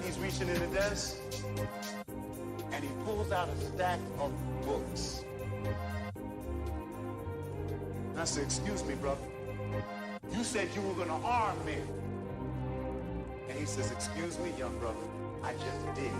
He's reaching in the desk and he pulls out a stack of books. And I said, excuse me, brother. You said you were going to arm me. And he says, excuse me, young brother. I just did.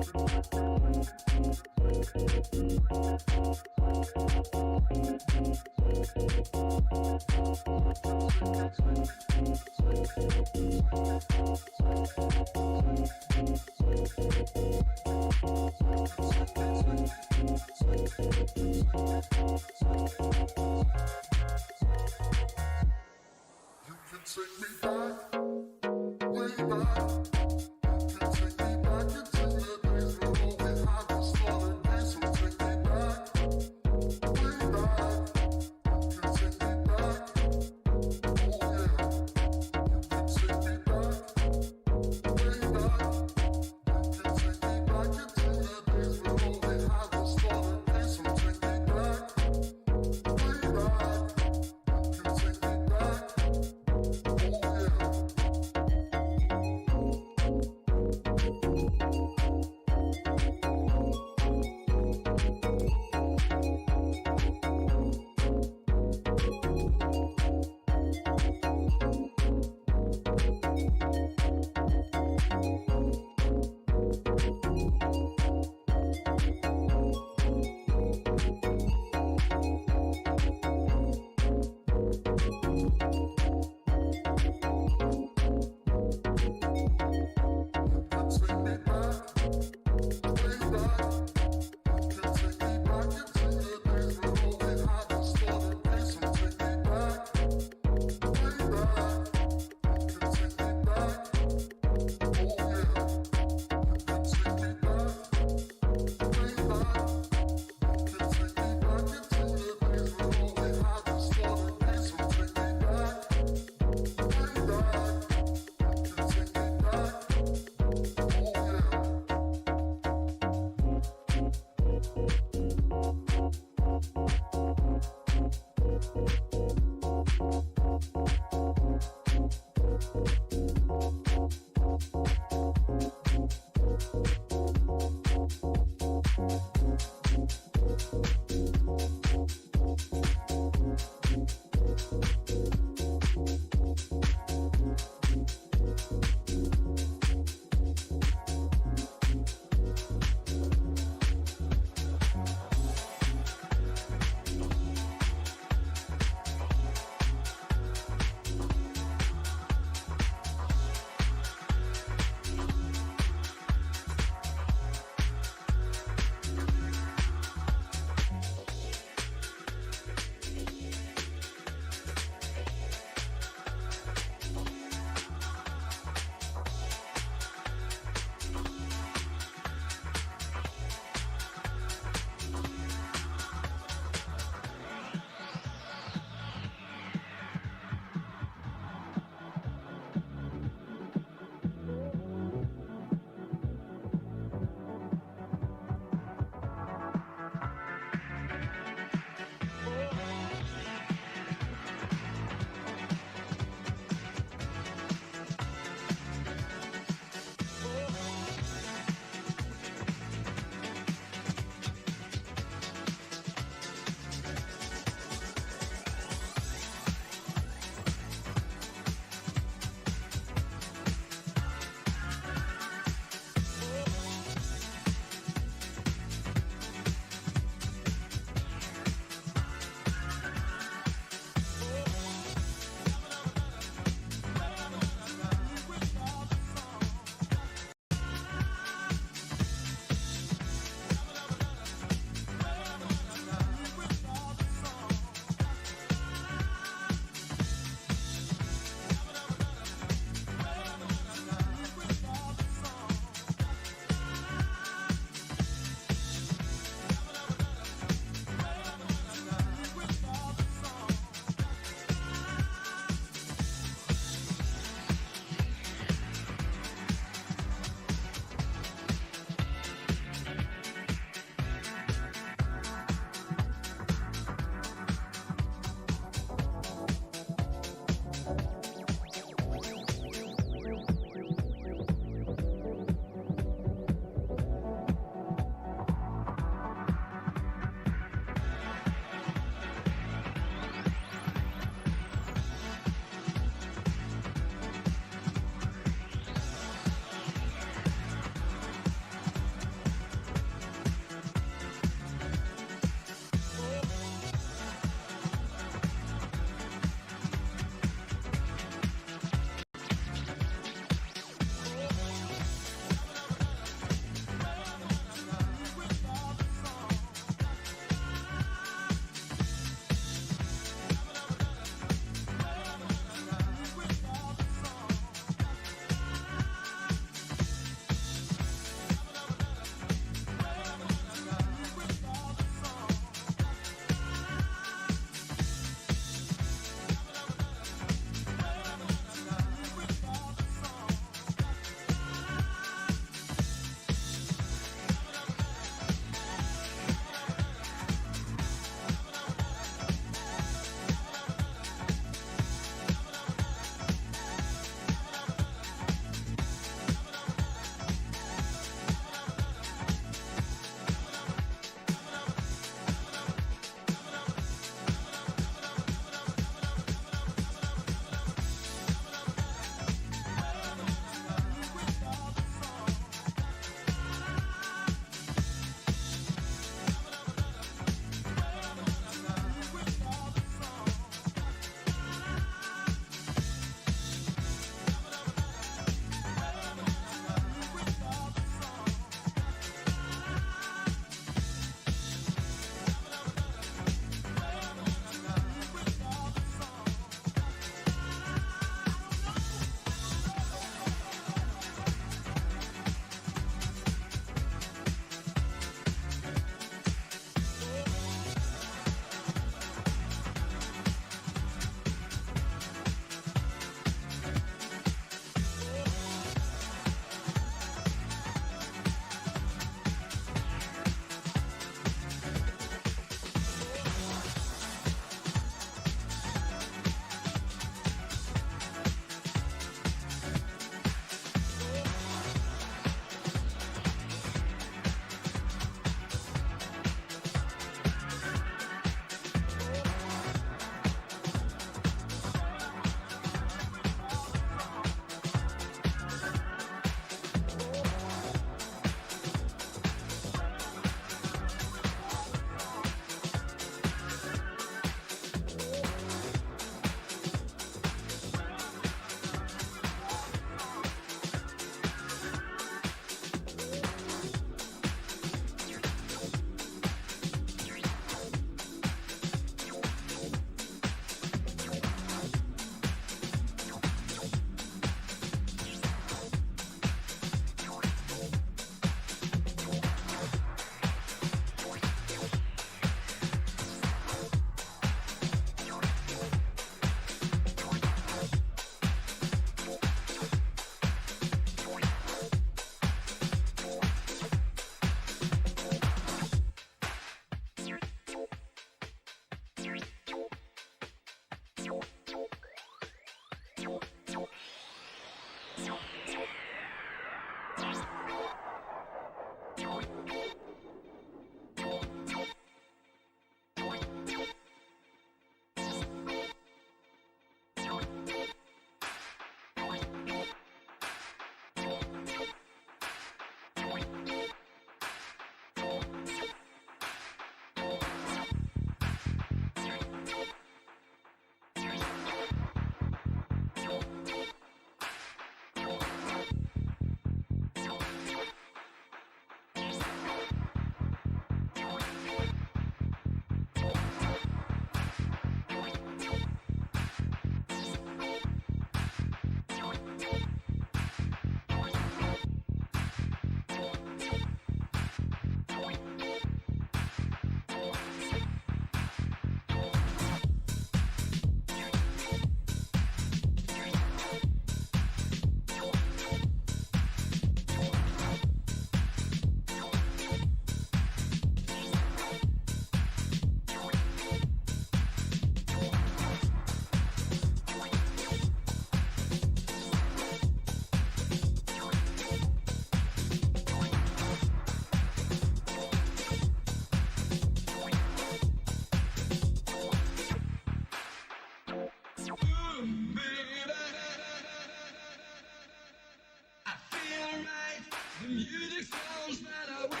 music sounds that are with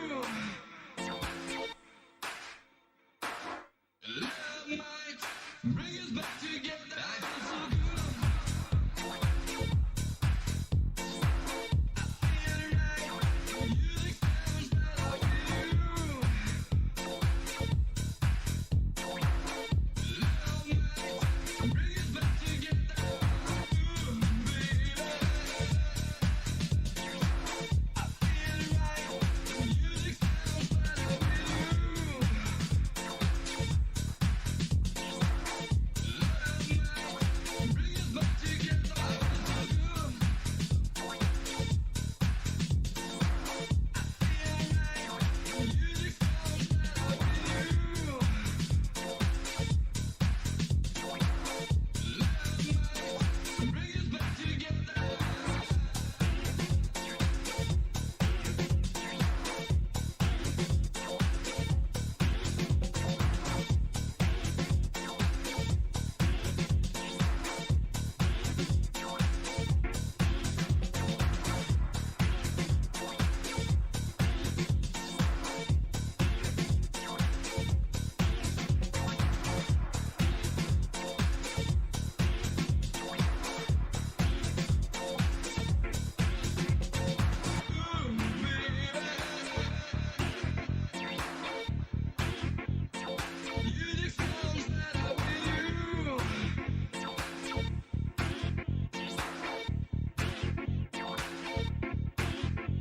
you. Love might bring us back together. I feel so good. I feel right. The music sounds that are with you. Love might bring us back together. Ooh, baby. I feel right. The music sounds that are with you. Bring us back together. I feel so good. I feel right. The music sounds that are with you. Love might bring us back together. Music sounds that are with you.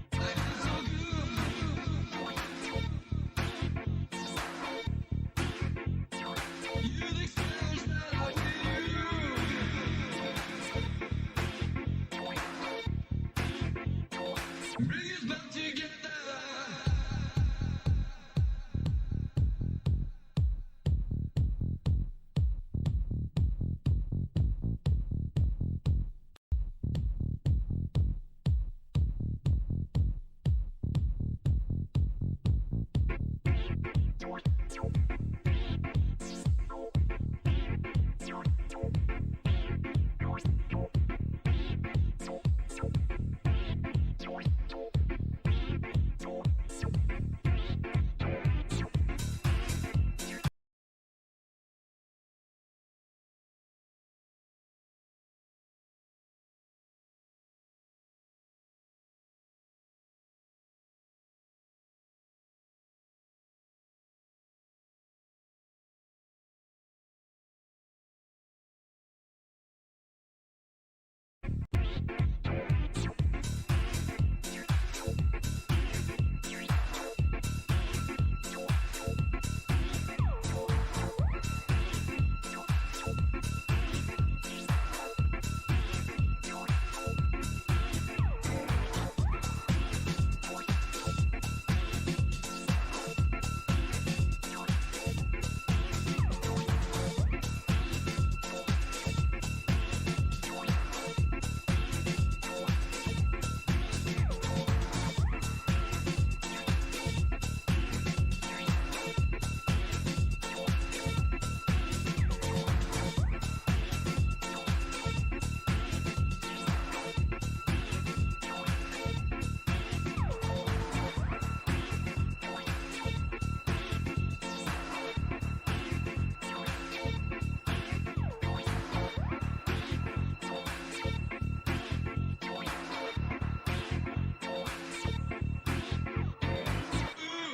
I feel so good. Music sounds that are with you. Bring us back together.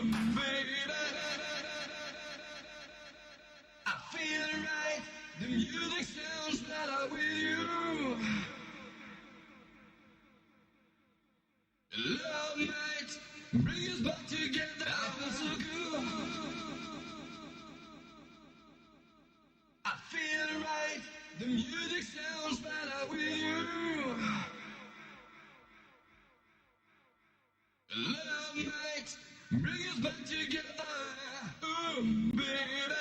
Baby, I feel right. The music sounds that are with you. Love might bring us back together. I feel so good. I feel right. The music sounds that are with you. Love might bring us back together. Ooh, baby.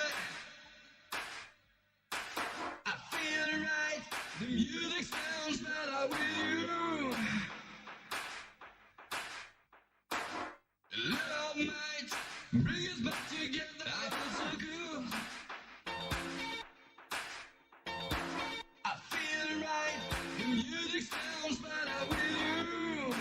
I feel right. The music sounds that are with you. Love might bring us back together. I feel so good. I feel right. The music sounds that are with you.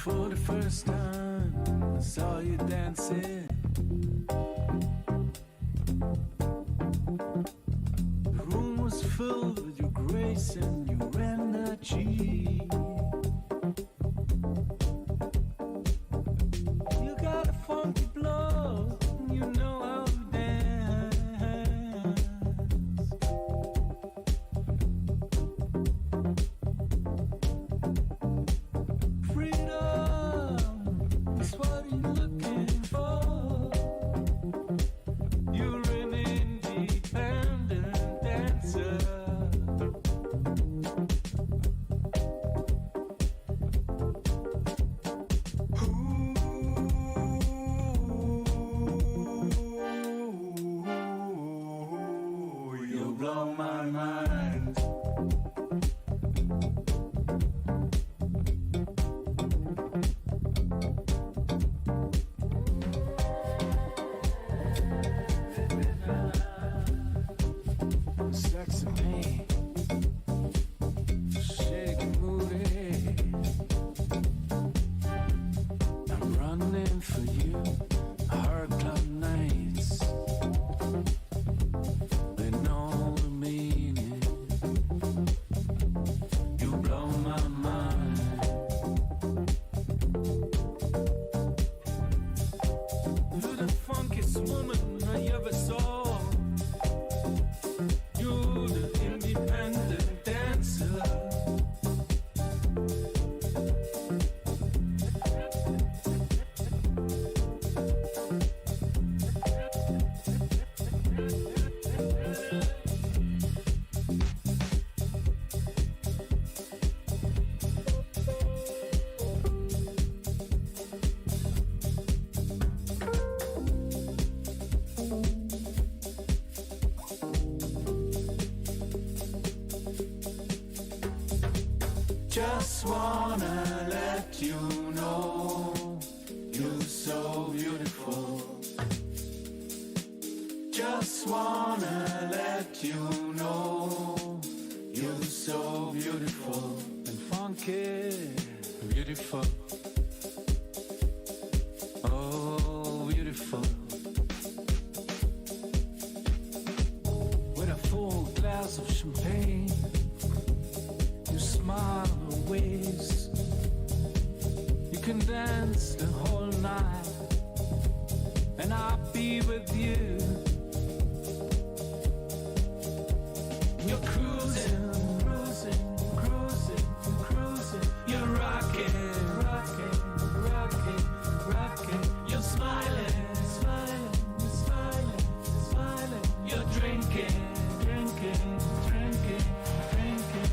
For the first time, I saw you dancing. The room was filled with your grace and your energy. You got a funky blow, you know how to dance. Freedom is what you're looking for. You're an independent dancer. Ooh, you blow my mind. Sexy me, shake it booty. I'm running for you, hard club nights. They know the meaning. You blow my mind. You're the funkiest woman I ever saw. You're the independent dancer. Just wanna let you know you're so beautiful. Just wanna let you know you're so beautiful and funky, beautiful. Oh, beautiful. With a full glass of champagne, you smile always. You can dance the whole night, and I'll be with you. You're cruising, cruising, cruising, cruising. You're rocking, rocking, rocking, rocking. You're smiling, smiling, smiling, smiling. You're drinking, drinking, drinking, drinking.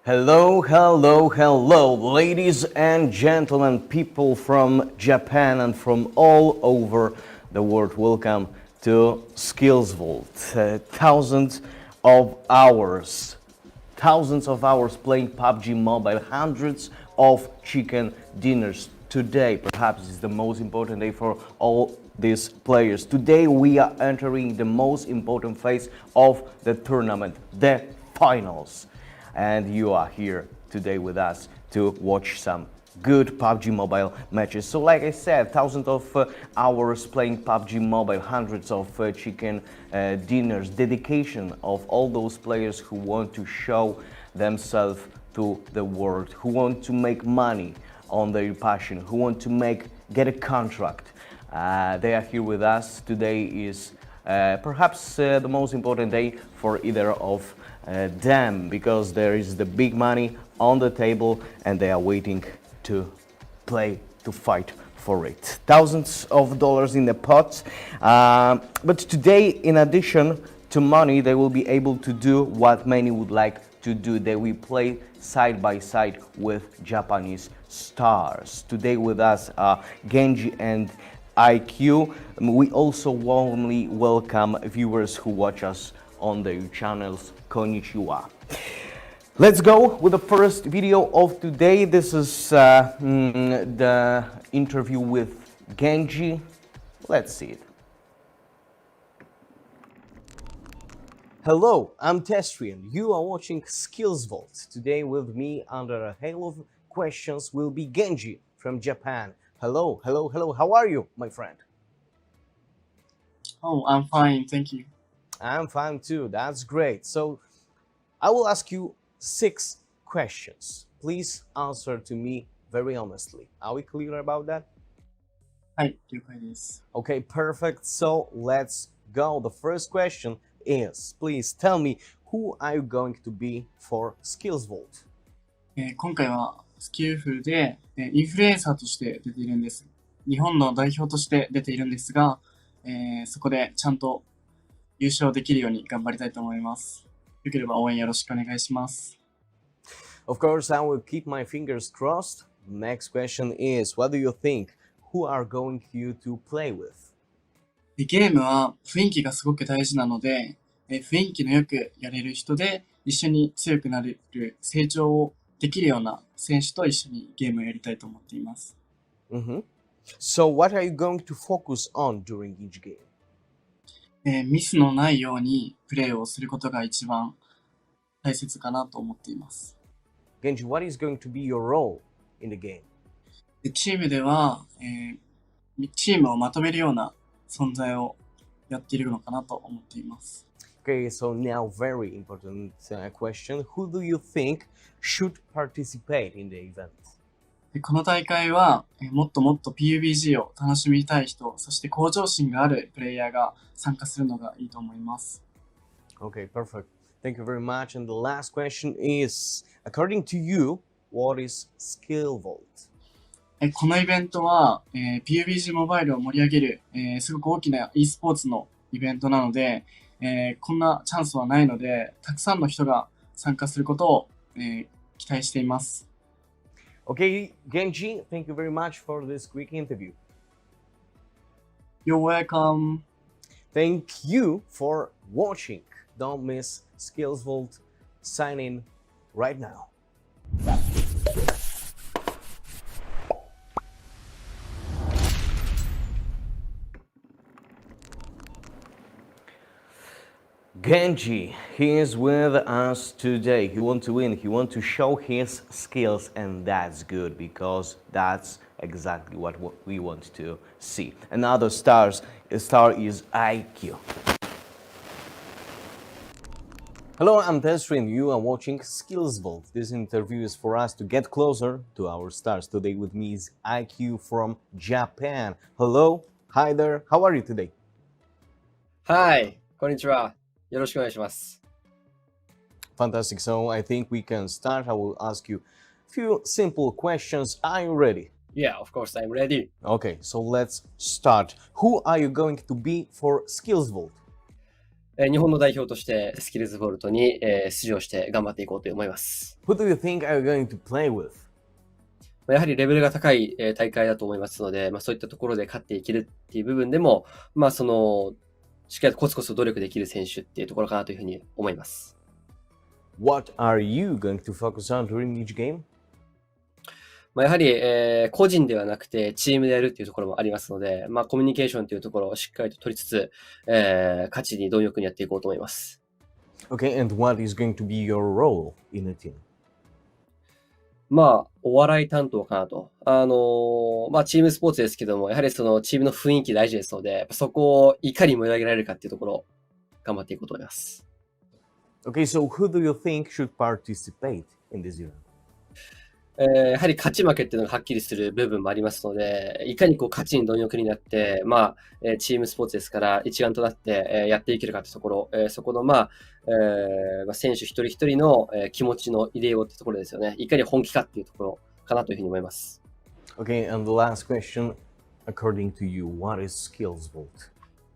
Hello, hello, hello, ladies and gentlemen, people from Japan and from all over the world. Welcome to SkillzVault. Thousands of hours playing PUBG Mobile, hundreds of chicken dinners. Today, perhaps, is the most important day for all these players. Today, we are entering the most important phase of the tournament, the finals. And you are here today with us to watch some good PUBG Mobile matches. So like I said, thousands of hours playing PUBG Mobile, hundreds of chicken dinners, dedication of all those players who want to show themselves to the world, who want to make money on their passion, who want to get a contract. They are here with us. Today is perhaps the most important day for either of them, because there is the big money on the table and they are waiting to play, to fight for it. Thousands of dollars in the pot. But today, in addition to money, they will be able to do what many would like to do. They will play side by side with Japanese stars. Today with us are Genji and IQ. We also warmly welcome viewers who watch us on their channels. Konnichiwa. Let's go with the first video of today. This is the interview with Genji. Let's see it. Hello, I'm Testrian. You are watching SkillzVault. Today with me under a hail of questions will be Genji from Japan. Hello, hello, hello. How are you, my friend? Oh, I'm fine, thank you. I'm fine too. That's great. So I will ask you 6 questions. Please answer to me very honestly. Are we clear about that? はい、了解です。 Okay, perfect. So let's go. The first question is, please tell me, who are you going to be for SkillzVault? 今回はスキルフルで、インフルエンサーとして出ているんです。日本の代表として出ているんですが、そこでちゃんと優勝できるように頑張りたいと思います。よければ応援よろしくお願いします。Of course, I will keep my fingers crossed. Next question is, what do you think? Who are going you to play with? ゲームは雰囲気がすごく大事なので、雰囲気のよくやれる人で一緒に強くなれる、成長をできるような選手と一緒にゲームをやりたいと思っています。So what are you going to focus on during each game? ミスのないようにプレーをすることが一番大切かなと思っています。Genji, what is going to be your role in the game? チームでは、チームをまとめるような存在をやっているのかなと思っています。Okay, so now very important question. Who do you think should participate in the event? この大会は、もっともっと PUBG を楽しみたい人、そして向上心があるプレイヤーが参加するのがいいと思います。Okay, perfect. Thank you very much. And the last question is, according to you, what is SkillzVault? このイベントは、PUBG モバイルを盛り上げる、すごく大きな e スポーツのイベントなので、こんなチャンスはないので、たくさんの人が参加することを、期待しています。Okay, Genji, thank you very much for this quick interview. You're welcome. Thank you for watching. Don't miss SkillzVault. Sign in right now. Genji, he is with us today. He wants to win, he wants to show his skills, and that's good because that's exactly what we want to see. Another star is IQ. Hello, I'm Tesri and you are watching SkillzVault. This interview is for us to get closer to our stars. Today with me is IQ from Japan. Hello, hi there, how are you today? はい、こんにちは。よろしくお願いします。Fantastic. So I think we can start. I will ask you a few simple questions. Are you ready? Yeah, of course, I'm ready. Okay, so let's start. Who are you going to be for SkillzVault? 日本の代表としてスキルズボルトに、出場して頑張っていこうと思います。Who do you think are you going to play with? やはりレベルが高い大会だと思いますので、そういったところで勝っていけるっていう部分でも、しっかりとコツコツ努力できる選手っていうところかなというふうに思います。What are you going to focus on during each game? やはり、個人ではなくてチームでやるっていうところもありますので、コミュニケーションというところをしっかりと取りつつ、勝ちに貪欲にやっていこうと思います。Okay, and what is going to be your role in a team? お笑い担当かなと。チームスポーツですけども、やはりそのチームの雰囲気大事ですので、そこをいかに盛り上げられるかっていうところを頑張っていこうと思います。Okay, so who do you think should participate in this event? やはり勝ち負けっていうのがはっきりする部分もありますので、いかに勝ちに貪欲になって、チームスポーツですから一丸となって、やっていけるかというところ、そこの選手一人一人の、気持ちの入れようってところですよね。いかに本気かっていうところかなというふうに思います。Okay, and the last question, according to you, what is SkillzVault?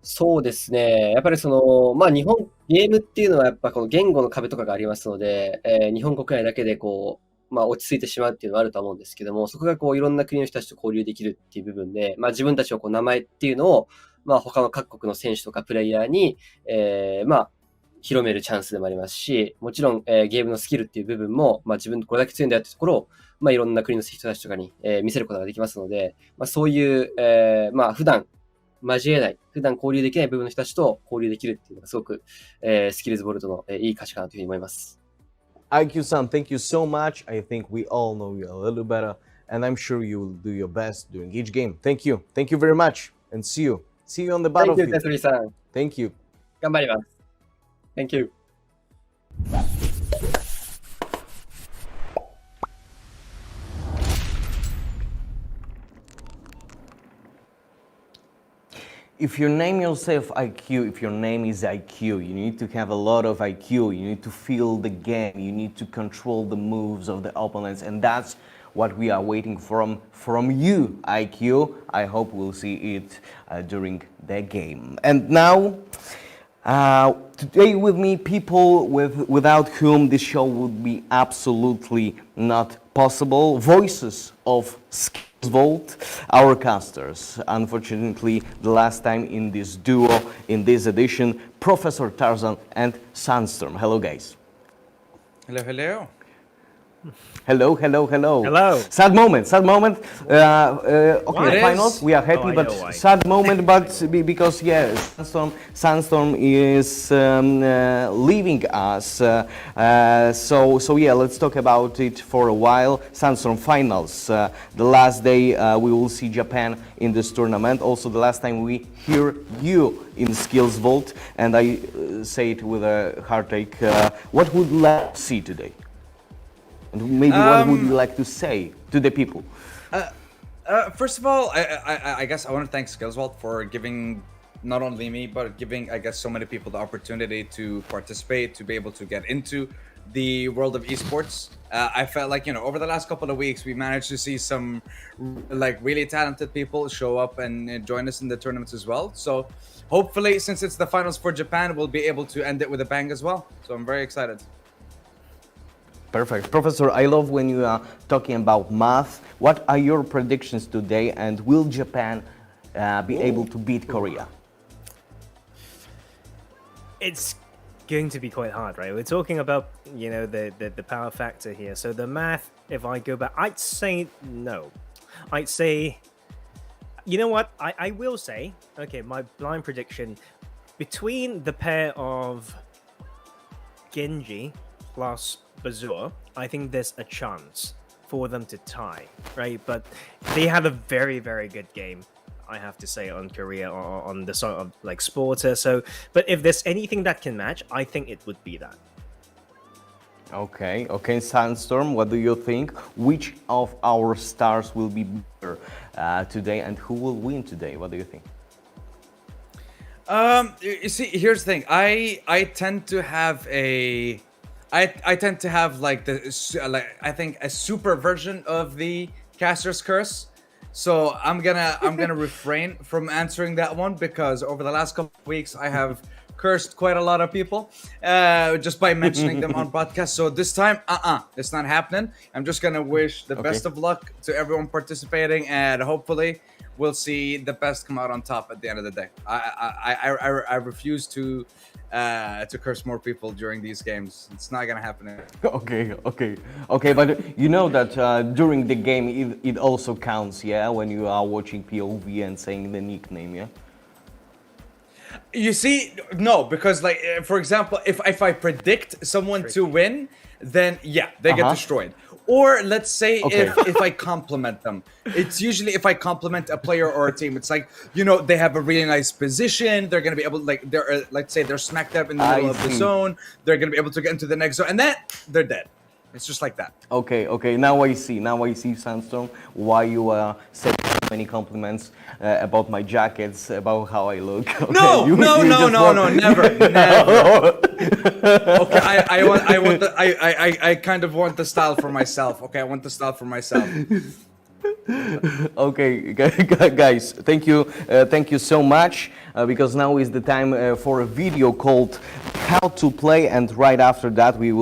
そうですね。やっぱり日本、ゲームっていうのはやっぱこの言語の壁とかがありますので、日本国内だけで落ち着いてしまうっていうのはあると思うんですけども、そこがいろんな国の人たちと交流できるっていう部分で、自分たちの名前っていうのを、他の各国の選手とかプレイヤーに、広めるチャンスでもありますし、もちろん、ゲームのスキルっていう部分も、自分これだけ強いんだよってところを、いろんな国の人たちとかに、見せることができますので、そういう、普段交えない、普段交流できない部分の人たちと交流できるっていうのがすごく、スキルズボルトの、いい価値かなというふうに思います。IQ-san, thank you so much. I think we all know you a little better, and I'm sure you will do your best during each game. Thank you. Thank you very much, and see you. See you on the Thank you, battlefield. テスリーさん。Thank you. 頑張ります。Thank you. If you name yourself IQ, if your name is IQ, you need to have a lot of IQ. You need to feel the game. You need to control the moves of the opponents, and that's what we are waiting from you, IQ. I hope we'll see it during the game. And now, today with me, people without whom this show would be absolutely not possible. Voices of SkillzVault, our casters. Unfortunately, the last time in this duo, in this edition, Professor Tarzan and Sandstorm. Hello, guys. Hello, hello. Hello, hello, hello. Hello. Sad moment, sad moment. Okay, What? finals, we are happy, Oh, I but know why. sad moment, because yes, Sandstorm is leaving us. So yeah, let's talk about it for a while. Sandstorm finals. The last day we will see Japan in this tournament. Also, the last time we hear you in SkillzVault, and I say it with a heartache. What would you like to see today? And maybe what would you like to say to the people? First of all, I guess I want to thank SkillzVault for giving not only me, but giving, I guess, so many people the opportunity to participate, to be able to get into the world of esports. I felt like, over the last couple of weeks, we managed to see some really talented people show up and join us in the tournaments as well. So hopefully, since it's the finals for Japan, we'll be able to end it with a bang as well. So I'm very excited. Perfect. Professor, I love when you are talking about math. What are your predictions today, and will Japan be able to beat Korea? It's going to be quite hard, right? We're talking about, the power factor here. So the math, if I go back, I'd say no. I'd say, you know what? I will say, okay, my blind prediction, between the pair of Genji plus Bazua, I think there's a chance for them to tie, right? But they had a very, very good game, I have to say, on Korea or on the sort of Sporter. So, but if there's anything that can match, I think it would be that. Okay, Sandstorm, what do you think? Which of our stars will be better today, and who will win today? What do you think? You see, here's the thing. I tend to have I tend to have I think a super version of the caster's curse. So I'm gonna refrain from answering that one, because over the last couple of weeks I have cursed quite a lot of people just by mentioning them on podcast. So this time, it's not happening. I'm just gonna wish the best of luck to everyone participating, and hopefully we'll see the best come out on top at the end of the day. I refuse to curse more people during these games. It's not gonna happen. Okay. But you know that during the game it also counts, yeah, when you are watching POV and saying the nickname, yeah. You see, no, because like for example, if I predict someone to win, then yeah, they get destroyed. Or let's say if I compliment them, it's usually if I compliment a player or a team, it's like, you know, they have a really nice position. They're gonna be able to, like, they're let's say they're smack dab in the middle of the zone. They're gonna be able to get into the next zone, and then they're dead. It's just like that. Okay. Now I see, Sandstorm, why you said so many compliments about my jackets, about how I look. Okay, No, never. Okay, I kind of want the style for myself. Okay, I want the style for myself. Okay, guys, thank you so much, because now is the time for a video called How to Play, and right after that you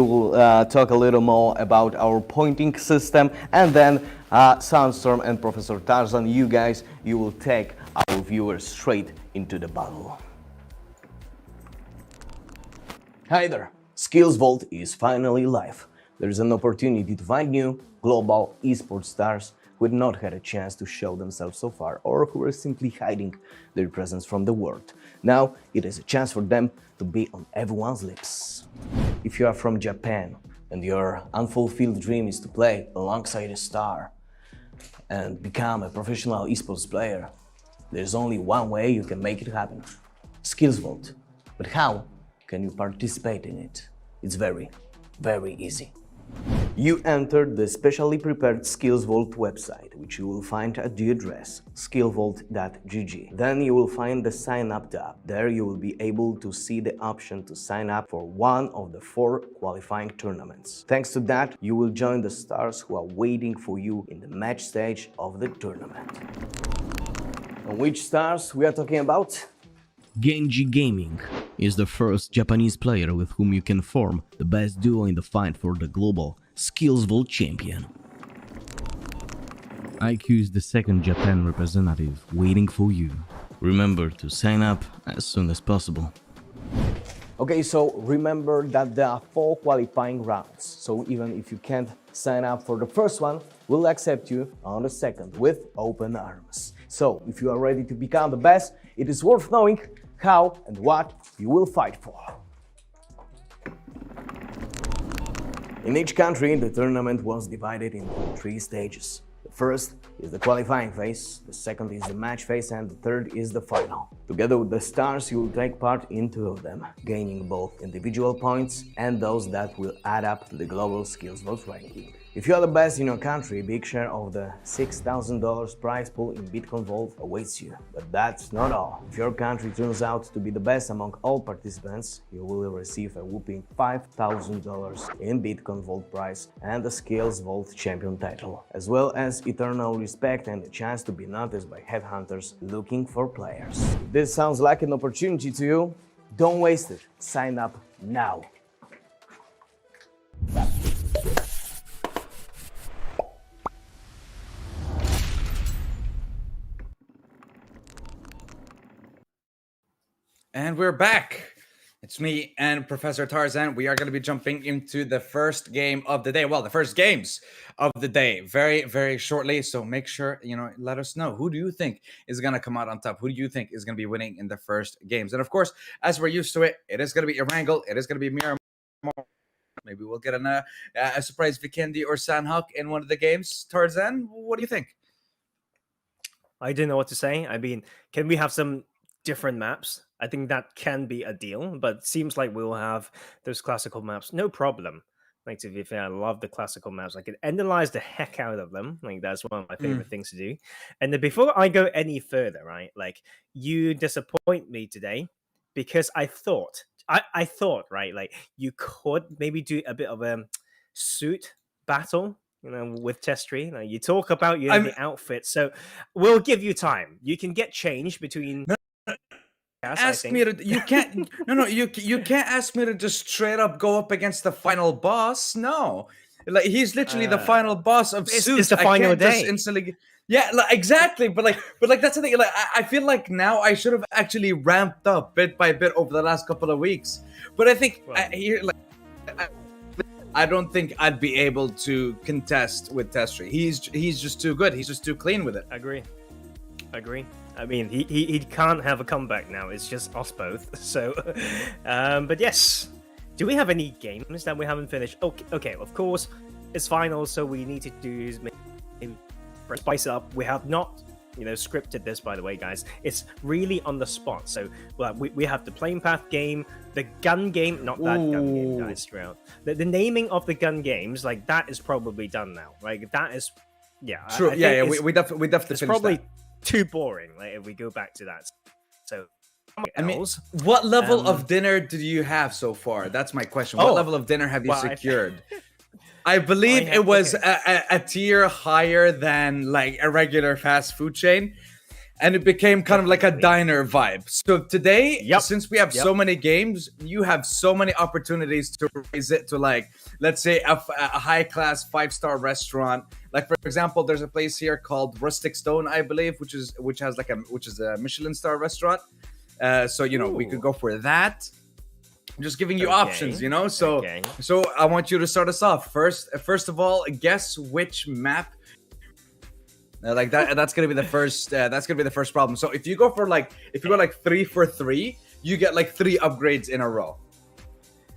will talk a little more about our pointing system, and then Sandstorm and Professor Tarzan, you will take our viewers straight into the battle. Hi there, SkillzVault is finally live. There's an opportunity to find new global esports stars who had not had a chance to show themselves so far, or who are simply hiding their presence from the world. Now it is a chance for them to be on everyone's lips. If you are from Japan and your unfulfilled dream is to play alongside a star and become a professional esports player, there's only one way you can make it happen: SkillzVault. But how can you participate in it? It's very, very easy. You enter the specially prepared SkillzVault website, which you will find at the address skillvault.gg. Then you will find the sign up tab. There you will be able to see the option to sign up for one of the 4 qualifying tournaments. Thanks to that, you will join the stars who are waiting for you in the match stage of the tournament. And which stars we are talking about? Genji Gaming is the first Japanese player with whom you can form the best duo in the fight for the global SkillzVault champion. IQ is the second Japan representative waiting for you. Remember to sign up as soon as possible. Okay, so remember that there are 4 qualifying rounds, so even if you can't sign up for the first one, we'll accept you on the second with open arms. So if you are ready to become the best, it is worth knowing how and what you will fight for. In each country, the tournament was divided into 3 stages. The first is the qualifying phase, the second is the match phase, and the third is the final. Together with the stars, you will take part in 2 of them, gaining both individual points and those that will add up to the global SkillzVault ranking. If you are the best in your country, a big share of the $6,000 prize pool in Bitcoin Vault awaits you. But that's not all. If your country turns out to be the best among all participants, you will receive a whopping $5,000 in Bitcoin Vault prize and the SkillzVault champion title, as well as eternal respect and a chance to be noticed by headhunters looking for players. If this sounds like an opportunity to you, don't waste it. Sign up now. And we're back. It's me and Professor Tarzan. We are going to be jumping into the first game of the day. Well, the first games of the day very, very shortly. So make sure, let us know. Who do you think is going to come out on top? Who do you think is going to be winning in the first games? And of course, as we're used to it, it is going to be a wrangle. It is going to be Miramar. Maybe we'll get a surprise Vikendi or Sanhok in one of the games. Tarzan, what do you think? I don't know what to say. I mean, can we have some different maps? I think that can be a deal, but seems like we'll have those classical maps. No problem. Like, to be fair, I love the classical maps. I can analyze the heck out of them. Like, that's one of my favorite things to do. And then before I go any further, right, like, you disappoint me today because I thought, right, like, you could maybe do a bit of a suit battle, with Testry. Like, you talk about the outfit, so we'll give you time. You can get changed between ask me to. You can't. No. You can't ask me to just straight up go up against the final boss. No, like he's literally the final boss of It's Suits. the final day. Instantly. Yeah, like, exactly. But that's the thing. Like I feel like now I should have actually ramped up bit by bit over the last couple of weeks. But I think I don't think I'd be able to contest with Testry. He's just too good. He's just too clean with it. Agree. I mean, he can't have a comeback now. It's just us both. So, but yes. Do we have any games that we haven't finished? Okay. Of course, it's final, so we need to do maybe spice it up. We have not, scripted this, by the way, guys. It's really on the spot. So, we have the plane path game, the gun game, not that gun game, guys. Throughout the naming of the gun games, like that is probably done now. Like that is, yeah, true. We definitely it's probably that. Too boring. Like if we go back to that. So, I mean, what level of dinner do you have so far? That's my question. What level of dinner have you secured? I believe it was a tier higher than like a regular fast food chain, and it became kind of like a diner vibe. So today, since we have so many games, you have so many opportunities to raise it to like, let's say a high class 5-star restaurant. Like for example, there's a place here called Rustic Stone, I believe, which is a Michelin star restaurant. So we could go for that. I'm just giving you options, So so I want you to start us off. First of all, guess which map. Like that. That's gonna be the first. That's gonna be the first problem. So if you go 3 for 3, you get like 3 upgrades in a row.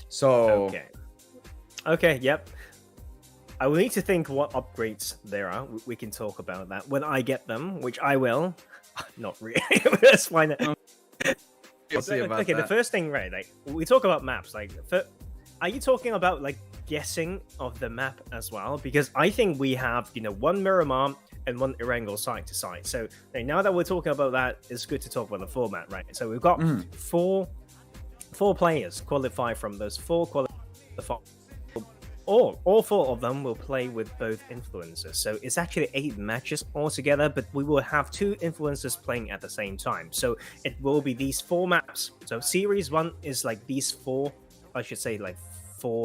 So okay. Yep. I will need to think what upgrades there are. We can talk about that when I get them, which I will. Not really. Let's find out. Okay, the first thing, right? Like we talk about maps. Like, are you talking about like guessing of the map as well? Because I think we have, one Miramar and one Erangel side to side. So now that we're talking about that, it's good to talk about the format, right? So we've got four players qualify from those 4 qualify. All 4 of them will play with both influencers. So it's actually 8 matches altogether, but we will have 2 influencers playing at the same time. So it will be these 4 maps. So series 1 is like these 4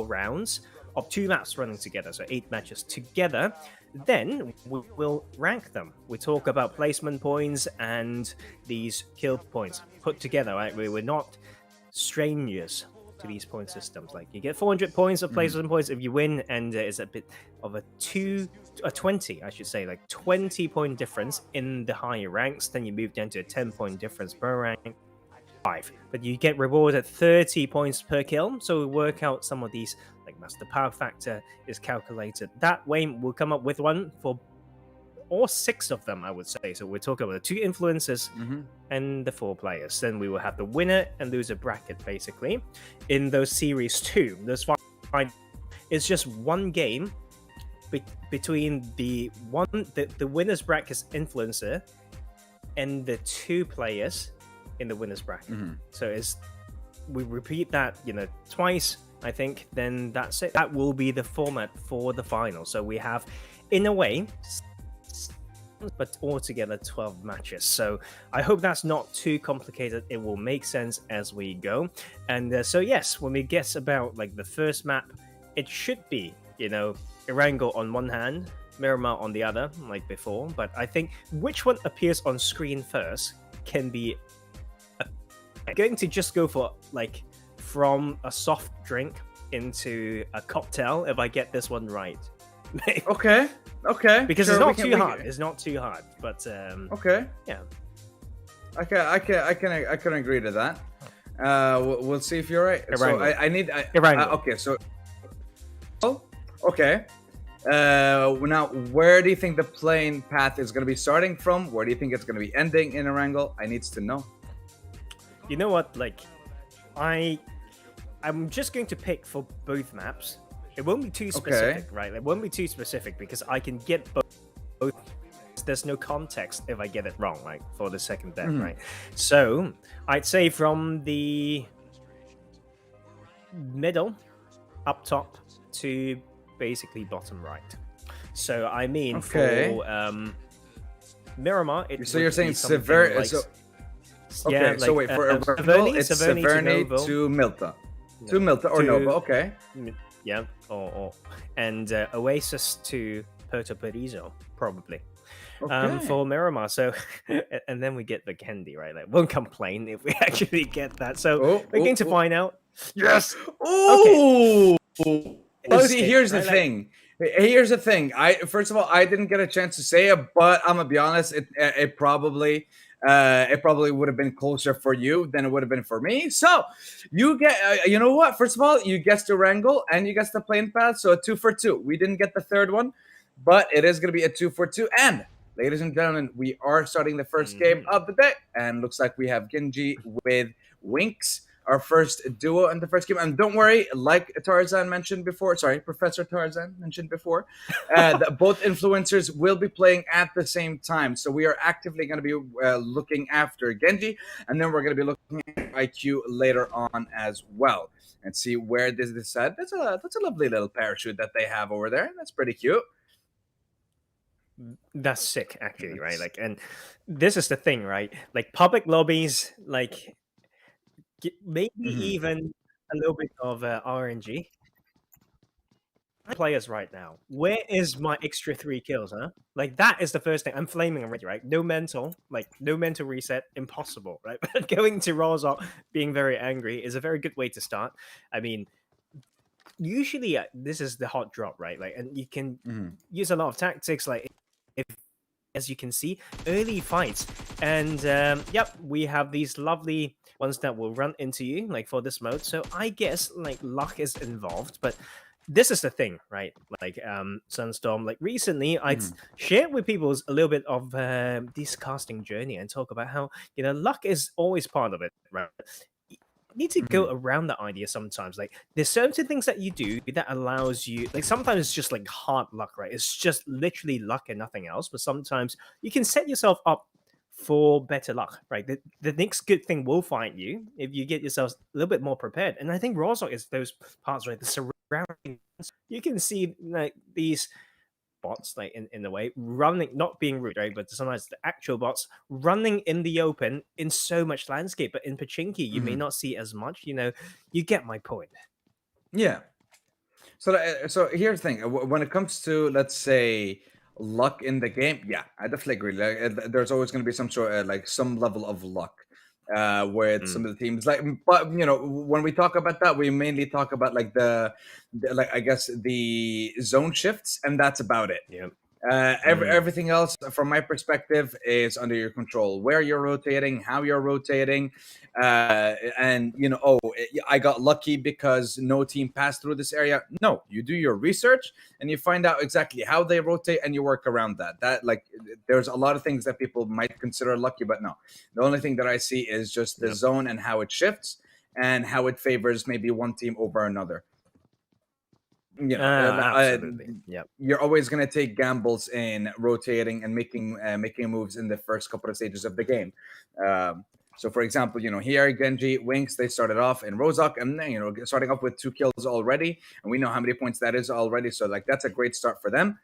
rounds of 2 maps running together. So 8 matches together. Then we'll rank them. We talk about placement points and these kill points put together, right? We're not strangers to these point systems. Like you get 400 points of placement points if you win, and it's a bit of a 20, I should say, like 20 point difference in the higher ranks. Then you move down to a 10 point difference per rank. 5, but you get rewarded 30 points per kill. So we work out some of these, like the power factor is calculated that way. We'll come up with one for all 6 of them, I would say. So we're talking about the 2 influencers and the 4 players. Then we will have the winner and loser bracket, basically. In those series 2, those 5, it's just one game between the winner's bracket influencer and the 2 players in the winner's bracket. So we repeat that, twice, I think. Then that's it. That will be the format for the final. So we have, in a way, but altogether 12 matches. So I hope that's not too complicated. It will make sense as we go. And so yes, when we guess about like the first map, it should be, Erangel on one hand, Miramar on the other, like before. But I think which one appears on screen first can be I'm going to just go for like from a soft drink into a cocktail if I get this one right. Okay. Because it's not too hard. It's not too hard, but okay. Yeah. I can agree to that. We'll see if you're right. So I need. Okay. So. Oh. Okay. Now, where do you think the plane path is going to be starting from? Where do you think it's going to be ending in Erangel? I need to know. You know what? Like, I'm just going to pick for both maps. It won't be too specific, right? It won't be too specific because I can get both. There's no context if I get it wrong, like for the second death, right? So I'd say from the middle, up top, to basically bottom right. So I mean, for Miramar, so you're saying severe. like Yeah, Okay, so like wait, for Ervernal, Severny, it's Severny Severny Novo. to Milta. To No, Milta or to- Nova, okay. Yeah, or and Oasis to Puerto Paraiso, probably. Okay. For Miramar, so and then we get the candy, right? Like, won't complain if we actually get that. So we're going to find out. Yes. Oh, oh, see, it, here's the right? Like- thing. Here's the thing. First of all, I didn't get a chance to say it, but I'm gonna be honest. It probably would have been closer for you than it would have been for me. So you get, you know what? First of all, you guessed the wrangle and you guessed the plane path. So a 2 for 2. We didn't get the third one, but it is gonna be a 2 for 2. And ladies and gentlemen, we are starting the first game of the day, and looks like we have Genji with Winks, our first duo in the first game. And don't worry, like Tarzan mentioned before, sorry, Professor Tarzan mentioned before, that both influencers will be playing at the same time. So we are actively going to be looking after Genji, and then we're going to be looking at IQ later on as well, and see where this is at. That's a lovely little parachute that they have over there. That's pretty cute. That's sick, actually, right? Like, and this is the thing, right? Like, public lobbies, like, maybe even a little bit of RNG. Players right now. Where is my extra 3 kills, huh? Like, that is the first thing. I'm flaming already, right? No mental reset, impossible, right? But going to Rozok, being very angry is a very good way to start. I mean, usually this is the hot drop, right? Like, and you can use a lot of tactics, like, if, as you can see, early fights. And yep, we have these lovely ones that will run into you, like, for this mode. So I guess, like, luck is involved, but this is the thing, right? Like, Sunstorm, like, recently I shared with people a little bit of this casting journey and talk about how, you know, luck is always part of it, right? You need to go around that idea sometimes. Like, there's certain things that you do that allows you, like, sometimes it's just like hard luck, right? It's just literally luck and nothing else. But sometimes you can set yourself up for better luck, right? The next good thing will find you if you get yourself a little bit more prepared. And I think Rozok is those parts, right? The surrounding, you can see, like, these bots, like, in a way, running, not being rude, right? But sometimes the actual bots running in the open in so much landscape. But in Pachinki, you may not see as much. You know, you get my point. Yeah. So here's the thing. When it comes to, let's say, luck in the game, yeah, I definitely agree. Like, there's always going to be some sort of, like, some level of luck with some of the teams. Like, but you know, when we talk about that, we mainly talk about, like, the like, I guess, the zone shifts, and that's about it. Yeah. Everything else, from my perspective, is under your control. Where you're rotating, how you're rotating, and, you know, I got lucky because no team passed through this area. No, you do your research and you find out exactly how they rotate and you work around that. That, like, there's a lot of things that people might consider lucky, but no. The only thing that I see is just the zone and how it shifts and how it favors maybe one team over another. You know, Absolutely. Yeah. you're always going to take gambles in rotating and making moves in the first couple of stages of the game. So, for example, you know, here Genji, Winks, they started off in Rozok, and, you know, starting off with 2 kills already, and we know how many points that is already. So, like, that's a great start for them.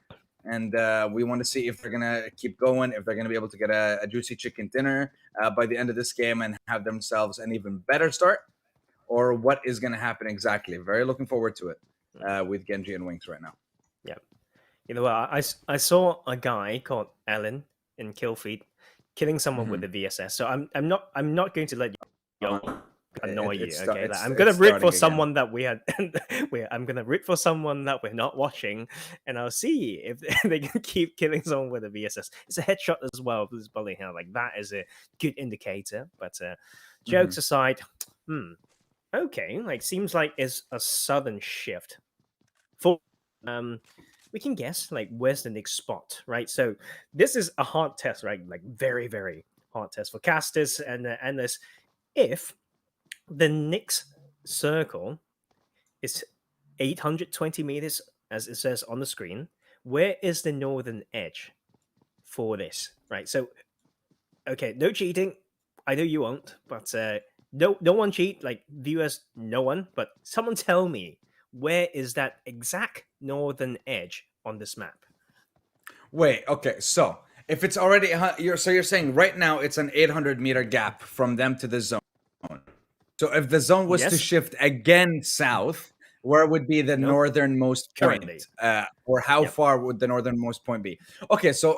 And we want to see if they're going to keep going, if they're going to be able to get a juicy chicken dinner by the end of this game and have themselves an even better start, or what is going to happen exactly. Very looking forward to it. With Genji and Winks right now. Yeah. You know what? I saw a guy called Alan in Killfeed killing someone with a VSS. So I'm not going to let you annoy you. Okay, like, I'm gonna root for someone that we had. I'm gonna root for someone that we're not watching, and I'll see if they can keep killing someone with a VSS. It's a headshot as well. This bully here, like, that is a good indicator. But jokes aside, okay, like, seems like it's a sudden shift. For we can guess, like, where's the next spot, right? So this is a hard test, right? Like, very, very hard test for casters and this. If the next circle is 820 meters, as it says on the screen, where is the northern edge for this, right? So, okay, no cheating. I know you won't, but no one cheat, like, viewers, no one, but someone tell me, where is that exact northern edge on this map? Wait, okay, so If it's already you're saying right now it's an 800-meter gap from them to the zone. So if the zone was to Yes. shift again south, where would be the Nope. northernmost Currently. point? Or how Yep. far would the northernmost point be? Okay, so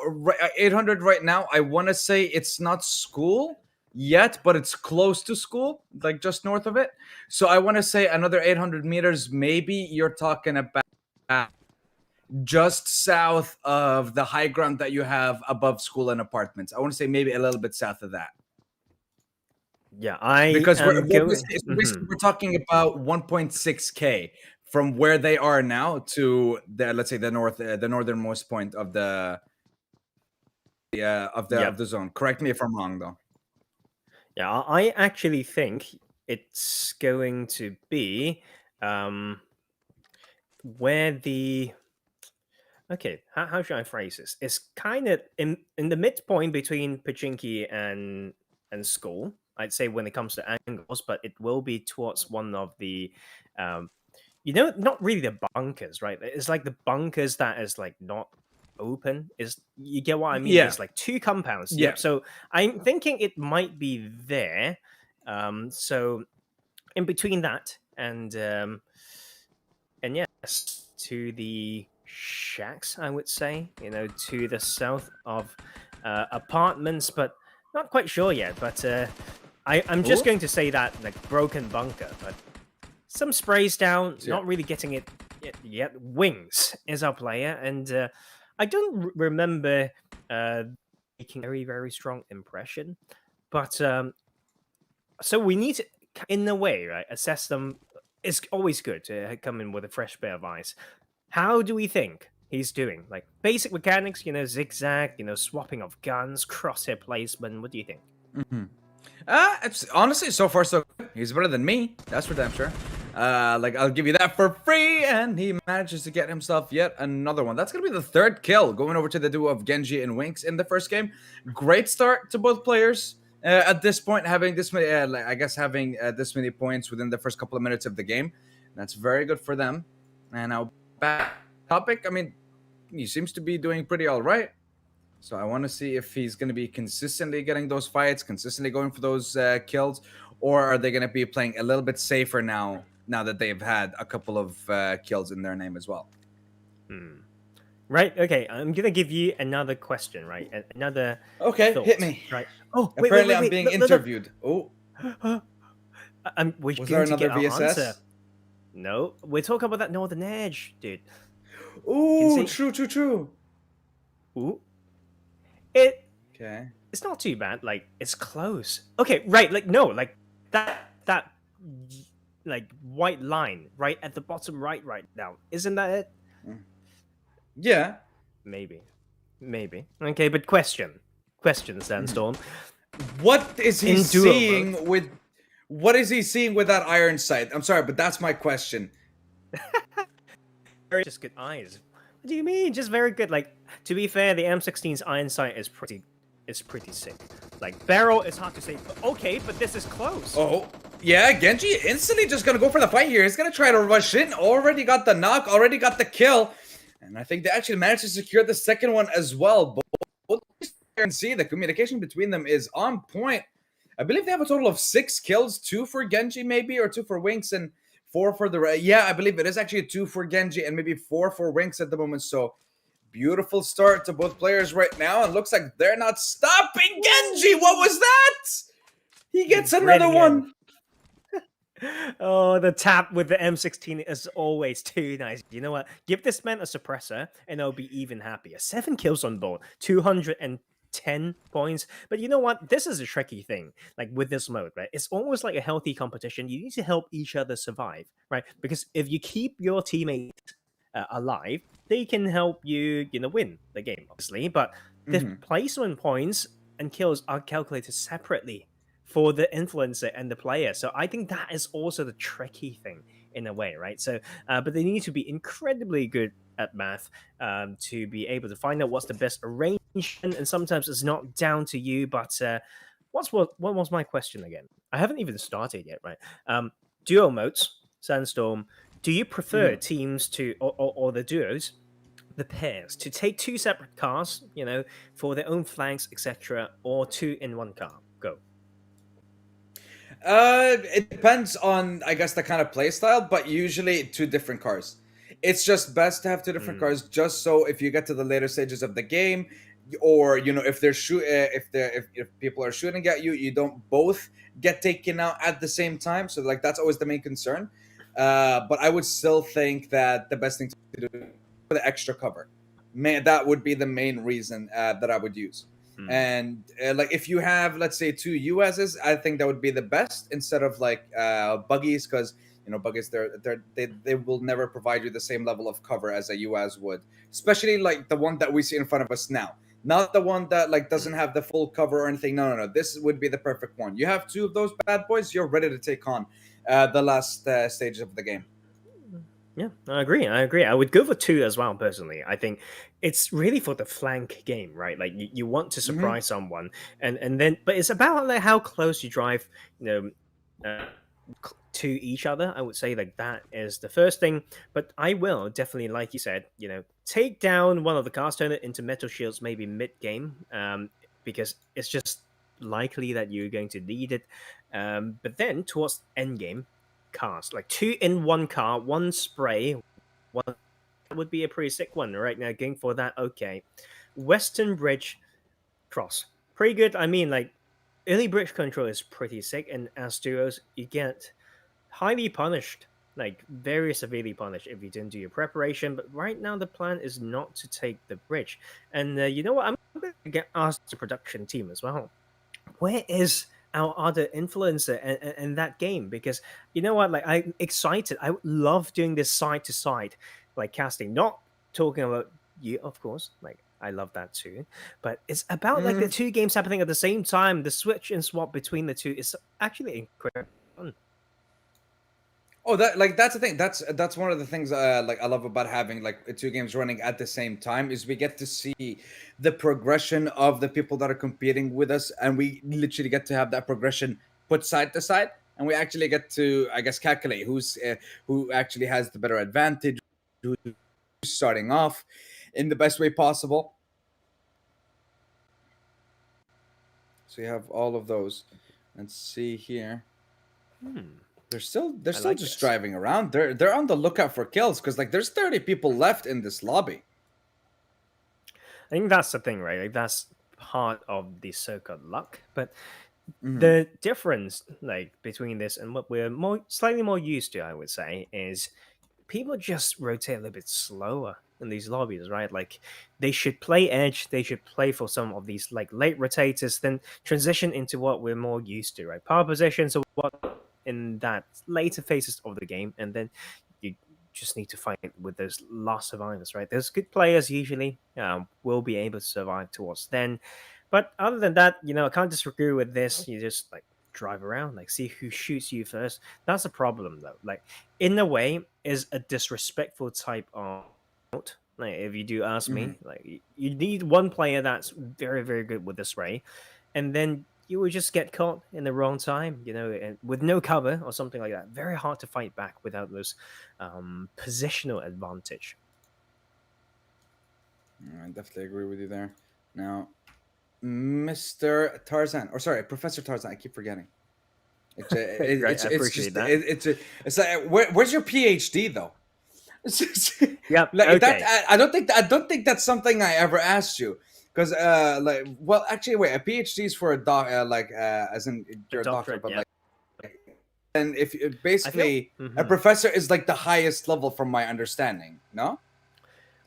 800 right now, I want to say it's not school yet, but it's close to school, like just north of it. So I want to say another 800 meters, maybe you're talking about just south of the high ground that you have above school and apartments. I want to say maybe a little bit south of that. Yeah, I Because am going. basically we're talking about 1.6K from where they are now to the, let's say, the northernmost point of the of the zone. Correct me if I'm wrong, though. Yeah, I actually think it's going to be where the. Okay, how should I phrase this? It's kind of in the midpoint between Pachinki and school. I'd say when it comes to angles, but it will be towards one of the, not really the bunkers, right? It's like the bunkers that is like not open. Is you get what I mean? Yeah. It's like two compounds. Yeah. Yep. So I'm thinking it might be there. So in between that and yes, to the shacks, I would say, to the south of apartments, but not quite sure yet. But I'm just going to say that like broken bunker, but some sprays down, not really getting it yet. Wings is our player, and I don't remember making a very, very strong impression. But so we need to, in a way, right, assess them. It's always good to come in with a fresh pair of eyes. How do we think he's doing? Like basic mechanics, zigzag, swapping of guns, crosshair placement. What do you think? It's honestly so far so good. He's better than me. That's for damn sure. Like I'll give you that for free, and he manages to get himself yet another one. That's gonna be the third kill going over to the duo of Genji and Winx in the first game. Great start to both players. At this point, having this many, having this many points within the first couple of minutes of the game, that's very good for them. And now back topic. I mean, he seems to be doing pretty all right. So I want to see if he's going to be consistently getting those fights, consistently going for those kills, or are they going to be playing a little bit safer now that they've had a couple of kills in their name as well? Right. Okay. I'm gonna give you another question. Right. Another. Okay, thought, hit me. Right. Oh, wait, Apparently, wait, wait, I'm being wait. No. interviewed. Oh, We're was going there to another get our VSS? answer. No, we're talking about that Northern Edge, dude. Ooh, see- true. Ooh. Okay. It's not too bad. Like it's close. Okay. Right. Like no. Like that. Like white line right at the bottom right now. Isn't that it? Yeah. Maybe. Okay, but question, Sandstorm. What is he In duo seeing with? What is he seeing with that iron sight? I'm sorry, but that's my question. Just good eyes. What do you mean? Just very good. Like to be fair, the M16's iron sight is pretty sick. Like barrel, it's hard to say. Okay, but this is close. Oh, yeah, Genji instantly just gonna go for the fight here. He's gonna try to rush in. Already got the knock, already got the kill. And I think they actually managed to secure the second one as well. Both and see the communication between them is on point. I believe they have a total of 6 kills, 2 for Genji maybe, or 2 for Winx, and 4 for the... Yeah, I believe it is actually 2 for Genji and maybe 4 for Winx at the moment. So beautiful start to both players right now. And looks like they're not stopping Genji. What was that? He gets another one. Oh, the tap with the M16 is always too nice. You know what? Give this man a suppressor and I'll be even happier. 7 kills on board, 210 points. But you know what? This is a tricky thing, like with this mode, right? It's almost like a healthy competition. You need to help each other survive, right? Because if you keep your teammates alive, they can help you, win the game, obviously. But the placement points and kills are calculated separately for the influencer and the player. So I think that is also the tricky thing in a way, right? So, but they need to be incredibly good at math to be able to find out what's the best arrangement. And sometimes it's not down to you, but what was my question again? I haven't even started yet, right? Duo modes, Sandstorm. Do you prefer teams to, or the duos the pairs to take two separate cars, for their own flanks, etc., or two in one car? Go. It depends on, I guess, the kind of play style, but usually two different cars. It's just best to have two different cars, just so if you get to the later stages of the game, or if they're if people are shooting at you, you don't both get taken out at the same time. So like that's always the main concern. But I would still think that the best thing to do for the extra cover, that would be the main reason that I would use. And like if you have, let's say, two USs, I think that would be the best instead of like buggies, because buggies they will never provide you the same level of cover as a US would, especially like the one that we see in front of us now, not the one that like doesn't have the full cover or anything. No, this would be the perfect one. You have two of those bad boys, you're ready to take on the last stage of the game. Yeah, I agree. I would go for two as well, personally. I think it's really for the flank game, right? Like you want to surprise someone, and then, but it's about like how close you drive, to each other. I would say like that is the first thing. But I will definitely, like you said, take down one of the cars, turn it into metal shields, maybe mid game, because it's just likely that you're going to need it. But then towards end game, cars like two in one car, one spray, one would be a pretty sick one right now. Going for that. Okay, Western Bridge Cross, pretty good. I mean, like early bridge control is pretty sick, and as duos you get highly punished, like very severely punished if you didn't do your preparation. But right now the plan is not to take the bridge. And you know what, I'm going to get asked the production team as well, where is our other influencer in that game? Because you know what, like I'm excited. I love doing this side to side like casting, not talking about you, of course, like I love that too, but it's about like the two games happening at the same time. The switch and swap between the two is actually incredible fun. Oh, that's the thing. That's one of the things like I love about having like two games running at the same time, is we get to see the progression of the people that are competing with us, and we literally get to have that progression put side to side, and we actually get to, I guess, calculate who actually has the better advantage, who's starting off in the best way possible. So you have all of those. Let's see here. They're still like just this. driving around. They're on the lookout for kills, because like there's 30 people left in this lobby. I think that's the thing, right? Like that's part of the so-called luck. But the difference, like between this and what we're slightly more used to, I would say, is people just rotate a little bit slower in these lobbies, right? Like they should play edge, they should play for some of these like late rotators, then transition into what we're more used to, right? Power positions or what in that later phases of the game, and then you just need to fight with those last survivors, right? There's good players usually will be able to survive towards then, but other than that, I can't disagree with this. You just like drive around, like see who shoots you first. That's a problem though. Like in a way, is a disrespectful type of, like if you do ask me, like you need one player that's very very good with this ray, and then you will just get caught in the wrong time, and with no cover or something like that. Very hard to fight back without those positional advantage. I definitely agree with you there. Now, Mr. Tarzan, or sorry, Professor Tarzan, I keep forgetting. Right, I appreciate that. It's like, where's your PhD though? Yep. Like Okay. that, I don't think that's something I ever asked you. Because well, actually, wait, a PhD is for a doc, as in you're a doctor, doctorate, but yeah. like, and if basically a professor is like the highest level from my understanding, no?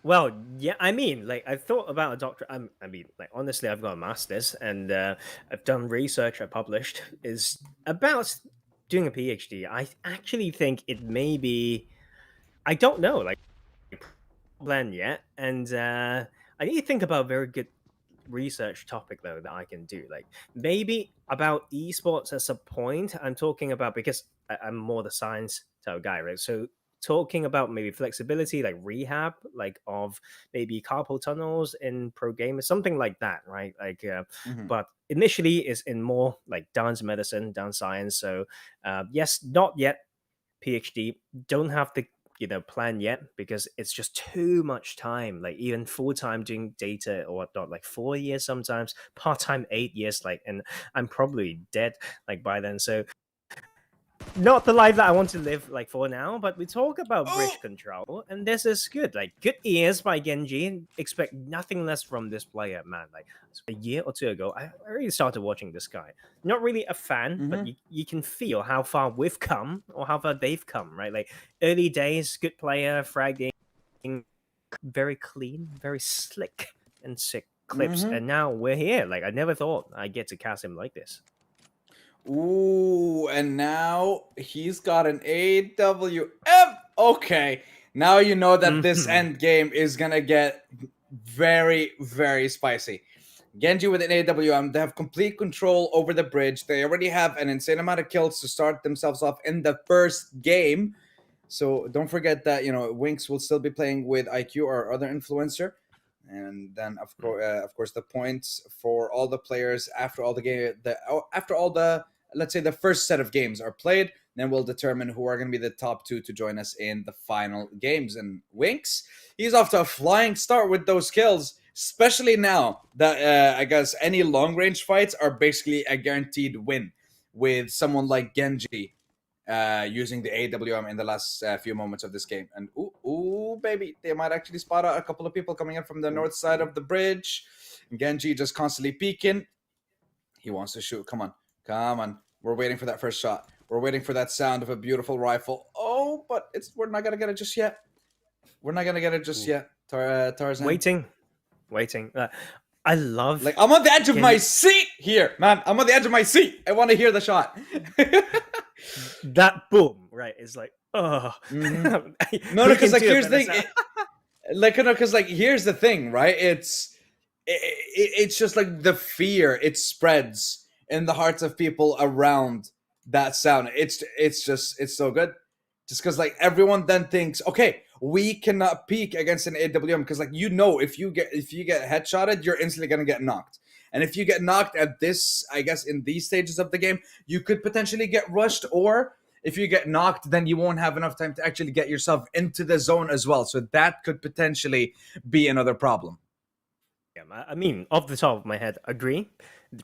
Well, yeah, I mean, like, I thought about a doctorate. I mean, like, honestly, I've got a master's, and I've done research I published is about doing a PhD. I actually think it may be, I don't know, like, plan yet, and I need to think about a very good research topic though that I can do, like maybe about esports at some point. I'm talking about, because I'm more the science type of guy, right? So talking about maybe flexibility, like rehab, like of maybe carpal tunnels in pro gamers, something like that, right? Like but initially is in more like dance medicine, dance science. So yes, not yet PhD, don't have the plan yet because it's just too much time. Like even full time doing data or whatnot, like 4 years sometimes, part time 8 years. Like, and I'm probably dead like by then. So not the life that I want to live like for now, but we talk about bridge control, and this is good. Like good ears by Genji. Expect nothing less from this player, man. Like a year or two ago, I already started watching this guy. Not really a fan, but you can feel how far we've come or how far they've come, right? Like early days, good player, fragging, very clean, very slick and sick clips, and now we're here. Like I never thought I'd get to cast him like this. Ooh, and now he's got an AWM. Okay, now you know that this end game is gonna get very, very spicy. Genji with an AWM, they have complete control over the bridge. They already have an insane amount of kills to start themselves off in the first game. So don't forget that, Winx will still be playing with IQ or other influencer. And then, of course, the points for all the players after all the game, let's say the first set of games are played, then we'll determine who are going to be the top 2 to join us in the final games. And Winx, he's off to a flying start with those kills, especially now that I guess any long range fights are basically a guaranteed win with someone like Genji using the AWM in the last few moments of this game. And ooh, baby, they might actually spot out a couple of people coming in from the north side of the bridge. And Genji just constantly peeking. He wants to shoot. Come on. We're waiting for that first shot. We're waiting for that sound of a beautiful rifle. Oh, but we're not gonna get it just yet. Tarzan. Waiting. I love. Like I'm on the edge of my seat here, man. I'm on the edge of my seat. I want to hear the shot. That boom, right? It's like, oh. No, because like here's the thing. Because here's the thing, right? It's just like the fear it spreads in the hearts of people around that sound. It's so good. Just because like everyone then thinks, okay, we cannot peek against an AWM because like if you get headshotted, you're instantly gonna get knocked. And if you get knocked at this, I guess in these stages of the game, you could potentially get rushed, or if you get knocked, then you won't have enough time to actually get yourself into the zone as well. So that could potentially be another problem. Yeah, I mean, off the top of my head, agree.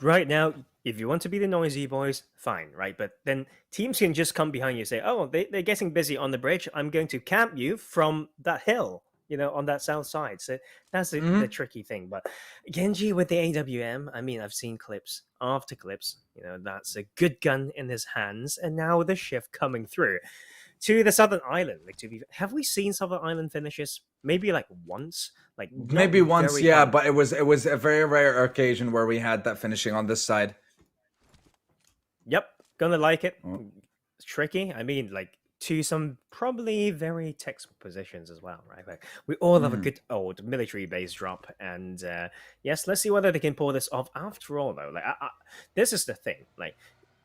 Right now, if you want to be the noisy boys, fine, right? But then teams can just come behind you and say, oh, they're getting busy on the bridge. I'm going to camp you from that hill, on that south side. So that's the tricky thing. But Genji with the AWM, I mean, I've seen clips after clips. That's a good gun in his hands. And now the shift coming through to the Southern Island. Have we seen Southern Island finishes? Maybe like once, maybe once, yeah. But it was a very rare occasion where we had that finishing on this side. Yep, gonna like it. It's tricky. I mean, to some probably very textbook positions as well, right? Like we all have a good old military base drop, and yes, let's see whether they can pull this off. After all, though, this is the thing,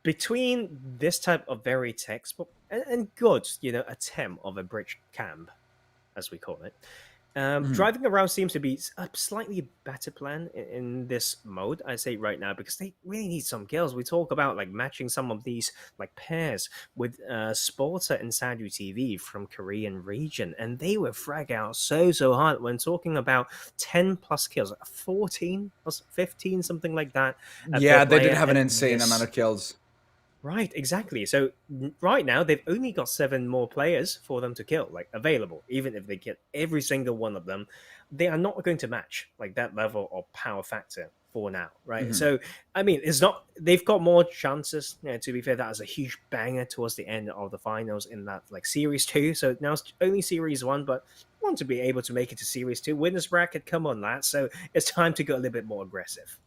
between this type of very textbook and good, attempt of a bridge camp, as we call it. Driving around seems to be a slightly better plan in this mode, I say right now, because they really need some kills. We talk about matching some of these pairs with Sporter and Sadu TV from Korean region, and they were frag out so hard when talking about 10 plus kills, 14 plus 15, something like that. Yeah, they did have an insane amount of kills. Right, exactly. So right now they've only got 7 more players for them to kill, available. Even if they get every single one of them, they are not going to match that level of power factor for now, right? So I mean, it's not. They've got more chances. To be fair, that was a huge banger towards the end of the finals in that series 2. So now it's only series 1, but want to be able to make it to series 2 winners bracket. Come on, lads! So it's time to go a little bit more aggressive.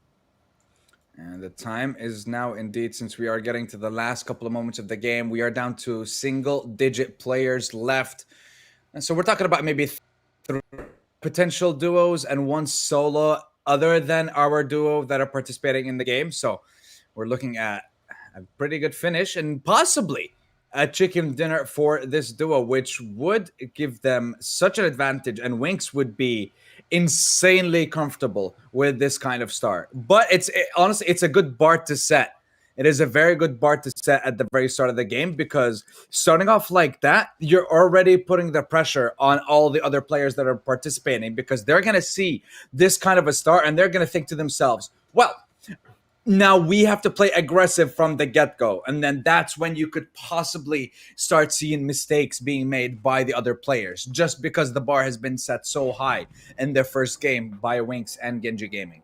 And the time is now indeed, since we are getting to the last couple of moments of the game, we are down to single-digit players left. And so we're talking about maybe 3 potential duos and 1 solo other than our duo that are participating in the game. So we're looking at a pretty good finish and possibly a chicken dinner for this duo, which would give them such an advantage, and Winx would be insanely comfortable with this kind of start. But honestly, it's a good bar to set, It is a very good bar to set at the very start of the game, because starting off like that, you're already putting the pressure on all the other players that are participating, because they're going to see this kind of a start and they're going to think to themselves, well, now we have to play aggressive from the get-go. And then that's when you could possibly start seeing mistakes being made by the other players, just because the bar has been set so high in their first game by Winx and Genji Gaming.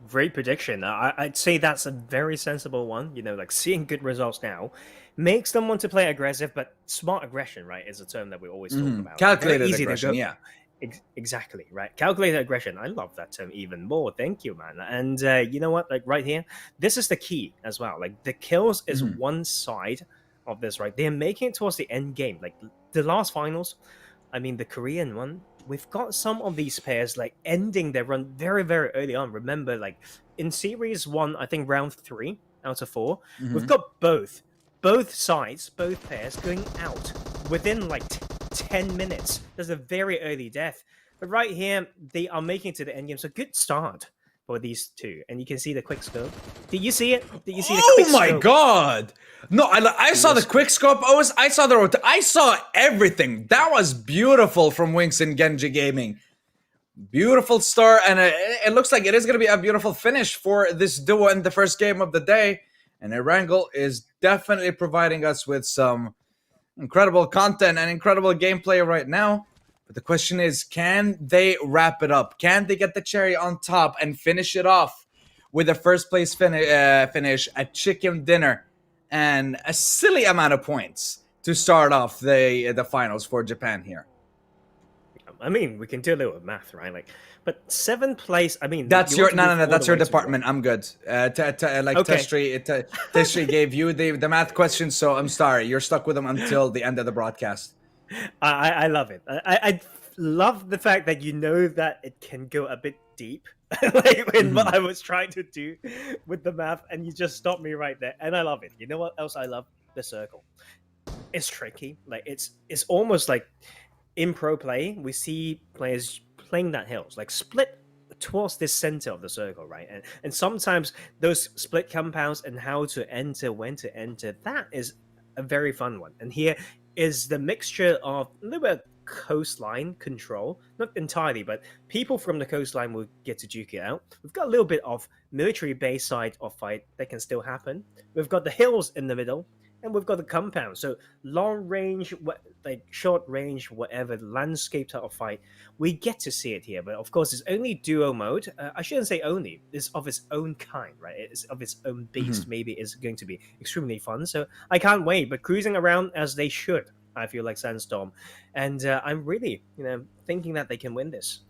Great prediction. I'd say that's a very sensible one. You know, like seeing good results now makes them want to play aggressive, but smart aggression, right, is a term that we always talk about. Calculated Very easy to aggression, go- yeah. Exactly, right. Calculated aggression. I love that term even more. Thank you, man. And you know what? Like right here, this is the key as well. Like the kills is one side of this, right? They're making it towards the end game. Like the last finals, I mean, the Korean one, we've got some of these pairs like ending their run very, very early on. Remember, like in series 1, I think round 3 out of 4, we've got both sides, both pairs going out within like 10 minutes. There's a very early death. But right here, they are making it to the end game. So good start for these two. And you can see the quick scope. Did you see it? Did you see the quick Oh my scope? god! No, I saw the quick scope. I saw the I saw everything. That was beautiful from Winx and Genji Gaming. Beautiful start, and it looks like it is going to be a beautiful finish for this duo in the first game of the day. And Erangel is definitely providing us with some incredible content and incredible gameplay right now. But the question is, can they wrap it up? Can they get the cherry on top and finish it off with a first place finish, a chicken dinner, and a silly amount of points to start off the finals for Japan here? I mean, we can do a little math, right? Like, but 7th place. I mean, That's you your want to move no. all That's the your way to department. I'm good. Like Okay. Testri gave you the math question, so I'm sorry. You're stuck with them until the end of the broadcast. I love it. I love the fact that you know that it can go a bit deep, like when what I was trying to do with the math, and you just stopped me right there. And I love it. You know what else I love? The circle. It's tricky. Like it's almost like in pro play, we see players playing that hills, like split towards the center of the circle, right? And sometimes those split compounds and how to enter, when to enter, that is a very fun one. And here is the mixture of a little bit of coastline control, not entirely, but people from the coastline will get to duke it out. We've got a little bit of military base side of fight that can still happen. We've got the hills in the middle, and we've got the compound. So long range, like short range, whatever landscape type of fight, we get to see it here. But of course, it's only duo mode. I shouldn't say only. It's of its own kind, right? It's of its own beast. Maybe it's going to be extremely fun. So I can't wait. But cruising around as they should, I feel like Sandstorm, and I'm really, thinking that they can win this.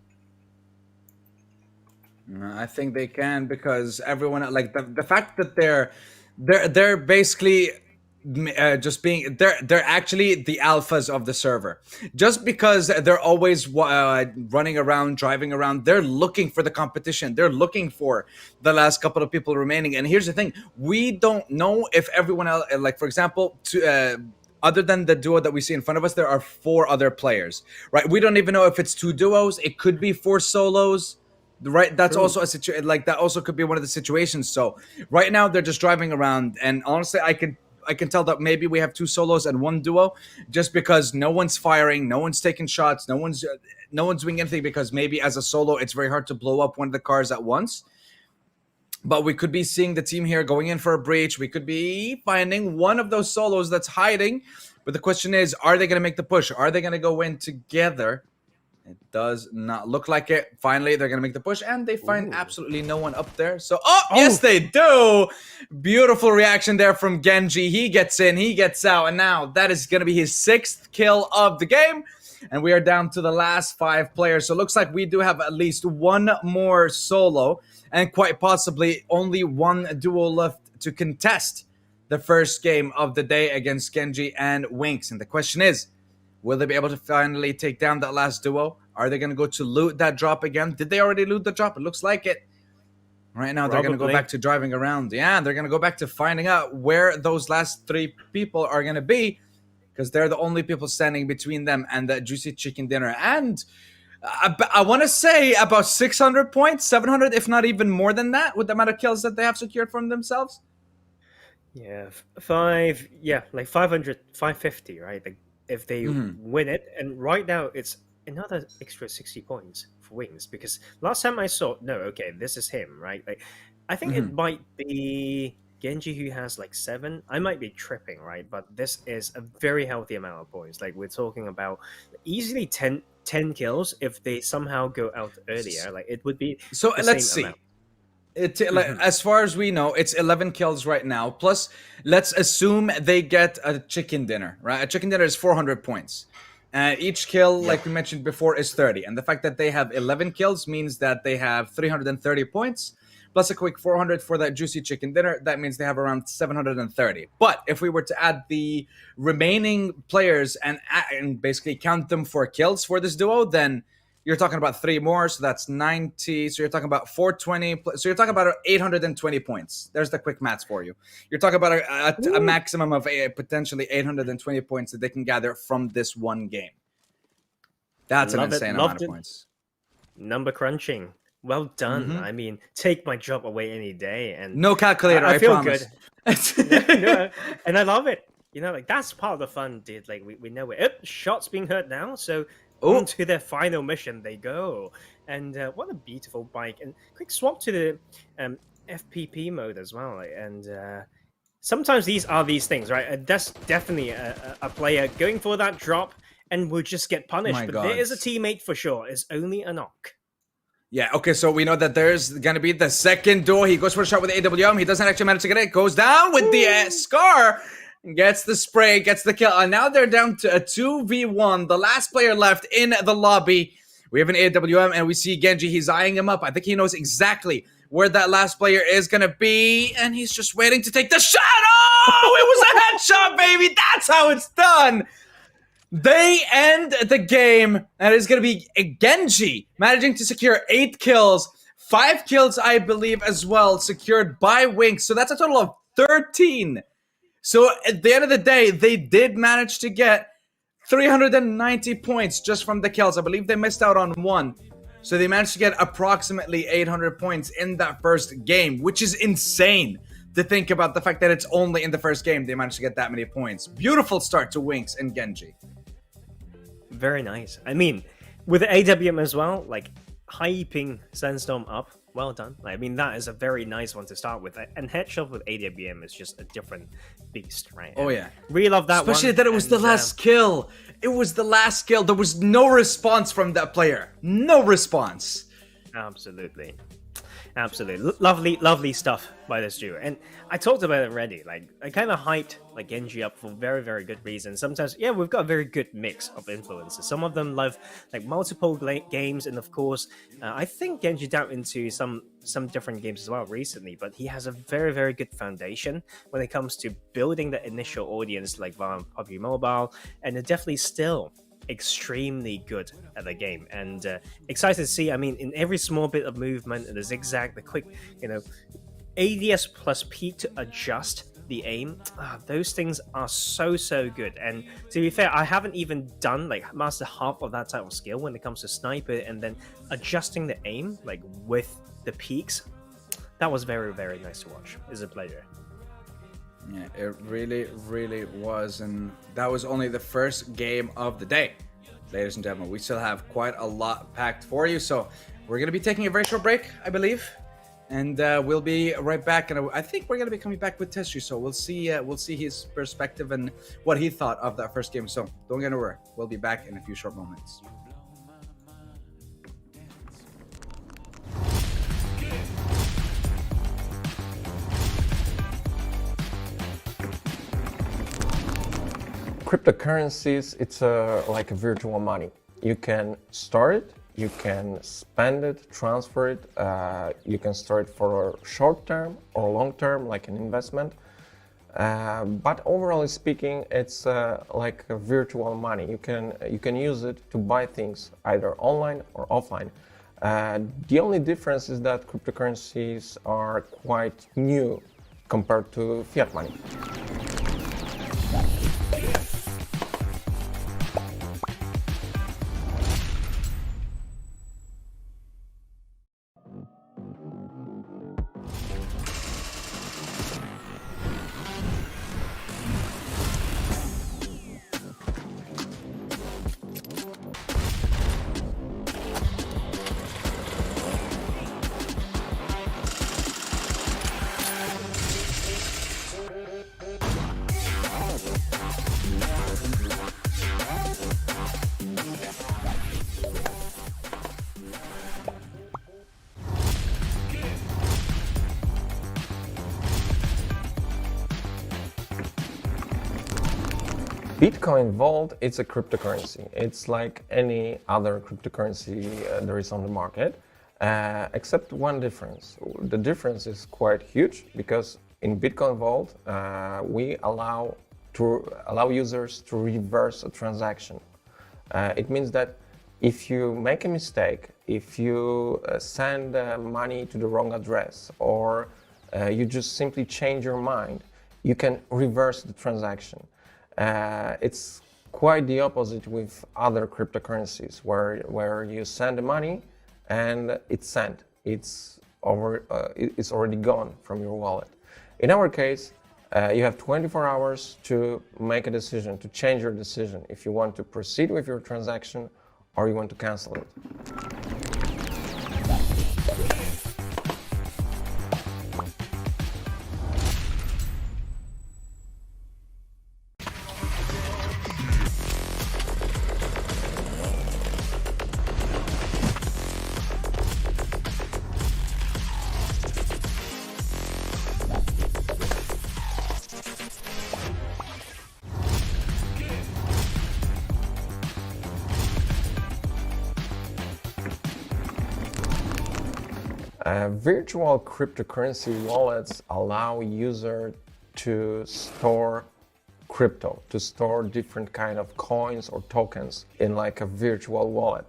I think they can, because everyone, like the fact that they're basically just being they're actually the alphas of the server, just because they're always running around, driving around. They're looking for the competition, they're looking for the last couple of people remaining. And here's the thing, we don't know if everyone else, like for example, other than the duo that we see in front of us, there are 4 other players, right? We don't even know if it's 2 duos, it could be 4 solos, right? That's also a situation, like that also could be one of the situations. So right now they're just driving around, and honestly I can tell that maybe we have 2 solos and 1 duo, just because no one's firing, no one's taking shots, no one's doing anything, because maybe as a solo it's very hard to blow up one of the cars at once. But we could be seeing the team here going in for a breach. We could be finding one of those solos that's hiding. But the question is, are they going to make the push? Are they going to go in together? It does not look like it. Finally, they're going to make the push, and they find absolutely no one up there. So, yes, they do. Beautiful reaction there from Genji. He gets in, he gets out, and now that is going to be his 6th kill of the game. And we are down to the last 5 players. So it looks like we do have at least 1 more solo, and quite possibly only 1 duo left to contest the first game of the day against Genji and Winx. And the question is, will they be able to finally take down that last duo? Are they going to go to loot that drop again? Did they already loot the drop? It looks like it. Right now, they're going to go back to driving around. Yeah, they're going to go back to finding out where those last 3 people are going to be, because they're the only people standing between them and that juicy chicken dinner. And I want to say about 600 points, 700, if not even more than that, with the amount of kills that they have secured from themselves. Yeah, like 500, 550, right? Like if they win it, and right now it's another extra 60 points for Wings because last time I saw, no, okay, this is him, right? Like I think it might be Genji who has like 7. I might be tripping, right? But this is a very healthy amount of points. Like we're talking about easily 10 kills if they somehow go out earlier. Like it would be So the let's same see. amount. Like, as far as we know, it's 11 kills right now. Plus, let's assume they get a chicken dinner, right? A chicken dinner is 400 points. Each kill, like we mentioned before, is 30. And the fact that they have 11 kills means that they have 330 points. Plus a quick 400 for that juicy chicken dinner. That means they have around 730. But if we were to add the remaining players and basically count them for kills for this duo, then you're talking about 3 more, so that's 90. So you're talking about 420. So you're talking about 820 points. There's the quick maths for you. You're talking about a maximum of potentially 820 points that they can gather from this one game. That's an insane amount of points. Number crunching. Well done. I mean, take my job away any day. And No calculator, I feel promise. good. No, and I love it. You know, like that's part of the fun, dude. Like we know it. Shots being heard now, so on to their final mission they go. And what a beautiful bike. And quick swap to the FPP mode as well. And sometimes these things, right? That's definitely a player going for that drop and will just get punished. My but God. there is a teammate for sure. It's only a knock. Yeah, okay, so we know that there's going to be the second duo. He goes for a shot with the AWM. He doesn't actually manage to get it. Goes down with the Scar. Gets the spray, gets the kill. And now they're down to a 2v1. The last player left in the lobby. We have an AWM and we see Genji. He's eyeing him up. I think he knows exactly where that last player is going to be. And he's just waiting to take the shot. Oh, it was a headshot, baby. That's how it's done. They end the game, and it's going to be Genji managing to secure 8 kills, 5 kills, I believe, as well, secured by Winx. So that's a total of 13. So at the end of the day, they did manage to get 390 points just from the kills. I believe they missed out on 1. So they managed to get approximately 800 points in that first game, which is insane to think about the fact that it's only in the first game they managed to get that many points. Beautiful start to Winx and Genji. Very nice. I mean, with the AWM as well, like hyping Sandstorm up, well done. I mean, that is a very nice one to start with. And headshot with AWM is just a different beast, right? Oh, yeah. Really love that Especially one. that it was the last kill. It was the last kill. There was no response from that player. No response. Absolutely. Absolutely. Lovely stuff by this duo. And I talked about it already. Like, I kind of hyped like Genji up for very, very good reasons. Sometimes, yeah, we've got a very good mix of influences. Some of them love like multiple games, and of course, I think Genji down into some different games as well recently. But he has a very, very good foundation when it comes to building the initial audience, like via PUBG Mobile, and they're definitely still extremely good at the game, and excited to see. I mean, in every small bit of movement, the zigzag, the quick, ADS plus peak to adjust the aim, those things are so good. And to be fair, I haven't even done like master half of that type of skill when it comes to sniper and then adjusting the aim like with the peaks. That was very, very nice to watch as a player. Yeah, it really was, and that was only the first game of the day. Ladies and gentlemen, we still have quite a lot packed for you, so we're going to be taking a very short break, I believe, and we'll be right back, and I think we're going to be coming back with Teshu, so we'll see his perspective and what he thought of that first game, so don't get anywhere. We'll be back in a few short moments. Cryptocurrencies, it's like a virtual money. You can store it, you can spend it, transfer it, you can store it for short term or long term, like an investment. But overall speaking, it's like a virtual money. You can use it to buy things either online or offline. The only difference is that cryptocurrencies are quite new compared to fiat money. Bitcoin Vault, it's a cryptocurrency. It's like any other cryptocurrency there is on the market, except one difference. The difference is quite huge because in Bitcoin Vault, we allow users to reverse a transaction. It means that if you make a mistake, if you send money to the wrong address, or you just simply change your mind, you can reverse the transaction. It's quite the opposite with other cryptocurrencies, where you send the money and it's sent. It's already gone from your wallet. In our case, you have 24 hours to make a decision, to change your decision, if you want to proceed with your transaction or you want to cancel it. Virtual cryptocurrency wallets allow users to store crypto, to store different kind of coins or tokens in like a virtual wallet.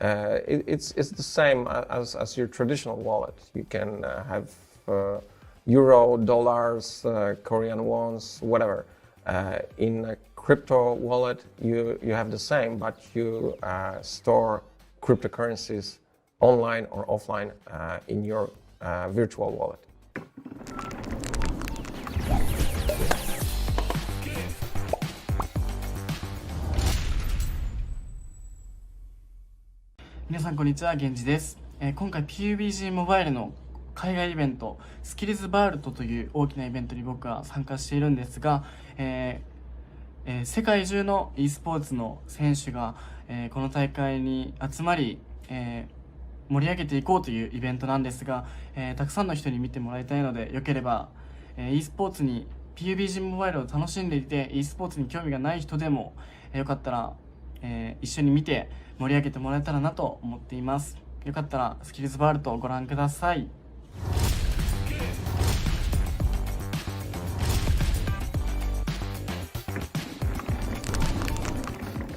It's the same as your traditional wallet. You can have euro, dollars, Korean wons, whatever. In a crypto wallet, you have the same, but you store cryptocurrencies online or offline in your virtual wallet. 皆さんこんにちは、源氏です。今回 PUBG モバイルの海外イベントスキルズバールトという大きなイベントに僕は参加しているんですが、世界中の e スポーツの選手が、この大会に集まり、盛り上げていこうというイベントなんですが、たくさんの人に見てもらいたいので、よければ、e スポーツに PUBG モバイルを楽しんでいて e スポーツに興味がない人でも、よかったら、一緒に見て盛り上げてもらえたらなと思っています。よかったらスキルズバールトをご覧ください。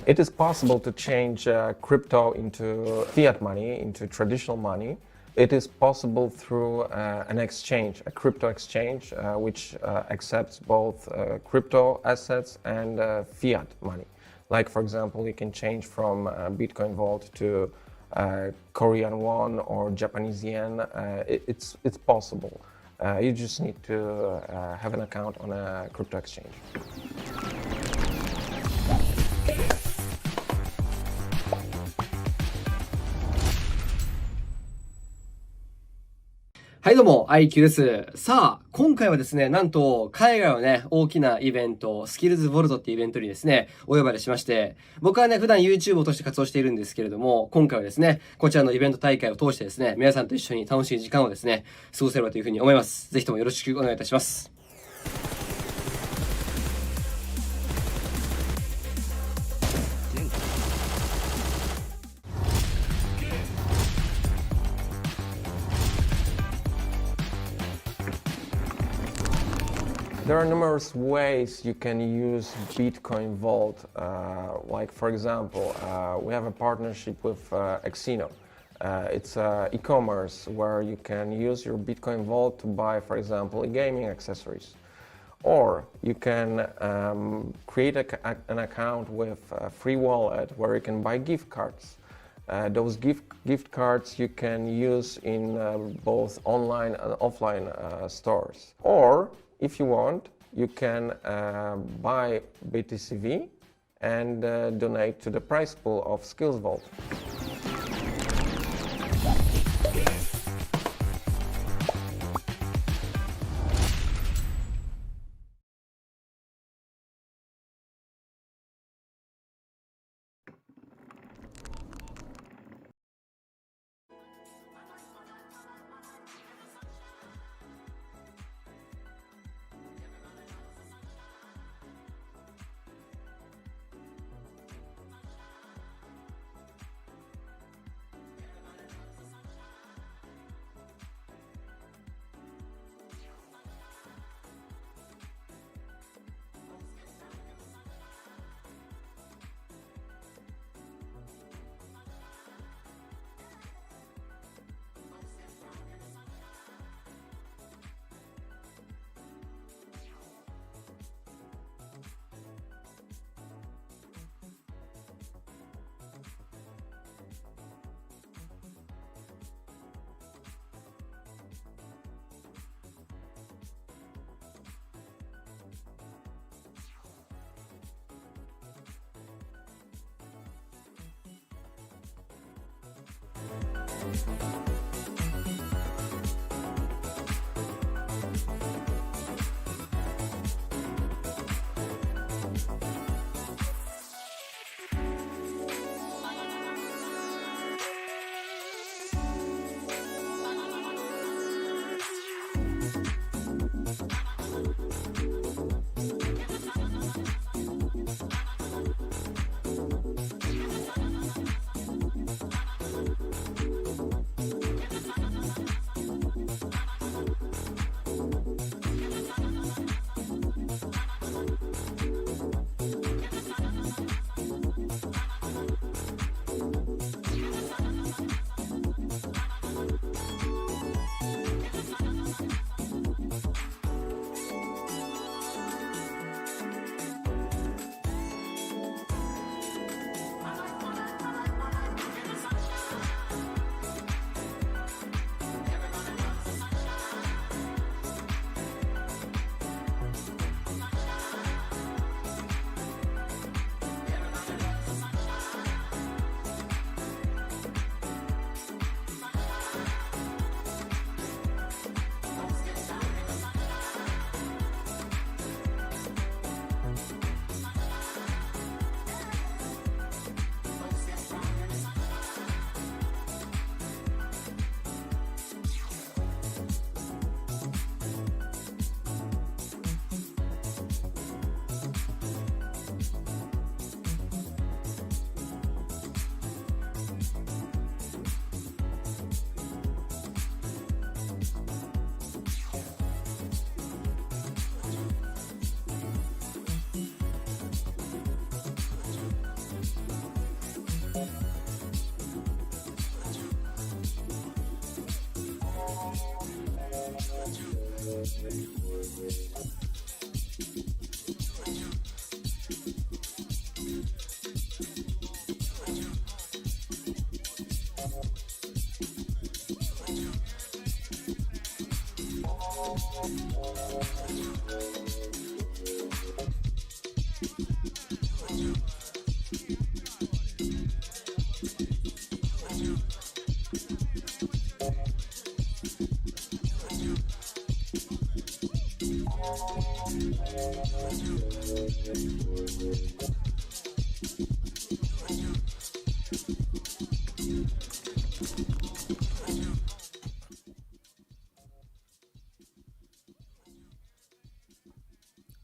It is possible to change crypto into fiat money, into traditional money. It is possible through an exchange, a crypto exchange, which accepts both crypto assets and fiat money. Like, for example, you can change from Bitcoin Vault to Korean won or Japanese yen. It's possible. You just need to have an account on a crypto exchange. はいどうも、IQ です。さあ、今回はですね、なんと、海外のね、大きなイベント、スキルズボルトっていうイベントにですね、お呼ばれしまして、僕はね、普段 YouTube を通して活動しているんですけれども、今回はですね、こちらのイベント大会を通してですね、皆さんと一緒に楽しい時間をですね、過ごせればというふうに思います。ぜひともよろしくお願いいたします。There are numerous ways you can use Bitcoin Vault. Like, for example, we have a partnership with Exino. It's e-commerce where you can use your Bitcoin Vault to buy, for example, gaming accessories. Or you can create an account with a free wallet where you can buy gift cards. Those gift cards you can use in both online and offline stores. Or if you want, you can buy BTCV and donate to the prize pool of SkillzVault.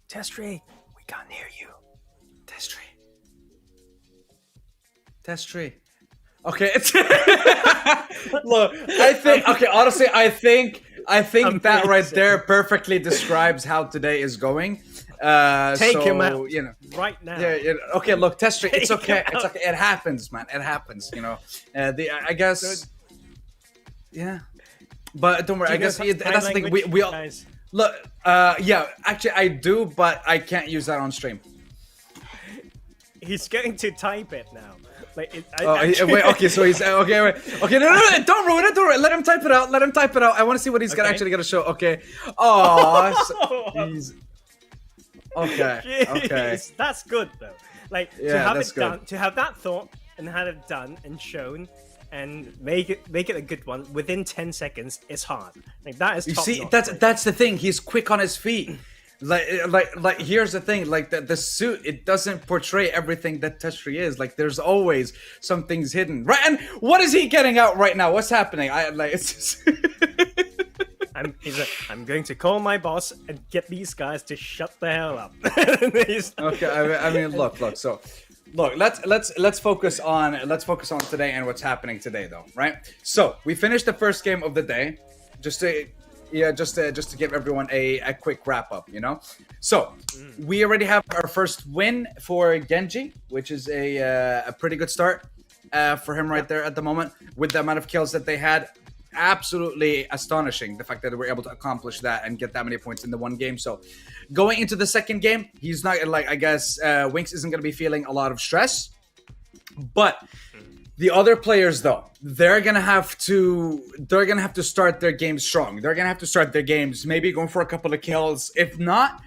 Testry, we can't hear you. Testry. Testry. Okay, it's look. I think. Okay, honestly, I think that right there perfectly describes how today is going. Take him so, out, you know, right now. Yeah. Okay, look, Testry. It's Take okay. him It's out. okay. It happens, man. It happens. You know. I guess. Yeah. But don't worry. Do I you guess know sign that's the thing. language, We all guys? look. Yeah. Actually, I do, but I can't use that on stream. He's going to type it now. Like, Wait, okay, so he's okay. Wait, okay, no, don't ruin it. Don't ruin it. Let him type it out. Let him type it out. I want to see what he's Okay. actually gonna show. Okay. Oh, he's okay. Okay. Jeez, that's good though. Like to Yeah, have that's it good. done, to have that thought and have it done and shown, and make it a good one within 10 seconds is hard. Like that is. You top see, notch. that's the thing. He's quick on his feet. Like. Here's the thing. Like the suit, it doesn't portray everything that Testry is. Like there's always some things hidden, right? And what is he getting out right now? What's happening? It's just. I'm going to call my boss and get these guys to shut the hell up. Okay, I mean, look. So, look, let's focus on today and what's happening today, though, right? So we finished the first game of the day, just to give everyone a quick wrap up, you know. So we already have our first win for Genji, which is a pretty good start for him right there at the moment with the amount of kills that they had. Absolutely astonishing, the fact that they were able to accomplish that and get that many points in the one game. So going into the second game, he's not like, I guess Winx isn't going to be feeling a lot of stress, but the other players though, they're gonna have to start their games strong. They're gonna have to start their games maybe going for a couple of kills. If not,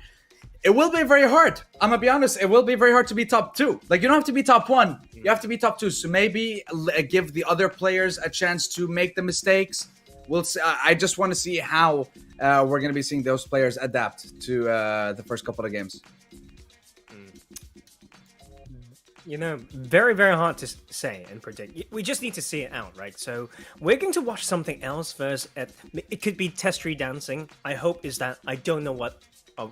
It will be very hard. I'm gonna be honest. It will be very hard to be top 2. Like, you don't have to be top 1. You have to be top 2. So maybe give the other players a chance to make the mistakes. We'll see. I just want to see how we're gonna be seeing those players adapt to the first couple of games. You know, very, very hard to say and predict. We just need to see it out, right? So we're going to watch something else first. It could be test tree dancing. I hope is that I don't know what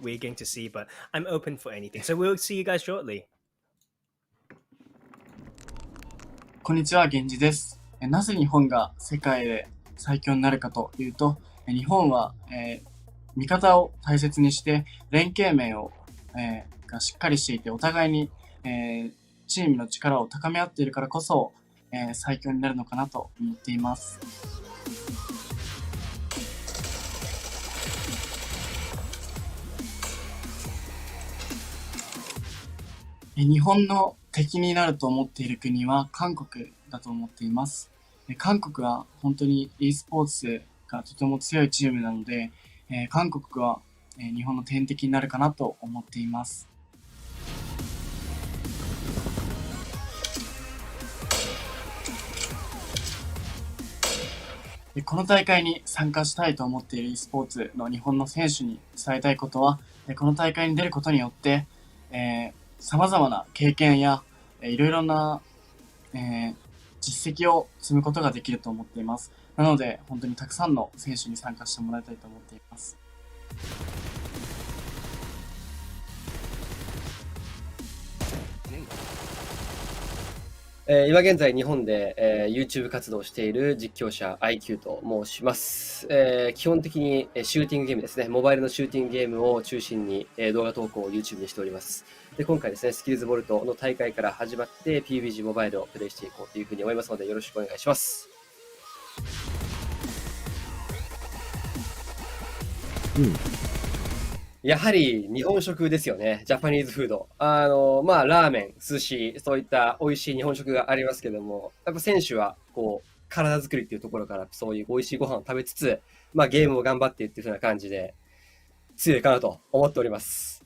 we're going to see, but I'm open for anything. So we'll see you guys shortly. こんにちは、源氏です。なぜ日本が世界で最強になるかというと、日本は、味方を大切にして連携面を、がしっかりしていて、お互いに、チームの力を高め合っているからこそ、最強になるのかなと思っています。日本の敵になると思っている国は韓国だと思っています。韓国は本当に e スポーツがとても強いチームなので、韓国は日本の天敵になるかなと思っています。この大会に参加したいと思っている e スポーツの日本の選手に伝えたいことは、この大会に出ることによって、様々な経験や、いろいろな、実績を積むことができると思っています。なので、本当にたくさんの選手に参加してもらいたいと思っています。今現在日本で、YouTube 活動をしている実況者 IQ と申します。基本的にシューティングゲームですね。モバイルのシューティングゲームを中心に、動画投稿を YouTube にしております。で、今回ですね、SkillzVault の大会から始まって PUBG モバイルをプレイしていこうというふうに思いますので、よろしくお願いします。やはり日本食ですよね。ジャパニーズフード。ラーメン、寿司、そういった美味しい日本食がありますけども、やっぱ選手は、体作りっていうところから、そういう美味しいご飯を食べつつ、ゲームを頑張ってっていう風な感じで、強いかなと思っております。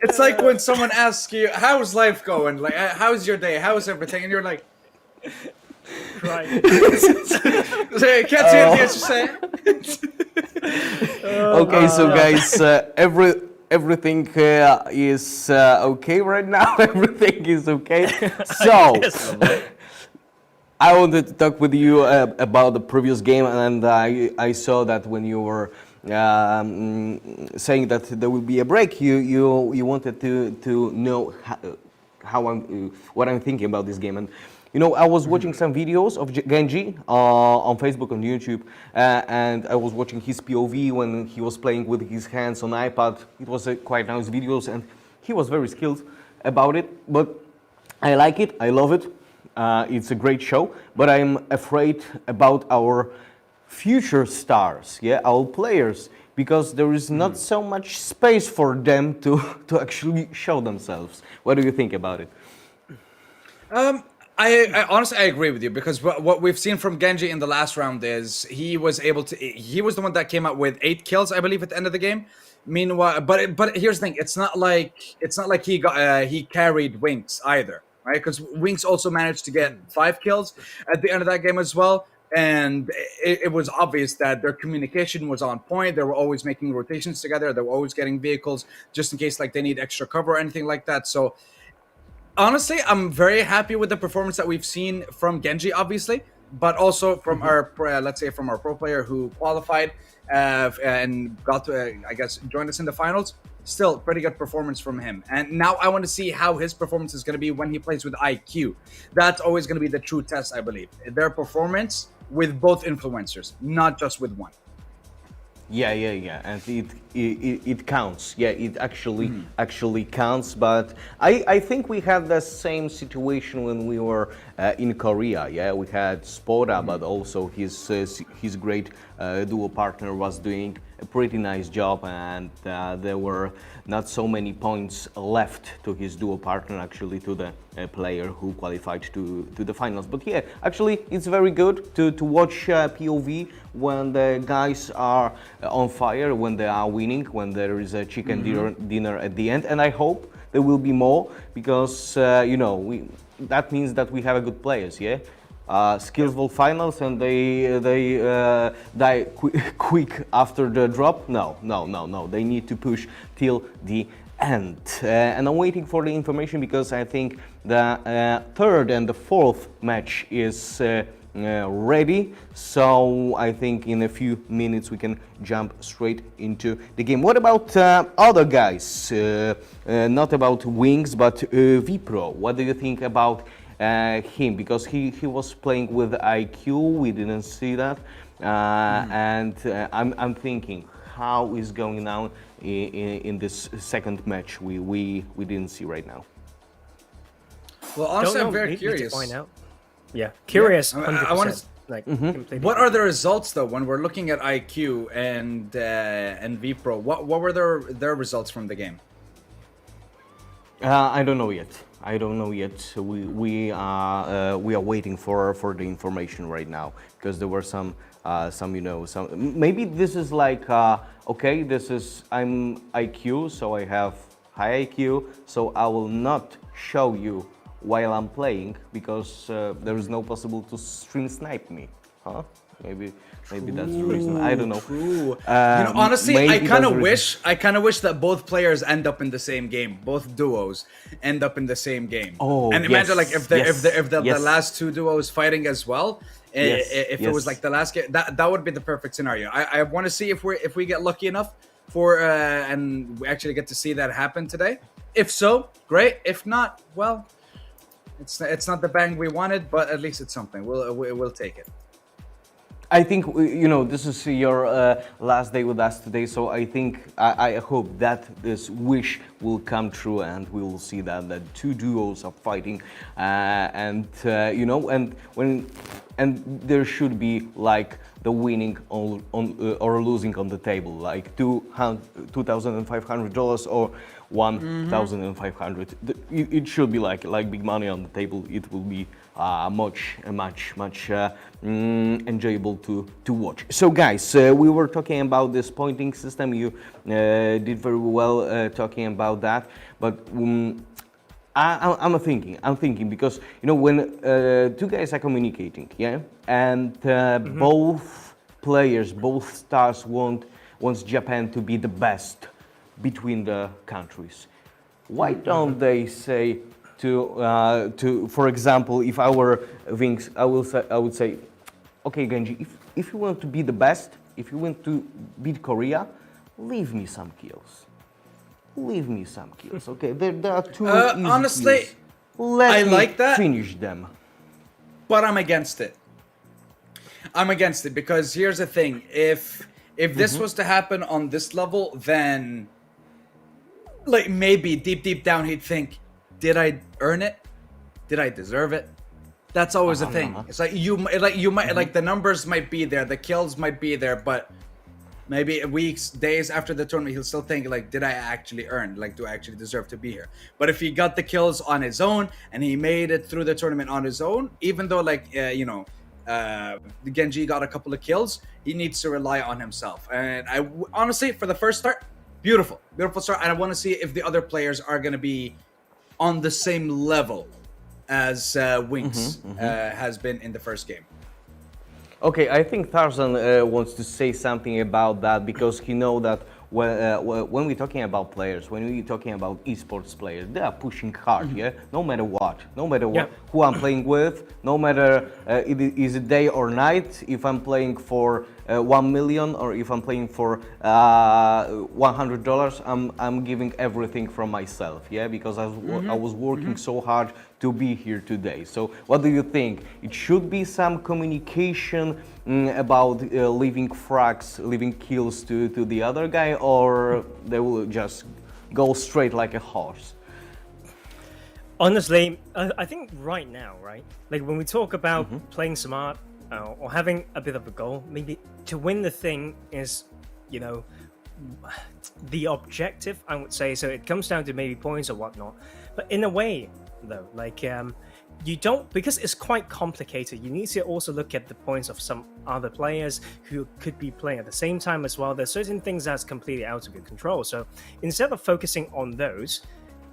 It's like when someone asks you, "How's life going? Like, how's your day? How's everything?" And you're like, Right. So I can't see anything else to say. Okay, so guys, everything is okay right now. Everything is okay. So I wanted to talk with you about the previous game, and I saw that when you were saying that there will be a break, you wanted to know what I'm thinking about this game. And you know, I was watching some videos of Genji on Facebook, on YouTube, and I was watching his POV when he was playing with his hands on iPad. It was quite nice videos, and he was very skilled about it. But I like it, I love it. It's a great show, but I'm afraid about our future stars, our players, because there is not so much space for them to actually show themselves. What do you think about it? I honestly agree with you, because what we've seen from Genji in the last round is he was the one that came out with 8 kills, I believe, at the end of the game. Meanwhile, but here's the thing: it's not like he carried Winx either, right? Because Winx also managed to get 5 kills at the end of that game as well. And it was obvious that their communication was on point. They were always making rotations together. They were always getting vehicles just in case like they need extra cover or anything like that. So honestly, I'm very happy with the performance that we've seen from Genji, obviously, but also from our pro player who qualified and got to, I guess, join us in the finals. Still, pretty good performance from him. And now I want to see how his performance is going to be when he plays with IQ. That's always going to be the true test, I believe. Their performance with both influencers, not just with one. and it counts. Yeah, it actually counts. But I think we had the same situation when we were in Korea. Yeah, we had Spoda, but also his great duo partner was doing a pretty nice job, and there were not so many points left to his duo partner, actually, to the player who qualified to the finals. But yeah, actually, it's very good to watch POV when the guys are on fire, when they are winning, when there is a chicken dinner at the end. And I hope there will be more, because that means that we have a good players. Yeah. SkillzVault finals, and they die quick after the drop. No. They need to push till the end. And I'm waiting for the information, because I think the third and the fourth match is ready. So I think in a few minutes we can jump straight into the game. What about other guys? Not about Wings, but Vipro. What do you think about him? Because he was playing with IQ, we didn't see that, and I'm thinking how is going now in this second match we didn't see right now. Well, honestly, Don't I'm know, very need to curious. find out. Yeah, curious. Yeah. 100%. I wanna like, completely. What are the results though when we're looking at IQ and Vipro? What were their results from the game? I don't know yet. We are waiting for the information right now, because there were some maybe this is like okay, I'm IQ, so I have high IQ, so I will not show you while I'm playing, because there is no possible to stream snipe me, huh? Maybe that's the reason. I don't know. True. Honestly, I kind of wish that both players end up in the same game. Both duos end up in the same game. Oh, and imagine yes, if the yes. last two duos fighting as well. If it was like the last game, that would be the perfect scenario. I want to see if we get lucky enough for and we actually get to see that happen today. If so, great. If not, well, it's not the bang we wanted, but at least it's something. We'll take it. I think this is your last day with us today, so I think I hope that this wish will come true, and we will see that the two duos are fighting, and there should be like the winning or losing on the table, like $2,500 or $1,500. It should be like big money on the table. It will be much enjoyable to watch. So guys, we were talking about this pointing system. You did very well talking about that, but I'm thinking because when two guys are communicating, yeah, and both players, both stars wants Japan to be the best between the countries. Why don't they say to for example, if I were Wings, I would say, okay, Genji, if you want to be the best, if you want to beat Korea, leave me some kills. Okay, there are two easy honestly, kills. Let I me like that. finish them. But I'm against it. Because here's the thing: if this was to happen on this level, then like maybe deep down he'd think, did I earn it? Did I deserve it? That's always the thing. It's like you might like the numbers might be there, the kills might be there, but maybe weeks, days after the tournament, he'll still think like, did I actually earn? Like, do I actually deserve to be here? But if he got the kills on his own and he made it through the tournament on his own, even though like Genji got a couple of kills, he needs to rely on himself. And I honestly, for the first start, beautiful start. And I want to see if the other players are going to be on the same level as Wings has been in the first game. Okay, I think Tarzan wants to say something about that, because he know that when we're talking about players, when we're talking about esports players, they are pushing hard, yeah? No matter what, who I'm playing with, no matter is it day or night, if I'm playing for 1 million, or if I'm playing for $100, I'm giving everything from myself, yeah, because I was working so hard to be here today. So what do you think? It should be some communication about leaving frags, leaving kills to the other guy, or they will just go straight like a horse? Honestly, I think right now, right? Like when we talk about playing smart or having a bit of a goal, maybe to win the thing is, you know, the objective, I would say. So it comes down to maybe points or whatnot. But in a way, though, like you don't, because it's quite complicated, you need to also look at the points of some other players who could be playing at the same time as well. There's certain things that's completely out of your control. So instead of focusing on those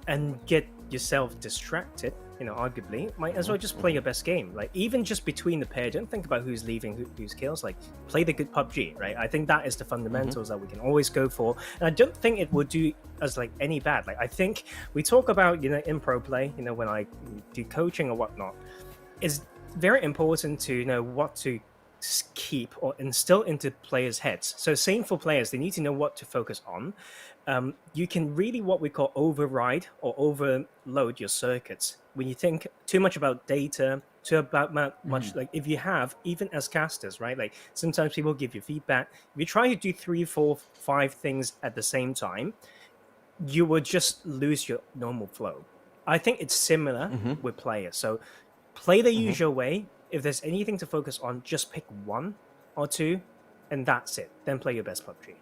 and get yourself distracted, you know, arguably, might as well just play your best game. Like even just between the pair, don't think about who's leaving, who's kills. Like play the good PUBG, right? I think that is the fundamentals that we can always go for, and I don't think it would do us like any bad. Like I think we talk about, you know, in pro play, you know, when I do coaching or whatnot, it's very important to know what to keep or instill into players' heads. So same for players, they need to know what to focus on. You can really what we call override or overload your circuits when you think too much about data, too about much like if you have, even as casters, right? Like sometimes people give you feedback. If you try to do 3, 4, 5 things at the same time, you will just lose your normal flow. I think it's similar with players. So play the usual way. If there's anything to focus on, just pick 1 or 2, and that's it. Then play your best PUBG.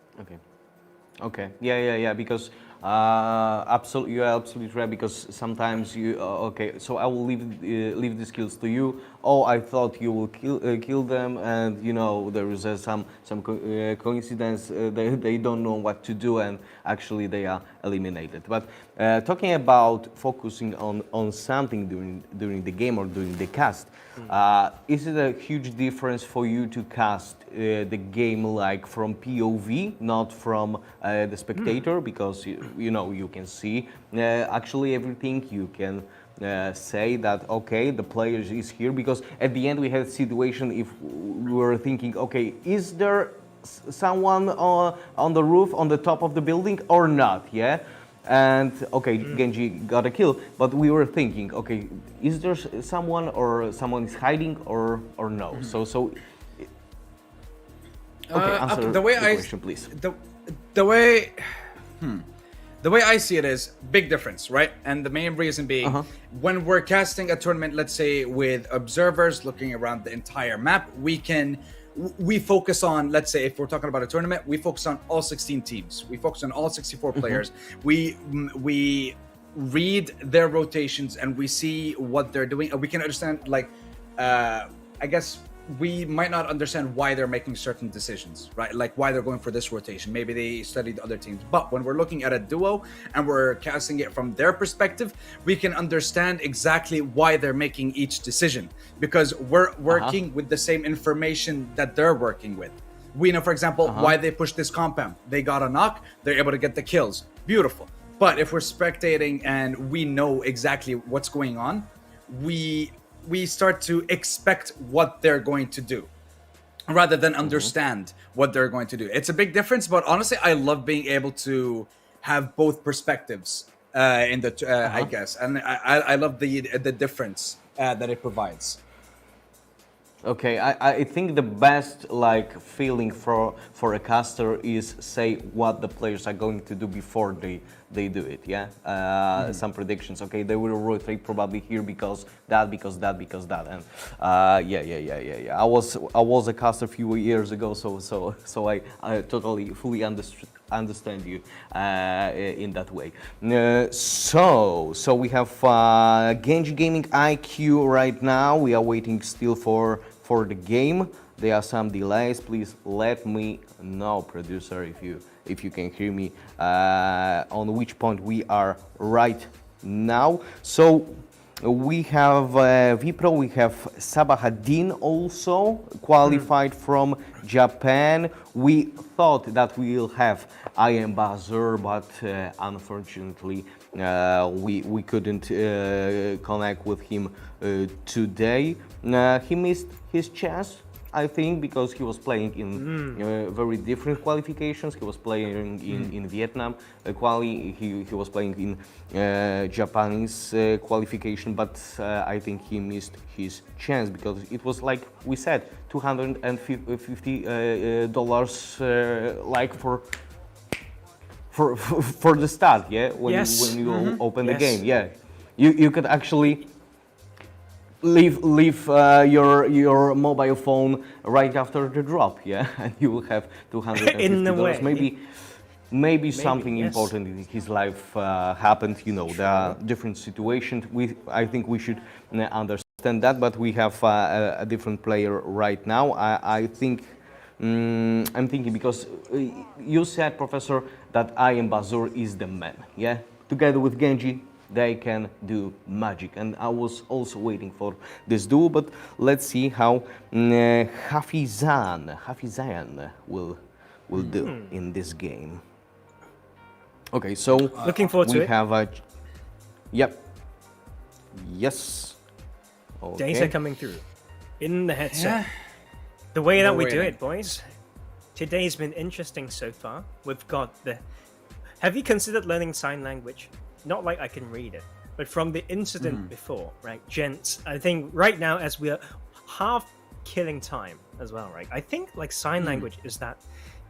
Okay. Yeah. Because absolutely, you are absolutely right. Because sometimes you okay. So I will leave the skills to you. Oh, I thought you will kill them, and you know there is some coincidence. They don't know what to do, and actually they are eliminated. But talking about focusing on something during the game or during the cast, is it a huge difference for you to cast the game like from POV, not from the spectator? Because you know you can see actually everything. You can say that okay, the player is here, because at the end we had a situation if we were thinking, okay, is there someone on the roof on the top of the building or not? Yeah. And okay, Genji got a kill, but we were thinking, okay, is there someone or someone is hiding or no? So okay, answer the way the question, please. The way I see it is big difference, right? And the main reason being, when we're casting a tournament, let's say with observers looking around the entire map, we focus on, let's say if we're talking about a tournament, we focus on all 16 teams. We focus on all 64 players. We read their rotations and we see what they're doing. And we can understand, like, I guess we might not understand why they're making certain decisions, right? Like why they're going for this rotation. Maybe they studied the other teams. But when we're looking at a duo and we're casting it from their perspective, we can understand exactly why they're making each decision, because we're working with the same information that they're working with. We know, for example, why they pushed this compound. They got a knock, they're able to get the kills. Beautiful. But if we're spectating and we know exactly what's going on, we start to expect what they're going to do rather than understand what they're going to do. It's a big difference, but honestly, I love being able to have both perspectives in the, I guess. And I love the difference that it provides. Okay, I think the best like feeling for a caster is say what the players are going to do before they do it. Yeah, some predictions. Okay, they will rotate probably here because that, and yeah. I was a caster a few years ago, so I totally fully understand you in that way. So we have Genji Gaming IQ right now. We are waiting still for the game. There are some delays. Please let me know, producer, if you can hear me on which point we are right now. So we have Vipro, we have Sabahadin also qualified from Japan. We thought that we will have Ian Bazur, but unfortunately we couldn't connect with him today. He missed his chance I think, because he was playing in very different qualifications. He was playing in Vietnam he was playing in Japanese qualification, but I think he missed his chance because it was, like we said, $250 like for the start, yeah, when you open the game, yeah, you could actually leave your mobile phone right after the drop, yeah, and you will have $250. Maybe something important in his life happened. You know, there are different situations. I think we should understand that, but we have a different player right now. I think. I'm thinking because you said, Professor, that I am Bazur is the man, yeah? Together with Genji, they can do magic. And I was also waiting for this duo, but let's see how Hafizan will do in this game. Okay, so looking forward to it. We have a... Yep. Yes. Okay. Data coming through in the headset. The way that we do it, boys. Today's been interesting so far. We've got the... Have you considered learning sign language? Not like I can read it, but from the incident before, right? Gents, I think right now as we are half killing time as well, right? I think like sign language is that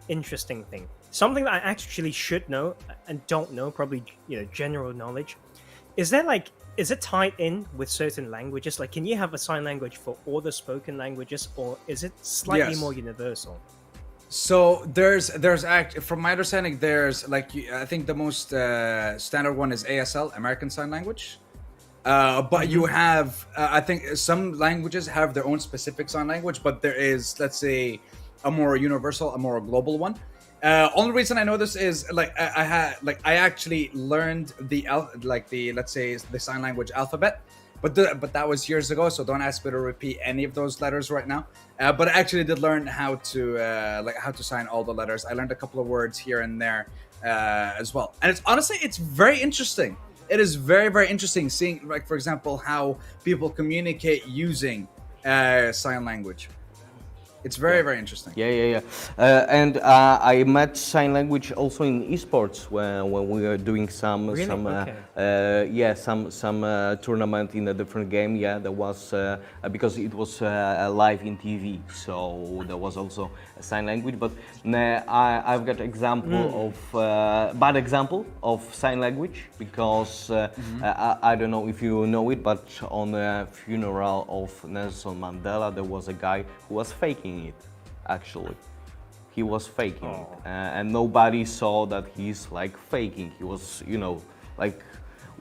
interesting thing. Something that I actually should know and don't know, probably, you know, general knowledge. Is it tied in with certain languages? Like, can you have a sign language for all the spoken languages, or is it slightly more universal? So there's from my understanding, there's like, I think the most standard one is ASL, American Sign Language. But you have, I think some languages have their own specific sign language, but there is, let's say, a more universal, a more global one. Only reason I know this is I actually learned let's say the sign language alphabet, but that was years ago, so don't ask me to repeat any of those letters right now. But I actually did learn how to sign all the letters. I learned a couple of words here and there as well, and it's honestly very interesting. It is very, very interesting seeing, like, for example, how people communicate using sign language. It's very, very interesting. Yeah. And I met sign language also in esports when we were doing some tournament in a different game. Yeah, there was because it was live in TV, so there was also a sign language. But I've got example of bad example of sign language because I don't know if you know it, but on the funeral of Nelson Mandela, there was a guy who was faking it. Actually, he was faking it, and nobody saw that he's like faking. He was, you know, like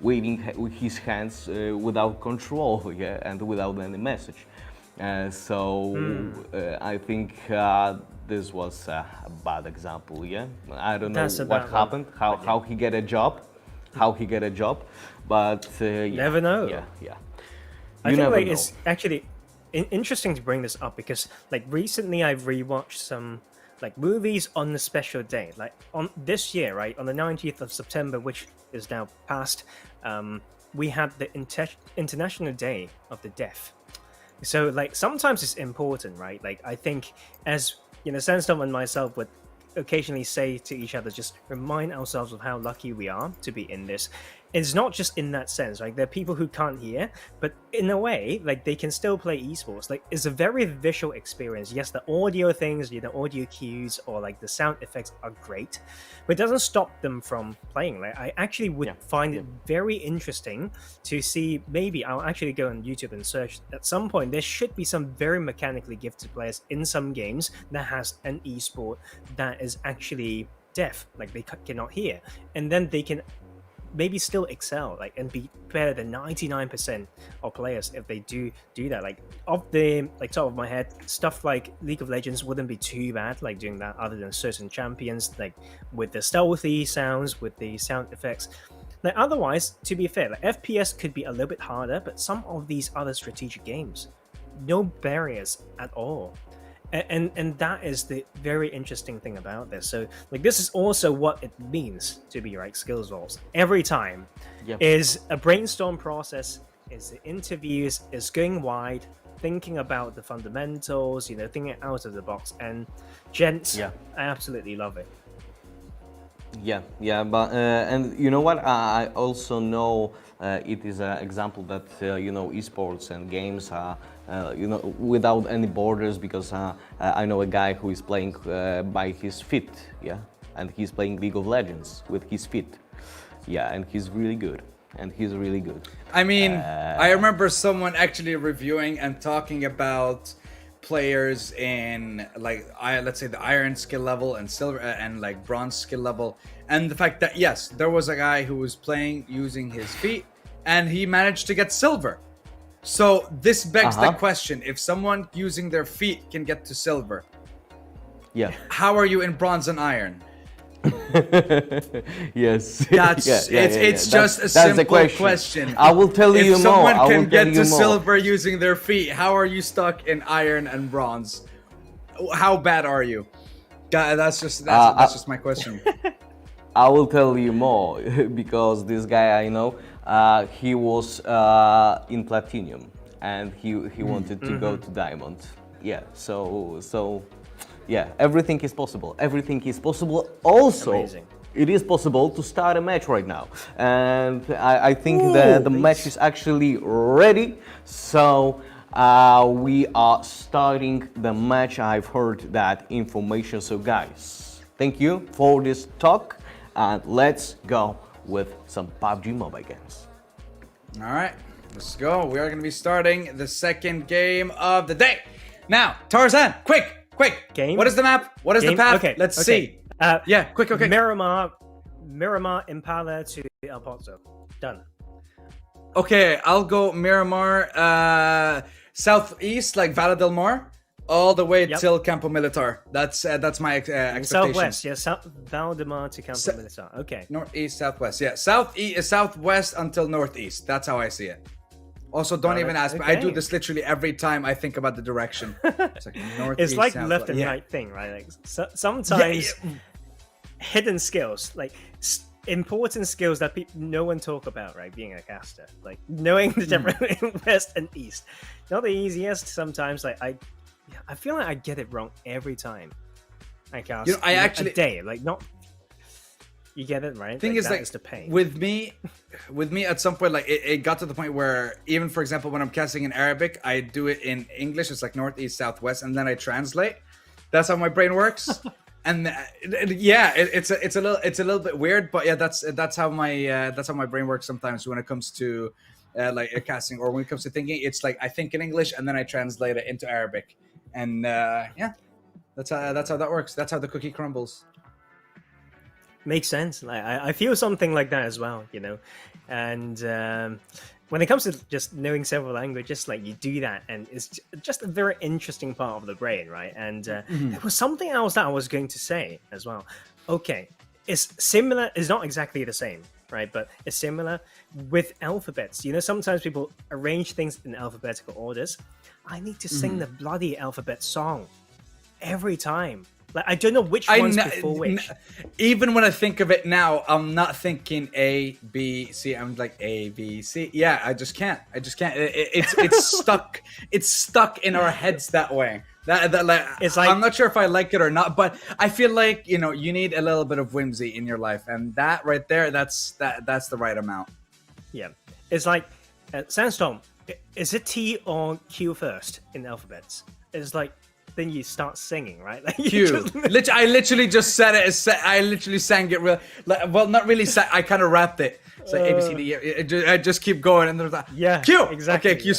waving with his hands without control, yeah, and without any message. I think this was a bad example. Yeah, I don't know what happened, how he get a job, but never know. Yeah. I think like it's actually interesting to bring this up because like recently I've rewatched some like movies on the special day, like on this year, right, on the 19th of September, which is now past. We had the International Day of the Deaf. So like sometimes it's important, right? Like I think, as you know, Sandstorm and myself would occasionally say to each other, just remind ourselves of how lucky we are to be in this. It's not just in that sense, like there are people who can't hear, but in a way, like they can still play esports. Like it's a very visual experience. Yes, the audio things, the audio cues or like the sound effects are great, but it doesn't stop them from playing. Like I actually would find it very interesting to see. Maybe I'll actually go on YouTube and search. At some point, there should be some very mechanically gifted players in some games that has an esport that is actually deaf, like they cannot hear, and then they can maybe still excel, like, and be better than 99% of players if they do that. Like off the top of my head, stuff like League of Legends wouldn't be too bad, like doing that, other than certain champions, like with the stealthy sounds, with the sound effects. Like otherwise, to be fair, like FPS could be a little bit harder, but some of these other strategic games, no barriers at all. And that is the very interesting thing about this. So like this is also what it means to be like SkillzVault. Every time is a brainstorm process, is the interviews, is going wide, thinking about the fundamentals, thinking out of the box. And gents, Yeah. I absolutely love it. Yeah, but and you know what? I also know it is an example that esports and games are without any borders, because I know a guy who is playing by his feet, yeah, and he's playing League of Legends with his feet, yeah, and he's really good. I mean, I remember someone actually reviewing and talking about players in let's say the iron skill level and silver and like bronze skill level, and the fact that yes, there was a guy who was playing using his feet and he managed to get silver. So this begs the question: if someone using their feet can get to silver, Yeah. how are you in bronze and iron? Yes. It's just a That's the simple question. I will tell you If more. someone I will can tell get you to more. silver using their feet, how are you stuck in iron and bronze? How bad are you? That's just my question. I will tell you more because this guy I know, he was in platinum and he wanted to go to diamond. Yeah, so yeah, everything is possible. Everything is possible. Also, Amazing. it is possible to start a match right now, and I think that the match is actually ready. So we are starting the match. I've heard that information. So guys, thank you for this talk, and let's go with some PUBG Mobile games. All right, let's go. We are going to be starting the second game of the day. Now, Tarzan, quick. Game? What is the map? What is the Game? path? Okay, Let's okay. see. Yeah, quick. Miramar, Impala to El Pozo. Done. Okay, I'll go Miramar, southeast, like Valle del Mar, all the way Yep. till Campo Militar. That's my expectation. Southwest, yes. Valdemar to Campo Militar. Okay. Northeast, southwest. Yeah, southwest until northeast. That's how I see it. Also, don't even ask me. I do okay. this literally every time I think about the direction. It's like northeast. It's like southwest. left and Yeah. right thing, right? Like sometimes hidden skills, like important skills that no one talk about, right? Being a caster, like knowing the difference in west and east, not the easiest. Sometimes, like I feel like I get it wrong every time I cast. I actually a day, like not. You get it, right? Thing like, is, that like is the pain. with me at some point, like it got to the point where even, for example, when I'm casting in Arabic, I do it in English. It's like northeast, southwest, and then I translate. That's how my brain works. And yeah, it's a little bit weird, but yeah, that's how my brain works sometimes when it comes to like casting, or when it comes to thinking. It's like I think in English and then I translate it into Arabic, and yeah, that's how that works. That's how the cookie crumbles. Makes sense. Like I feel something like that as well, And when it comes to just knowing several languages, like you do that, and it's just a very interesting part of the brain, right? And there was something else that I was going to say as well. Okay, it's similar. It's not exactly the same, right? But it's similar with alphabets. Sometimes people arrange things in alphabetical orders. I need to sing the bloody alphabet song every time. Like I don't know which one's before which. Even when I think of it now, I'm not thinking A, B, C. I'm like A, B, C. Yeah, I just can't. It's stuck. It's stuck in our heads that way. That like, it's like, I'm not sure if I like it or not, but I feel like you need a little bit of whimsy in your life, and that right there, that's the right amount. Yeah, it's like Sandstorm. Is it T or Q first in alphabets? It's like. Then you start singing, right? Like Q. I literally just said it. I literally sang it real. Well, not really. I kind of rapped it. It's like A, B, C, D, E. I just keep going, and there's that. Yeah. Q. Exactly. Okay, Q.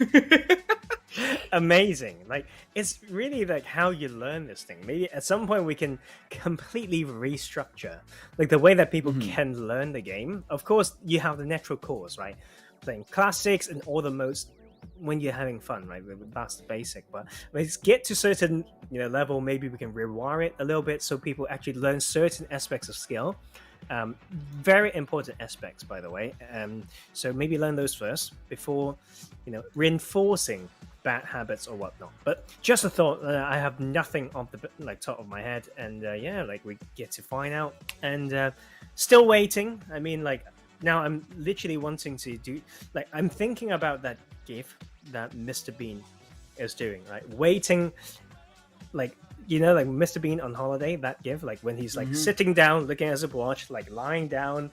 Yeah. Amazing. Like it's really like how you learn this thing. Maybe at some point we can completely restructure like the way that people can learn the game. Of course, you have the natural course, right? Playing classics and all the modes. When you're having fun, right? That's the basic. But let's get to certain level. Maybe we can rewire it a little bit so people actually learn certain aspects of skill. Very important aspects, by the way. So maybe learn those first before reinforcing bad habits or whatnot. But just a thought. I have nothing off the top of my head, and yeah, like we get to find out. And still waiting. I mean, like now I'm literally wanting to do, like, I'm thinking about that GIF that Mr. Bean is doing, right? Waiting, like, you know, like Mr. Bean on holiday, that GIF, like when he's like sitting down, looking at his watch, like lying down.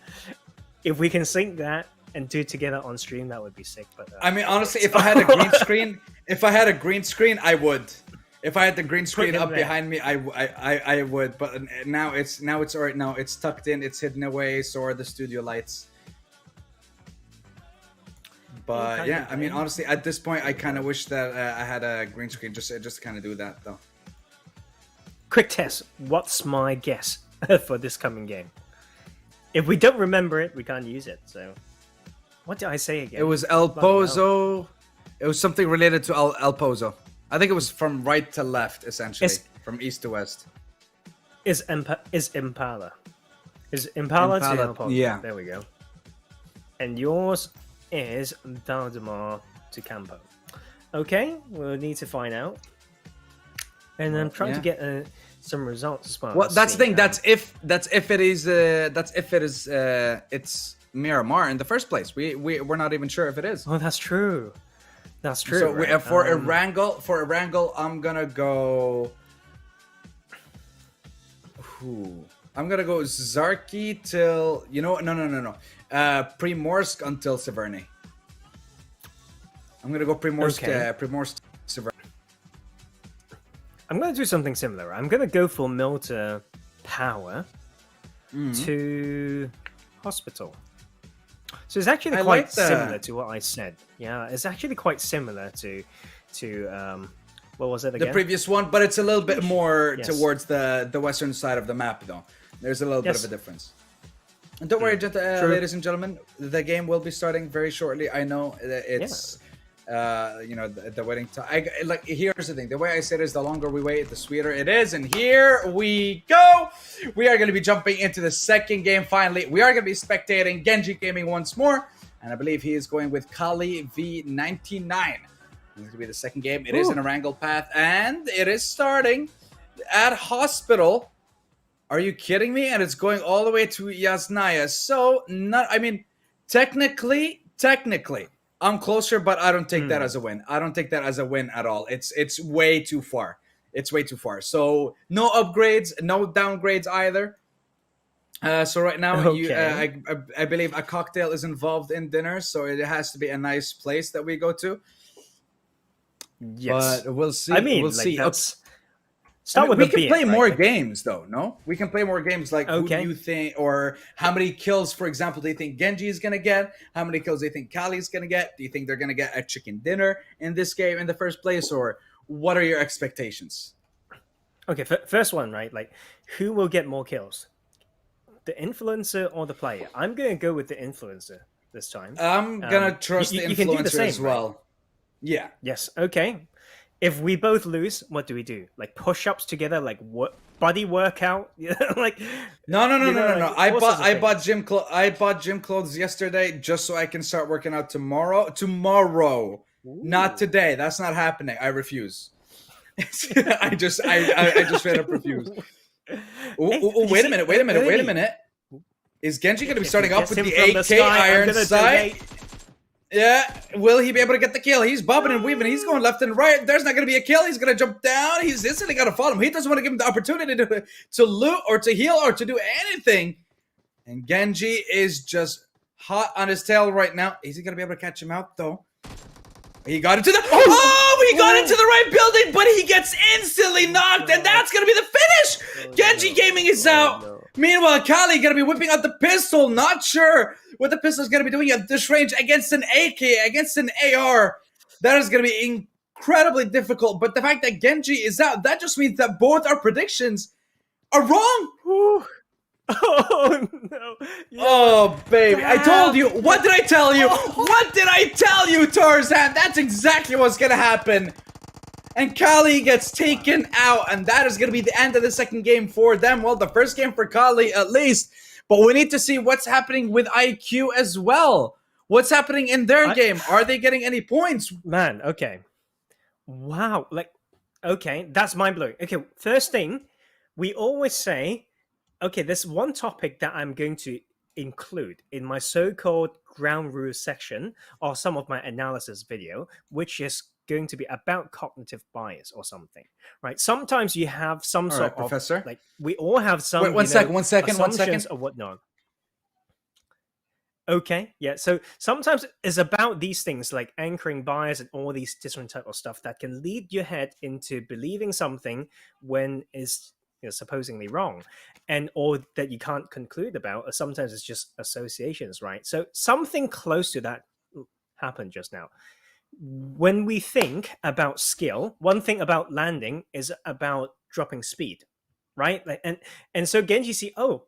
If we can sync that and do it together on stream, that would be sick. But I mean, honestly, if I had a green screen, I would. If I had the green screen up behind me, I would. But now it's alright. Now it's tucked in. It's hidden away. So are the studio lights. But yeah, I mean, honestly, at this point, I kind of wish that I had a green screen just to kind of do that, though. Quick test. What's my guess for this coming game? If we don't remember it, we can't use it. So, what did I say again? It was El Pozo. It was something related to El Pozo. I think it was from right to left, essentially, from east to west. Is Impala? Is Impala to El Pozo? Yeah. There we go. And yours is Daldemar to Campo. Okay, we'll need to find out. And I'm trying to get some results as well. Well, that's the thing. That's if it is it's Miramar in the first place. We're not even sure if it is. Oh, that's true. That's true. So right? for Erangel, I'm gonna go. I'm gonna go Zarki till no. Primorsk until Severny. I'm gonna go Primorsk. Primorsk, Severny. I'm gonna do something similar. I'm gonna go for Milta Power to Hospital. So it's actually quite similar to what I said. Yeah, it's actually quite similar to what was it again? The previous one, but it's a little bit more towards the western side of the map, though. There's a little bit of a difference. And don't worry, ladies and gentlemen, the game will be starting very shortly. I know that it's the waiting time. Like, here's the thing: the way I say it is, the longer we wait, the sweeter it is. And here we go. We are going to be jumping into the second game. Finally, we are going to be spectating Genji Gaming once more, and I believe he is going with Kali V99. This is going to be the second game. It is an Erangel path, and it is starting at Hospital. Are you kidding me? And it's going all the way to Yasnaya. So, technically, I'm closer, but I don't take that as a win. I don't take that as a win at all. It's way too far. It's way too far. So, no upgrades, no downgrades either. So right now, I believe a cocktail is involved in dinner, so it has to be a nice place that we go to. Yes, but we'll see. We'll see. We can play more games, though. No, we can play more games. Like, who do you think, or how many kills, for example, do you think Genji is gonna get? How many kills do you think Kali is gonna get? Do you think they're gonna get a chicken dinner in this game in the first place, or what are your expectations? Okay, first one, right? Like, who will get more kills, the influencer or the player? I'm gonna go with the influencer this time. I'm gonna trust the influencer can do the same, as well. Right? Yeah. Yes. Okay. If we both lose, what do we do? Like push-ups together, like what body workout? Like no. I bought gym clothes yesterday just so I can start working out tomorrow. Not today. That's not happening. I refuse. I just straight up refuse. Wait a minute. Is Genji going to be starting off with the 8K iron sight? Yeah, will he be able to get the kill? He's bobbing and weaving. He's going left and right. There's not going to be a kill. He's going to jump down. He's instantly going to follow him. He doesn't want to give him the opportunity to loot or to heal or to do anything. And Genji is just hot on his tail right now. Is he going to be able to catch him out, though? He got into the... he got into the right building, but he gets instantly knocked, and that's going to be the finish! Genji Gaming is out. Meanwhile, Kali going to be whipping out the pistol. Not sure what the pistol is going to be doing at this range against an AK, against an AR. That is going to be incredibly difficult. But the fact that Genji is out, that just means that both our predictions are wrong. Oh, no. Oh, baby. I told you. What did I tell you? What did I tell you, Tarzan? That's exactly what's going to happen. And Kali gets taken out, and that is going to be the end of the second game for them. Well, the first game for Kali, at least. But we need to see what's happening with IQ as well. What's happening in their game? Are they getting any points? Man, okay. Wow. Okay, that's mind-blowing. Okay, first thing, we always say, okay, there's one topic that I'm going to include in my so-called ground rules section or some of my analysis video, which is going to be about cognitive bias or something, right? Sometimes you have some All sort right, of Professor. like we all have some. Wait, one second. assumptions or whatnot. Okay, yeah. So sometimes it's about these things like anchoring bias and all these different type of stuff that can lead your head into believing something when is supposedly wrong, and or that you can't conclude about. Or sometimes it's just associations, right? So something close to that happened just now. When we think about skill, one thing about landing is about dropping speed, right? Like, and so Genji see, oh,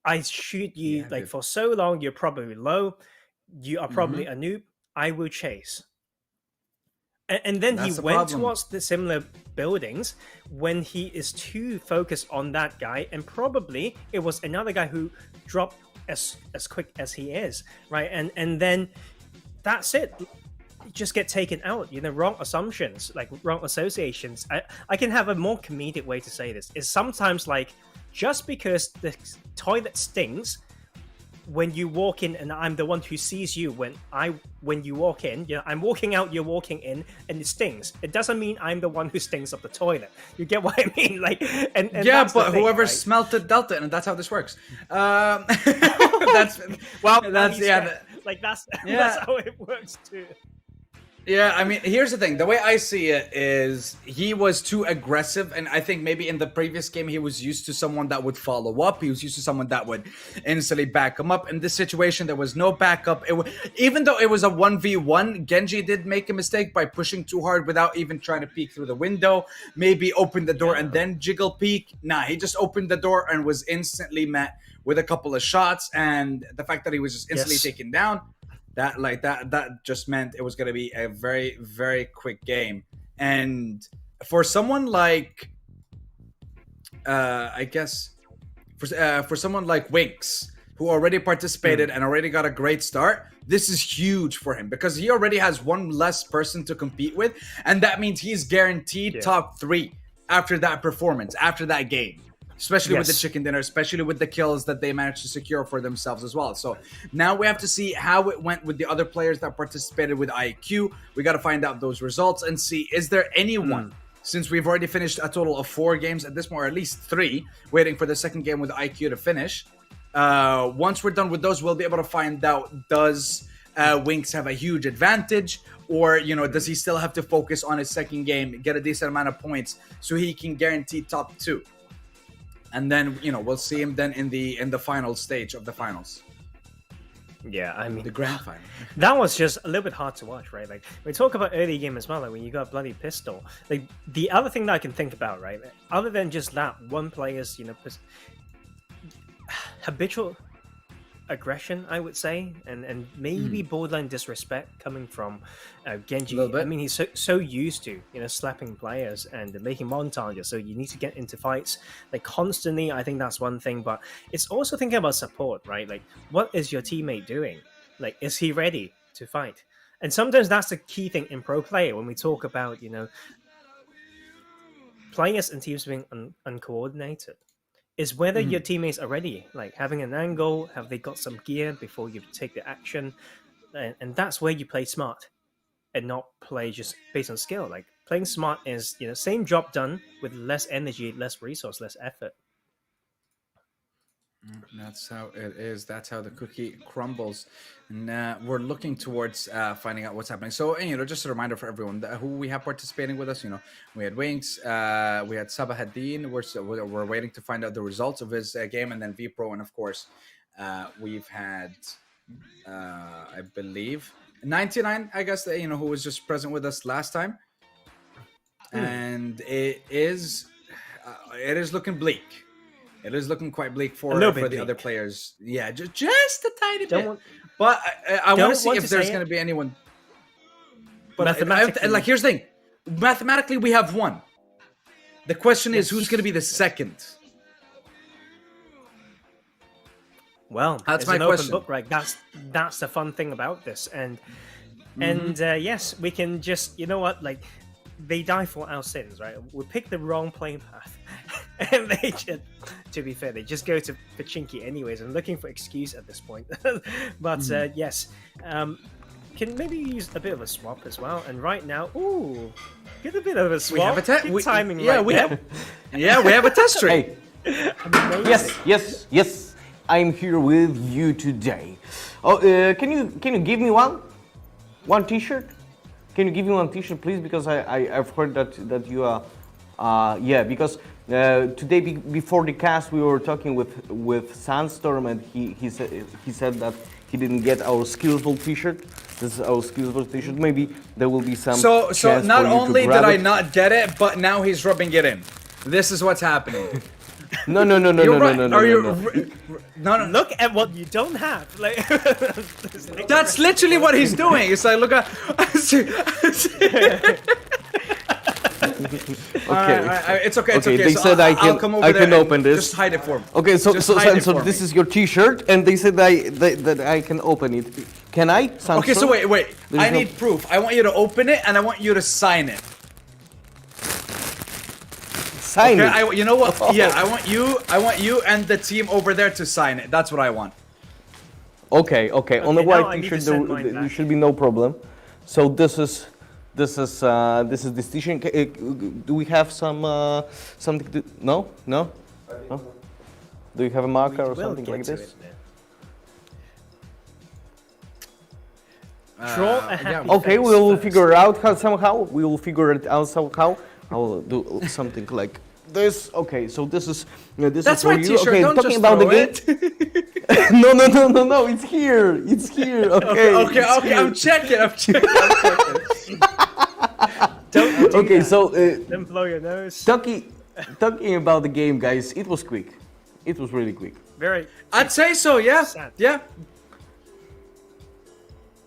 I shoot you like for so long, you're probably low, you are probably a noob, I will chase. And then he went towards the similar buildings when he is too focused on that guy, and probably it was another guy who dropped as quick as he is, right? And then that's it. Just get taken out, wrong assumptions, like wrong associations. I can have a more comedic way to say this. Is sometimes like, just because the toilet stinks when you walk in, and I'm the one who sees you when you walk in, I'm walking out, you're walking in, and it stings. It doesn't mean I'm the one who stinks up the toilet. You get what I mean? Like, and yeah, that's but thing, whoever right? smelt it dealt it, and that's how this works. That's that's how it works too. Yeah, I mean, here's the thing. The way I see it is he was too aggressive, and I think maybe in the previous game he was used to someone that would follow up. He was used to someone that would instantly back him up. In this situation, there was no backup. Even though it was a 1v1, Genji did make a mistake by pushing too hard without even trying to peek through the window. Maybe open the door and then jiggle peek. Nah, he just opened the door and was instantly met with a couple of shots. And the fact that he was just instantly taken down, that just meant it was going to be a very, very quick game. And for someone like I guess for someone like Winx, who already participated and already got a great start, this is huge for him because he already has one less person to compete with, and that means he's guaranteed top 3 after that performance, after that game. Especially with the chicken dinner, especially with the kills that they managed to secure for themselves as well. So now we have to see how it went with the other players that participated with IQ. We got to find out those results and see, is there anyone, since we've already finished a total of 4 games at this point, or at least 3, waiting for the second game with IQ to finish. Once we're done with those, we'll be able to find out, does Winx have a huge advantage? Or, does he still have to focus on his second game, get a decent amount of points so he can guarantee top 2? And then, we'll see him then in the final stage of the finals. Yeah, I mean, the grand final. That was just a little bit hard to watch, right? Like, we talk about early game as well, like when you got bloody pistol. Like, the other thing that I can think about, right, other than just that, one player's, habitual aggression, I would say, and maybe borderline disrespect coming from Genji. I mean, he's so used to slapping players and making montages, so you need to get into fights like constantly. I think that's one thing, but it's also thinking about support, right? Like, what is your teammate doing? Like, is he ready to fight? And sometimes that's the key thing in pro player when we talk about players and teams being uncoordinated. Is whether your teammates are ready, like having an angle, have they got some gear before you take the action, and that's where you play smart, and not play just based on skill. Like, playing smart is same job done with less energy, less resource, less effort. That's how it is. That's how the cookie crumbles. And we're looking towards finding out what's happening. So, just a reminder for everyone who we have participating with us. We had Winx, we had Sabahaddin. We're waiting to find out the results of his game, and then VPro, and of course, we've had, I believe, 99. I guess who was just present with us last time, and it is looking bleak. It is looking quite bleak for the other players. Yeah, just a tiny bit. But I want to see if there's going to be anyone. But here's the thing. Mathematically, we have one. The question is, who's going to be the second? Well, that's my an question. Open book, right? That's the fun thing about this, and yes, we can just like they die for our sins, right? We pick the wrong playing path, and they just, to be fair, they just go to Pachinki anyways. I'm looking for excuse at this point, but yes, can maybe use a bit of a swap as well. And right now, ooh, get a bit of a swap. Good timing, yeah, right we there. have, yeah, we have a test stream. Hey, Amazing. yes. I'm here with you today. Oh, can you give me one T-shirt? Can you give me one T-shirt, please? Because I've heard that you are, because today before the cast we were talking with Sandstorm, and he said that he didn't get our SkillzVault T-shirt. This is our SkillzVault T-shirt. Maybe there will be some. So chance not for you to only did grab I it. not get it, but now he's rubbing it in. This is what's happening. No. You're right. Are you? No. No. Look at what you don't have. Like That's literally what he's doing. It's like, look at. Okay. It's okay. It's Okay, okay. they So said I'll come over I there can and open this. Just hide it for me. Okay, so Just hide it for this me. is your T-shirt, and they said that I can open it. Can I? Okay, so wait. There's I no- need proof. I want you to open it, and I want you to sign it. Sign Okay, it. you know what? Yeah, I want you and the team over there to sign it. That's what I want. Okay. On the Okay, now white I need to T-shirt, send mine there back. should be no problem. So this is this T-shirt. Do we have something? No. Do you have a marker or We'll something get like to this? it, man. Draw a happy Okay, face we'll first. figure it out somehow. We will figure it out somehow. I will do something like this. Okay, so this is this That's is for my you. T-shirt. Okay, Don't talking just about the throw game. it. No. It's here. It's here. Okay. Okay. I'm checking. Don't do Okay, that. so Don't blow your nose. talking about the game, guys. It was quick. It was really quick. Very. I'd say so. Yeah. Sad. Yeah.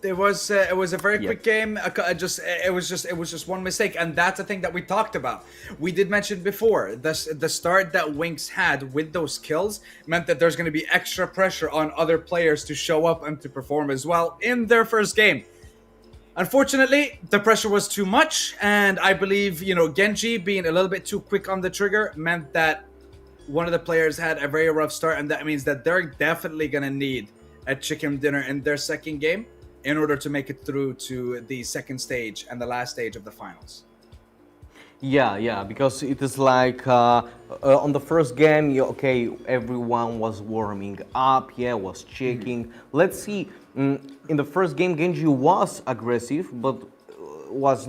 It was a very Yeah. quick game. It was just one mistake, and that's the thing that we talked about. We did mention before the start that Winx had with those kills meant that there's going to be extra pressure on other players to show up and to perform as well in their first game. Unfortunately, the pressure was too much, and I believe Genji being a little bit too quick on the trigger meant that one of the players had a very rough start, and that means that they're definitely going to need a chicken dinner in their second game in order to make it through to the second stage and the last stage of the finals. Yeah, because it is like on the first game, okay, everyone was warming up, was checking. Let's see, in the first game, Genji was aggressive, but was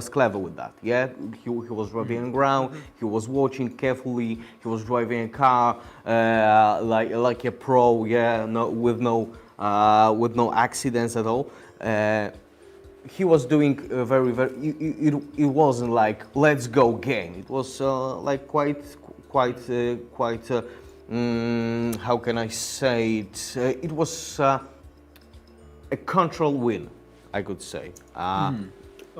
clever with that. Yeah, he was rubbing on ground. He was watching carefully. He was driving a car like a pro. Yeah, with no accidents at all. He was doing very. It wasn't like let's go game. It was like quite. How can I say it? It was a control win, I could say.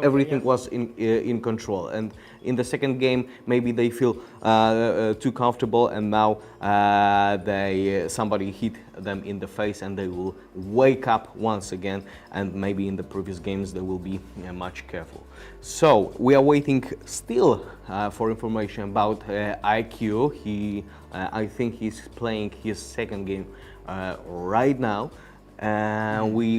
Everything was in control, and in the second game maybe they feel too comfortable, and now somebody hit them in the face, and they will wake up once again, and maybe in the previous games they will be much careful. So we are waiting still for information about IQ. I think he's playing his second game right now. We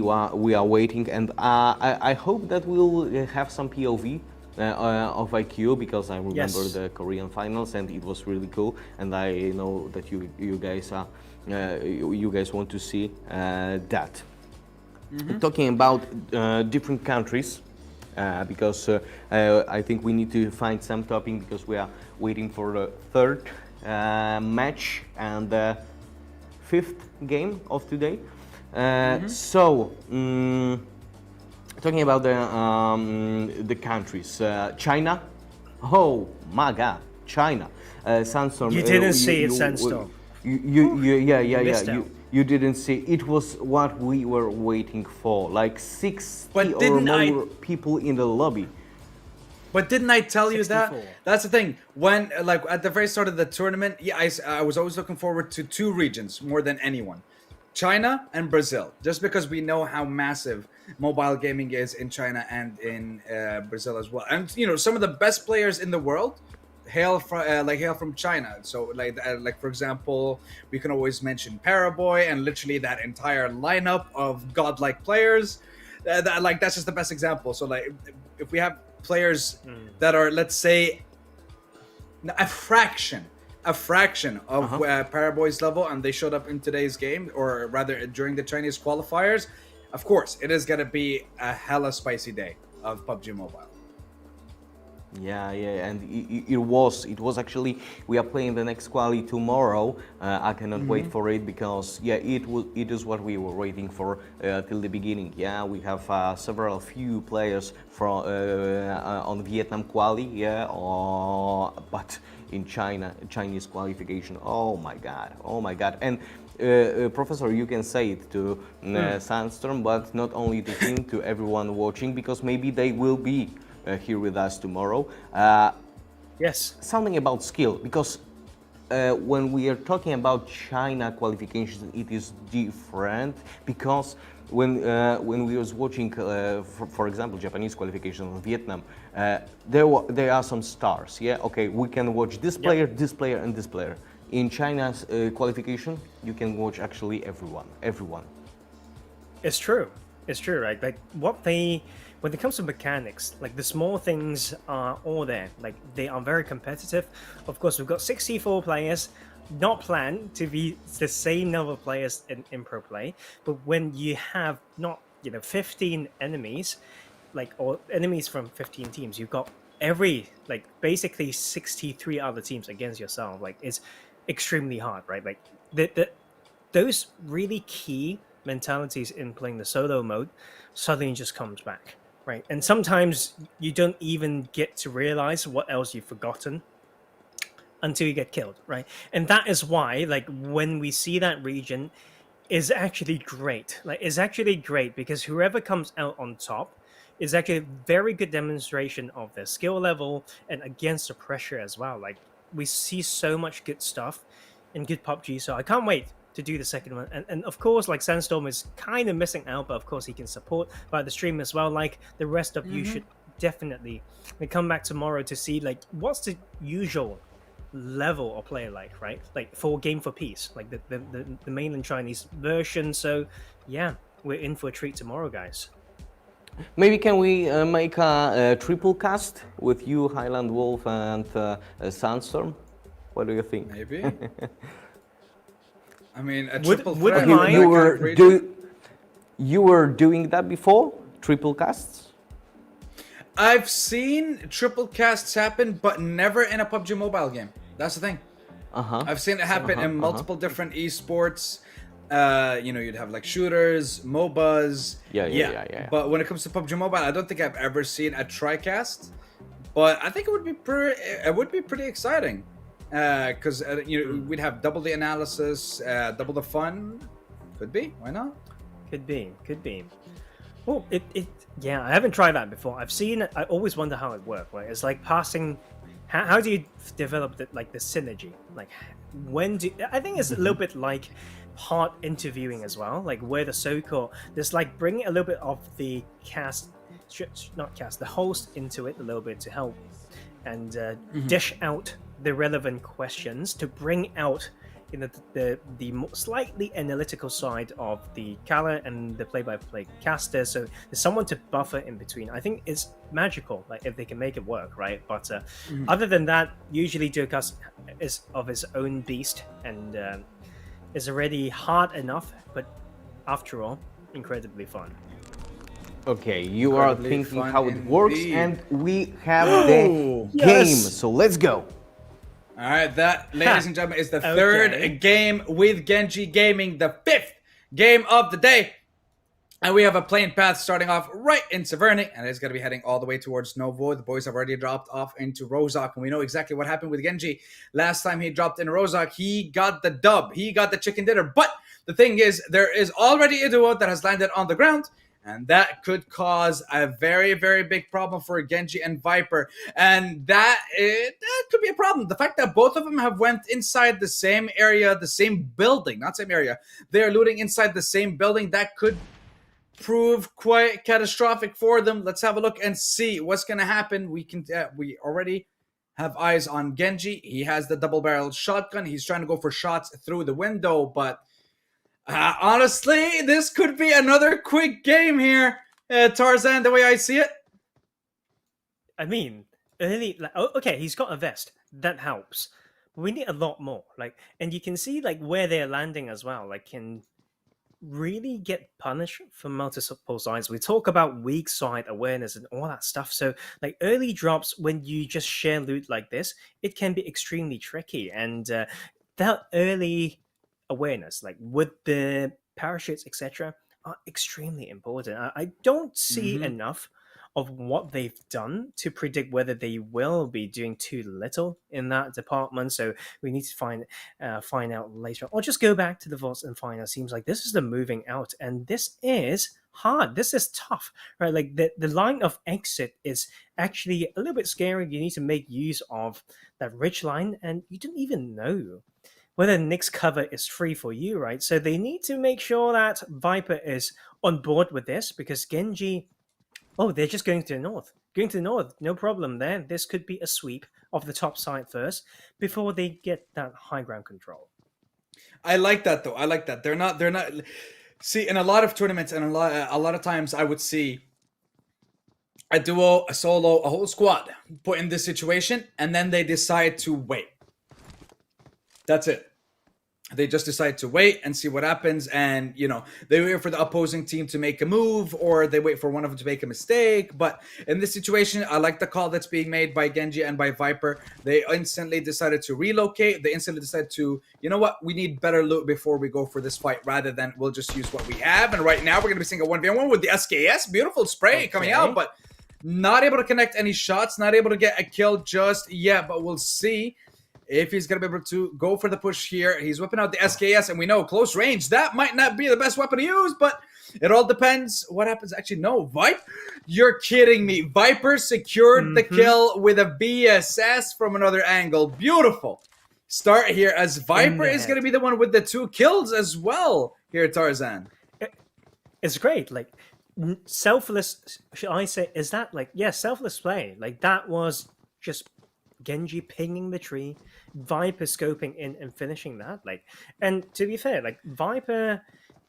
are waiting, and I hope that we'll have some POV of IQ, because I remember Yes. the Korean finals, and it was really cool. And I know that you guys are you guys want to see that. Talking about different countries, because I think we need to find some topic, because we are waiting for the third match and the fifth game of today. So, talking about the countries, China. Oh my God, China. Sandstorm. You didn't see it, Sandstorm. Yeah. Missed out. You didn't see. It was what we were waiting for. Like 60 But or didn't I- more people in the lobby. But didn't I tell you that? 64. That's the thing. When like at the very start of the tournament, I was always looking forward to two regions more than anyone. China and Brazil, just because we know how massive mobile gaming is in China and in Brazil as well. And some of the best players in the world hail from China. So like for example, we can always mention Paraboy and literally that entire lineup of godlike players. That's just the best example. So like if we have players that are, let's say, a fraction of Paraboy's level, and they showed up in today's game, or rather during the Chinese qualifiers, of course it is gonna be a hella spicy day of PUBG Mobile. Yeah, and it was actually, we are playing the next quali tomorrow. I cannot wait for it because it is what we were waiting for till the beginning. Yeah, we have few players from on Vietnam quali. Yeah, but in Chinese qualification. Oh my God! And Professor, you can say it to Sandstorm, but not only to him, to everyone watching, because maybe they will be here with us tomorrow. Yes. Something about skill, because when we are talking about China qualifications, it is different, because when we was watching, for example, Japanese qualifications of Vietnam, there are some stars. Yeah, okay, we can watch this player, this player, and this player. In China's qualification, you can watch actually everyone. It's true, right? Like when it comes to mechanics, like the small things are all there. Like they are very competitive. Of course, we've got 64 players, not planned to be the same number of players in pro play. But when you have not 15 enemies, or enemies from 15 teams, you've got basically 63 other teams against yourself. Like it's extremely hard, right? Like those really key mentalities in playing the solo mode suddenly just comes back. Right, and sometimes you don't even get to realize what else you've forgotten until you get killed, right? And that is why, when we see that region, is actually great. It's actually great because whoever comes out on top is actually a very good demonstration of their skill level and against the pressure as well. Like we see so much good stuff in good PUBG, so I can't wait to do the second one. And of course, Sandstorm is kind of missing out, but of course he can support by the stream as well. Like the rest of you should definitely come back tomorrow to see what's the usual level of player right? Like for Game for Peace, like the mainland Chinese version. So yeah, we're in for a treat tomorrow, guys. Maybe can we make a triple cast with you, Highland Wolf, and Sandstorm? What do you think? Maybe. I mean, a Would- triple would threat. you mind? You were doing that before, triple casts? I've seen triple casts happen, but never in a PUBG Mobile game. That's the thing. I've seen it happen in multiple different esports. You'd have shooters, MOBAs. Yeah. But when it comes to PUBG Mobile, I don't think I've ever seen a TriCast. But I think it would be pretty exciting. Because we'd have double the analysis, double the fun. Could be. Why not? Could be. Well, I haven't tried that before. I've seen it. I always wonder how it works. Right? It's like passing. How do you develop the synergy? I think it's a little bit like hard interviewing as well. Like where the so-called, there's bringing a little bit of the the host into it a little bit to help and dish out the relevant questions to bring out the slightly analytical side of the caller and the play-by-play caster. So there's someone to buffer in between. I think it's magical, if they can make it work, right? But other than that, usually Dukas is of his own beast and is already hard enough, but after all, incredibly fun. Okay, you are Incredibly thinking fun how it works, indeed. and we have the Yes! game. So let's go. All right, that, ladies and gentlemen, is the third game with Genji Gaming, the fifth game of the day. And we have a plane path starting off right in Severny, and it's going to be heading all the way towards Novo. The boys have already dropped off into Rozhok, and we know exactly what happened with Genji. Last time he dropped in Rozhok, he got the dub. He got the chicken dinner. But the thing is, there is already a duo that has landed on the ground, and that could cause a very, very big problem for Genji and Viper. And that could be a problem. The fact that both of them have went inside the same area, the same building, not same area. They're looting inside the same building. That could prove quite catastrophic for them. Let's have a look and see what's going to happen. We already have eyes on Genji. He has the double-barreled shotgun. He's trying to go for shots through the window, but honestly, this could be another quick game here, Tarzan, the way I see it. I mean, early, like, oh, okay, he's got a vest. That helps. We need a lot more. Like, and you can see like where they're landing as well. Like, can really get punished for multiple sides. We talk about weak side awareness and all that stuff. So, like early drops, when you just share loot like this, it can be extremely tricky. And that early awareness, like with the parachutes, etc., are extremely important. I don't see enough of what they've done to predict whether they will be doing too little in that department. So we need to find out later, or just go back to the vaults and find out. Seems like this is the moving out, and this is hard. This is tough, right? Like the line of exit is actually a little bit scary. You need to make use of that ridge line, and you don't even know whether Nick's cover is free for you, right? So they need to make sure that Viper is on board with this, because Genji, oh, they're just going to the north. Going to the north, no problem there. This could be a sweep of the top side first before they get that high ground control. I like that though. I like that. They're not. See, in a lot of tournaments and a lot of times, I would see a duo, a solo, a whole squad put in this situation, and then they decide to wait. That's it. They just decide to wait and see what happens, and they wait for the opposing team to make a move, or they wait for one of them to make a mistake. But in this situation, I like the call that's being made by Genji and by Viper. They instantly decided to relocate. They instantly decided to, you know what, we need better loot before we go for this fight, rather than we'll just use what we have. And right now we're going to be seeing a 1v1 with the SKS. Beautiful spray coming out, but not able to connect any shots, not able to get a kill just yet, but we'll see if he's going to be able to go for the push here. He's whipping out the SKS, and we know close range, that might not be the best weapon to use, but it all depends what happens. Actually, no, Viper, you're kidding me. Viper secured the kill with a BSS from another angle. Beautiful start here, as Viper is going to be the one with the 2 kills as well here, Tarzan. It's great. Like, selfless, should I say, is that like, yeah, selfless play. Like, that was just Genji pinging the tree, Viper scoping in and finishing that. Like, and to be fair, like, Viper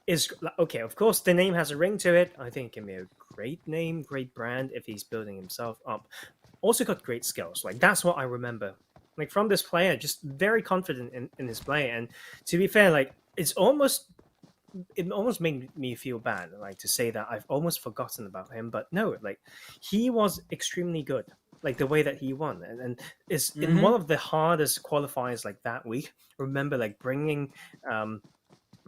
is okay. Of course, the name has a ring to it. I think it can be a great name, great brand if he's building himself up. Also got great skills. Like, that's what I remember. Like, from this player, just very confident in his play. And to be fair, like, it almost made me feel bad, like, to say that I've almost forgotten about him. But no, like, he was extremely good. Like, the way that he won, and is in one of the hardest qualifiers like that week. Remember, like, bringing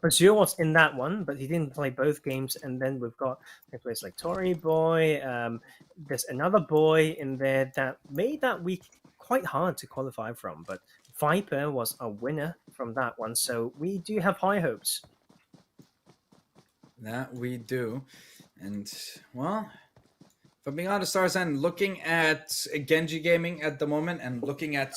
Brazil was in that one, but he didn't play both games. And then we've got players like Tory Boy. There's another boy in there that made that week quite hard to qualify from. But Viper was a winner from that one, so we do have high hopes. That we do, and well, if I'm being honest, Tarzan, looking at Genji Gaming at the moment and looking at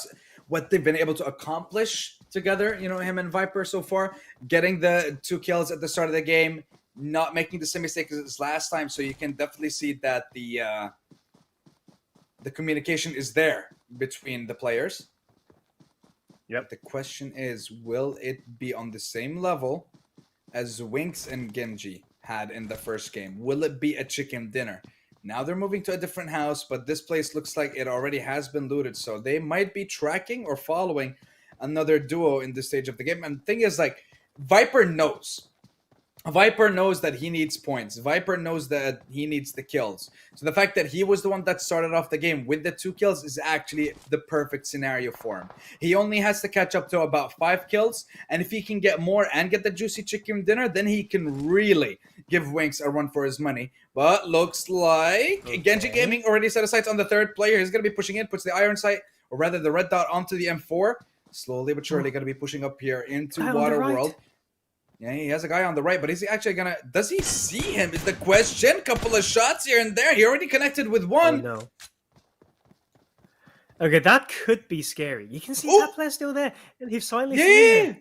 what they've been able to accomplish together, him and Viper so far, getting the 2 kills at the start of the game, not making the same mistake as last time, so you can definitely see that the communication is there between the players. Yep. The question is, will it be on the same level as Winx and Genji had in the first game? Will it be a chicken dinner? Now they're moving to a different house, but this place looks like it already has been looted, so they might be tracking or following another duo in this stage of the game. And the thing is, like, Viper knows. Viper knows that he needs points. Viper knows that he needs the kills. So the fact that he was the one that started off the game with the 2 kills is actually the perfect scenario for him. He only has to catch up to about 5 kills, and if he can get more and get the juicy chicken dinner, then he can really give Winx a run for his money. But looks like Genji Gaming already set his sights on the 3rd player. He's going to be pushing in, puts the iron sight, or rather the red dot, onto the M4. Slowly but surely going to be pushing up here into Waterworld. Yeah, he has a guy on the right, but is he actually gonna... Does he see him is the question. Couple of shots here and there. He already connected with one. Oh, no. Okay, that could be scary. You can see that player still there. And he's silently seen him.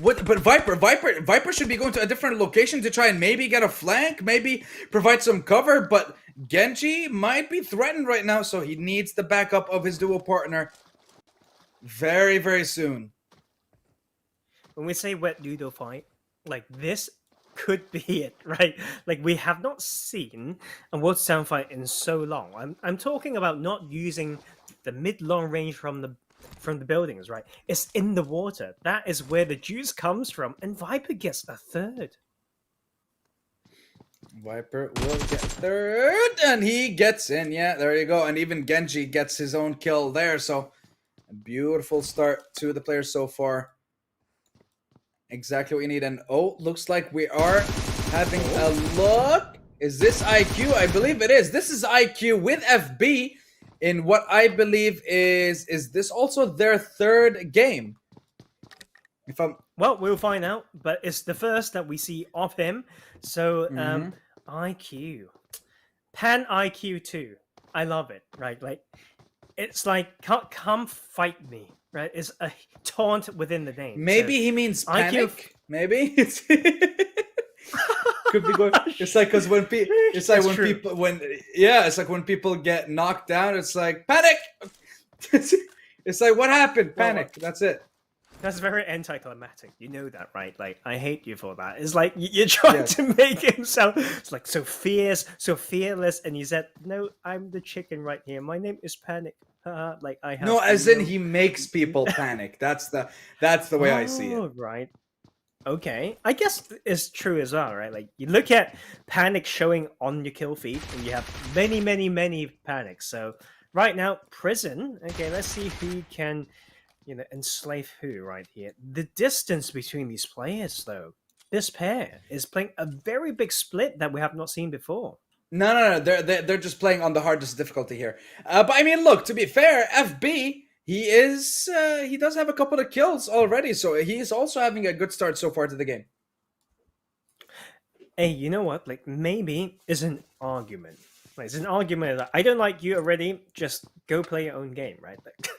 What? But Viper should be going to a different location to try and maybe get a flank, maybe provide some cover, but Genji might be threatened right now, so he needs the backup of his duo partner. Very, very soon. When we say wet doodle fight, like this could be it, right? Like we have not seen a water sound fight in so long. I'm talking about not using the mid-long range from the buildings, right? It's in the water. That is where the juice comes from, and Viper gets a third. Viper will get third, and he gets in. Yeah, there you go. And even Genji gets his own kill there. So, a beautiful start to the players so far. Exactly what you need. And oh, looks like we are having a look. Is this IQ? I believe it is. This is IQ with FB in what I believe is this also their third game? If I'm Well, we'll find out, but it's the first that we see of him. So, IQ. Pan IQ 2. I love it, right? Like, it's like, come fight me, right? It's a taunt within the name. maybe So, he means IQ panic. Maybe it's could be going. It's like because when people, it's like That's when true. people when it's like when people get knocked down. It's like panic. It's like what happened? Well, Panic. That's it. That's very anticlimactic. You know that, right? Like, I hate you for that. It's like you're trying Yes. to make him sound it's like so fierce, so fearless, and he said, "No, I'm the chicken right here. My name is Panic." Like I have No, as in no- he makes people panic. That's the way I see it. Oh, right. Okay. I guess it's true as well, right? Like you look at Panic showing on your kill feed, and you have many, many, many Panics. So right now, prison. Okay, let's see who can, enslave who right here. The distance between these players, though, this pair is playing a very big split that we have not seen before. No. They're just playing on the hardest difficulty here. But I mean, look. To be fair, FB he does have a couple of kills already, so he's also having a good start so far to the game. Hey, you know what? Like maybe it's an argument. Like, it's an argument that I don't like you already. Just go play your own game, right? Like,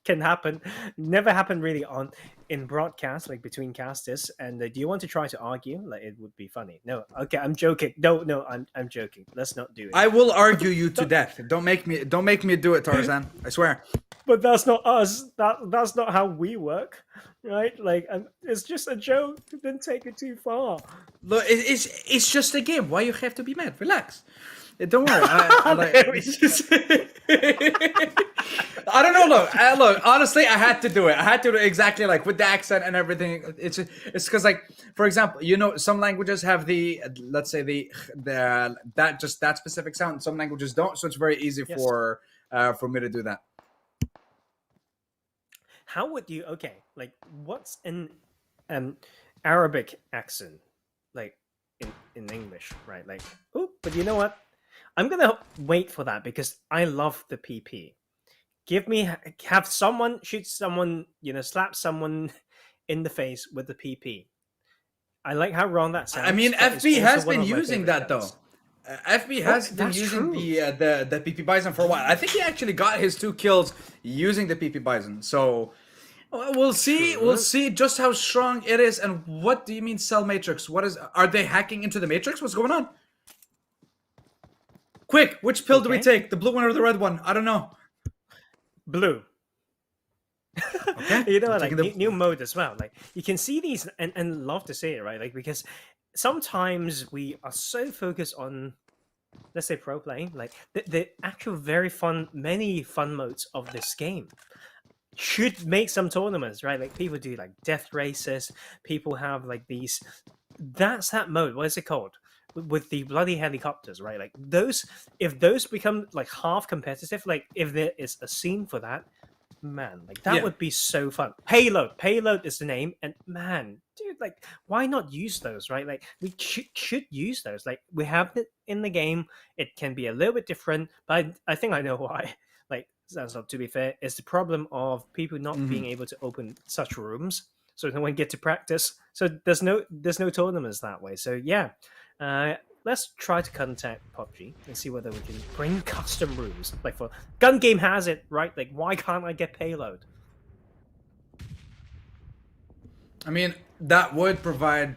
can happen. Never happened really in broadcast, like between casters. And do you want to try to argue? Like it would be funny. No, okay, I'm joking. No, I'm joking. Let's not do it. I will argue you to death. Don't make me do it, Tarzan. I swear. But that's not us. That's not how we work, right? Like it's just a joke. Didn't take it too far. Look, it's just a game. Why you have to be mad? Relax. Don't worry. I don't know. Look. Honestly, I had to do it. I had to do it exactly like with the accent and everything. It's because, like, for example, some languages have the let's say that specific sound. Some languages don't, so it's very easy Yes. for me to do that. How would you? Okay, like what's an Arabic accent like in English, right? Like, oh, but you know what? I'm gonna wait for that because I love the PP. Have someone shoot someone, slap someone in the face with the PP. I like how wrong that sounds. I mean, but it's FB also has one been of my using favorite that though. guns. FB has been that's using true. the PP Bison for a while. I think he actually got his 2 kills using the PP Bison. So we'll see. True. We'll see just how strong it is. And what do you mean cell matrix? Are they hacking into the matrix? What's going on? Quick, which pill do we Okay. take? The blue one or the red one? I don't know. Blue. Okay. You know, I'm like taking the- new mode as well. Like you can see these and love to see it, right? Like because sometimes we are so focused on, let's say, pro playing, like the actual many fun modes of this game should make some tournaments, right? Like people do like death races. People have like these. That's that mode. What is it called? With the bloody helicopters, right? Like those. If those become like half competitive, like if there is a scene for that. Man, like that Yeah. would be so fun. Payload is the name, and man, dude, like why not use those, right? Like we should use those. Like we have it in the game. It can be a little bit different, but I think I know why. Like that's not, to be fair, it's the problem of people not being able to open such rooms, so no one get to practice. So there's no tournaments that way. So yeah, let's try to contact PUBG and see whether we can bring custom rooms. Like for Gun Game has it, right? Like why can't I get payload? I mean, that would provide.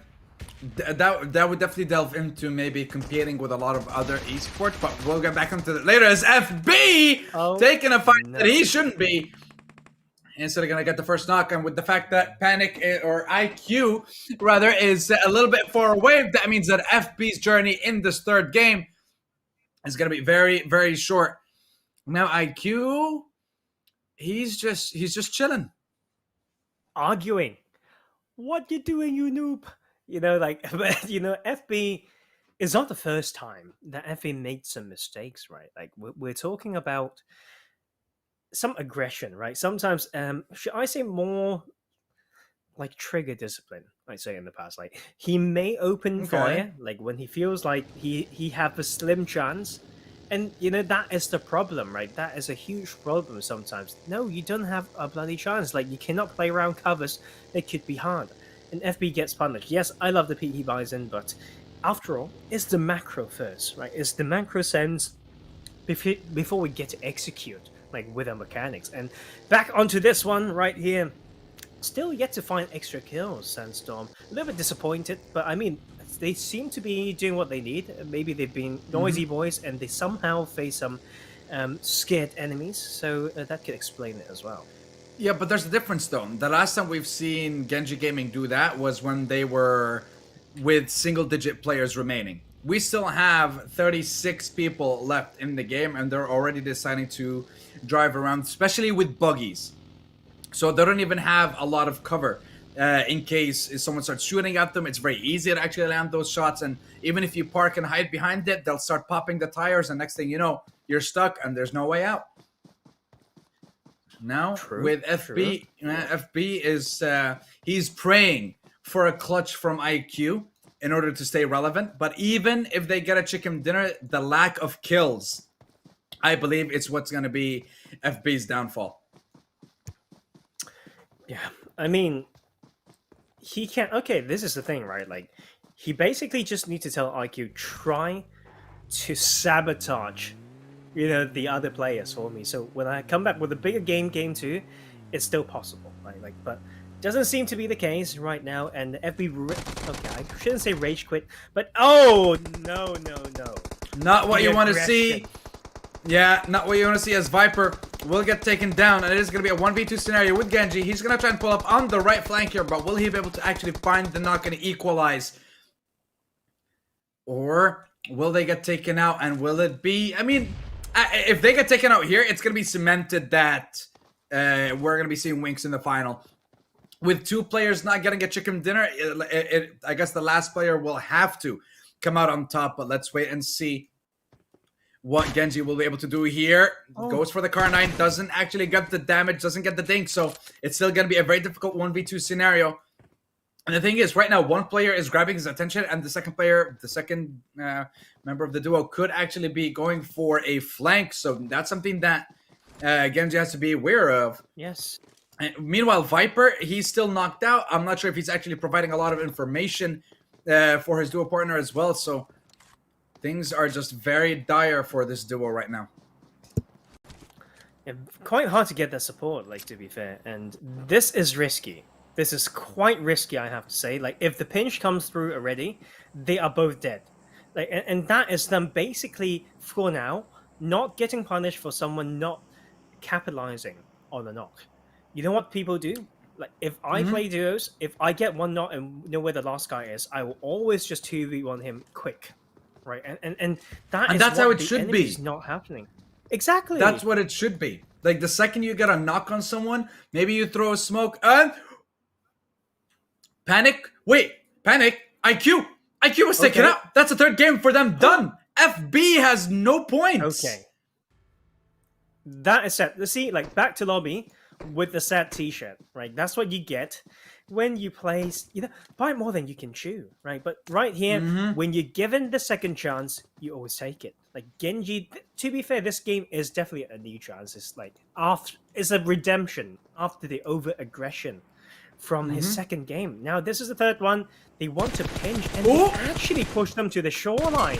That would definitely delve into maybe competing with a lot of other esports, but we'll get back into that later. As FB Oh, taking a fight no. that he shouldn't be. instead of going to get the first knock. And with the fact that Panic or IQ rather is a little bit far away, that means that FB's journey in this third game is going to be very, very short. Now IQ, he's just chilling, arguing. What you doing, you noob? You know, like, but, you know, FB is not the first time that FB made some mistakes, right? Like, we're talking about some aggression, right? Sometimes, should I say more like trigger discipline? I'd say in the past, like he may open fire, like when he feels like he have a slim chance, and you know that is the problem, right? That is a huge problem sometimes. No, you don't have a bloody chance. Like you cannot play around covers. It could be hard, and FB gets punished. Yes, I love the peak he buys in, but after all, it's the macro first, right? It's the macro sense before we get to execute, like with our mechanics. And back onto this one right here. Still yet to find extra kills, Sandstorm. A little bit disappointed, but I mean, they seem to be doing what they need. Maybe they've been noisy boys and they somehow face some scared enemies, so that could explain it as well. Yeah, but there's a difference though. The last time we've seen Genji Gaming do that was when they were with single-digit players remaining. We still have 36 people left in the game, and they're already deciding to drive around, especially with buggies. So they don't even have a lot of cover in case if someone starts shooting at them. It's very easy to actually land those shots, and even if you park and hide behind it, they'll start popping the tires, and next thing you know, you're stuck and there's no way out. Now with FB, FB is he's praying for a clutch from IQ in order to stay relevant. But even if they get a chicken dinner, the lack of kills, I believe it's what's going to be FB's downfall. Yeah, I mean, he can't. Okay, this is the thing, right? Like, he basically just needs to tell IQ, try to sabotage, you know, the other players for me. So when I come back with a bigger game 2, it's still possible, right? Like, but doesn't seem to be the case right now. And FB, okay, I shouldn't say rage quit, but oh no, Not what The you want to aggression. see. Yeah, not what you want to see, as Viper will get taken down, and it is going to be a 1v2 scenario with Genji. He's going to try and pull up on the right flank here, but will he be able to actually find the knock and equalize? Or will they get taken out, and will it be... I mean, if they get taken out here, it's going to be cemented that we're going to be seeing Winx in the final. With 2 players not getting a chicken dinner, I guess the last player will have to come out on top, but let's wait and see what Genji will be able to do here. Goes for the Car9, doesn't actually get the damage, doesn't get the dink, so it's still going to be a very difficult 1v2 scenario. And the thing is, right now, one player is grabbing his attention, and the second player, the second member of the duo, could actually be going for a flank, so that's something that Genji has to be aware of. Yes. And meanwhile, Viper, he's still knocked out. I'm not sure if he's actually providing a lot of information for his duo partner as well, so things are just very dire for this duo right now. Yeah, quite hard to get that support, like, to be fair. And this is risky. This is quite risky, I have to say. Like, if the pinch comes through already, they are both dead. Like, and that is them basically, for now, not getting punished for someone not capitalizing on a knock. You know what people do? Like, if I play duos, if I get one knock and know where the last guy is, I will always just 2v1 him quick. Right, and that's how it should be. It's not happening. Exactly. That's what it should be. Like, the second you get a knock on someone, maybe you throw a smoke and... Panic. Wait, Panic. IQ was taken out. That's a third game for them done. FB has no points. Okay. That is set. See, like, back to lobby with the sad t-shirt, right? That's what you get when you play, you know, buy more than you can chew, right? But right here, when you're given the second chance, you always take it. Like Genji, to be fair, this game is definitely a new chance. It's like it's a redemption after the over-aggression from his second game. Now this is the third one. They want to pinch, and they actually push them to the shoreline.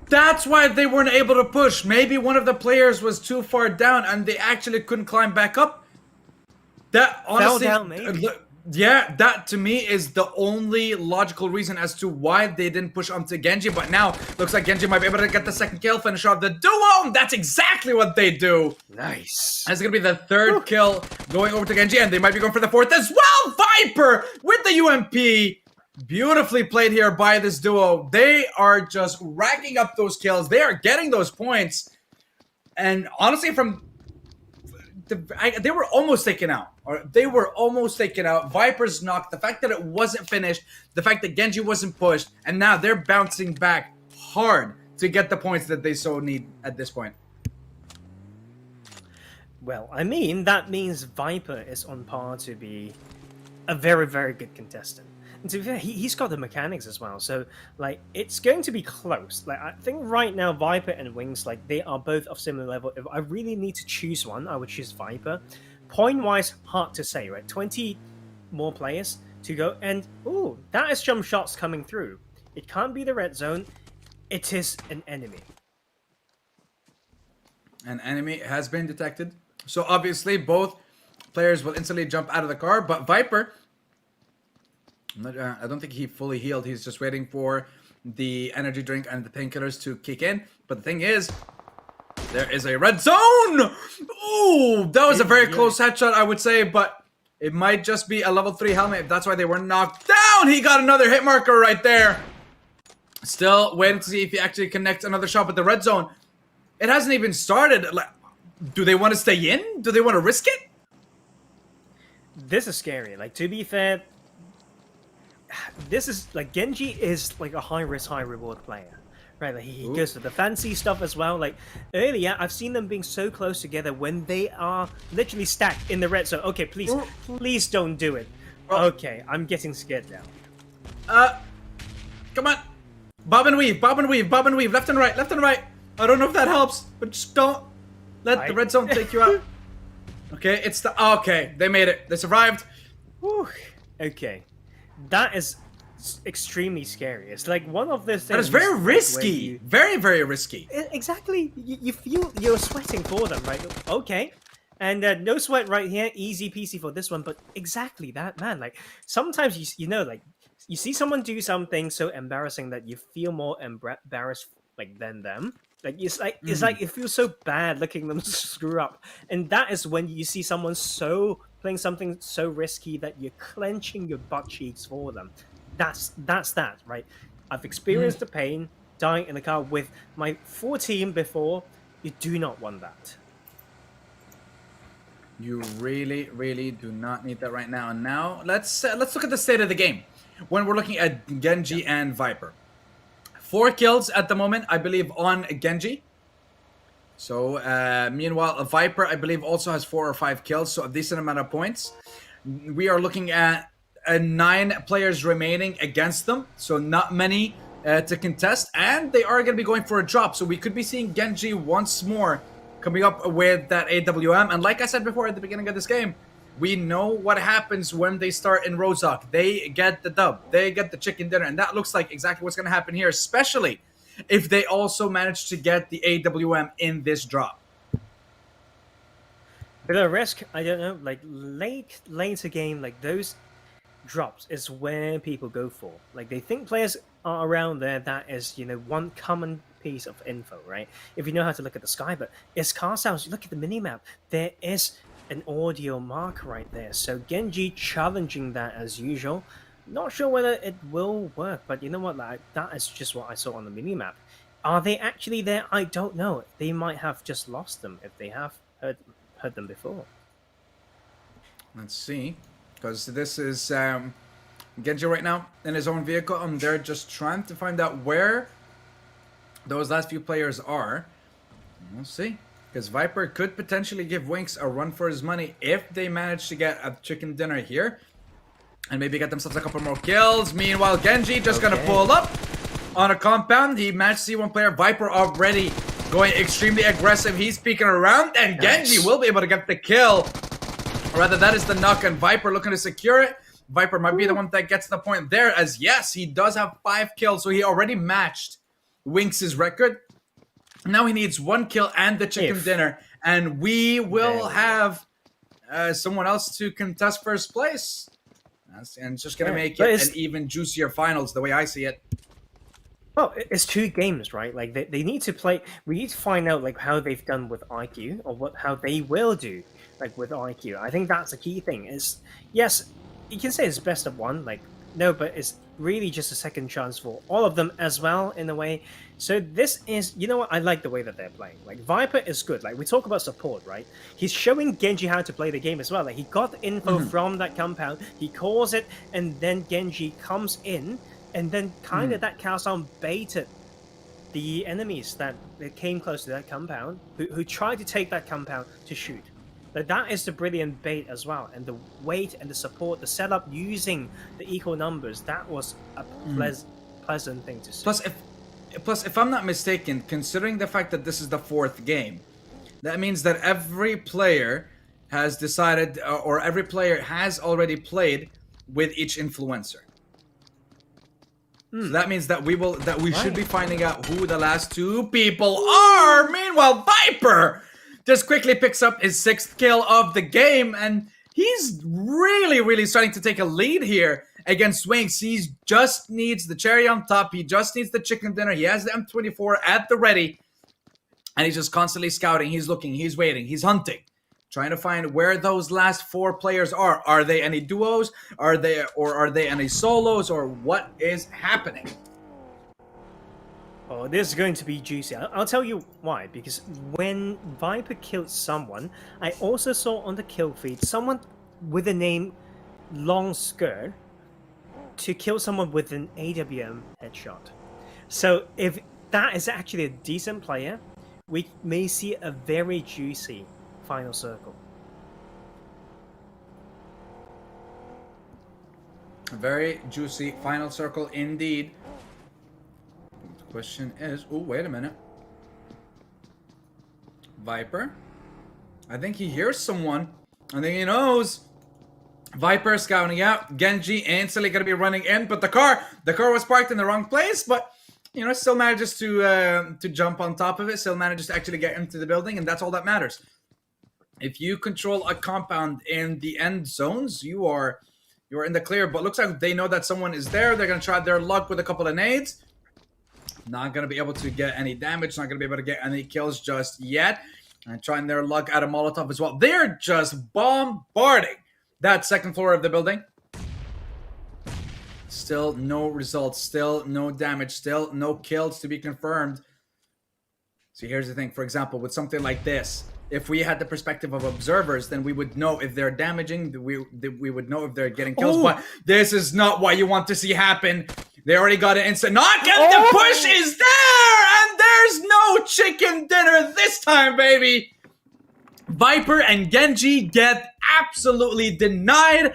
That's why they weren't able to push. Maybe one of the players was too far down, and they actually couldn't climb back up. That honestly, Fell down, maybe. Yeah, that to me is the only logical reason as to why they didn't push onto Genji. But now, looks like Genji might be able to get the second kill, finish off the duo. And that's exactly what they do. Nice. That's going to be the third kill going over to Genji. And they might be going for the fourth as well. Viper with the UMP. Beautifully played here by this duo. They are just racking up those kills. They are getting those points. And honestly, they were almost taken out. They were almost taken out. Viper's knocked. The fact that it wasn't finished. The fact that Genji wasn't pushed. And now they're bouncing back hard to get the points that they so need at this point. Well, I mean, that means Viper is on par to be a very, very good contestant. And to be fair, he's got the mechanics as well. So, like, it's going to be close. Like, I think right now, Viper and Wings, like, they are both of similar level. If I really need to choose one, I would choose Viper. Point-wise, hard to say, right? 20 more players to go. And, ooh, that is jump shots coming through. It can't be the red zone. It is an enemy. An enemy has been detected. So, obviously, both players will instantly jump out of the car. But Viper... I don't think he fully healed. He's just waiting for the energy drink and the painkillers to kick in. But the thing is, there is a red zone! Ooh, that was a very close headshot, I would say. But it might just be a level 3 helmet. That's why they were knocked down. He got another hit marker right there. Still waiting to see if he actually connects another shot. But the red zone, it hasn't even started. Like, do they want to stay in? Do they want to risk it? This is scary. Like, to be fair... This is like Genji is like a high risk, high reward player, right? Like he goes to the fancy stuff as well. Like earlier, I've seen them being so close together when they are literally stacked in the red zone. Okay, please don't do it. Okay, I'm getting scared now. Come on, bob and weave, bob and weave, bob and weave, left and right, left and right. I don't know if that helps, but just don't let the red zone take you out. Okay, it's the okay. They made it. They survived. Whew. Okay. That is extremely scary. It's like one of those things. That is very risky. Very, very risky. Exactly. You feel you're sweating for them, right? Okay. And no sweat right here. Easy peasy for this one. But exactly that, man. Like sometimes you know, like you see someone do something so embarrassing that you feel more embarrassed like than them. Like it's like it feels so bad looking them screw up. And that is when you see someone playing something so risky that you're clenching your butt cheeks for them. That's that, right? I've experienced the pain dying in the car with my 4 team before. You do not want that. You really, really do not need that right now. And now let's look at the state of the game when we're looking at Genji and Viper. 4 kills at the moment, I believe, on Genji. So, meanwhile, Viper, I believe, also has 4 or 5 kills, so a decent amount of points. We are looking at 9 players remaining against them, so not many to contest, and they are going to be going for a drop, so we could be seeing Genji once more coming up with that AWM. And like I said before at the beginning of this game, we know what happens when they start in Rozhok. They get the dub. They get the chicken dinner. And that looks like exactly what's going to happen here, especially if they also manage to get the AWM in this drop. With a risk, I don't know, like later game, like those drops is where people go for. Like they think players are around there. That is, one common piece of info, right? If you know how to look at the sky, but it's car sounds. Look at the minimap. There is an audio mark right there. So Genji challenging that as usual. Not sure whether it will work, but you know what? Like, that is just what I saw on the minimap. Are they actually there? I don't know. They might have just lost them if they have heard them before. Let's see, because this is Genji right now in his own vehicle, and they're just trying to find out where those last few players are. We'll see. Because Viper could potentially give Winks a run for his money if they manage to get a chicken dinner here. And maybe get themselves a couple more kills. Meanwhile, Genji just going to pull up on a compound. He managed to see one player. Viper already going extremely aggressive. He's peeking around. And Genji will be able to get the kill. Or rather, that is the knock. And Viper looking to secure it. Viper might be the one that gets the point there. As yes, he does have 5 kills. So he already matched Winks' record. Now he needs 1 kill and the chicken dinner, and we will have someone else to contest first place. And it's just going to make but it an even juicier finals, the way I see it. Well, it's 2 games, right? Like they need to play. We need to find out like how they've done with IQ, or how they will do like with IQ. I think that's a key thing. Is yes, you can say it's best of 1, like no, but it's really just a second chance for all of them as well in a way. So this is, you know what, I like the way that they're playing. Like Viper is good. Like we talk about support, right? He's showing Genji how to play the game as well. Like he got the info from that compound, he calls it, and then Genji comes in. And then kind of that Calzone baited the enemies that came close to that compound, who tried to take that compound to shoot. But that is the brilliant bait as well. And the weight and the support, the setup using the equal numbers, that was a pleasant thing to see. Plus, if I'm not mistaken, considering the fact that this is the 4th game, that means that every player has decided, or every player has already played with each influencer. So that means that we should be finding out who the last 2 people are. Meanwhile, Viper just quickly picks up his 6th kill of the game, and he's really starting to take a lead here against Swings. He just needs the cherry on top. He just needs the chicken dinner. He has the M24 at the ready, and he's just constantly scouting. He's looking, he's waiting, he's hunting, trying to find where those last 4 players are. Are they any duos? Are they any solos? Or what is happening? Oh, this is going to be juicy. I'll tell you why. Because when Viper killed someone, I also saw on the kill feed someone with the name Long Skirt to kill someone with an AWM headshot. So if that is actually a decent player, we may see a very juicy final circle. A very juicy final circle indeed. The question is, oh, wait a minute. Viper? I think he hears someone. I think he knows. Viper scouting out. Genji instantly going to be running in, but the car was parked in the wrong place, but you know, still manages to jump on top of it, still manages to actually get into the building, and that's all that matters. If you control a compound in the end zones, you are in the clear. But looks like they know that someone is there. They're going to try their luck with a couple of nades. Not going to be able to get any damage. Not going to be able to get any kills just yet. And trying their luck at a Molotov as well. They're just bombarding that 2nd floor of the building. Still no results. Still no damage. Still no kills to be confirmed. So here's the thing. For example, with something like this, if we had the perspective of observers, then we would know if they're damaging, we would know if they're getting kills. But this is not what you want to see happen. They already got an instant knock, and the push is there, and there's no chicken dinner this time, baby. Viper and Genji get absolutely denied.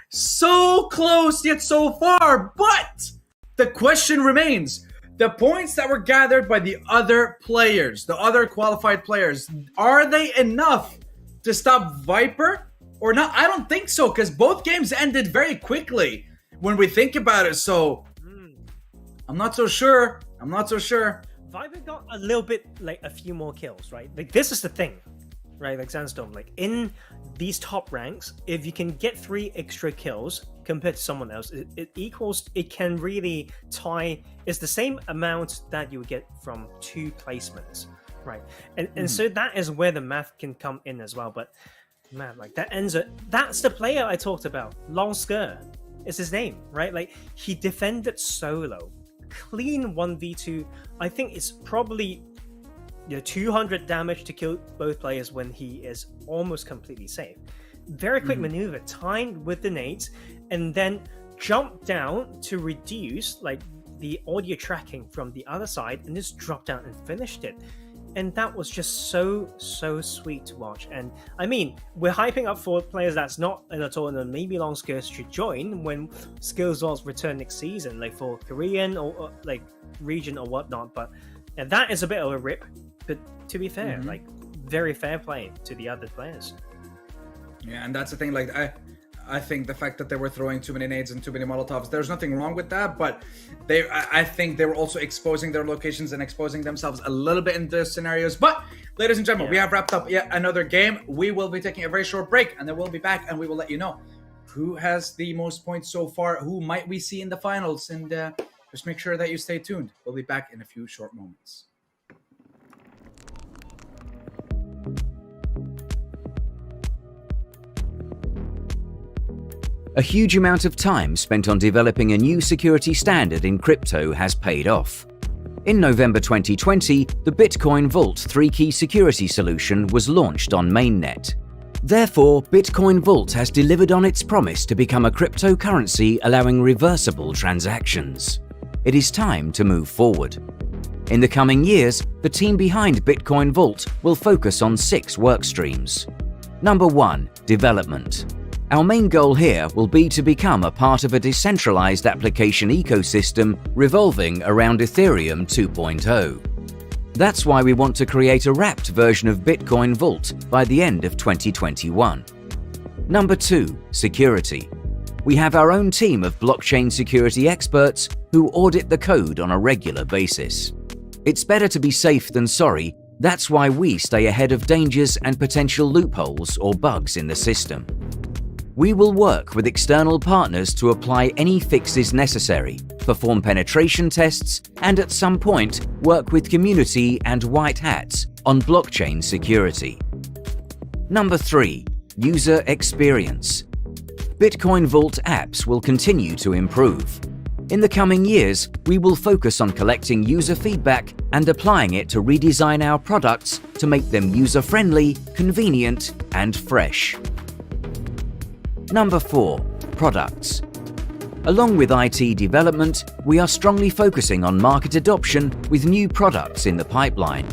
So close, yet so far. But the question remains. The points that were gathered by the other players, the other qualified players, are they enough to stop Viper or not? I don't think so, because both games ended very quickly when we think about it. So I'm not so sure. Viper got a little bit, like, a few more kills, right? Like, this is the thing, right? Like, Sandstorm, like, in these top ranks, if you can get 3 extra kills compared to someone else, it can really tie, it's the same amount that you would get from 2 placements, right? And so that is where the math can come in as well. But man, like, that's the player I talked about. Long Skirt is his name, right? Like, he defended solo, clean 1v2. I think it's probably 200 damage to kill both players when he is almost completely safe. Very quick maneuver, timed with the nades, and then jump down to reduce like the audio tracking from the other side, and just dropped down and finished it. And that was just so sweet to watch. And I mean, we're hyping up for players that's not in a tournament. Maybe Long Skirts should join when SkillzVault return next season, like for Korean or like region or whatnot. But that is a bit of a rip. But to be fair, like, very fair play to the other players. Yeah, and that's the thing. Like, I think the fact that they were throwing too many nades and too many Molotovs, there's nothing wrong with that. But I think they were also exposing their locations and exposing themselves a little bit in the scenarios. But, ladies and gentlemen, we have wrapped up yet another game. We will be taking a very short break, and then we'll be back, and we will let you know who has the most points so far, who might we see in the finals, and just make sure that you stay tuned. We'll be back in a few short moments. A huge amount of time spent on developing a new security standard in crypto has paid off. In November 2020, the Bitcoin Vault 3-key security solution was launched on mainnet. Therefore, Bitcoin Vault has delivered on its promise to become a cryptocurrency allowing reversible transactions. It is time to move forward. In the coming years, the team behind Bitcoin Vault will focus on 6 work streams. Number 1. Development. Our main goal here will be to become a part of a decentralized application ecosystem revolving around Ethereum 2.0. That's why we want to create a wrapped version of Bitcoin Vault by the end of 2021. Number 2. Security. We have our own team of blockchain security experts who audit the code on a regular basis. It's better to be safe than sorry. That's why we stay ahead of dangers and potential loopholes or bugs in the system. We will work with external partners to apply any fixes necessary, perform penetration tests, and at some point work with community and white hats on blockchain security. Number 3. User experience. Bitcoin Vault apps will continue to improve. In the coming years, we will focus on collecting user feedback and applying it to redesign our products to make them user-friendly, convenient, and fresh. Number 4. Products. Along with IT development, we are strongly focusing on market adoption with new products in the pipeline.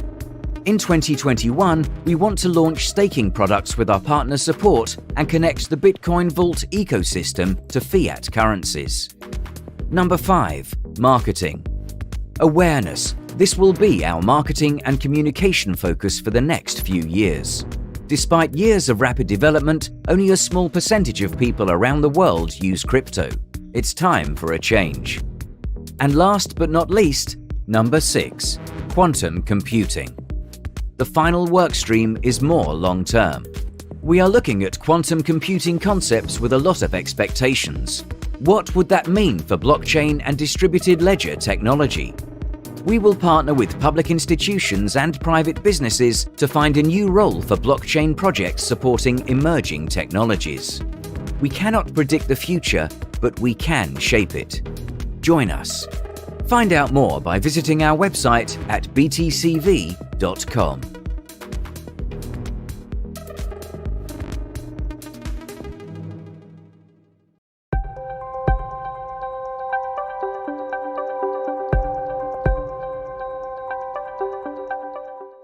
In 2021, we want to launch staking products with our partner support and connect the Bitcoin Vault ecosystem to fiat currencies. Number 5. Marketing. Awareness. This will be our marketing and communication focus for the next few years. Despite years of rapid development, only a small percentage of people around the world use crypto. It's time for a change. And last but not least, number 6. Quantum computing. The final workstream is more long-term. We are looking at quantum computing concepts with a lot of expectations. What would that mean for blockchain and distributed ledger technology? We will partner with public institutions and private businesses to find a new role for blockchain projects supporting emerging technologies. We cannot predict the future, but we can shape it. Join us. Find out more by visiting our website at btcv.com.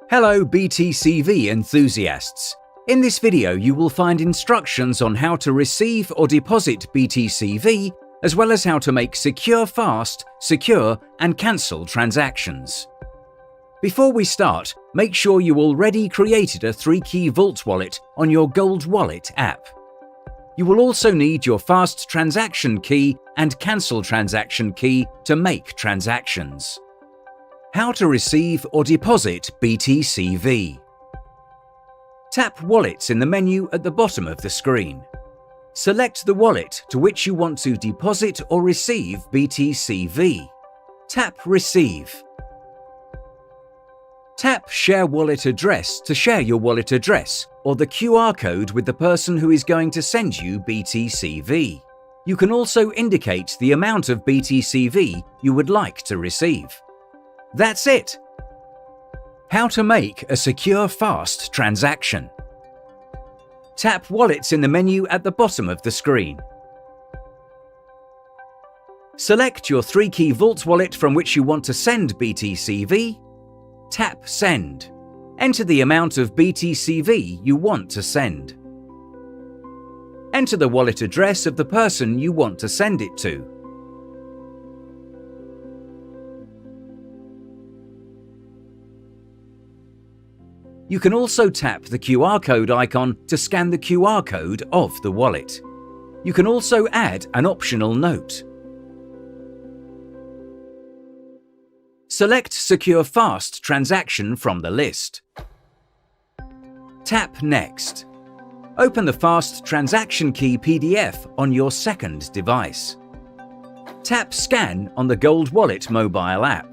Hello BTCV enthusiasts! In this video you will find instructions on how to receive or deposit BTCV, as well as how to make secure, fast, secure and cancel transactions. Before we start, make sure you already created a 3-key Vault wallet on your Gold Wallet app. You will also need your fast transaction key and cancel transaction key to make transactions. How to receive or deposit BTCV. Tap Wallets in the menu at the bottom of the screen. Select the wallet to which you want to deposit or receive BTCV. Tap Receive. Tap Share Wallet Address to share your wallet address or the QR code with the person who is going to send you BTCV. You can also indicate the amount of BTCV you would like to receive. That's it! How to make a secure, fast transaction. Tap Wallets in the menu at the bottom of the screen. Select your 3-key Vault wallet from which you want to send BTCV. Tap Send. Enter the amount of BTCV you want to send. Enter the wallet address of the person you want to send it to. You can also tap the QR code icon to scan the QR code of the wallet. You can also add an optional note. Select Secure Fast Transaction from the list. Tap Next. Open the Fast Transaction Key PDF on your second device. Tap Scan on the Gold Wallet mobile app.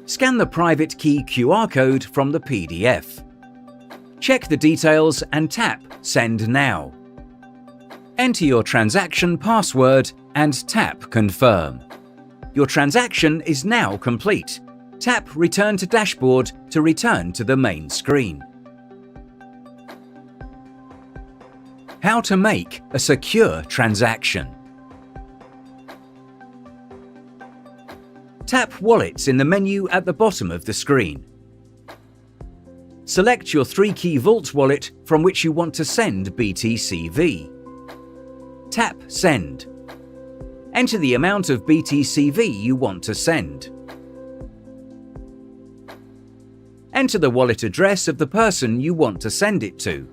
Scan the private key QR code from the PDF. Check the details and tap Send Now. Enter your transaction password and tap Confirm. Your transaction is now complete. Tap Return to Dashboard to return to the main screen. How to make a secure transaction. Tap Wallets in the menu at the bottom of the screen. Select your 3-key Vault wallet from which you want to send BTCV. Tap Send. Enter the amount of BTCV you want to send. Enter the wallet address of the person you want to send it to.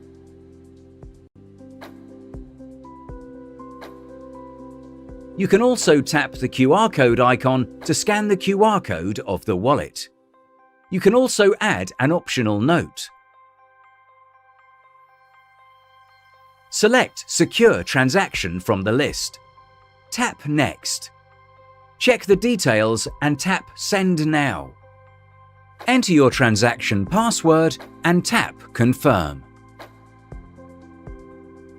You can also tap the QR code icon to scan the QR code of the wallet. You can also add an optional note. Select Secure Transaction from the list. Tap Next. Check the details and tap Send Now. Enter your transaction password and tap Confirm.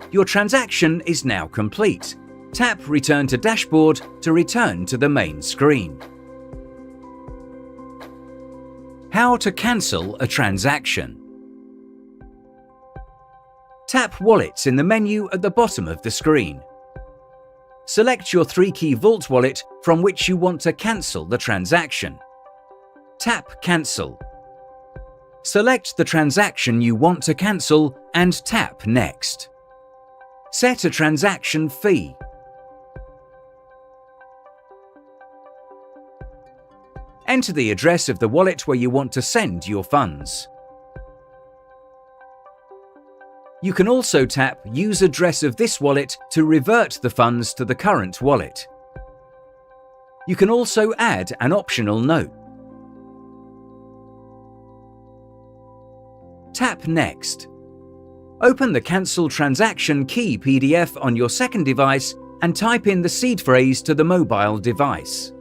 Your transaction is now complete. Tap Return to Dashboard to return to the main screen. How to cancel a transaction. Tap Wallets in the menu at the bottom of the screen. Select your 3-key Vault wallet from which you want to cancel the transaction. Tap Cancel. Select the transaction you want to cancel and tap Next. Set a transaction fee. Enter the address of the wallet where you want to send your funds. You can also tap Use address of this wallet to revert the funds to the current wallet. You can also add an optional note. Tap Next. Open the Cancel Transaction Key PDF on your second device and type in the seed phrase to the mobile device.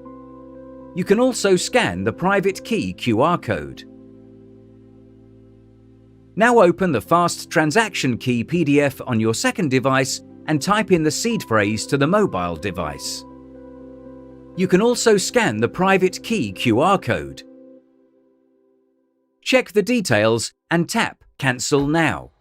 You can also scan the private key QR code. Now open the Fast Transaction Key PDF on your second device and type in the seed phrase to the mobile device. You can also scan the private key QR code. Check the details and tap Cancel Now.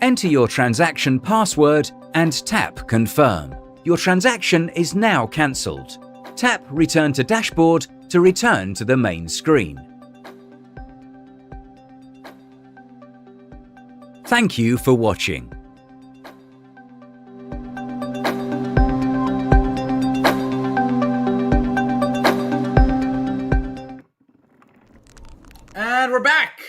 Enter your transaction password and tap Confirm. Your transaction is now cancelled. Tap Return to Dashboard to return to the main screen. Thank you for watching. And we're back!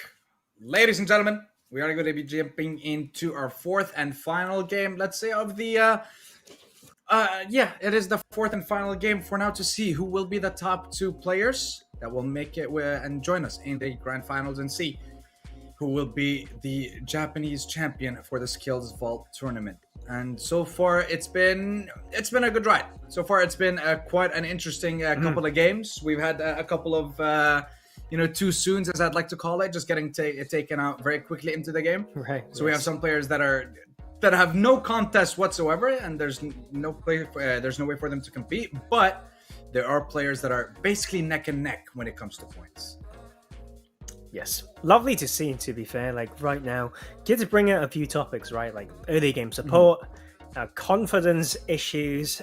Ladies and gentlemen, we are going to be jumping into our fourth and final game, let's say, of the it is the fourth and final game for now to see who will be the top 2 players that will make it and join us in the grand finals and see who will be the Japanese champion for the SkillzVault tournament. And so far, it's been a good ride. So far, it's been quite an interesting couple of games. We've had a couple of too soons, as I'd like to call it, just getting taken out very quickly into the game. Right. So we have some players that have no contest whatsoever, and there's no way for them to compete. But there are players that are basically neck and neck when it comes to points. Yes, lovely to see, to be fair. Like right now, kids bring out a few topics, right? Like early game support, confidence issues,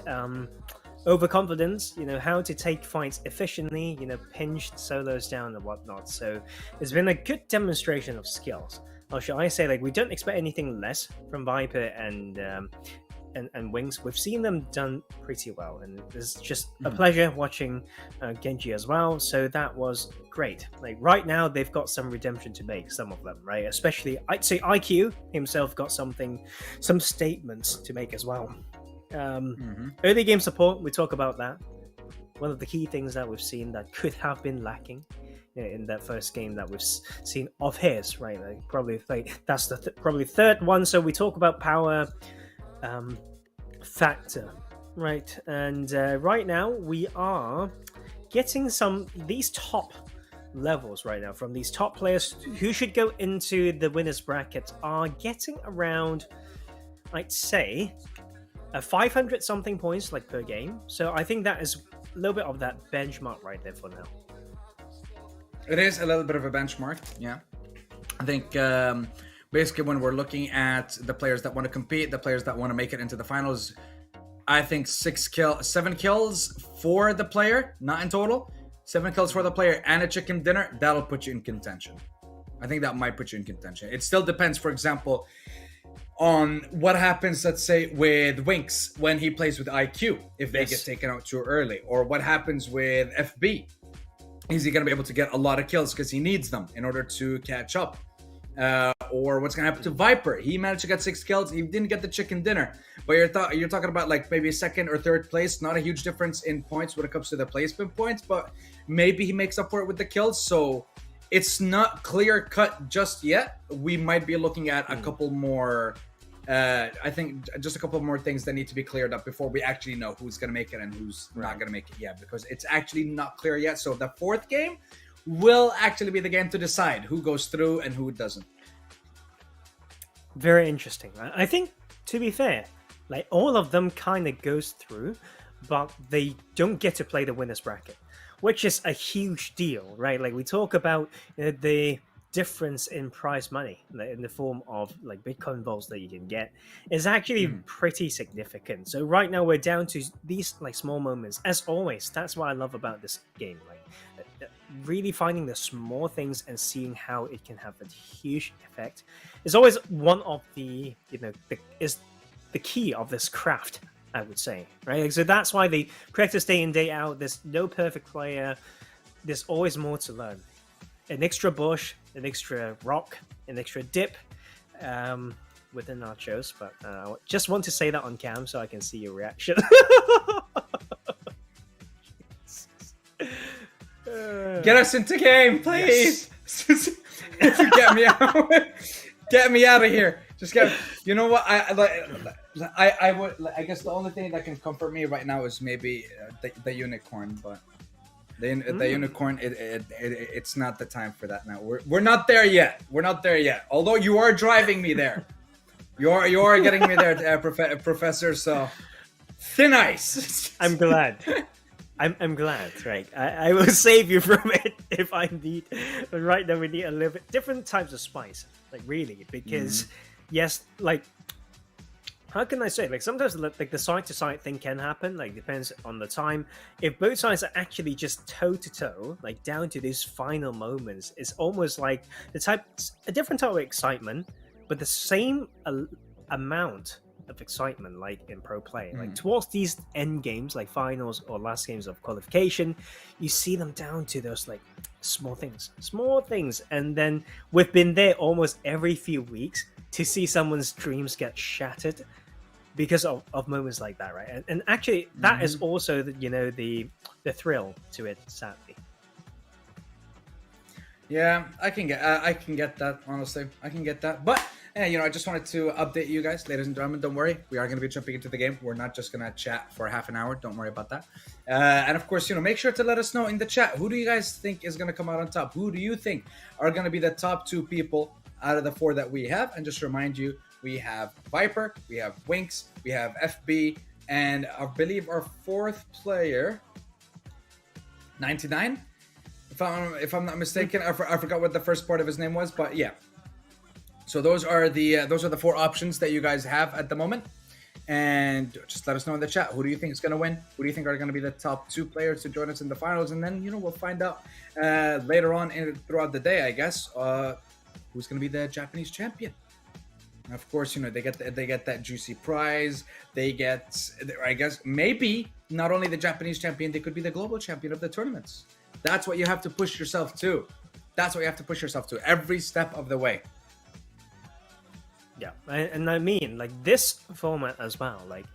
overconfidence, how to take fights efficiently, pinch solos down and whatnot. So it's been a good demonstration of skills. Or should I say, like, we don't expect anything less from Viper and Wings. We've seen them done pretty well, and it's just a pleasure watching Genji as well. So that was great. Like right now, they've got some redemption to make, some of them, right? Especially, I'd say IQ himself got some statements to make as well. Early game support, we talk about that. One of the key things that we've seen that could have been lacking in that first game that we've seen of his, right? Like probably like that's the probably third one. So we talk about power factor, right? And right now we are getting these top levels right now from these top players who should go into the winners bracket are getting around, I'd say, 500 something points like per game. So I think that is a little bit of that benchmark right there for now. It is a little bit of a benchmark, yeah. I think basically when we're looking at the players that want to compete, the players that want to make it into the finals, I think 7 kills for the player, not in total. 7 kills for the player and a chicken dinner, that'll put you in contention. I think that might put you in contention. It still depends, for example, on what happens, let's say, with Winks when he plays with IQ, if they get taken out too early. Or what happens with FB. Is he going to be able to get a lot of kills because he needs them in order to catch up? Or what's going to happen to Viper? He managed to get 6 kills. He didn't get the chicken dinner. But you're talking about like maybe second or third place. Not a huge difference in points when it comes to the placement points. But maybe he makes up for it with the kills. So it's not clear cut just yet. We might be looking at a couple more... I think just a couple more things that need to be cleared up before we actually know who's going to make it and who's not going to make it yet. Because it's actually not clear yet. So the 4th game will actually be the game to decide who goes through and who doesn't. Very interesting. I think, to be fair, like all of them kind of goes through, but they don't get to play the winners bracket, which is a huge deal, right? Like we talk about the difference in prize money in the form of like Bitcoin vaults that you can get is actually pretty significant. So right now we're down to these like small moments. As always, that's what I love about this game. Like really finding the small things and seeing how it can have a huge effect is always one of the is the key of this craft, I would say, right? Like, so that's why they practice day in day out. There's no perfect player. There's always more to learn. An extra bush, an extra rock, an extra dip within our shows. But I just want to say that on cam so I can see your reaction. Get us into game, please. Yes. Get me out. Get me out of here. Just get. You know what? I guess the only thing that can comfort me right now is maybe the unicorn, but. The unicorn, it's not the time for that now. We're not there yet. We're not there yet. Although you are driving me there. You are getting me there, Professor. So thin ice. I'm glad. I'm glad. Right. I will save you from it if I need. But right now we need a little bit different types of spice. Like really, because yes, like. How can I say? Like sometimes like the side to side thing can happen. Like depends on the time. If both sides are actually just toe to toe, like down to these final moments, it's almost like a different type of excitement, but the same amount of excitement like in pro play. Like towards these end games, like finals or last games of qualification, you see them down to those like small things, and then we've been there almost every few weeks to see someone's dreams get shattered because of moments like that, right? And actually, that is also the thrill to it. Sadly, yeah, I can get that. Honestly, I can get that. But I just wanted to update you guys, ladies and gentlemen. Don't worry, we are going to be jumping into the game. We're not just going to chat for half an hour. Don't worry about that. And of course, make sure to let us know in the chat. Who do you guys think is going to come out on top? Who do you think are going to be the top 2 people out of the 4 that we have? And just remind you, we have Viper, we have Winks, we have FB, and I believe our 4th player, 99. If I'm not mistaken, I forgot what the first part of his name was, but yeah. So those are the 4 options that you guys have at the moment, and just let us know in the chat. Who do you think is going to win? Who do you think are going to be the top 2 players to join us in the finals? And then we'll find out later on throughout the day, I guess. Who's going to be the Japanese champion? And of course, they get that juicy prize. They get, I guess, maybe not only the Japanese champion, they could be the global champion of the tournaments. That's what you have to push yourself to. That's what you have to push yourself to every step of the way. Yeah, and I mean, like this format as well. Like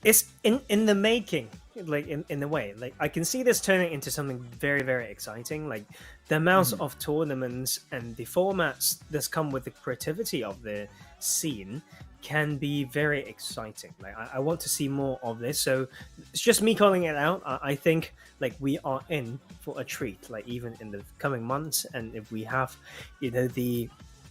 it's in the making, like in a way. Like I can see this turning into something very, very exciting. Like the amounts of tournaments and the formats that's come with the creativity of the scene can be very exciting. Like I want to see more of this. So it's just me calling it out. I think like we are in for a treat. Like even in the coming months, and if we have, the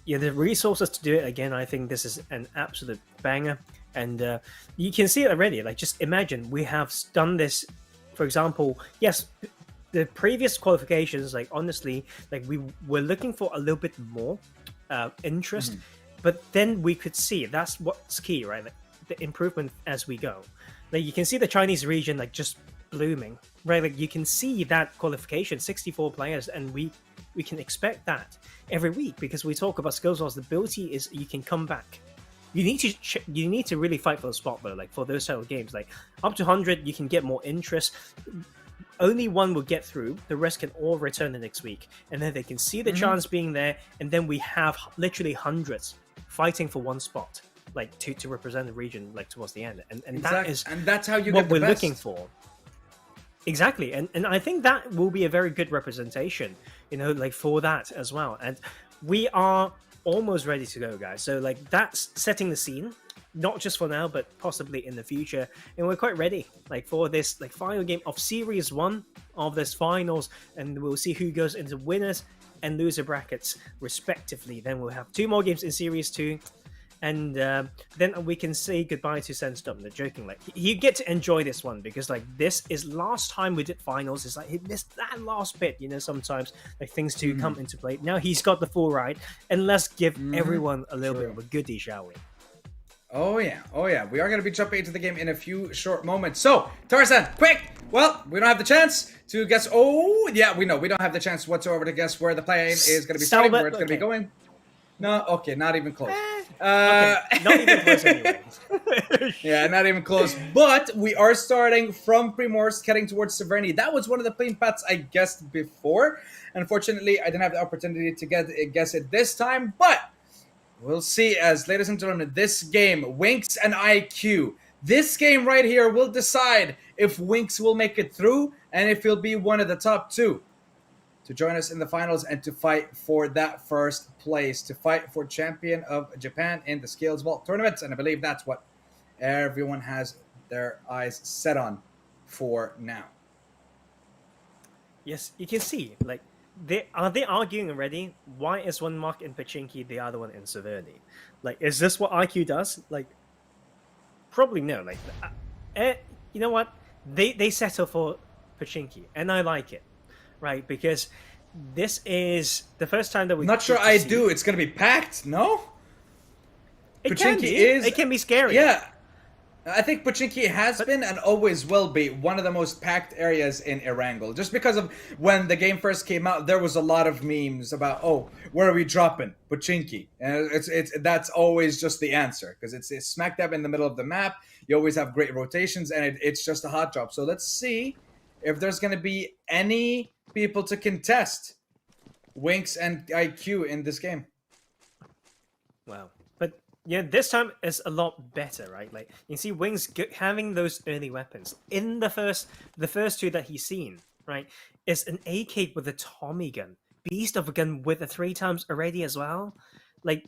resources to do it again, I think this is an absolute banger. And you can see it already. Like, just imagine we have done this. For example, yes, the previous qualifications. Like, honestly, like we were looking for a little bit more interest, but then we could see that's what's key, right? Like, the improvement as we go. Like, you can see the Chinese region like just blooming, right? Like, you can see that qualification, 64 players, and we can expect that every week because we talk about SkillzVault's ability is you can come back. You need to really fight for the spot though. Like for those type of games, like up to 100, you can get more interest. Only one will get through. The rest can all return the next week, and then they can see the chance being there. And then we have literally hundreds fighting for one spot, like to represent the region, like towards the end. And that's how you what get the we're best. looking for. Exactly, and I think that will be a very good representation, like for that as well. And we are almost ready to go, guys. So like that's setting the scene, not just for now, but possibly in the future. And we're quite ready, like for this like final game of Series 1 of this finals, and we'll see who goes into winners and loser brackets respectively. Then we'll have 2 more games in Series 2. And then we can say goodbye to Sandstorm. They're joking, like you get to enjoy this one because like this is last time we did finals. It's like he missed that last bit, sometimes like things to come into play. Now he's got the full ride, and let's give everyone a little bit of a goodie, shall we? Oh yeah. We are going to be jumping into the game in a few short moments. So, Tarzan, quick! Well, we don't have the chance to guess. Oh, yeah, we know. We don't have the chance whatsoever to guess where the plane is going to be starting, where it's going to be going. No, okay, not even close. Okay, not even close anyway. Yeah, not even close. But we are starting from Primorsk, heading towards Severny. That was one of the plane paths I guessed before. Unfortunately, I didn't have the opportunity to guess it this time, but we'll see. As ladies and gentlemen, this game, Winx and IQ. This game right here will decide if Winx will make it through and if he'll be one of the top 2 to join us in the finals and to fight for that first place, to fight for champion of Japan in the SkillzVault tournaments. And I believe that's what everyone has their eyes set on for now. Yes, you can see, like, they arguing already? Why is one mark in Pachinki, the other one in Severny? Like, is this what IQ does? Like, probably no. Like, you know what? They settle for Pachinki, and I like it. Right, because this is the first time that we. Not sure I do. It's gonna be packed. No. It can be. It can be scary. Yeah, I think Pachinki has been and always will be one of the most packed areas in Erangel. Just because of when the game first came out, there was a lot of memes about, oh, where are we dropping Pachinki? And that's always just the answer because it's smack dab in the middle of the map. You always have great rotations, and it's just a hot drop. So let's see if there's gonna be any people to contest Winx and IQ in this game. Wow. But yeah, this time is a lot better, right? Like you see Winx having those early weapons. In the first 2 that he's seen, right, is an AK with a Tommy gun. Beast of a gun with a 3 times already as well. Like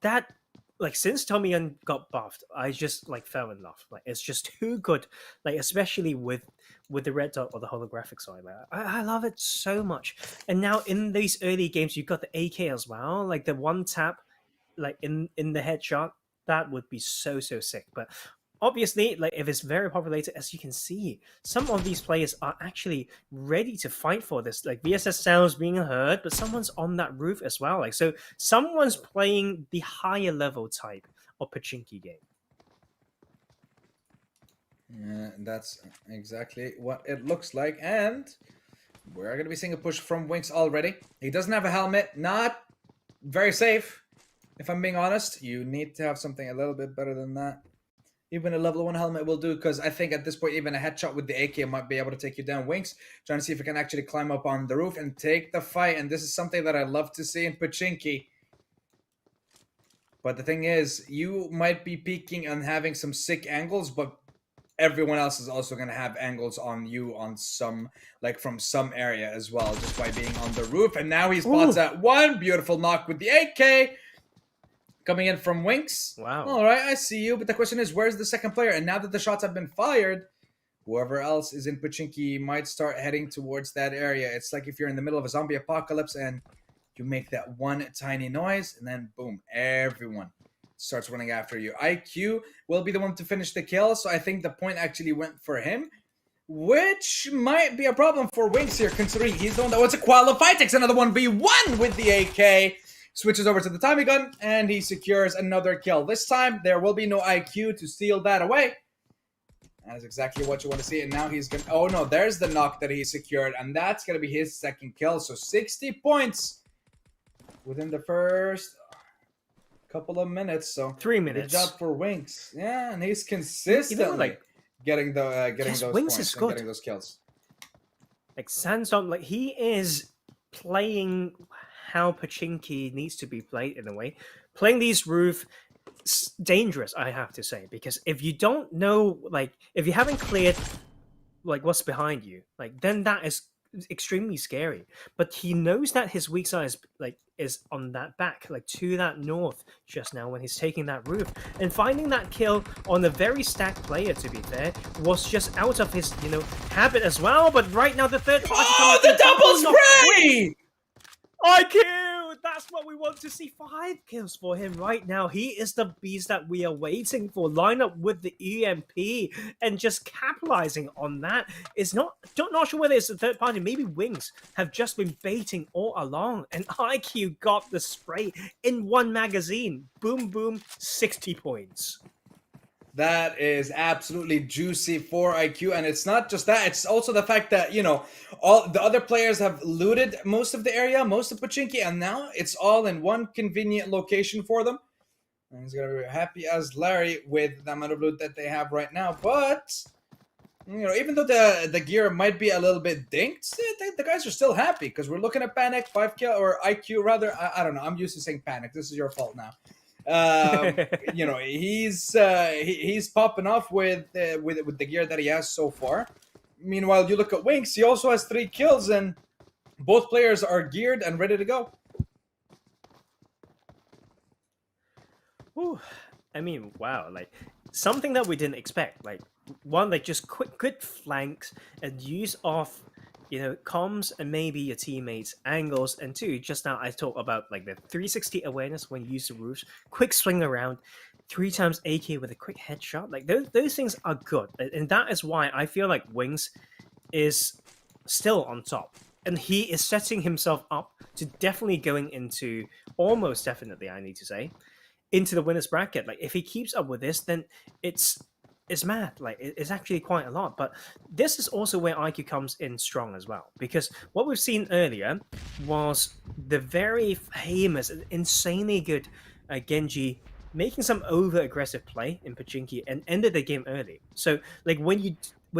that, like since Tommy gun got buffed, I just like fell in love. Like it's just too good. Like especially with the red dot or the holographic side. Like, I love it so much. And now in these early games, you've got the AK as well. Like the one tap, like in the headshot, that would be so sick. But obviously, like if it's very populated, as you can see, some of these players are actually ready to fight for this. Like VSS sounds being heard, but someone's on that roof as well. Like so, someone's playing the higher level type of Pachinki game. Yeah, that's exactly what it looks like, and we're going to be seeing a push from Winx already. He doesn't have a helmet, not very safe, if I'm being honest. You need to have something a little bit better than that. Even a level 1 helmet will do, because I think at this point, even a headshot with the AK might be able to take you down. Winx trying to see if he can actually climb up on the roof and take the fight, and this is something that I love to see in Pachinki. But the thing is, you might be peeking and having some sick angles, but everyone else is also going to have angles on you on some, like from some area as well, just by being on the roof. And now he spots that one beautiful knock with the AK coming in from Winks. Wow. All right, I see you. But the question is, where's the second player? And now that the shots have been fired, whoever else is in Pochinki might start heading towards that area. It's like if you're in the middle of a zombie apocalypse and you make that one tiny noise, and then boom, everyone starts running after you. IQ will be the one to finish the kill, so I think the point actually went for him, which might be a problem for Winks here, considering he's the one that wants to qualify. Takes another 1v1 with the AK, switches over to the Tommy gun, and he secures another kill. This time, there will be no IQ to steal that away. That is exactly what you want to see, and now he's going to... Oh no, there's the knock that he secured, and that's going to be his second kill, so 60 points within the first couple of minutes. So 3 minutes. Good job for Winks. Yeah, and he's consistently getting those Winks points is and good. getting those kills. Like Sansom, like he is playing how Pochinki needs to be played in a way. Playing these roof, dangerous, I have to say, because if you don't know, like if you haven't cleared like what's behind you, like then that is extremely scary. But he knows that his weak side is on that back, like to that north just now when he's taking that roof. And finding that kill on a very stacked player, to be fair, was just out of his, habit as well. But right now the third party the double spray! IQ! That's what we want to see. 5 kills for him right now. He is the beast that we are waiting for. Line up with the EMP and just capitalizing on that. It's not sure whether it's the third party. Maybe Wings have just been baiting all along. And IQ got the spray in one magazine. Boom, boom, 60 points. That is absolutely juicy for IQ, and it's not just that, it's also the fact that, all the other players have looted most of the area, most of Pochinki, and now it's all in one convenient location for them. And he's gonna be happy as Larry with the amount of loot that they have right now. But, even though the gear might be a little bit dinked, the guys are still happy, because we're looking at Panic, 5 kill, or IQ rather, I don't know, I'm used to saying Panic, this is your fault now. He's popping off with the gear that he has so far. Meanwhile, you look at Winks, he also has 3 kills, and both players are geared and ready to go. Ooh, I mean, wow, like something that we didn't expect. Like one, like just quick flanks and use off comms and maybe your teammates' angles. And 2, just now I talked about like the 360 awareness when you use the roofs, quick swing around, 3 times AK with a quick headshot. Like those things are good. And that is why I feel like Wings is still on top. And he is setting himself up to definitely going into, almost definitely, I need to say, into the winner's bracket. Like if he keeps up with this, then it's mad. Like it's actually quite a lot. But this is also where IQ comes in strong as well, because what we've seen earlier was the very famous, insanely good Genji making some over aggressive play in Pochinki and ended the game early. So like when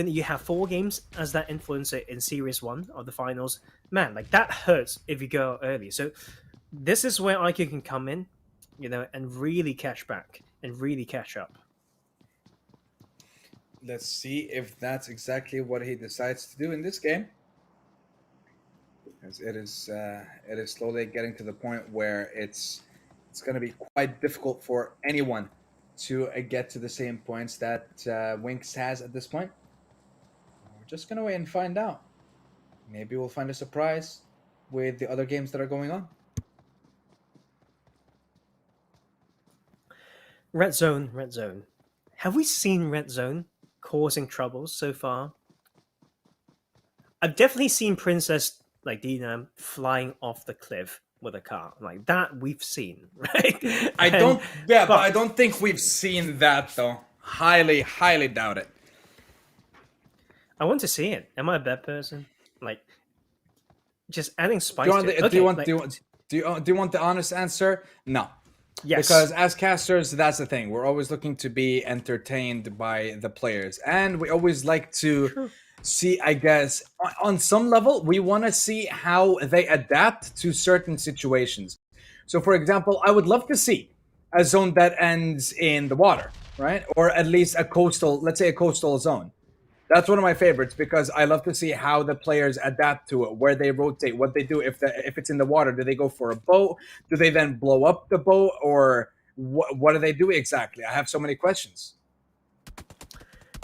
you have 4 games as that influencer in series 1 of the finals, man, like that hurts if you go early. So this is where IQ can come in, and really catch back and really catch up. Let's see if that's exactly what he decides to do in this game. As it is slowly getting to the point where it's going to be quite difficult for anyone to get to the same points that Winks has at this point. We're just going to wait and find out. Maybe we'll find a surprise with the other games that are going on. Red Zone. Have we seen Red Zone causing troubles so far? I've definitely seen Princess like Dina flying off the cliff with a car like that. We've seen, right? But I don't think we've seen that though. Highly doubt it. I want to see it. Am I a bad person? Like, just adding spice. Do you want the honest answer? No. Yes. Because as casters, that's the thing. We're always looking to be entertained by the players. And we always like to see, I guess, on some level, we want to see how they adapt to certain situations. So, for example, I would love to see a zone that ends in the water. right? Or at least a coastal, let's say a coastal zone. That's one of my favorites because I love to see how the players adapt to it, where they rotate, what they do. If it's in the water, do they go for a boat? Do they then blow up the boat, or what do they do exactly? I have so many questions.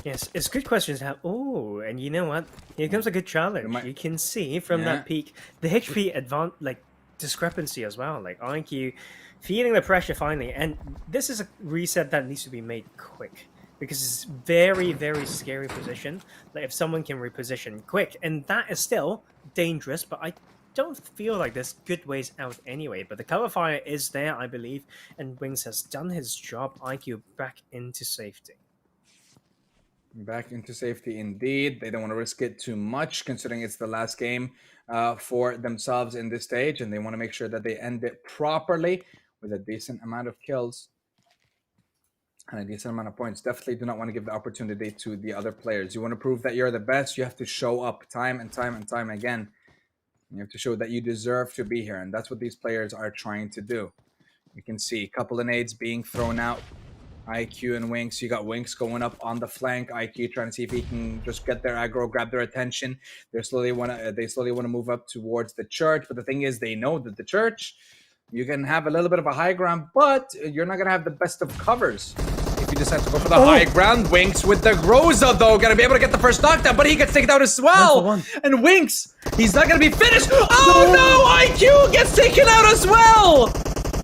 Yes, it's good questions. Oh, and you know what? Here comes a good challenge. You can see from that peak the HP discrepancy as well. Like IQ feeling the pressure finally, and this is a reset that needs to be made quick. Because it's very, very scary position. Like if someone can reposition quick, and that is still dangerous, but I don't feel like there's good ways out anyway. But the cover fire is there, I believe, and Wings has done his job. IQ back into safety. Back into safety indeed. They don't want to risk it too much, considering it's the last game for themselves in this stage, and they want to make sure that they end it properly with a decent amount of kills. And a decent amount of points. Definitely do not want to give the opportunity to the other players. You want to prove that you're the best, you have to show up time and time and time again. You have to show that you deserve to be here, and that's what these players are trying to do. You can see a couple of nades being thrown out. IQ and Winx. You got Winx going up on the flank. IQ trying to see if he can just get their aggro, grab their attention. They slowly want to move up towards the church, but the thing is, they know that the church, you can have a little bit of a high ground, but you're not going to have the best of covers. If you decide to go for the high ground, Winx with the Groza, though, going to be able to get the first knockdown, but he gets taken out as well. And Winx, he's not going to be finished. Oh, no! IQ gets taken out as well.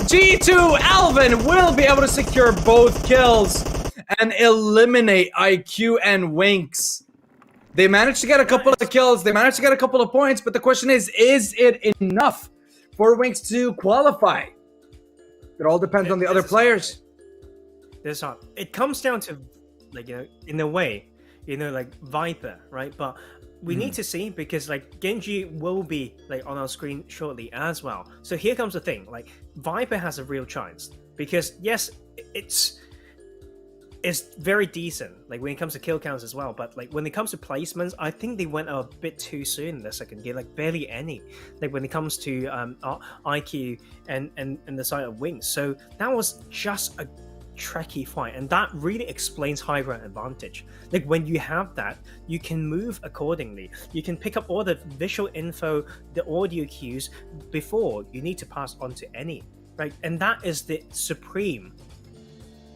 G2 Alvin will be able to secure both kills and eliminate IQ and Winx. They managed to get a couple of kills. They managed to get a couple of points, but the question is it enough for Winx to qualify? It all depends on the other players. It comes down to, like, you know, in a way, you know, like Viper, right? But we need to see, because like Genji will be like on our screen shortly as well. So here comes the thing, like Viper has a real chance, because yes, it's very decent, like when it comes to kill counts as well, but like when it comes to placements, I think they went a bit too soon in the second game, like barely any, like when it comes to IQ and the side of Wings. So that was just a tricky fight, and that really explains high ground advantage. Like when you have that, you can move accordingly, you can pick up all the visual info, the audio cues before you need to pass on to any, right? And that is the supreme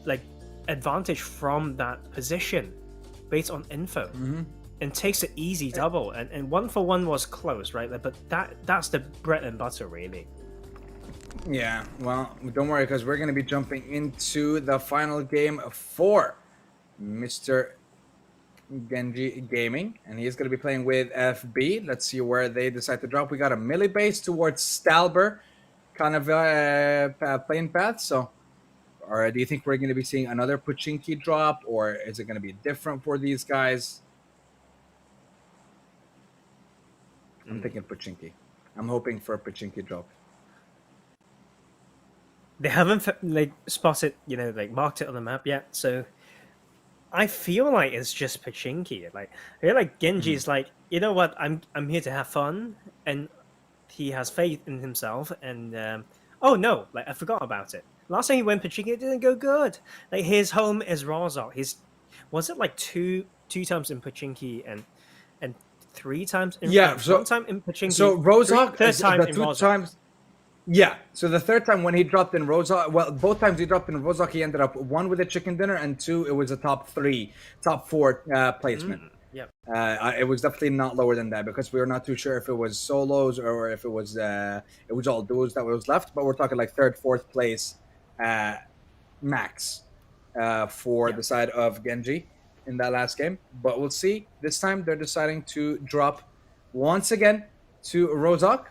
like advantage from that position based on info, and takes an easy double, and 1-for-1 was close, right? But that's the bread and butter, really. Yeah, well, don't worry, because we're going to be jumping into the final game for Mr. Genji Gaming, and he's going to be playing with FB. Let's see where they decide to drop. We got a melee base towards Stalber kind of playing path. So, or do you think we're going to be seeing another Pochinki drop, or is it going to be different for these guys? I'm thinking Pochinki. I'm hoping for a Pochinki drop. They haven't like spotted, you know, like marked it on the map yet, so I feel like it's just Pochinki. Like I feel like Genji's like, you know what, I'm here to have fun, and he has faith in himself. And oh no, like I forgot about it. Last time he went Pochinki, it didn't go good. Like his home is Rozok. Was it like two times in Pochinki and 3 times in one time in Pochinki? So Rozok, third time the in 2 Rozok. times. Yeah, so the third time when he dropped in Rozok, well, both times he dropped in Rozok, he ended up 1 with a chicken dinner, and 2, it was a top 4 placement. Yep. It was definitely not lower than that, because we were not too sure if it was solos or if it was all duos that was left, but we're talking like 3rd, 4th place max for the side of Genji in that last game. But we'll see. This time they're deciding to drop once again to Rozok.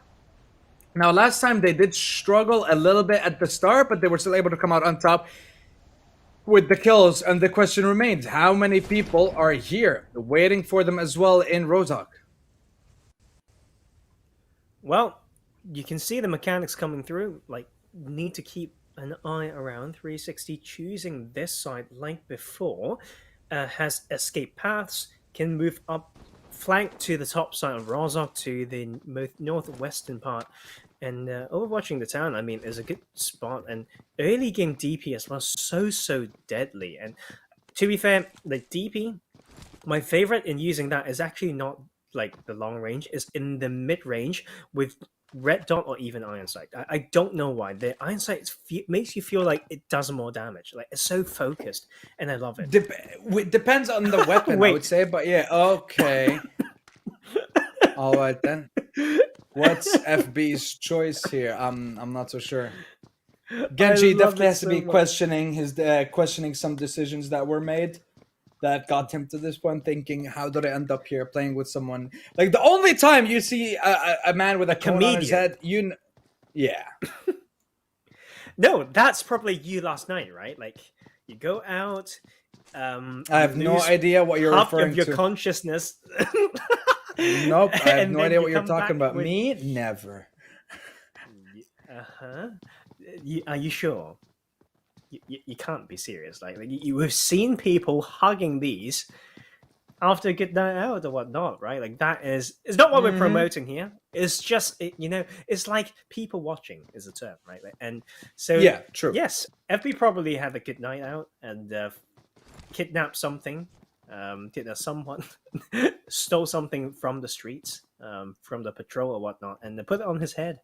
Now, last time they did struggle a little bit at the start, but they were still able to come out on top with the kills. And the question remains, how many people are here waiting for them as well in Rozok? Well, you can see the mechanics coming through. Like, need to keep an eye around. 360 choosing this side like before. Has escape paths, can move up, flank to the top side of Rozok, to the northwestern part And overwatching the town, I mean, is a good spot. And early game DP as well, so deadly. And to be fair, the DP, my favorite in using that is actually not like the long range, is in the mid range with red dot or even iron sight. I don't know why. The iron sight makes you feel like it does more damage. Like it's so focused, and I love it. Depends on the weapon, I would say, but yeah, okay. All right then. What's FB's choice here? I'm not so sure. Genji definitely has to be questioning some decisions that were made that got him to this point, thinking, how did I end up here playing with someone? Like the only time you see a man with a cone on his head, yeah. No, that's probably you last night, right? Like you go out. I have no idea what you're referring to. Half of your consciousness. Nope, I have no idea what you're talking about. Me, never. Are you sure? You can't be serious. Like you've seen people hugging these after a good night out or whatnot, right? Like it's not what we're promoting here. It's just it's like people watching is the term, right? And so yeah, true. Yes, FB probably had a good night out and kidnapped something. Kidnapped someone, stole something from the streets, from the patrol or whatnot, and they put it on his head.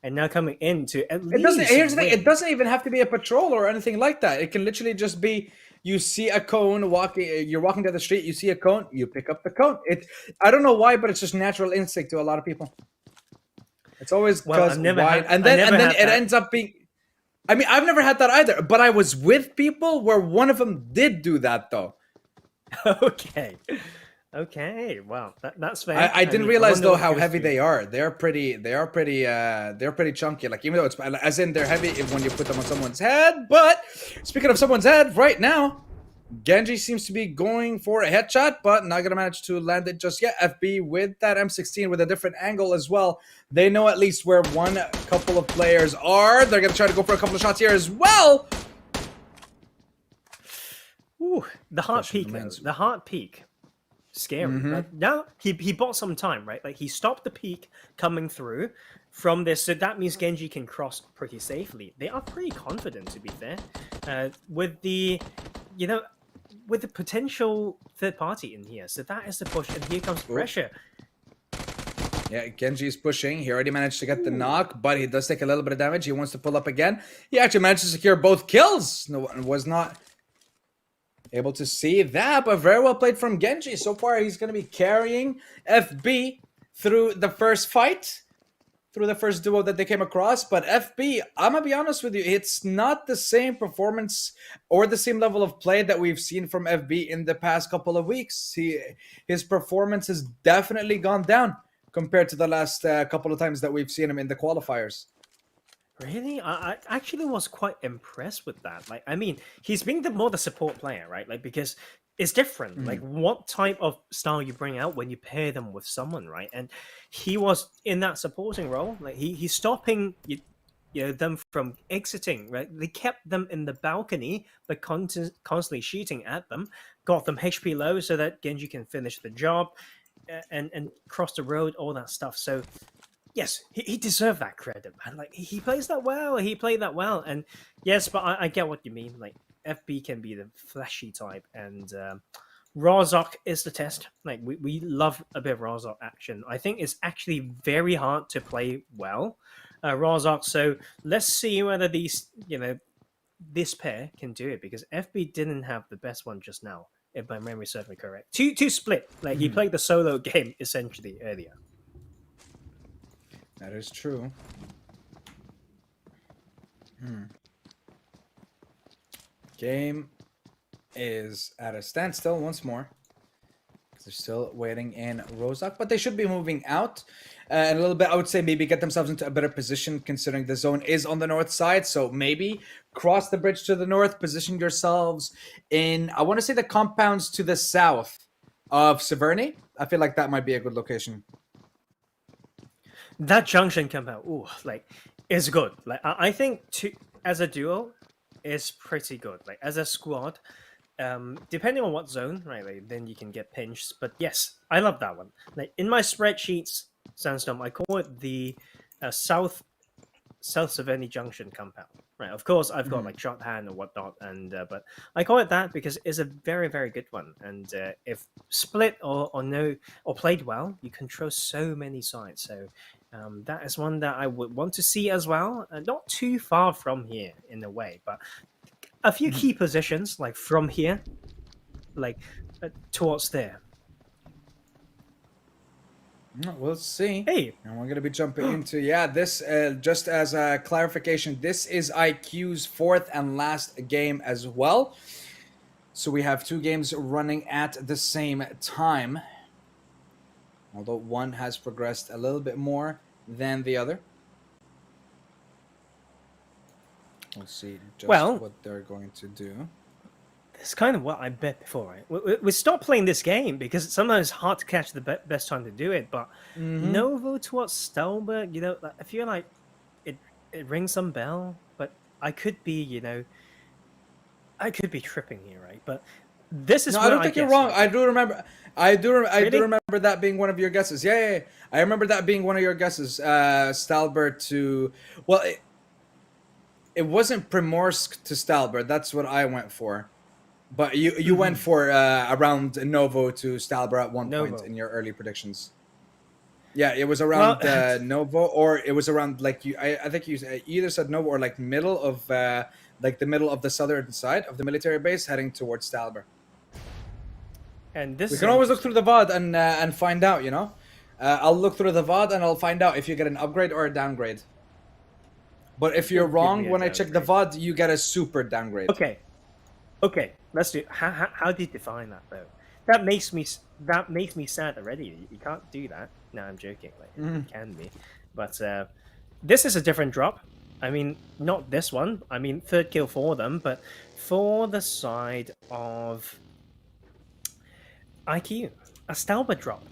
And now coming into at least here's the thing, it doesn't even have to be a patrol or anything like that. It can literally just be you see a cone you're walking down the street, you see a cone, you pick up the cone. I don't know why, but it's just natural instinct to a lot of people. It's always because why, and then it ends up being. I mean, I've never had that either, but I was with people where one of them did do that though. Okay. Well, that's fair. I didn't realize though how heavy they are. They're pretty chunky. Like even though it's as in they're heavy when you put them on someone's head. But speaking of someone's head, right now, Genji seems to be going for a headshot, but not gonna manage to land it just yet. FB with that M16 with a different angle as well. They know at least where one couple of players are. They're gonna try to go for a couple of shots here as well. Ooh, the heart peak. The heart peak. Scary. Like, now he bought some time, right? Like he stopped the peak coming through from this, so that means Genji can cross pretty safely. They are pretty confident, to be fair, with the potential third party in here. So that is the push, and here comes pressure. Yeah, Genji is pushing. He already managed to get the knock, but he does take a little bit of damage. He wants to pull up again. He actually managed to secure both kills. No one was not able to see that, but very well played from Genji. So far, he's going to be carrying FB through the first fight, through the first duo that they came across. But FB, I'm going to be honest with you, it's not the same performance or the same level of play that we've seen from FB in the past couple of weeks. His performance has definitely gone down compared to the last couple of times that we've seen him in the qualifiers. Really? I actually was quite impressed with that. Like, I mean, he's being more the support player, right? Like, because it's different. Like, what type of style you bring out when you pair them with someone, right? And he was in that supporting role. Like, he's stopping them from exiting, right? They kept them in the balcony, but constantly shooting at them, got them HP low so that Genji can finish the job and cross the road, all that stuff. So yes, he deserved that credit, man. Like he plays that well. He played that well, and yes, but I get what you mean. Like FB can be the flashy type, and Razok is the test. Like we love a bit of Razok action. I think it's actually very hard to play well, Razok. So let's see whether this pair can do it, because FB didn't have the best one just now, if my memory serves me correct. Two split. Like he played the solo game essentially earlier. That is true. Game is at a standstill once more. They're still waiting in Rozak, but they should be moving out. And a little bit, I would say maybe get themselves into a better position, considering the zone is on the north side. So maybe cross the bridge to the north, position yourselves in, I want to say, the compounds to the south of Severny. I feel like that might be a good location. That junction compound, is good. Like I think as a duo, is pretty good. Like as a squad, depending on what zone, right? Like, then you can get pinched. But yes, I love that one. Like in my spreadsheets, Sandstorm, I call it the south south of any junction compound. Right. Of course, I've got like shorthand and whatnot, and but I call it that because it's a very, very good one. And if split or no or played well, you control so many sides. So that is one that I would want to see as well. Not too far from here in a way, but a few key positions like from here, like towards there. We'll see. Hey, and we're gonna be jumping into this. Just as a clarification, this is IQ's fourth and last game as well. So we have 2 games running at the same time. Although one has progressed a little bit more than the other. We'll see just what they're going to do. It's kind of what I bet before, right? We stopped playing this game because sometimes it's hard to catch the best time to do it. But Novo towards Stalbert, you know, I feel like it rings some bell. But I could be, I could be tripping here, right? But this is. No, where I don't think you're wrong. right? I do remember. I do Really? remember that being one of your guesses. Yeah. I remember that being one of your guesses. Stalbert to it wasn't Primorsk to Stalbert. That's what I went for. But you went for around Novo to Stalbert at one point in your early predictions. Yeah, it was around Novo, or it was around like I think you either said Novo or like middle of like the middle of the southern side of the military base, heading towards Stalbert. And this we can always look through the VOD and find out. I'll look through the VOD and I'll find out if you get an upgrade or a downgrade. But if you're wrong when I check the VOD, you get a super downgrade. Okay, let's do. How do you define that though? That makes me sad already. You can't do that. No, I'm joking. Like it can be, but this is a different drop. I mean, not this one. I mean, 3rd kill for them, but for the side of IQ, a Stalbert drop.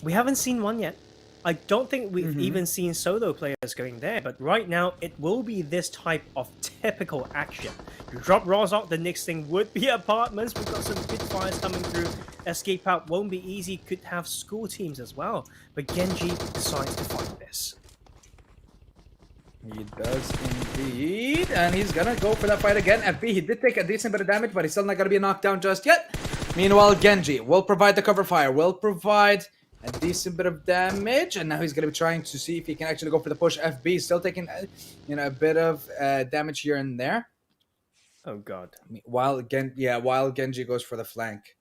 We haven't seen one yet. I don't think we've even seen solo players going there, but right now it will be this type of typical action. You drop Rozok, the next thing would be apartments. We've got some good fires coming through. Escape out won't be easy, could have school teams as well. But Genji decides to fight this. He does indeed, and he's gonna go for that fight again. FB, he did take a decent bit of damage, but he's still not gonna be knocked down just yet. Meanwhile, Genji will provide the cover fire, will provide a decent bit of damage, and now he's going to be trying to see if he can actually go for the push. FB still taking, a bit of damage here and there. Oh god! While Genji goes for the flank.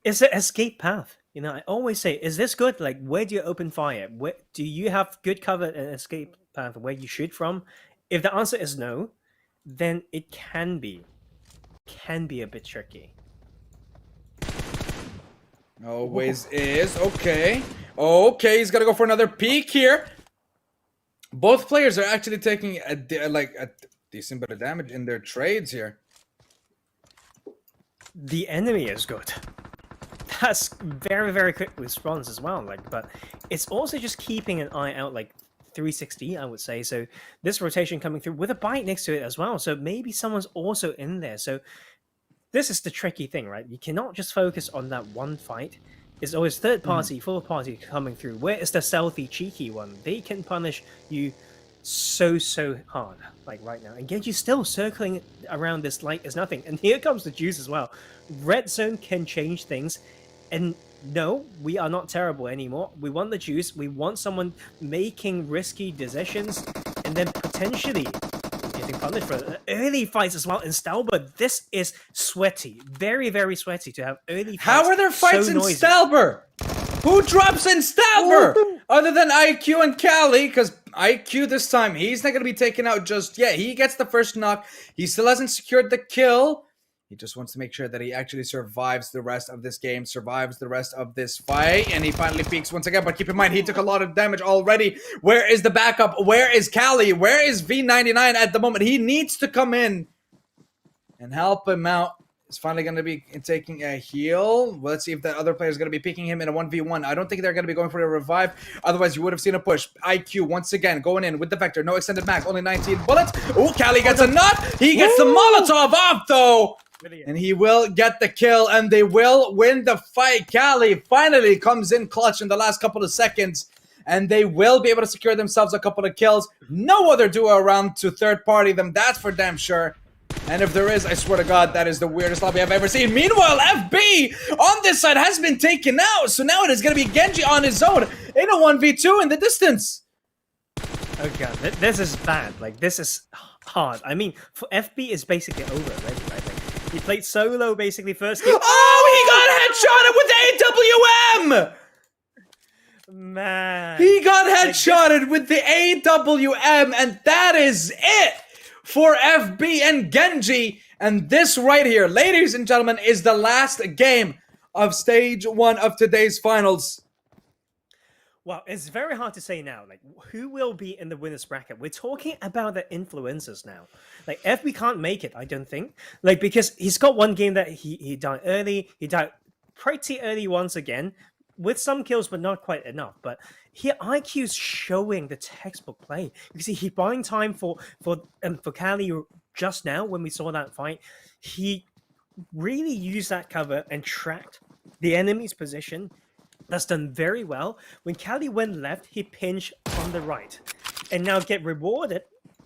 It's an escape path. I always say, is this good? Like, where do you open fire? Where do you have good cover and escape path where you shoot from? If the answer is no, then it can be a bit tricky. Always is. Okay, he's gonna go for another peek here. Both players are actually taking a decent bit of damage in their trades here. The enemy is good. That's very, very quick response as well. But it's also just keeping an eye out, 360, I would say. So this rotation coming through with a bite next to it as well. So maybe someone's also in there. So this is the tricky thing, right? You cannot just focus on that one fight. It's always third party, fourth party coming through. Where is the stealthy, cheeky one? They can punish you so hard, like right now. And Genji's still circling around this like as nothing. And here comes the juice as well. Red zone can change things. And no, we are not terrible anymore. We want the juice. We want someone making risky decisions and then potentially getting punished for early fights as well in Stalbert. This is sweaty. Very, very sweaty to have early fights. How are there fights so in noisy. Stalbert? Who drops in Stalbert? Other than IQ and Cali, because IQ this time, he's not going to be taken out just yet. He gets the first knock. He still hasn't secured the kill. He just wants to make sure that he actually survives the rest of this game, survives the rest of this fight, and he finally peaks once again. But keep in mind, he took a lot of damage already. Where is the backup? Where is Cali? Where is V99 at the moment? He needs to come in and help him out. He's finally going to be taking a heal. Well, let's see if that other player is going to be picking him in a 1v1. I don't think they're going to be going for a revive. Otherwise, you would have seen a push. IQ once again going in with the Vector. No extended mag. Only 19 bullets. Oh, Cali gets a nut. He gets the Molotov off, though. And he will get the kill, and they will win the fight. Cali finally comes in clutch in the last couple of seconds and they will be able to secure themselves a couple of kills. No other duo around to third party them, that's for damn sure. And if there is, I swear to God, that is the weirdest lobby I've ever seen. Meanwhile, FB on this side has been taken out, so now it is going to be Genji on his own in a 1v2 in the distance. Oh god, this is bad. Like, this is hard. I mean, for FB is basically over already, right? Like, he played solo basically first game. Oh, he got headshotted with the AWM! Man. He got headshotted with the AWM, and that is it for FB and Genji. And this right here, ladies and gentlemen, is the last game of stage 1 of today's finals. Well, it's very hard to say now. Like, who will be in the winner's bracket? We're talking about the influencers now. Like, FB can't make it, I don't think. Like, because he's got one game that he died early. He died pretty early once again, with some kills, but not quite enough. But here, IQ's showing the textbook play. You see, he buying time for Kali just now when we saw that fight. He really used that cover and tracked the enemy's position. That's done very well. When Kali went left, he pinched on the right. And now get rewarded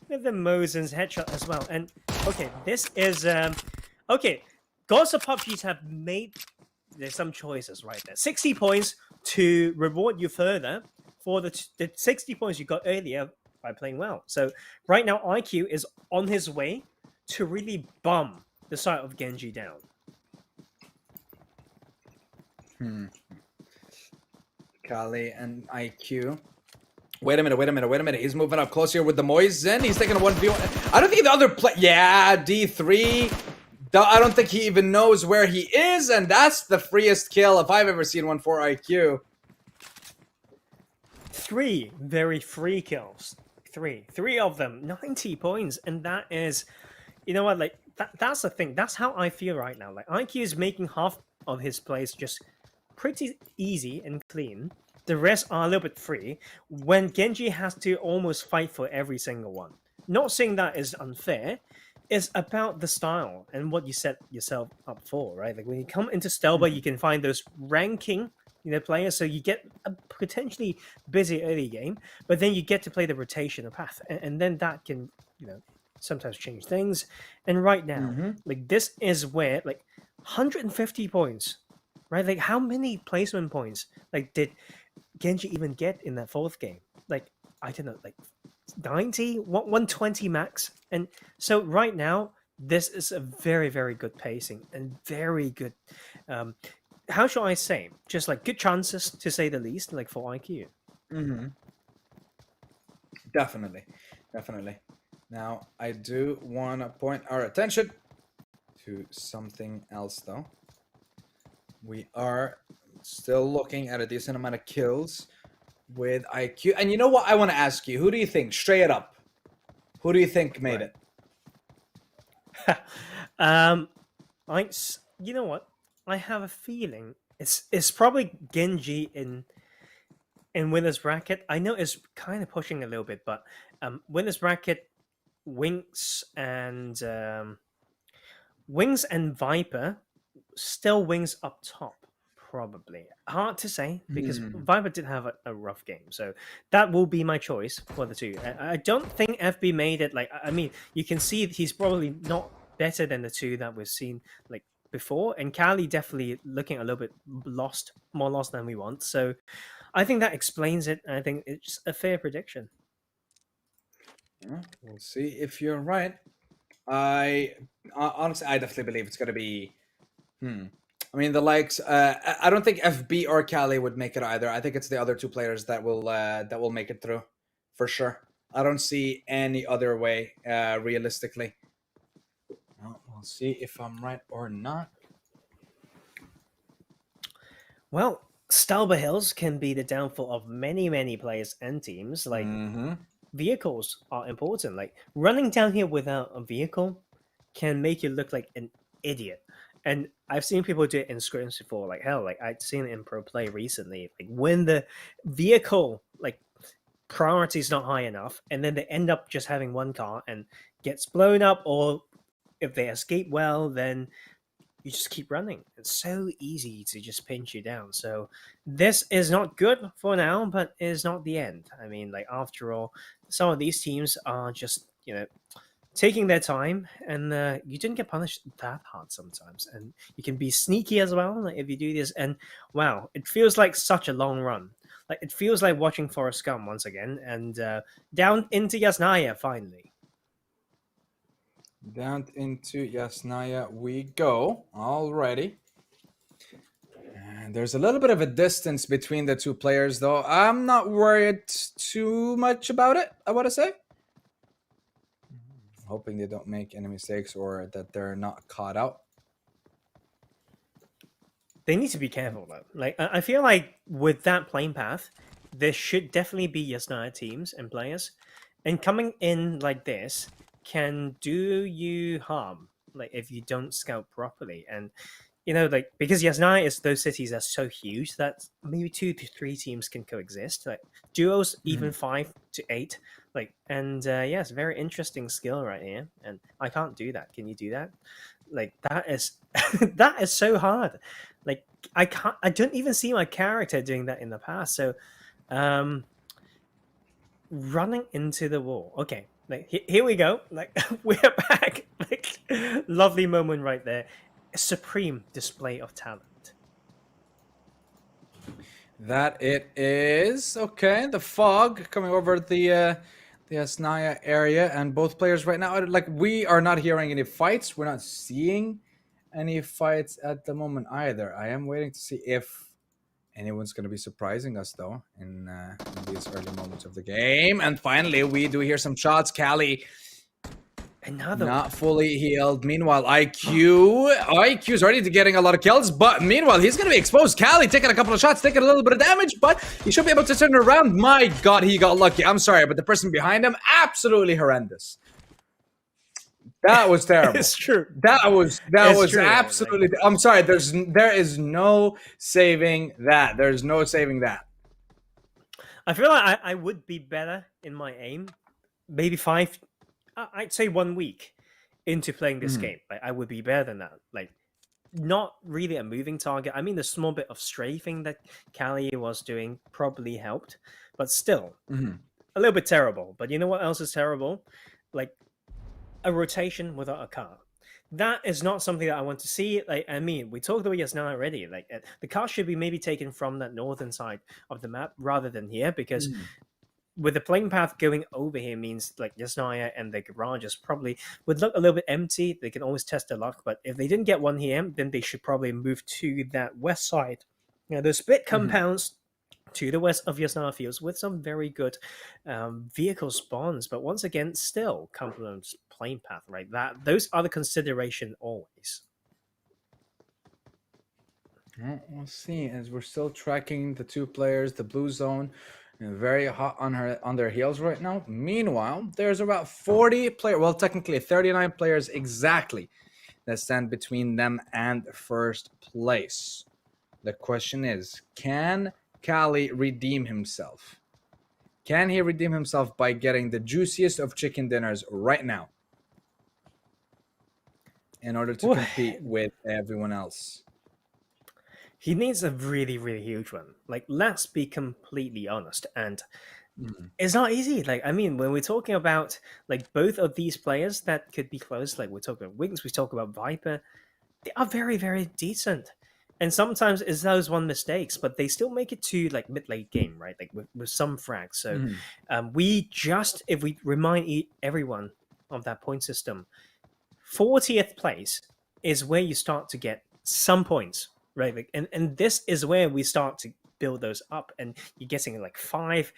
with the Mosen's headshot as well. And, okay, this is... okay, Gods of PUBG have made... There's some choices right there. 60 points to reward you further for the 60 points you got earlier by playing well. So, right now, IQ is on his way to really bum the side of Genji down. Kali and IQ. Wait a minute. He's moving up close here with the Moisen. He's taking a 1v1. I don't think the other play... Yeah, D3. I don't think he even knows where he is, and that's the freest kill if I've ever seen one for IQ. 3 very free kills. Three of them. 90 points. And that is... You know what? Like, that's the thing. That's how I feel right now. Like, IQ is making half of his plays just pretty easy and clean. The rest are a little bit free. When Genji has to almost fight for every single one. Not saying that is unfair. It's about the style and what you set yourself up for, right? Like when you come into Stelba, you can find those ranking, players. So you get a potentially busy early game, but then you get to play the rotation path, and then that can, sometimes change things. And right now, like this is where 150 points. Right, like how many placement points did Genji even get in that fourth game? Like, I don't know, 90, 120 max. And so right now, this is a very, very good pacing and very good. How shall I say? Just good chances to say the least, for IQ. Definitely. Now, I do want to point our attention to something else, though. We are still looking at a decent amount of kills with IQ. And you know what? I want to ask you. Who do you think, straight up, who do you think made it? You know what? I have a feeling it's probably Genji in winner's bracket. I know it's kind of pushing a little bit, but winner's bracket, Wings and Viper. Still Wings up top, probably. Hard to say, because Viper did have a rough game. So that will be my choice for the two. I don't think FB made it. I mean, you can see he's probably not better than the two that we've seen before. And Kali definitely looking a little bit more lost than we want. So I think that explains it. I think it's a fair prediction. Yeah, we'll see if you're right. I honestly, I definitely believe it's going to be... I mean, the likes. I don't think FB or Kali would make it either. I think it's the other two players that will make it through, for sure. I don't see any other way, realistically. Well, we'll see if I'm right or not. Well, Stalber Hills can be the downfall of many players and teams. Vehicles are important. Running down here without a vehicle can make you look like an idiot. And I've seen people do it in scrims before, I'd seen it in pro play recently. When the vehicle priority is not high enough, and then they end up just having one car and gets blown up, or if they escape well, then you just keep running. It's so easy to just pinch you down. So this is not good for now, but is not the end. I mean, like, after all, some of these teams are just, taking their time, and you didn't get punished that hard sometimes. And you can be sneaky as well, like, if you do this. And wow, it feels like such a long run. Like, it feels like watching Forrest Gump once again, and down into Yasnaya finally. Down into Yasnaya we go. Alrighty. And there's a little bit of a distance between the two players, though. I'm not worried too much about it, I want to say. Hoping they don't make any mistakes or that they're not caught out. They need to be careful, though. Like, I feel like with that playing path, there should definitely be Yasnaya teams and players. And coming in like this can do you harm, like, if you don't scout properly. And like, because Yasnaya is those cities are so huge that maybe 2 to 3 teams can coexist, like duos, even 5 to 8. Like, and yeah, it's a very interesting skill right here. And I can't do that. Can you do that? Like, that is that is so hard. Like, I don't even see my character doing that in the past. So running into the wall. Okay. Like, here we go. Like, we're back. Like, lovely moment right there. A supreme display of talent. That it is. Okay, the fog coming over the Yasnaya area, and both players right now, like, we are not hearing any fights. We're not seeing any fights at the moment either. I am waiting to see if anyone's going to be surprising us, though, in these early moments of the game. And finally, we do hear some shots. Callie, another not fully healed. Meanwhile, IQ's already getting a lot of kills, but meanwhile, he's going to be exposed. Callie taking a couple of shots, taking a little bit of damage, but he should be able to turn it around. My God, he got lucky. I'm sorry, but the person behind him, absolutely horrendous. That was terrible. It's true. That was true, absolutely. I'm sorry. There is no saving that. There's no saving that. I feel like I would be better in my aim. Maybe I'd say 1 week into playing this game. Like, I would be better than that. Like, not really a moving target. I mean, the small bit of strafing that Callie was doing probably helped, but still a little bit terrible. But you know what else is terrible? Like, a rotation without a car. That is not something that I want to see. Like, I mean, we talked about Yasnaya already. Like, the car should be maybe taken from that northern side of the map rather than here, because with the plane path going over here means, like, Yasnaya and the garages probably would look a little bit empty. They can always test their luck, but if they didn't get one here, then they should probably move to that west side. Those split compounds to the west of Yasnaya Fields with some very good vehicle spawns, but once again, still complements plane path, right? Those are the consideration always. We'll see, as we're still tracking the two players, the blue zone, very hot on their heels right now. Meanwhile, there's about 40 players, well, technically 39 players exactly, that stand between them and first place. The question is, can Callie redeem himself? Can he redeem himself by getting the juiciest of chicken dinners right now in order to compete with everyone else? He needs a really, really huge one. Like, let's be completely honest. And it's not easy. Like, I mean, when we're talking about, like, both of these players that could be close, like, we're talking about Wings, we talk about Viper, they are very, very decent. And sometimes it's those one mistakes, but they still make it to, like, mid-late game, right? Like, with some frags. So if we remind everyone of that point system, 40th place is where you start to get some points, right? Like, and this is where we start to build those up, and you're getting like 5,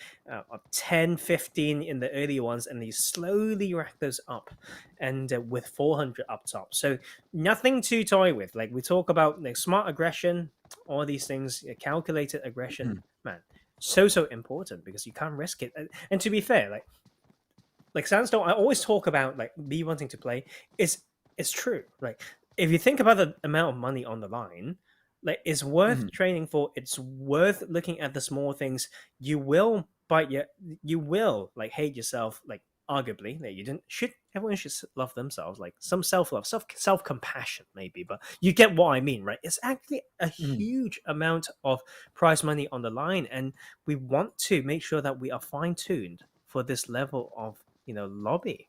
10, 15 in the earlier ones, and you slowly rack those up, and with 400 up top. So nothing to toy with. Like, we talk about, like, smart aggression, all these things, calculated aggression, man, so important, because you can't risk it. And to be fair, like Sandstone, I always talk about, like, me wanting to play. It's true. Like, if you think about the amount of money on the line, like, it's worth training for. It's worth looking at the small things. You will like, hate yourself, like, arguably, that you didn't should everyone should love themselves, like some self-love, self-compassion maybe, but you get what I mean, right? It's actually a huge amount of prize money on the line, and we want to make sure that we are fine-tuned for this level of lobby.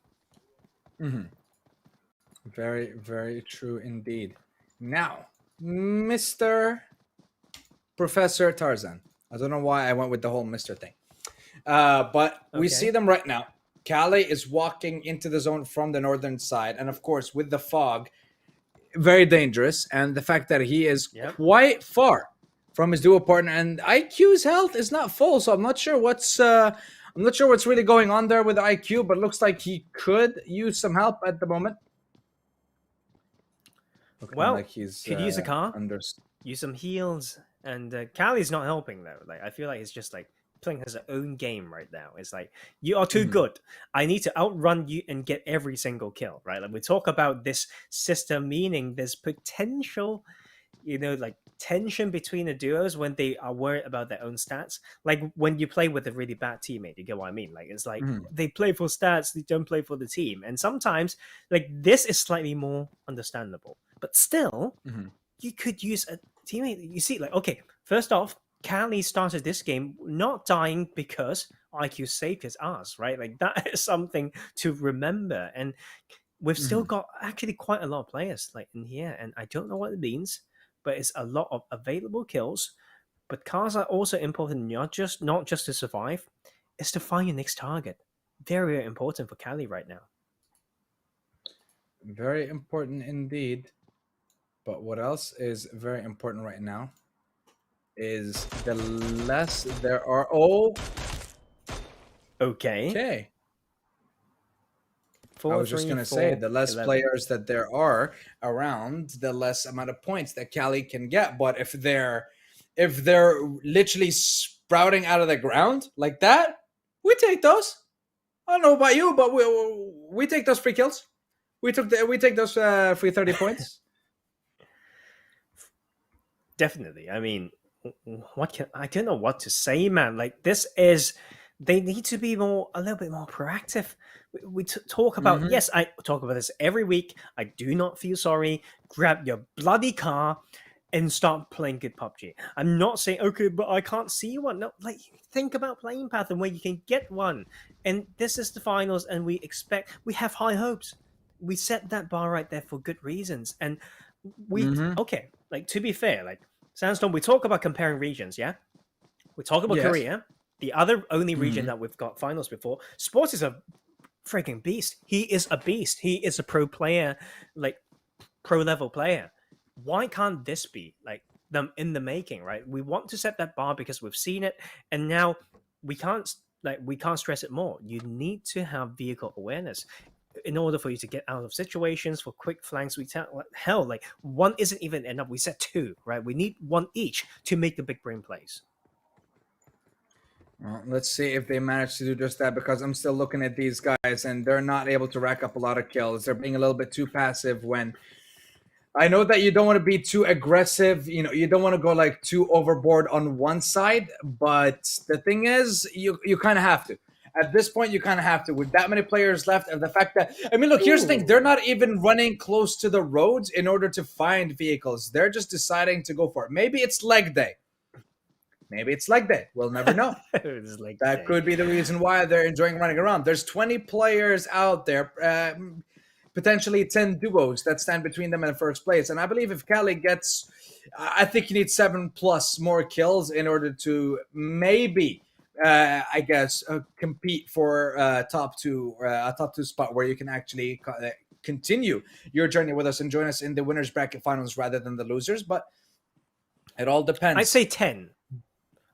Very, very true indeed. Now, Mr. Professor Tarzan. I don't know why I went with the whole Mr. thing. But we see them right now. Callie is walking into the zone from the northern side. And of course, with the fog, very dangerous. And the fact that he is quite far from his duo partner. And IQ's health is not full. So I'm not sure what's really going on there with IQ. But it looks like he could use some help at the moment. Looking Well, like he's, could use a car, use some heals. And Callie's not helping though. Like I feel like he's just like playing his own game right now. It's like, you are too good. I need to outrun you and get every single kill, right? Like we talk about this system, meaning there's potential, like tension between the duos when they are worried about their own stats. Like when you play with a really bad teammate, you get what I mean? Like it's like they play for stats, they don't play for the team. And sometimes like this is slightly more understandable. But still, you could use a teammate. You see, like, okay, first off, Callie started this game not dying because IQ saved his ass, right? Like that is something to remember. And we've still got actually quite a lot of players like in here, and I don't know what it means, but it's a lot of available kills. But cars are also important, not just to survive, it's to find your next target. Very, very important for Callie right now. Very important indeed. But what else is very important right now is the less there are. Okay. I was just going to say, the less 11. players that there are around, the less amount of points that Callie can get. But if they're literally sprouting out of the ground like that, we take those. I don't know about you, but we take those free kills. We take those free 30 points. Definitely. I mean, I don't know what to say, man. Like they need to be a little bit more proactive. We talk about, yes, I talk about this every week. I do not feel sorry. Grab your bloody car and start playing good PUBG. I'm not saying, okay, but I can't see one. No, like think about playing path and where you can get one. And this is the finals, and we have high hopes. We set that bar right there for good reasons. And okay, like to be fair, like Sandstorm, we talk about comparing regions, yeah? We talk about Korea, the other only region that we've got finals before. Sports is a freaking beast. He is a beast. He is a pro player, like pro level player. Why can't this be like them in the making, right? We want to set that bar because we've seen it, and now we can't stress it more. You need to have vehicle awareness in order for you to get out of situations for quick flanks. Like one isn't even enough. We said two, right? We need one each to make the big brain plays. Well, let's see if they manage to do just that, because I'm still looking at these guys and they're not able to rack up a lot of kills. They're being a little bit too passive. When I know that you don't want to be too aggressive, you don't want to go like too overboard on one side, but the thing is, you kind of have to. At this point, you kind of have to. With that many players left, and the fact that, I mean, look, here's the thing. They're not even running close to the roads in order to find vehicles. They're just deciding to go for it. Maybe it's leg day. We'll never know. That could be the reason why they're enjoying running around. There's 20 players out there, potentially 10 duos that stand between them and first place. And I believe if Callie gets, I think you need 7+ more kills in order to maybe, compete for a top two spot where you can actually continue your journey with us and join us in the winners bracket finals rather than the losers. But it all depends. I'd say 10.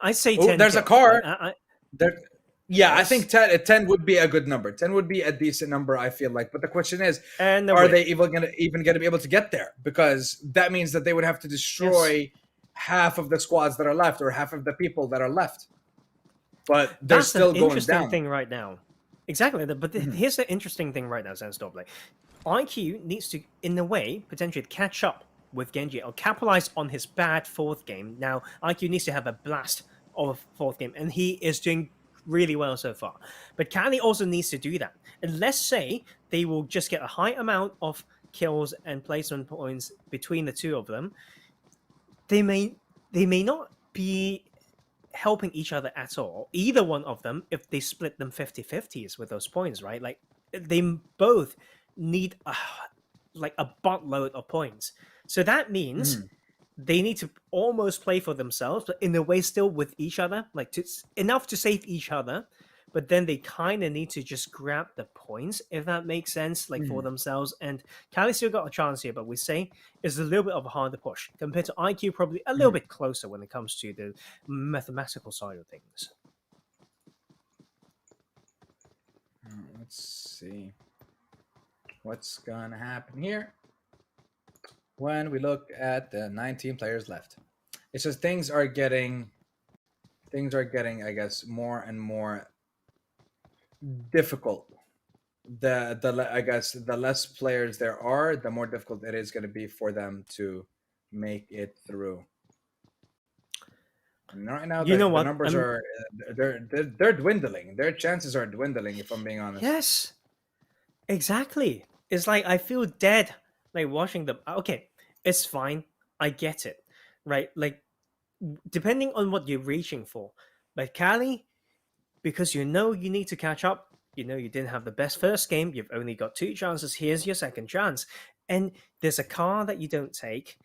10. There's a car. Yes. I think 10 would be a good number. 10 would be a decent number, I feel like. But the question is, are they even going to be able to get there? Because that means that they would have to destroy half of the squads that are left, or half of the people that are left. But they're still going down. That's the interesting thing right now. Exactly. But here's the interesting thing right now, Sandstorm. Like, IQ needs to, in a way, potentially catch up with Genji or capitalize on his bad fourth game. Now, IQ needs to have a blast of a fourth game, and he is doing really well so far. But Cali also needs to do that. And let's say they will just get a high amount of kills and placement points between the two of them. They may not be helping each other at all, either one of them, if they split them 50-50s with those points, right? Like they both need a buttload of points. So that means they need to almost play for themselves, but in a way still with each other, like enough to save each other, but then they kind of need to just grab the points, if that makes sense, like for themselves. And Cali still got a chance here, but we say it's a little bit of a harder push compared to IQ, probably a little bit closer when it comes to the mathematical side of things. Let's see what's gonna happen here when we look at the 19 players left. It's just things are getting, I guess, more and more difficult. I guess the less players there are, the more difficult it is going to be for them to make it through. And right now, the numbers are they're dwindling. Their chances are dwindling, if I'm being honest. Yes, exactly. It's like I feel dead, like watching them. Okay, it's fine. I get it, right? Like depending on what you're reaching for. But Cali, because you know you need to catch up, you know you didn't have the best first game, you've only got 2 chances, here's your second chance. And there's a car that you don't take,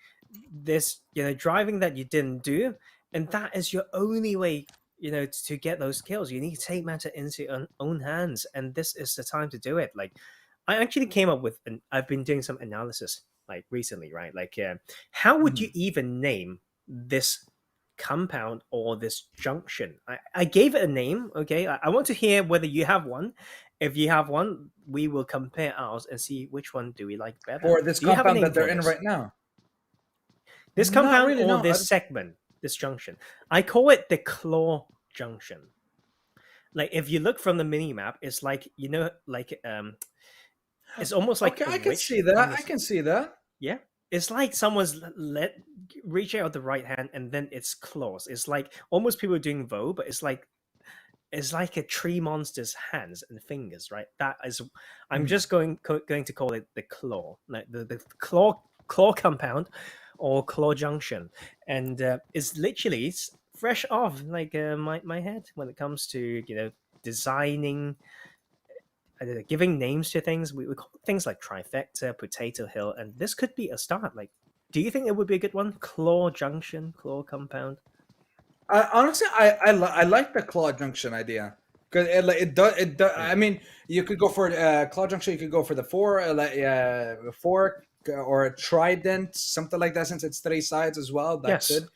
there's driving that you didn't do, and that is your only way to get those kills. You need to take matter into your own hands, and this is the time to do it. Like I actually came up with, I've been doing some analysis like recently, right? Like how would you even name this compound or this junction? I gave it a name. Okay, I want to hear whether you have one. If you have one, we will compare ours and see which one do we like better. Or this compound that they're in right now. This compound really, or this segment, this junction. I call it the claw junction. Like if you look from the mini map, it's like it's almost like I can see that. I can see that. Yeah. It's like someone's reach out the right hand and then it's claws. It's like almost people doing Vo, but it's like a tree monster's hands and fingers, right? That is, I'm just going to call it the claw, like the claw compound or claw junction, and it's literally fresh off like my head when it comes to designing. Giving names to things, we call things like trifecta, potato hill, and this could be a start. Like, do you think it would be a good one? Claw junction, claw compound. Honestly, I like the claw junction idea because it does. I mean, you could go for claw junction. You could go for the fork or a trident, something like that. Since it's 3 sides as well, that could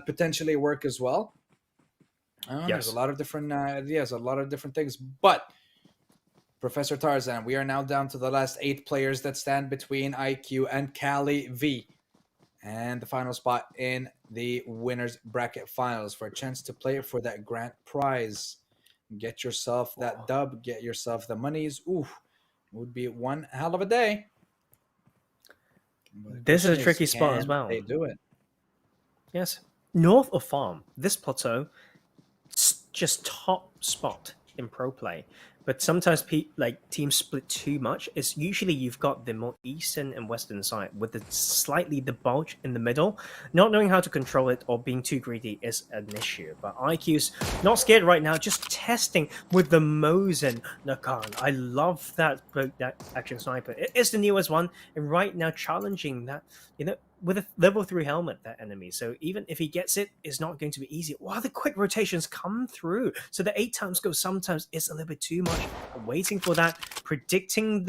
potentially work as well. There's a lot of different ideas, a lot of different things, but. Professor Tarzan, we are now down to the last 8 players that stand between IQ and Cali V. And the final spot in the winners bracket finals for a chance to play for that grand prize. Get yourself that dub, get yourself the monies. Ooh, would be one hell of a day. This is a tricky spot as well. They do it. Yes. North of Farm, this plateau, just top spot in pro play. But sometimes teams split too much. It's usually you've got the more eastern and western side with the bulge in the middle. Not knowing how to control it or being too greedy is an issue. But IQ's not scared right now, just testing with the Mosin Nakan. I love that action sniper. It is the newest one, and right now challenging that, with a level 3 helmet, that enemy. So even if he gets it, it's not going to be easy. Wow, the quick rotations come through. So the 8 times go sometimes it's a little bit too much. I'm waiting for that, predicting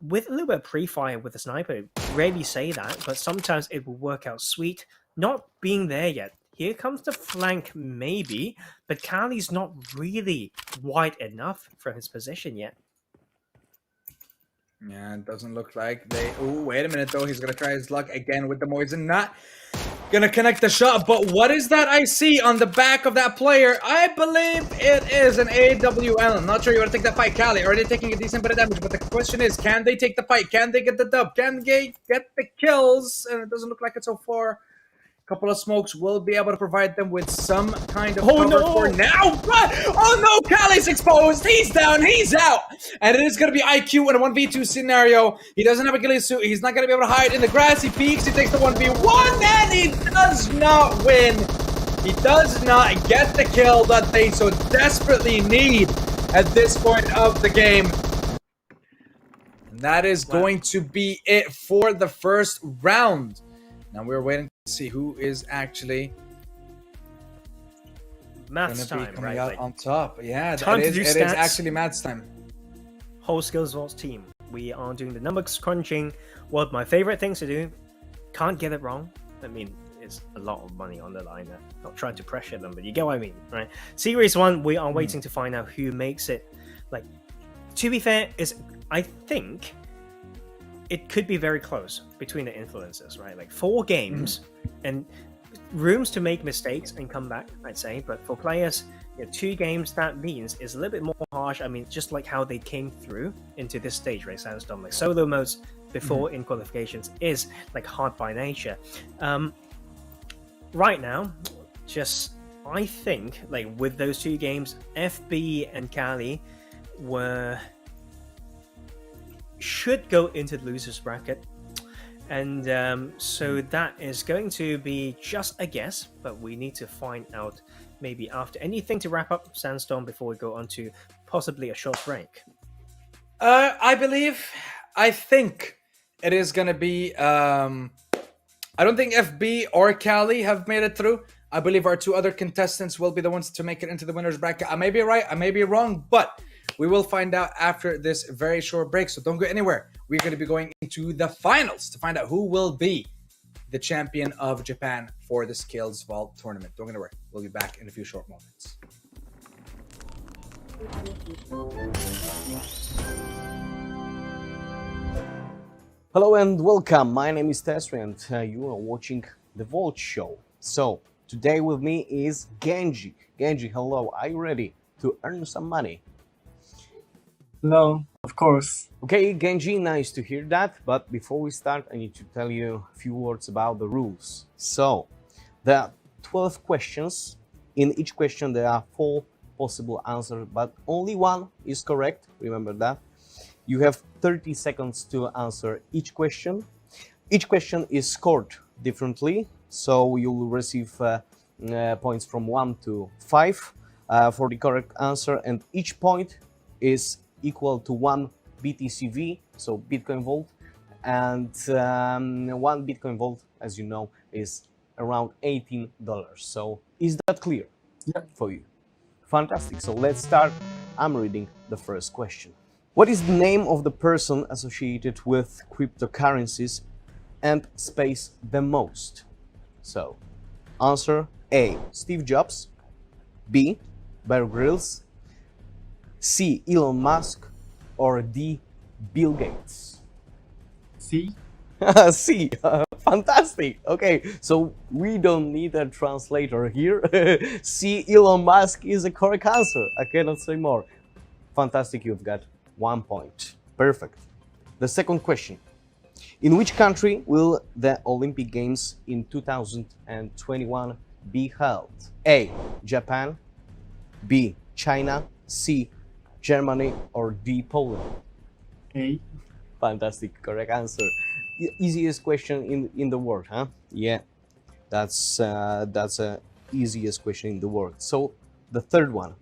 with a little bit of pre-fire with the sniper. Rarely say that, but sometimes it will work out sweet. Not being there yet. Here comes the flank, maybe, but Cali's not really wide enough for his position yet. Yeah, it doesn't look like they... Oh, wait a minute, though. He's going to try his luck again with the Moisen. Not going to connect the shot, but what is that I see on the back of that player? I believe it is an AWL. I'm not sure you want to take that fight, Cali. Already taking a decent bit of damage, but the question is, can they take the fight? Can they get the dub? Can they get the kills? And it doesn't look like it so far. couple of smokes will be able to provide them with some kind of Oh, cover no! for now. But oh no, Kali's exposed. He's down. He's out. And it is going to be IQ in a 1v2 scenario. He doesn't have a ghillie suit. He's not going to be able to hide in the grass. He peeks. He takes the 1v1 and he does not win. He does not get the kill that they so desperately need at this point of the game. And that is going to be it for the first round. Now we're waiting to see who is actually Maths going to be time, coming right? out Like, on top. Yeah, time to it do is stats. actually maths time. whole SkillzVault team. We are doing the numbers crunching. One of my favorite things to do. Can't get it wrong. I mean, it's a lot of money on the line. Not trying to pressure them, but you get what I mean, right? Series 1, we are waiting to find out who makes it. Like, to be fair, I think it could be very close between the influencers, right? Like 4 games and rooms to make mistakes and come back, I'd say. But for players, 2 games, that means it's a little bit more harsh. I mean, just like how they came through into this stage, right? Sandstorm, like solo modes before in qualifications is like hard by nature. Right now, I think like with those 2 games, FB and Kali should go into the losers bracket, and so that is going to be just a guess, but we need to find out maybe after. Anything to wrap up Sandstorm before we go on to possibly a short break? I think it is going to be I don't think FB or Kali have made it through. I believe our 2 other contestants will be the ones to make it into the winners bracket. I may be right, I may be wrong, but we will find out after this very short break, so don't go anywhere. We're going to be going into the finals to find out who will be the champion of Japan for the SkillzVault tournament. Don't go anywhere. We'll be back in a few short moments. Hello and welcome. My name is Tesri and you are watching the Vault Show. So today with me is Genji. Genji, hello. Are you ready to earn some money? Hello, of course. Okay, Genji, nice to hear that. But before we start, I need to tell you a few words about the rules. So there are 12 questions. In each question there are 4 possible answers, but only one is correct. Remember that. You have 30 seconds to answer each question. Each question is scored differently, so you will receive points from 1 to 5 for the correct answer, and each point is equal to 1 BTCV, so Bitcoin Vault, and 1 Bitcoin Vault, as you know, is around $18. So is that clear for you? Fantastic. So let's start. I'm reading the first question. What is the name of the person associated with cryptocurrencies and space the most? So, answer A, Steve Jobs, B, Bear Grylls, C, Elon Musk, or D, Bill Gates? C? C, fantastic. Okay, so we don't need a translator here. C, Elon Musk is the correct answer. I cannot say more. Fantastic, you've got 1 point. Perfect. The second question. In which country will the Olympic Games in 2021 be held? A, Japan, B, China, C, Germany, or D, Poland? A. Fantastic, correct answer. Easiest question in the world, huh? Yeah, that's easiest question in the world. So the third one.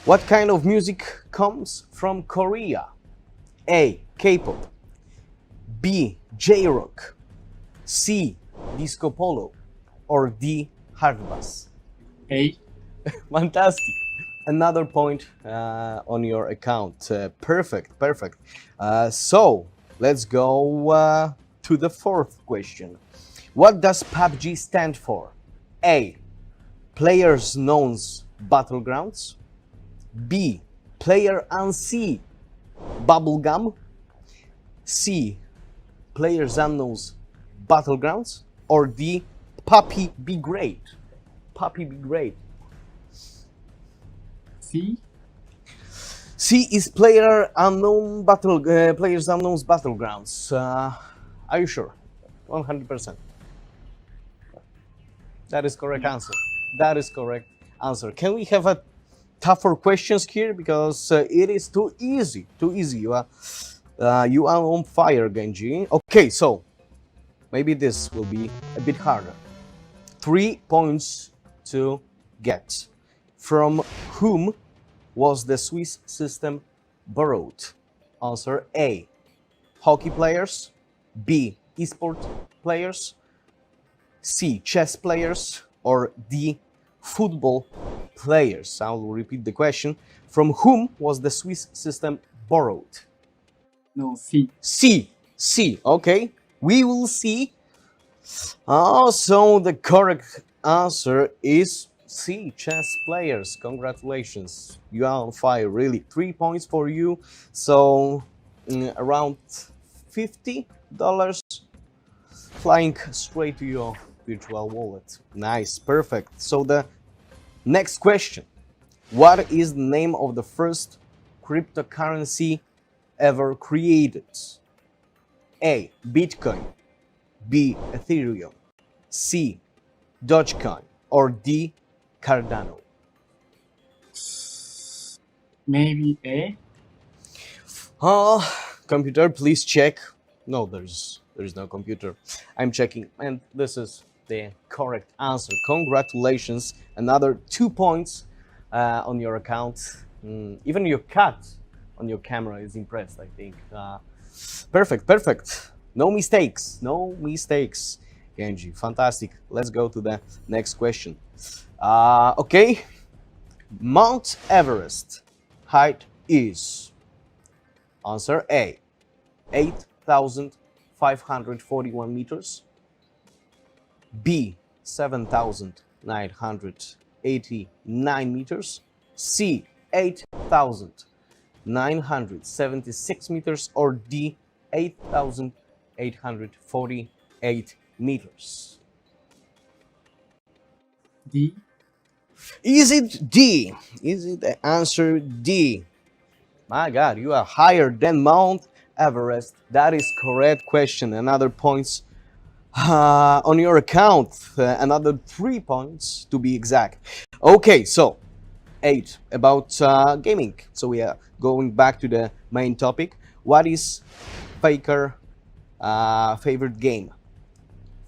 What kind of music comes from Korea? A, K-pop, B, J-rock, C, disco polo, or D, hard bass? A. Fantastic. Another point on your account. Perfect. So let's go to the fourth question. What does PUBG stand for? A, Players Known's Battlegrounds, B, Player Unseen Bubblegum, C, Players Unknown's Battlegrounds, or D, Puppy Be Great? Puppy Be Great. C? C is Players Unknown's Battlegrounds. Are you sure? 100%. That is correct answer. That is correct answer. Can we have a tougher questions here because it is too easy. Too easy. You are on fire, Genji. Okay, so maybe this will be a bit harder. 3 points to get. From whom was the Swiss system borrowed? Answer A. Hockey players. B. Esport players. C. Chess players. Or D. Football players. I will repeat the question. From whom was the Swiss system borrowed? No, C. C. Okay. We will see. So the correct answer is C. Chess players. Congratulations. You are on fire, really. 3 points for you. So around $50 flying straight to your virtual wallet. Nice, perfect. So the next question. What is the name of the first cryptocurrency ever created? A. Bitcoin. B. Ethereum. C. Dogecoin. Or D. Cardano. Maybe A. Computer, please check. No, there's no computer. I'm checking, and this is the correct answer. Congratulations! Another 2 points on your account. Even your cat on your camera is impressed, I think. Perfect. No mistakes. Genji, fantastic. Let's go to the next question. Okay. Mount Everest height is. Answer A. 8,541 meters. B. 7,989 meters. C. 8,976 meters. Or D. 8,848 meters. D. Is it D? Is it the answer D? My God, you are higher than Mount Everest. That is correct question. Another points on your account. Another 3 points to be exact. Okay, so 8 about gaming. So we are going back to the main topic. What is Faker favorite game?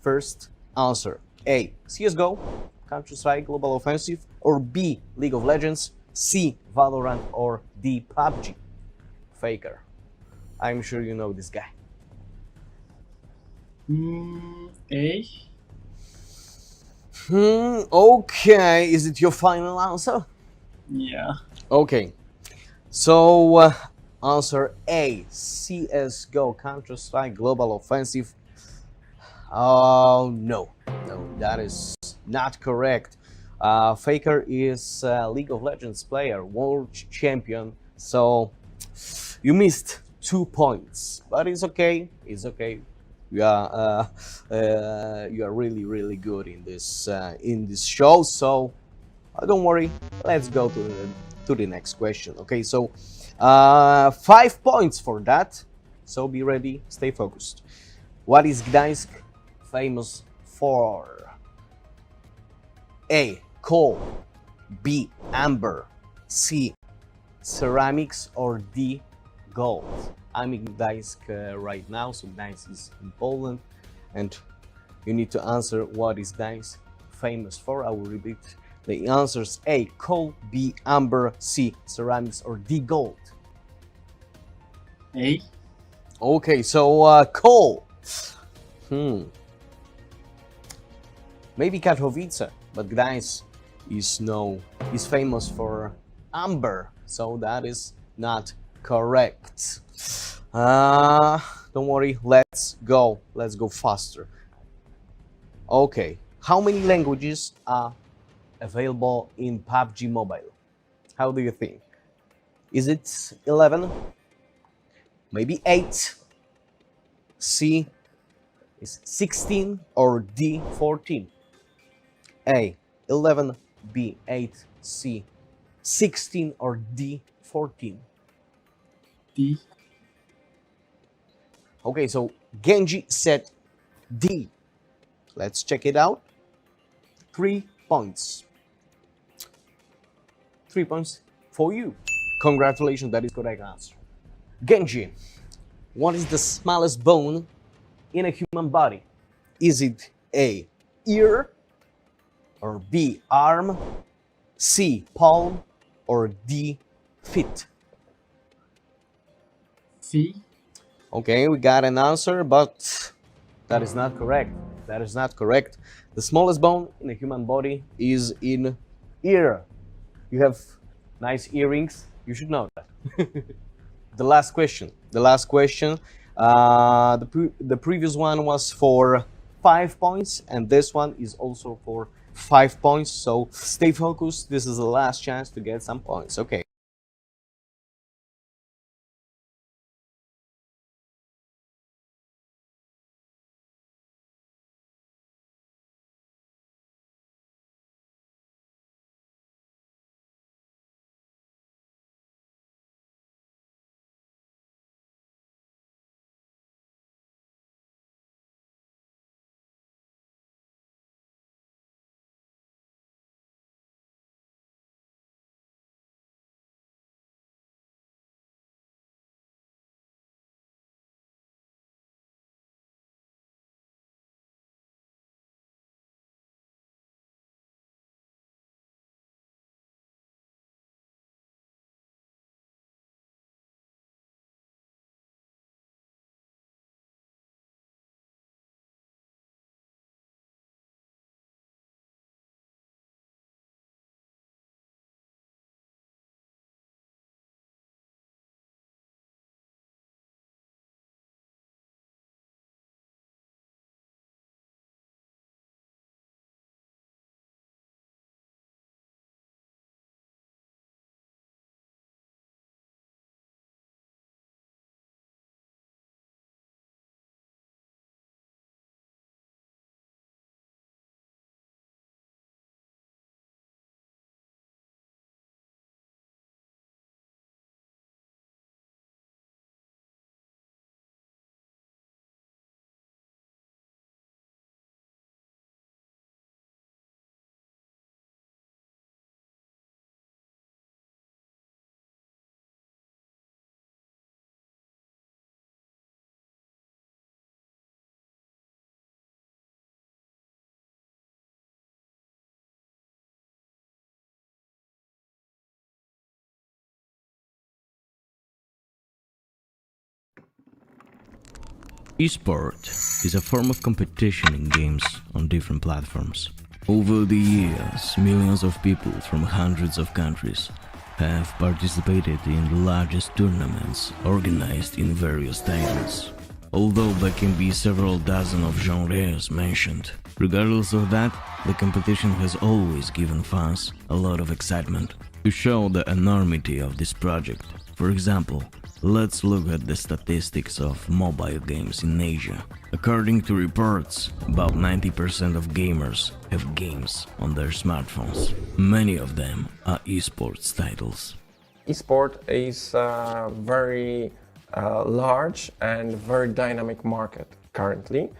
First answer. A. CSGO, Counter-Strike Global Offensive. Or B. League of Legends. C. Valorant. Or D. PUBG. Faker. I'm sure you know this guy. A. Okay. Is it your final answer? Yeah. Okay. So answer A. CSGO, Counter-Strike Global Offensive. Oh, no, that is not correct. Faker is a League of Legends player, world champion. So you missed 2 points, but it's okay. You are really good in this show. So don't worry. Let's go to the next question. Okay, so 5 points for that. So be ready. Stay focused. What is Gdańsk famous for? A. Coal. B. Amber. C. Ceramics. Or D. Gold. I'm in Gdańsk right now, so Gdańsk is in Poland, and you need to answer what is Gdańsk famous for. I will repeat the answers: A. Coal. B. Amber. C. Ceramics. Or D. Gold. A. Okay, so coal. Maybe Katowice, but Gdańsk is famous for amber, so that is not correct. Don't worry, let's go faster. Okay, how many languages are available in PUBG Mobile? How do you think? Is it 11? Maybe 8? C is 16 or D 14? A 11, B 8, C 16 or D 14? D. Okay, so Genji said D. Let's check it out. 3 points. 3 points for you. Congratulations, that is correct answer. Genji, what is the smallest bone in a human body? Is it A, ear, or B, arm, C, palm, or D, feet? C. Okay, we got an answer, but that is not correct. That is not correct. The smallest bone in a human body is in ear. You have nice earrings. You should know that. The last question. The previous one was for 5 points, and this one is also for 5 points. So stay focused. This is the last chance to get some points. Okay. Esport is a form of competition in games on different platforms. Over the years, millions of people from hundreds of countries have participated in the largest tournaments organized in various titles. Although there can be several dozen of genres mentioned, regardless of that, the competition has always given fans a lot of excitement. To show the enormity of this project, for example, let's look at the statistics of mobile games in Asia. According to reports, about 90% of gamers have games on their smartphones. Many of them are esports titles. Esport is a very large and very dynamic market currently,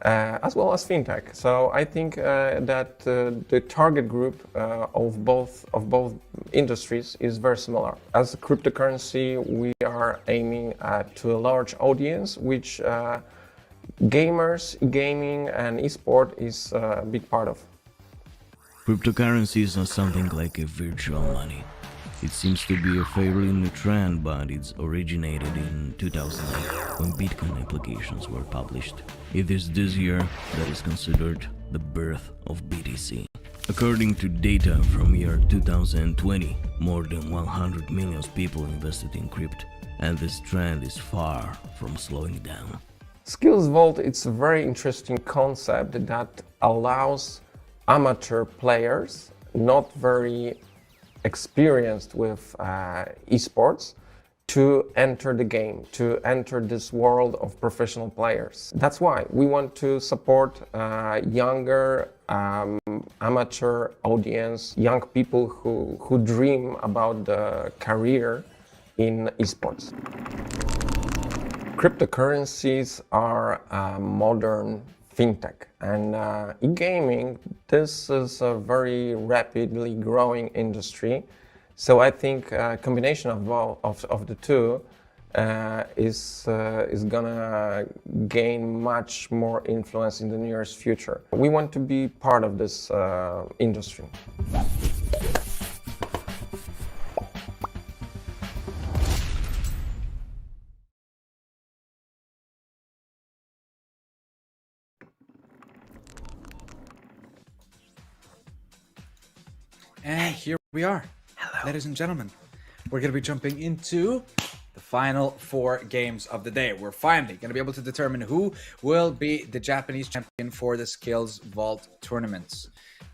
as well as fintech. So I think that the target group of both industries is very similar. As a cryptocurrency, we are aiming to a large audience, which gaming, and esport is a big part of. Cryptocurrency is not something like a virtual money. It seems to be a fairly new trend, but it's originated in 2008 when Bitcoin applications were published. It is this year that is considered the birth of BTC. According to data from year 2020, more than 100 million people invested in crypto, and this trend is far from slowing down. SkillzVault, it's a very interesting concept that allows amateur players, not very experienced with esports, to enter the game, to enter this world of professional players. That's why we want to support younger amateur audience, young people who dream about the career in esports. Cryptocurrencies are a modern fintech. And e-gaming, this is a very rapidly growing industry. So I think a combination of the two is gonna gain much more influence in the nearest future. We want to be part of this industry. And here we are. Hello. Ladies and gentlemen, we're going to be jumping into the final 4 games of the day. We're finally going to be able to determine who will be the Japanese champion for the SkillzVault tournaments.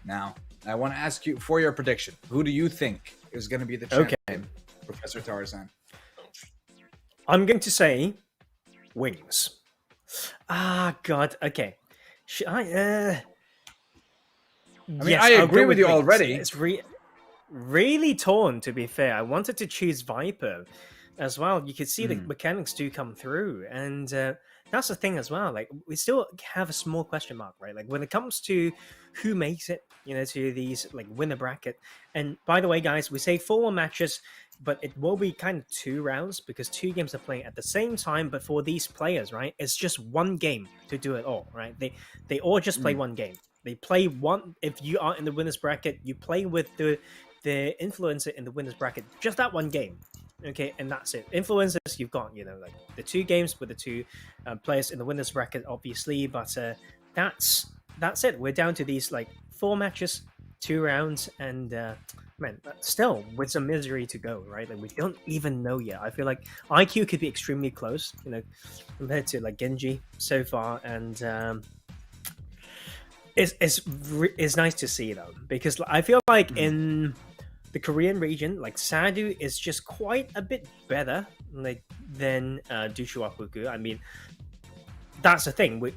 Now, I want to ask you for your prediction. Who do you think is going to be the champion, Professor Tarzan? I'm going to say Wings. Ah, God. Okay. Should I? Yes, I agree with you Wings. already. It's really torn, to be fair. I wanted to choose Viper as well. You could see the mechanics do come through, and that's the thing as well. Like, we still have a small question mark, right? Like, when it comes to who makes it, to these like winner bracket. And by the way, guys, we say 4 matches, but it will be kind of 2 rounds because 2 games are playing at the same time. But for these players, right, it's just 1 game to do it all, right? They all just play 1 game. They play one. If you are in the winners bracket, you play with the influencer in the winners bracket. Just that 1 game, okay, and that's it. Influencers, you've got like the 2 games with the 2 players in the winners bracket, obviously. But that's it. We're down to these like 4 matches, 2 rounds, and man, still with some misery to go, right? Like, we don't even know yet. I feel like IQ could be extremely close, compared to like Genji so far, and it's nice to see though, because I feel like in the Korean region, like Sadu is just quite a bit better than Dushuakuku. I mean, that's the thing.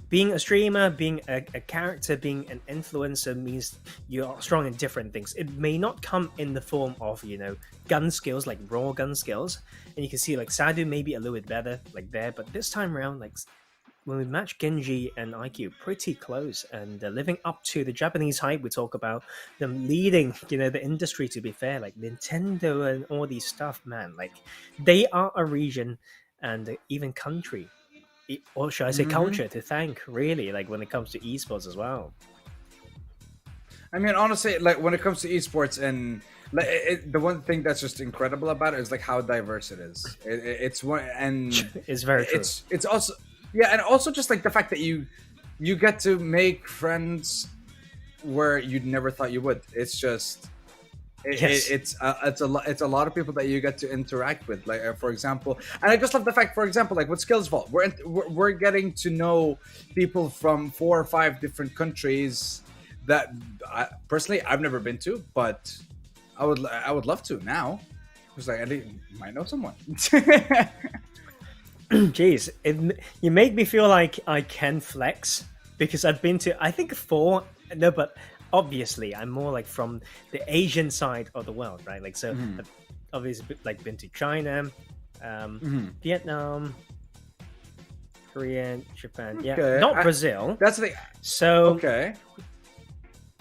Being a streamer, being a character, being an influencer means you're strong in different things. It may not come in the form of, gun skills, like raw gun skills. And you can see like Sadu may be a little bit better like there, but this time around, like when we match Genji and IQ, pretty close, and living up to the Japanese hype. We talk about them leading, the industry, to be fair, like Nintendo and all these stuff, man, like they are a region and even country, or should I say culture, to thank, really, like when it comes to esports as well. I mean, honestly, like when it comes to esports, and like the one thing that's just incredible about it is like how diverse it is. It's one, and it's very true. It's also, yeah, and also just like the fact that you get to make friends where you'd never thought you would. It's just it's a lot of people that you get to interact with. Like for example, and I just love the fact, for example, like with SkillzVault, we're getting to know people from 4 or 5 different countries that personally I've never been to, but I would love to now. It's like I might know someone. Jeez, you make me feel like I can flex because I've been to, I think 4. No, but obviously I'm more like from the Asian side of the world, right? Like so, I've obviously like been to China, Vietnam, Korea, Japan. Yeah, not Brazil. That's the so okay.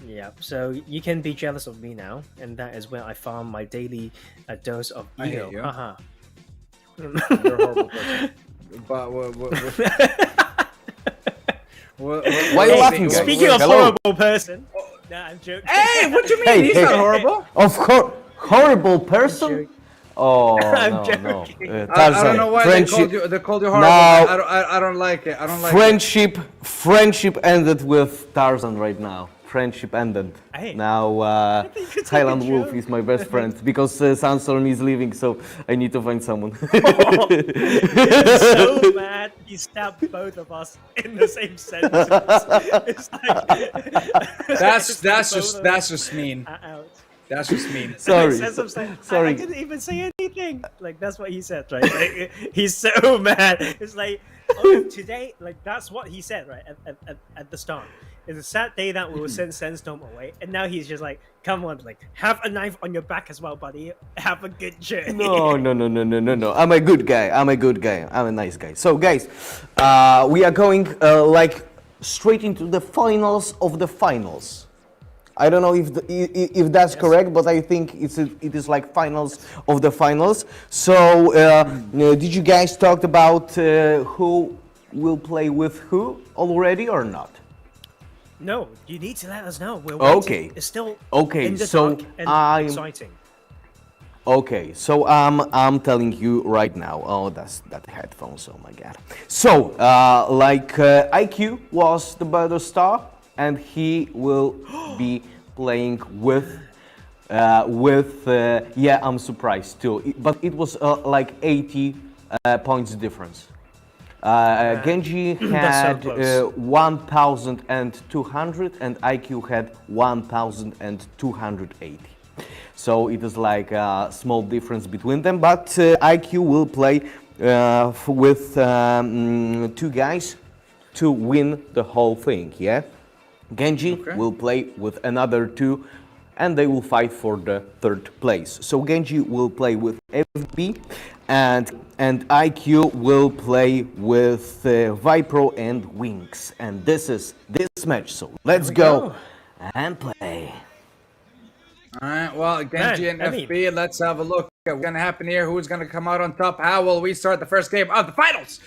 Yeah, so you can be jealous of me now, and that is where I found my daily dose of ego. Haha. You're a horrible person. But why are you laughing, guys? Speaking of horrible person, nah, I'm joking. Hey, what do you mean? He's not horrible. Of course, horrible person. Oh, I'm no. I don't know why they called you horrible. Now, I don't like it. I don't like friendship ended with Tarzan right now. Friendship ended. Hey, now Thailand Wolf is my best friend because Sandstorm is leaving, so I need to find someone. So mad he stabbed both of us in the same sentence. It's like, that's just mean. That's just mean. Sorry. I didn't even say anything. Like that's what he said, right? Like, he's so mad. It's like, oh, today, like that's what he said, right at the start. It's a sad day that we will send Sandstorm away, and now he's just like, come on, like have a knife on your back as well, buddy. Have a good journey. No. I'm a good guy. I'm a nice guy. So guys, we are going like straight into the finals of the finals. I don't know if that's correct, but I think it is like finals of the finals. So, did you guys talk about who will play with who already or not? No, you need to let us know. We're Okay. waiting. It's still Okay, in the so dark and exciting. Okay, so I'm telling you right now. Oh, that's that headphones. Oh my god. So, IQ was the better star, and he will be playing with. Yeah, I'm surprised too. But it was like 80 points difference. Genji had so close. 1,200 and IQ had 1,280. So it is like a small difference between them, but IQ will play with two guys to win the whole thing, yeah? Genji will play with another two, and they will fight for the third place. So Genji will play with FB, and IQ will play with Vipro and Wings. And this is this match, so let's go and play. All right, well, Genji and FB, let's have a look at what's going to happen here. Who's going to come out on top? How will we start the first game of the finals?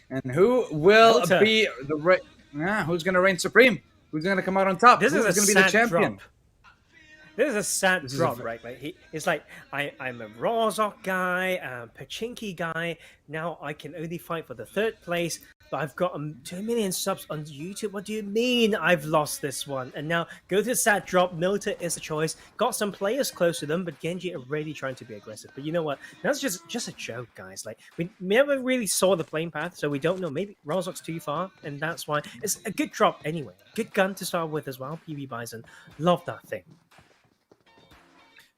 And who will be the who's going to reign supreme? Who's going to come out on top? This Who's is going to a be the sad champion? drop. This is a sad drop, right? Like it's like I'm a Rozok guy, a Pachinki guy. Now I can only fight for the third place, but I've got 2 million subs on YouTube. What do you mean I've lost this one? And now go to the sad drop. Milta is a choice. Got some players close to them, but Genji are really trying to be aggressive. But you know what? That's just a joke, guys. Like we never really saw the playing path, so we don't know. Maybe Rozok's too far, and that's why it's a good drop anyway. Good gun to start with as well. PB Bison, love that thing.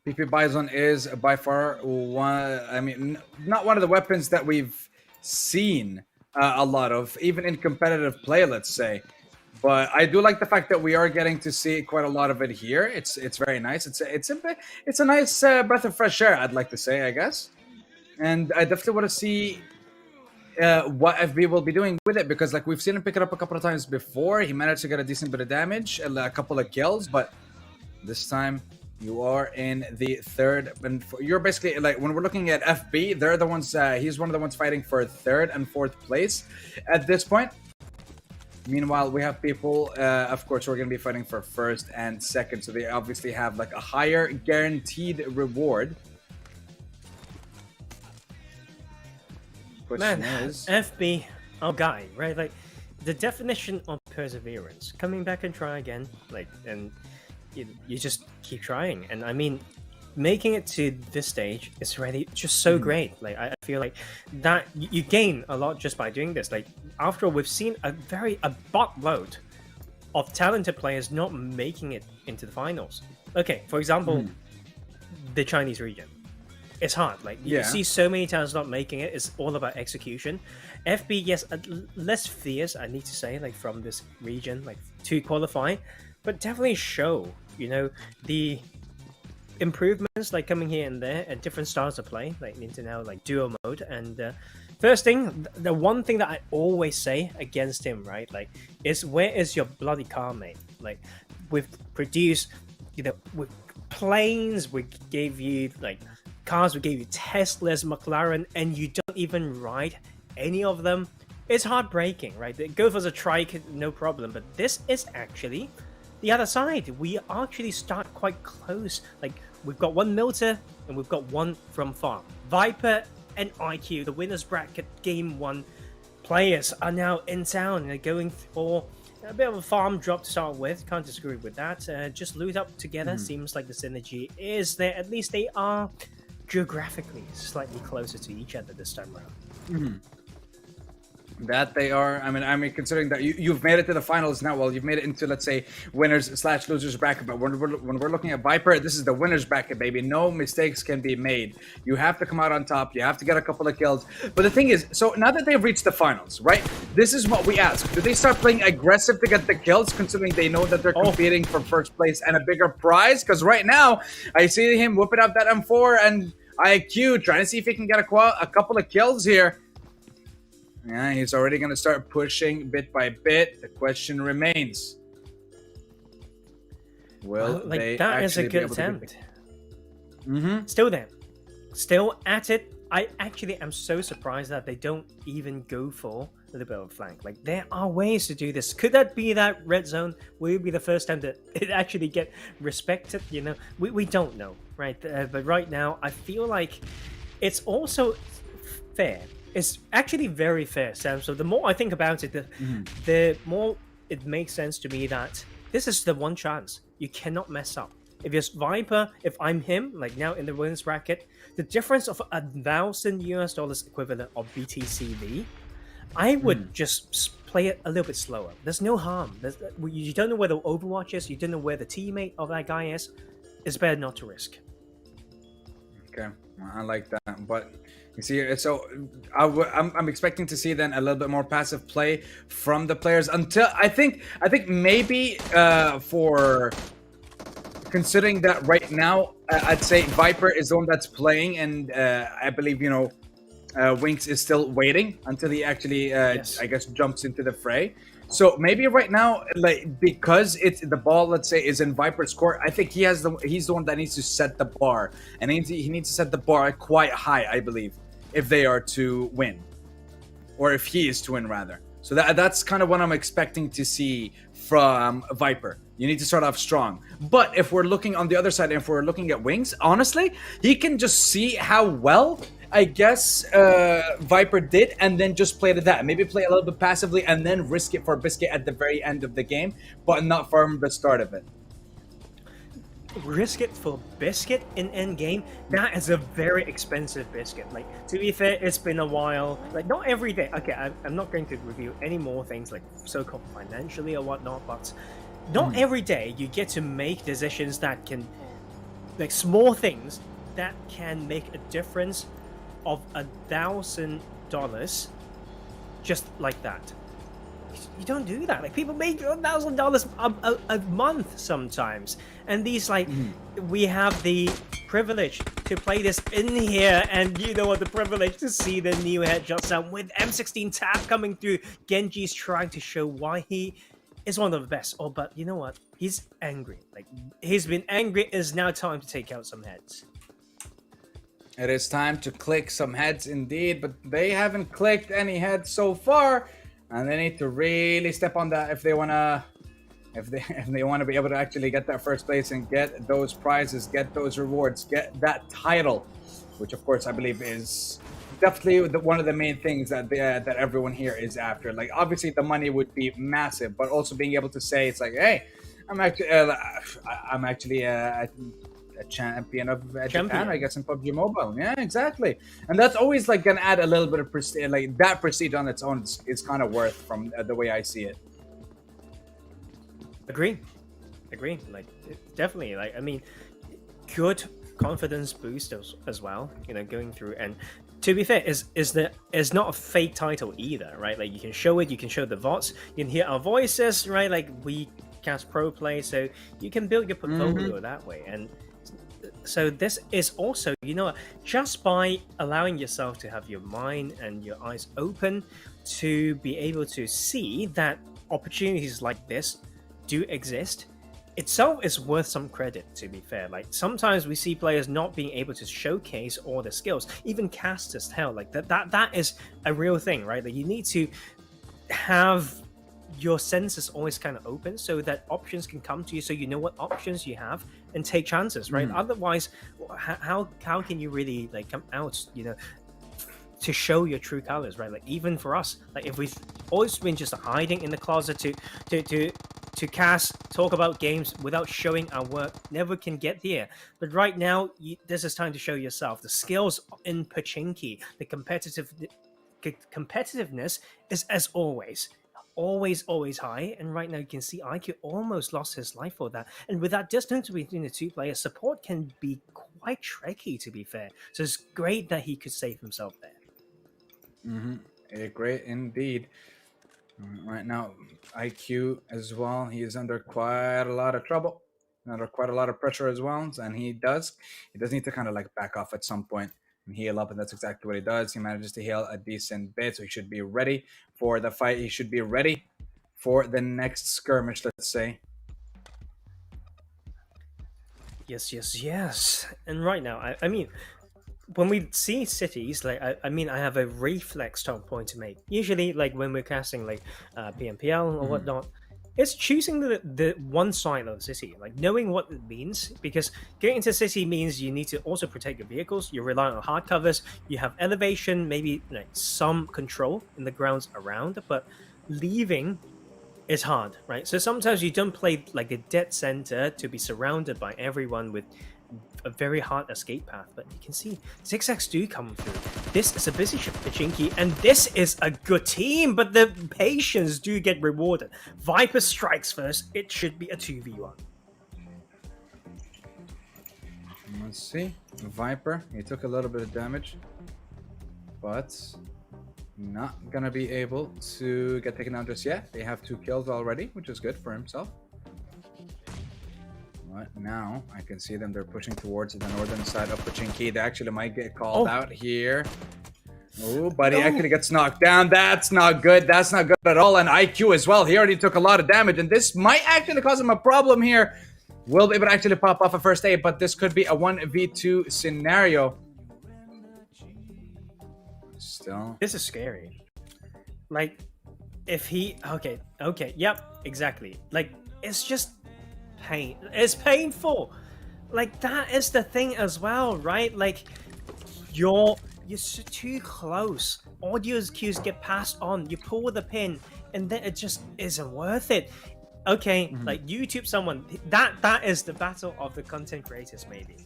PP Bison is by far one, not one of the weapons that we've seen a lot of, even in competitive play, let's say. But I do like the fact that we are getting to see quite a lot of it here. It's very nice. It's a nice breath of fresh air, I'd like to say, I guess. And I definitely want to see what FB will be doing with it, because like we've seen him pick it up a couple of times before. He managed to get a decent bit of damage, a couple of kills, but this time you are in the third, and you're basically like, when we're looking at FB, they're the ones. He's one of the ones fighting for third and fourth place at this point. Meanwhile, we have people, of course, who are going to be fighting for first and second, so they obviously have like a higher guaranteed reward. Man, FB, our guy, right? Like the definition of perseverance. Coming back and try again, like and. You just keep trying, and I mean, making it to this stage is really just so great. Like I feel like that you gain a lot just by doing this. Like after all, we've seen a buttload of talented players not making it into the finals. Okay, for example, the Chinese region. It's hard. Like you see so many talents not making it. It's all about execution. FB, yes, less fierce, I need to say, like from this region, like to qualify. But definitely show, the improvements like coming here and there and different styles of play, like into now like duo mode. And first thing, the one thing that I always say against him, right, like, is where is your bloody car, mate? Like, we've produced, with planes, we gave you like cars, we gave you Teslas, McLaren, and you don't even ride any of them. It's heartbreaking, right? Go for the trike, no problem, but this is actually the other side. We actually start quite close. Like, we've got one Milter and we've got one from farm. Viper and IQ, the winners bracket game 1 players, are now in town. They're going for a bit of a farm drop to start with. Can't disagree with that. Just loot up together. Seems like the synergy is there. At least they are geographically slightly closer to each other this time around. That they are. I mean, considering that you've made it to the finals now. Well, you've made it into, let's say, winners/losers bracket. But when we're looking at Viper, this is the winners bracket, baby. No mistakes can be made. You have to come out on top. You have to get a couple of kills. But the thing is, so now that they've reached the finals, right? This is what we ask. Do they start playing aggressive to get the kills, considering they know that they're competing for first place and a bigger prize? Because right now, I see him whipping up that M4 and IQ, trying to see if he can get a couple of kills here. Yeah, he's already going to start pushing bit by bit. The question remains. Will Like, they that is a actually be good able to get attempt. Mm-hmm. Still there. Still at it. I actually am so surprised that they don't even go for a little bit of a flank. Like, there are ways to do this. Could that be that red zone? Will it be the first time that it actually get respected? You know, we don't know, right? But right now, I feel like it's also fair. It's actually very fair, Sam. So the more I think about it, the more it makes sense to me that this is the one chance. You cannot mess up. If it's Viper, if I'm him, like now in the women's bracket, the difference of $1,000 equivalent of BTCV, I would just play it a little bit slower. There's no harm. You don't know where the Overwatch is. You don't know where the teammate of that guy is. It's better not to risk. Okay, I like that. But you see, so I'm expecting to see then a little bit more passive play from the players until I think maybe for considering that right now I'd say Viper is the one that's playing, and I believe Winx is still waiting until he actually Yes. I guess jumps into the fray. So maybe right now, like, because it's the ball, let's say, is in Viper's court, I think he's the one that needs to set the bar, and he needs to set the bar quite high, I believe, if they are to win, or if he is to win rather. So that's kind of what I'm expecting to see from Viper. You need to start off strong. But if we're looking on the other side, if we're looking at Winx, honestly, he can just see how well, I guess, Viper did, and then just play to that. Maybe play a little bit passively and then risk it for Biscuit at the very end of the game, but not from the start of it. Risk it for biscuit in end game. That is a very expensive biscuit. Like, to be fair, it's been a while. Like, not every day. Okay, I'm not going to review any more things like so-called financially or whatnot, but not every day you get to make decisions that can, like, small things that can make a difference of $1,000 just like that. You don't do that. Like, people make $1,000 a month sometimes, and these, like, we have the privilege to play this in here, and you know what, the privilege to see the new headshot sound with M16 tap coming through. Genji's trying to show why he is one of the best. Oh, but you know what, he's angry. Like, he's been angry. It's now time to take out some heads. It is time to click some heads indeed, but they haven't clicked any heads so far, and they need to really step on that if they wanna be able to actually get that first place and get those prizes, get those rewards, get that title, which of course I believe is definitely one of the main things that that everyone here is after. Like, obviously the money would be massive, but also being able to say it's like, hey, I'm actually a champion of Japan, I guess, in PUBG Mobile. Yeah, exactly. And that's always like gonna add a little bit of prestige. Like, that prestige on its own is kind of worth from the way I see it. Agree. Like, definitely. Like, I mean, good confidence boost as well. You know, going through, and to be fair, is not a fake title either, right? Like, you can show it, you can show the VODs, you can hear our voices, right? Like, we cast pro play, so you can build your portfolio that way. And so this is also, you know, just by allowing yourself to have your mind and your eyes open to be able to see that opportunities like this do exist, itself is worth some credit, to be fair. Like, sometimes we see players not being able to showcase all their skills, even casters. Hell, like that is a real thing, right? Like, you need to have your senses always kind of open so that options can come to you, so you know what options you have and take chances, right? Otherwise, how can you really, like, come out, you know, to show your true colors, right? Like, even for us, like, if we've always been just hiding in the closet to cast, talk about games without showing our work, never can get there. But right now, this is time to show yourself. The skills in Pachinki, the competitiveness is, as always high. And right now you can see IQ almost lost his life for that. And with that distance between the two players, support can be quite tricky, to be fair. So it's great that he could save himself there. Great indeed. Right now, IQ as well, he is under quite a lot of trouble, under quite a lot of pressure as well, and he does need to kind of, like, back off at some point. and heal up, and that's exactly what he does. He manages to heal a decent bit, so he should be ready for the fight. He should be ready for the next skirmish, let's say. Yes. And right now, I mean, when we see cities, like, I mean, I have a reflex top point to make. Usually, like, when we're casting, like, PMPL or whatnot, it's choosing the one side of the city, like, knowing what it means, because getting into city means you need to also protect your vehicles, you're relying on hard covers, you have elevation, maybe, like, some control in the grounds around, but leaving is hard, right? So sometimes you don't play, like, a dead center to be surrounded by everyone with a very hard escape path, but you can see zigzags do come through. This is a busy Pachinki, and this is a good team, but the patience do get rewarded. Viper strikes first. It should be a 2v1. Let's see. Viper, he took a little bit of damage, but not gonna be able to get taken down just yet. They have 2 kills already, which is good for himself. But now I can see them. They're pushing towards the northern side of Pachinki. They actually might get called out here. Oh, but he actually gets knocked down. That's not good. That's not good at all. And IQ as well. He already took a lot of damage, and this might actually cause him a problem here. Will they actually pop off a first aid? But this could be a 1v2 scenario. Still, this is scary. Like, if he okay, yep, exactly. Like, it's just pain. It's painful. Like, that is the thing as well, right? Like, you're too close. Audio cues get passed on. You pull the pin, and then it just isn't worth it. Okay, like, YouTube someone. That is the battle of the content creators, maybe.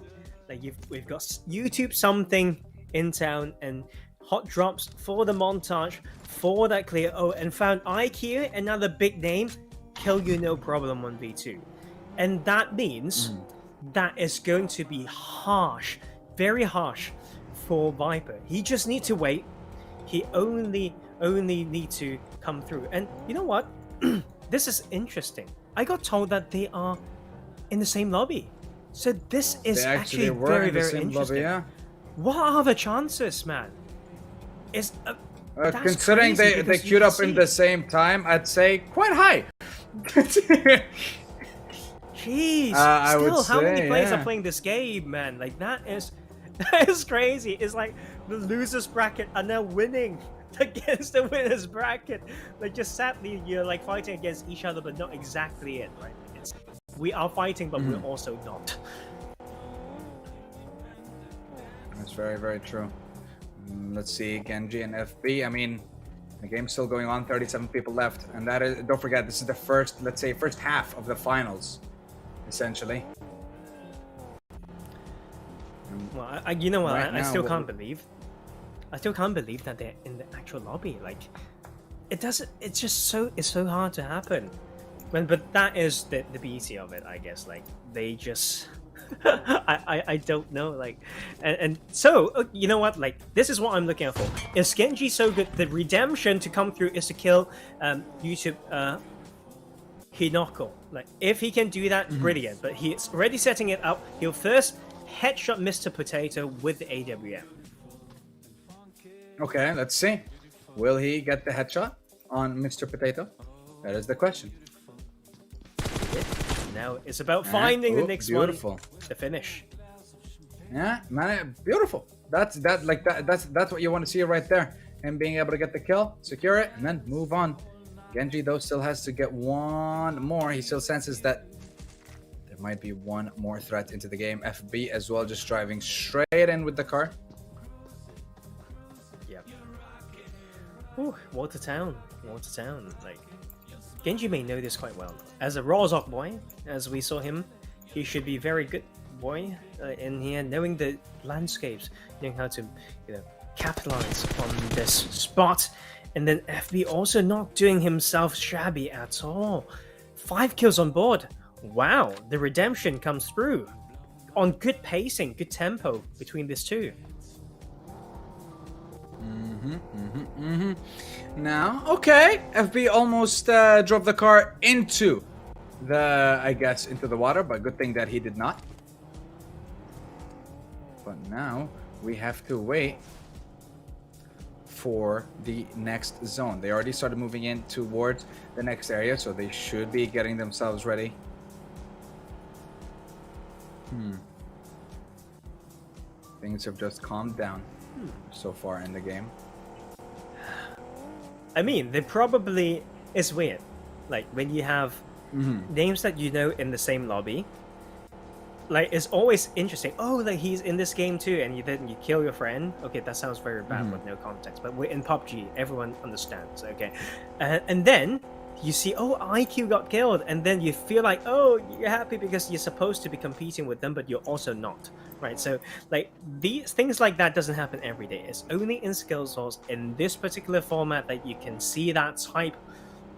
Like, we've got YouTube something in town, and hot drops for the montage for that clear. Oh, and found IQ, another big name. Kill you no problem on V2. And that means that is going to be harsh, very harsh for Viper. He just needs to wait. He only need to come through. And you know what? This is interesting. I got told that they are in the same lobby. So this is actually very, very interesting. Lobby, yeah. What are the chances, man? Is considering they queued up in the same time, I'd say quite high. Jeez, I would still, how say, many players yeah. are playing this game, man? Like, that is crazy. It's like the losers bracket are now winning against the winners bracket. Like, just sadly, you're like fighting against each other, but not exactly it, right? We are fighting, but we're also not. That's very, very true. Let's see, Genji and FB. I mean, the game's still going on, 37 people left. And that is, don't forget, this is the first, let's say, first half of the finals, essentially. Well, you know what? Right I now, still can't believe. I still can't believe that they're in the actual lobby. Like, it doesn't. It's just so. It's so hard to happen. But that is the beauty of it, I guess. Like, they just. I don't know. Like, and so you know what? Like, this is what I'm looking out for. Is Genji so good? The redemption to come through is to kill YouTube Hinoko. Like, if he can do that, brilliant. But he's already setting it up. He'll first headshot Mr. Potato with the AWM. Okay, let's see. Will he get the headshot on Mr. Potato? That is the question. Now it's about finding the next beautiful. one to finish. Yeah, man, beautiful. That's what you want to see right there. Him being able to get the kill, secure it, and then move on. Genji, though, still has to get one more. He still senses that there might be one more threat into the game. FB as well, just driving straight in with the car. Yep. Ooh, Watertown. Like, Genji may know this quite well. As a Rozok boy, as we saw him, he should be very good boy in here, knowing the landscapes, knowing how to, capitalize on this spot. And then FB also not doing himself shabby at all. 5 kills on board. Wow, the redemption comes through on good pacing, good tempo between these two. Now, okay, FB almost drove the car into the water, but good thing that he did not. But now we have to wait for the next zone. They already started moving in towards the next area, so they should be getting themselves ready. Things have just calmed down so far in the game. I mean, they probably... It's weird. Like, when you have names that you know in the same lobby, like, it's always interesting. Oh, like, he's in this game too, and then you kill your friend. Okay, that sounds very bad with no context. But we're in PUBG, everyone understands, okay? And then you see, oh, IQ got killed, and then you feel like, oh, you're happy because you're supposed to be competing with them, but you're also not, right? So, like, these things like that doesn't happen every day. It's only in SkillzVault, in this particular format, that you can see that type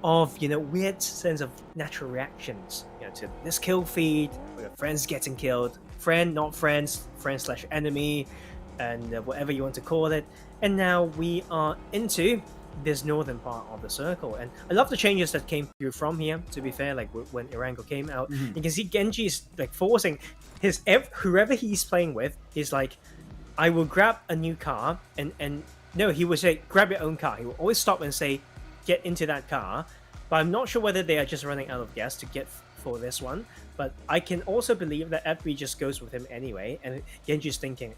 of, you know, weird sense of natural reactions, you know, to this kill feed, where friends getting killed, friend, not friends, friend/enemy, and whatever you want to call it. And now we are into this northern part of the circle, and I love the changes that came through from here. To be fair, like when Irango came out, you can see Genji is like forcing his whoever he's playing with. He's like, I will grab a new car, and no, he would say grab your own car. He will always stop and say get into that car. But I'm not sure whether they are just running out of gas to get for this one. But I can also believe that FB just goes with him anyway, and Genji's thinking,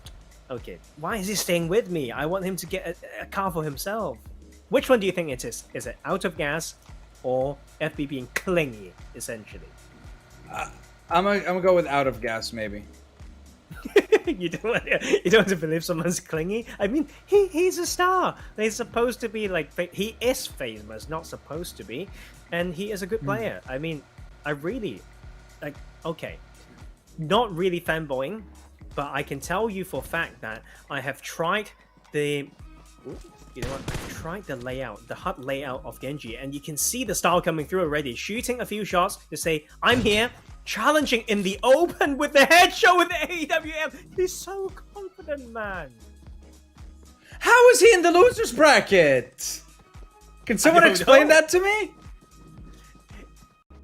okay, why is he staying with me? I want him to get a car for himself. Which one do you think it is? Is it out of gas or FB being clingy, essentially? I'm gonna go with out of gas, maybe. You don't want to believe someone's clingy? I mean, he's a star. He's supposed to be like... He is famous, not supposed to be. And he is a good player. I mean, I really... Like, okay. Not really fanboying, but I can tell you for a fact that I have tried the... You know what? I tried the layout, the HUD layout of Genji, and you can see the style coming through already. Shooting a few shots to say, I'm here, challenging in the open with the headshot with the AWM. He's so confident, man. How is he in the losers bracket? Can someone explain that to me?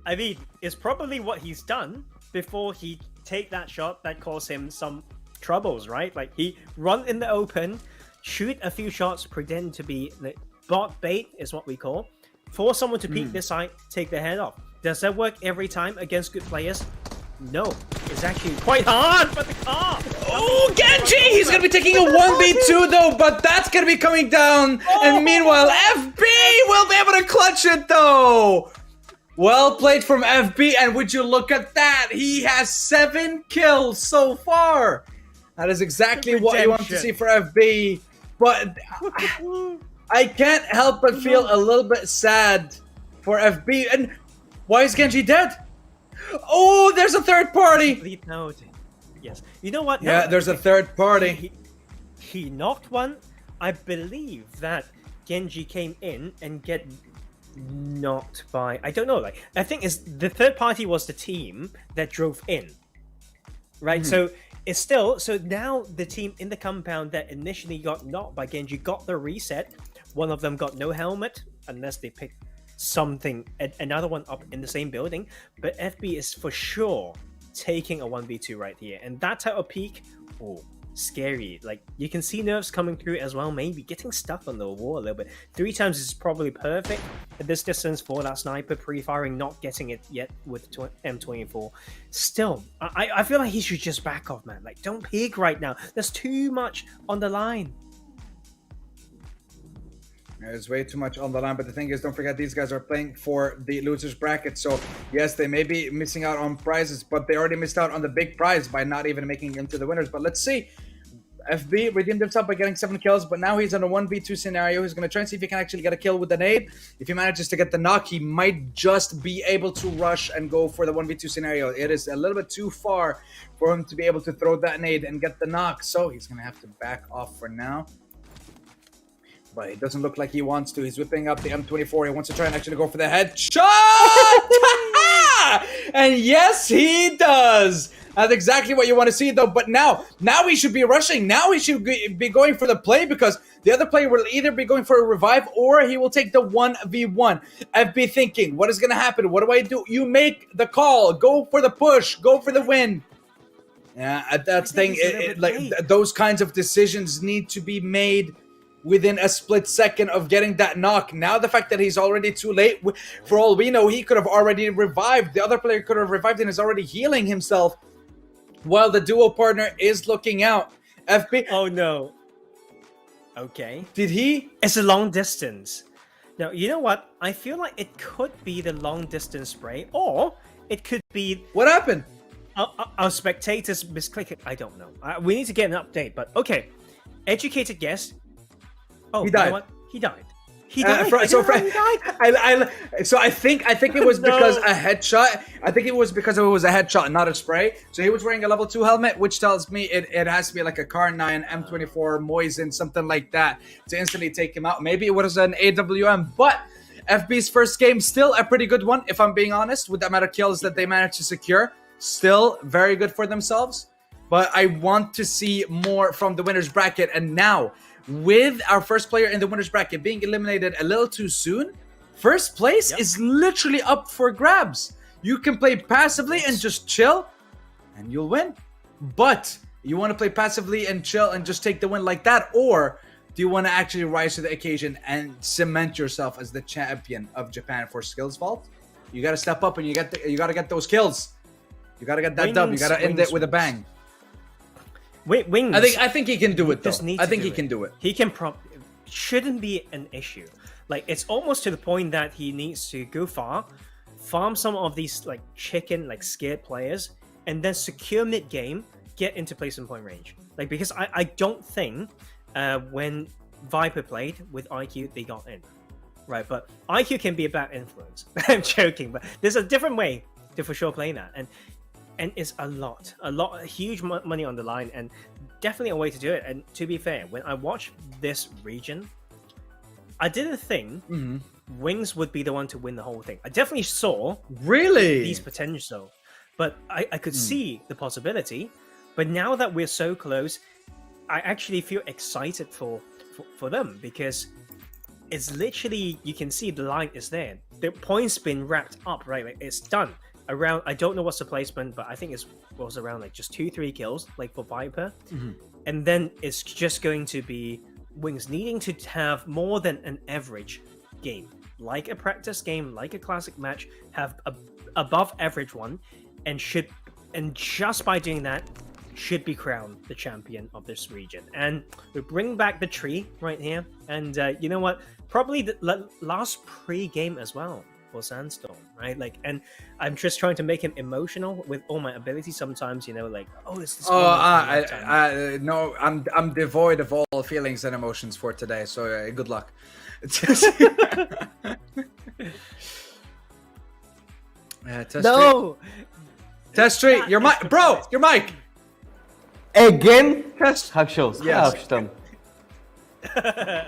I mean, it's probably what he's done before he take that shot that caused him some troubles, right? Like, he run in the open, shoot a few shots, pretend to be like, bot bait is what we call, force someone to peek this side, take their head off. Does that work every time against good players? No. It's actually quite hard for the car. Oh, Genji! He's gonna be taking a 1v2 though, but that's gonna be coming down. And meanwhile, FB will be able to clutch it though. Well played from FB, and would you look at that? He has 7 kills so far. That is exactly what you want to see for FB. But I can't help but feel a little bit sad for FB. And why is Genji dead? Oh, there's a third party. Complete note. Yes. You know what? Yeah, there's a third party. He knocked one. I believe that Genji came in and get knocked by... I don't know. Like, I think it's the third party was the team that drove in. Right? So... It's still, so now the team in the compound that initially got knocked by Genji got the reset. One of them got no helmet, unless they picked something, another one up in the same building. But FB is for sure taking a 1v2 right here. And that type of peak, oh, scary. Like, you can see nerfs coming through as well, maybe getting stuck on the wall a little bit. 3 times is probably perfect at this distance for that sniper, pre-firing, not getting it yet with M24. Still, I feel like he should just back off, man. Like, don't peek right now. There's too much on the line. There's way too much on the line, but the thing is, don't forget, these guys are playing for the losers bracket. So yes, they may be missing out on prizes, but they already missed out on the big prize by not even making it into the winners. But let's see. FB redeemed himself by getting 7 kills, but now he's in a 1v2 scenario. He's going to try and see if he can actually get a kill with the nade. If he manages to get the knock, he might just be able to rush and go for the 1v2 scenario. It is a little bit too far for him to be able to throw that nade and get the knock, so he's going to have to back off for now. But it doesn't look like he wants to. He's whipping up the M24. He wants to try and actually go for the headshot! And yes, he does! That's exactly what you want to see, though. But now he should be rushing. Now he should be going for the play, because the other player will either be going for a revive or he will take the 1v1. FB thinking, what is going to happen? What do I do? You make the call. Go for the push. Go for the win. Yeah, that's the thing. think it's a little bit late. Those kinds of decisions need to be made within a split second of getting that knock. Now the fact that he's already too late, for all we know, he could have already revived. The other player could have revived and is already healing himself while the duo partner is looking out. FB. Oh no. Okay. Did he? It's a long distance. Now, you know what? I feel like it could be the long distance spray, or it could be What happened? our spectators misclicking. I don't know. We need to get an update, but okay. Educated guess. Oh, He you know died. what? He died. He died. So I think it was because a headshot. I think it was because it was a headshot, not a spray. So he was wearing a level 2 helmet, which tells me it has to be like a Car9, M24, Moisen, something like that, to instantly take him out. Maybe it was an AWM, but FB's first game still a pretty good one, if I'm being honest, with the amount of kills that they managed to secure. Still very good for themselves. But I want to see more from the winner's bracket, and now, with our first player in the winner's bracket being eliminated a little too soon, first place is literally up for grabs. You can play passively and just chill, and you'll win. But you want to play passively and chill and just take the win like that, or do you want to actually rise to the occasion and cement yourself as the champion of Japan for SkillzVault? You got to step up and you got to get those kills. You got to get that dub. You got to end it with a bang. Wait, Wings. I think he can do it though. I think he do can do it. He can shouldn't be an issue. Like, it's almost to the point that he needs to go far, farm some of these like chicken, like scared players, and then secure mid game, get into placement point range. Like, because I don't think when Viper played with IQ they got in, right? But IQ can be a bad influence. I'm joking, but there's a different way to for sure play that, and it's a huge money on the line, and definitely a way to do it. And to be fair, when I watched this region, I didn't think Wings would be the one to win the whole thing. I definitely saw these potential, but I could see the possibility. But now that we're so close, I actually feel excited for them, because it's literally, you can see the line is there. The points been wrapped up, right? Like, it's done. Around, I don't know what's the placement, but I think it was around like just 2-3 kills, like for Viper. And then it's just going to be Wings needing to have more than an average game, like a practice game, like a classic match, have a above average one, and just by doing that, should be crowned the champion of this region. And we bring back the tree right here, and you know what? Probably the last pre-game as well for Sandstorm, right? Like, and I'm just trying to make him emotional with all my abilities. Sometimes, you know, like, oh, is this? No, I'm devoid of all feelings and emotions for today. So good luck. No, Test street. Your mic, bro. Your mic. Again? Test. Hakshows. Yes. Tam.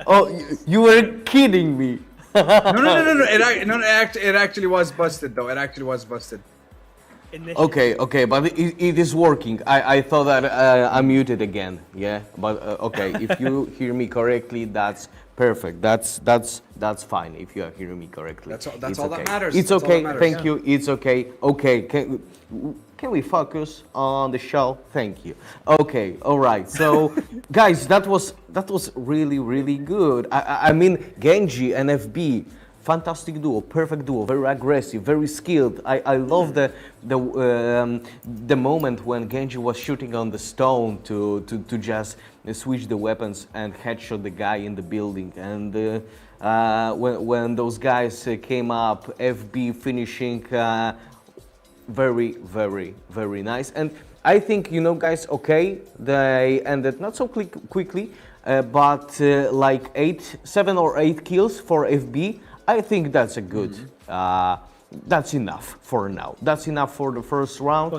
Oh, you were kidding me. No. It actually was busted though. It actually was busted. Okay, but it is working. I thought that I muted again. Yeah, but okay. If you hear me correctly, that's perfect. That's fine. If you are hearing me correctly, That's all that matters. It's That's all okay. that matters. Thank you. It's okay. Okay. Can we focus on the show? Thank you. Okay. All right. So, guys, that was really good. I mean, Genji and FB. Fantastic duo, perfect duo, very aggressive, very skilled. I love the moment when Genji was shooting on the stone to just switch the weapons and headshot the guy in the building. And when those guys came up, FB finishing very nice. And I think, you know, guys, okay, they ended not so quickly, but like 7 or 8 kills for FB. I think that's a good. That's enough for now. That's enough for the first round.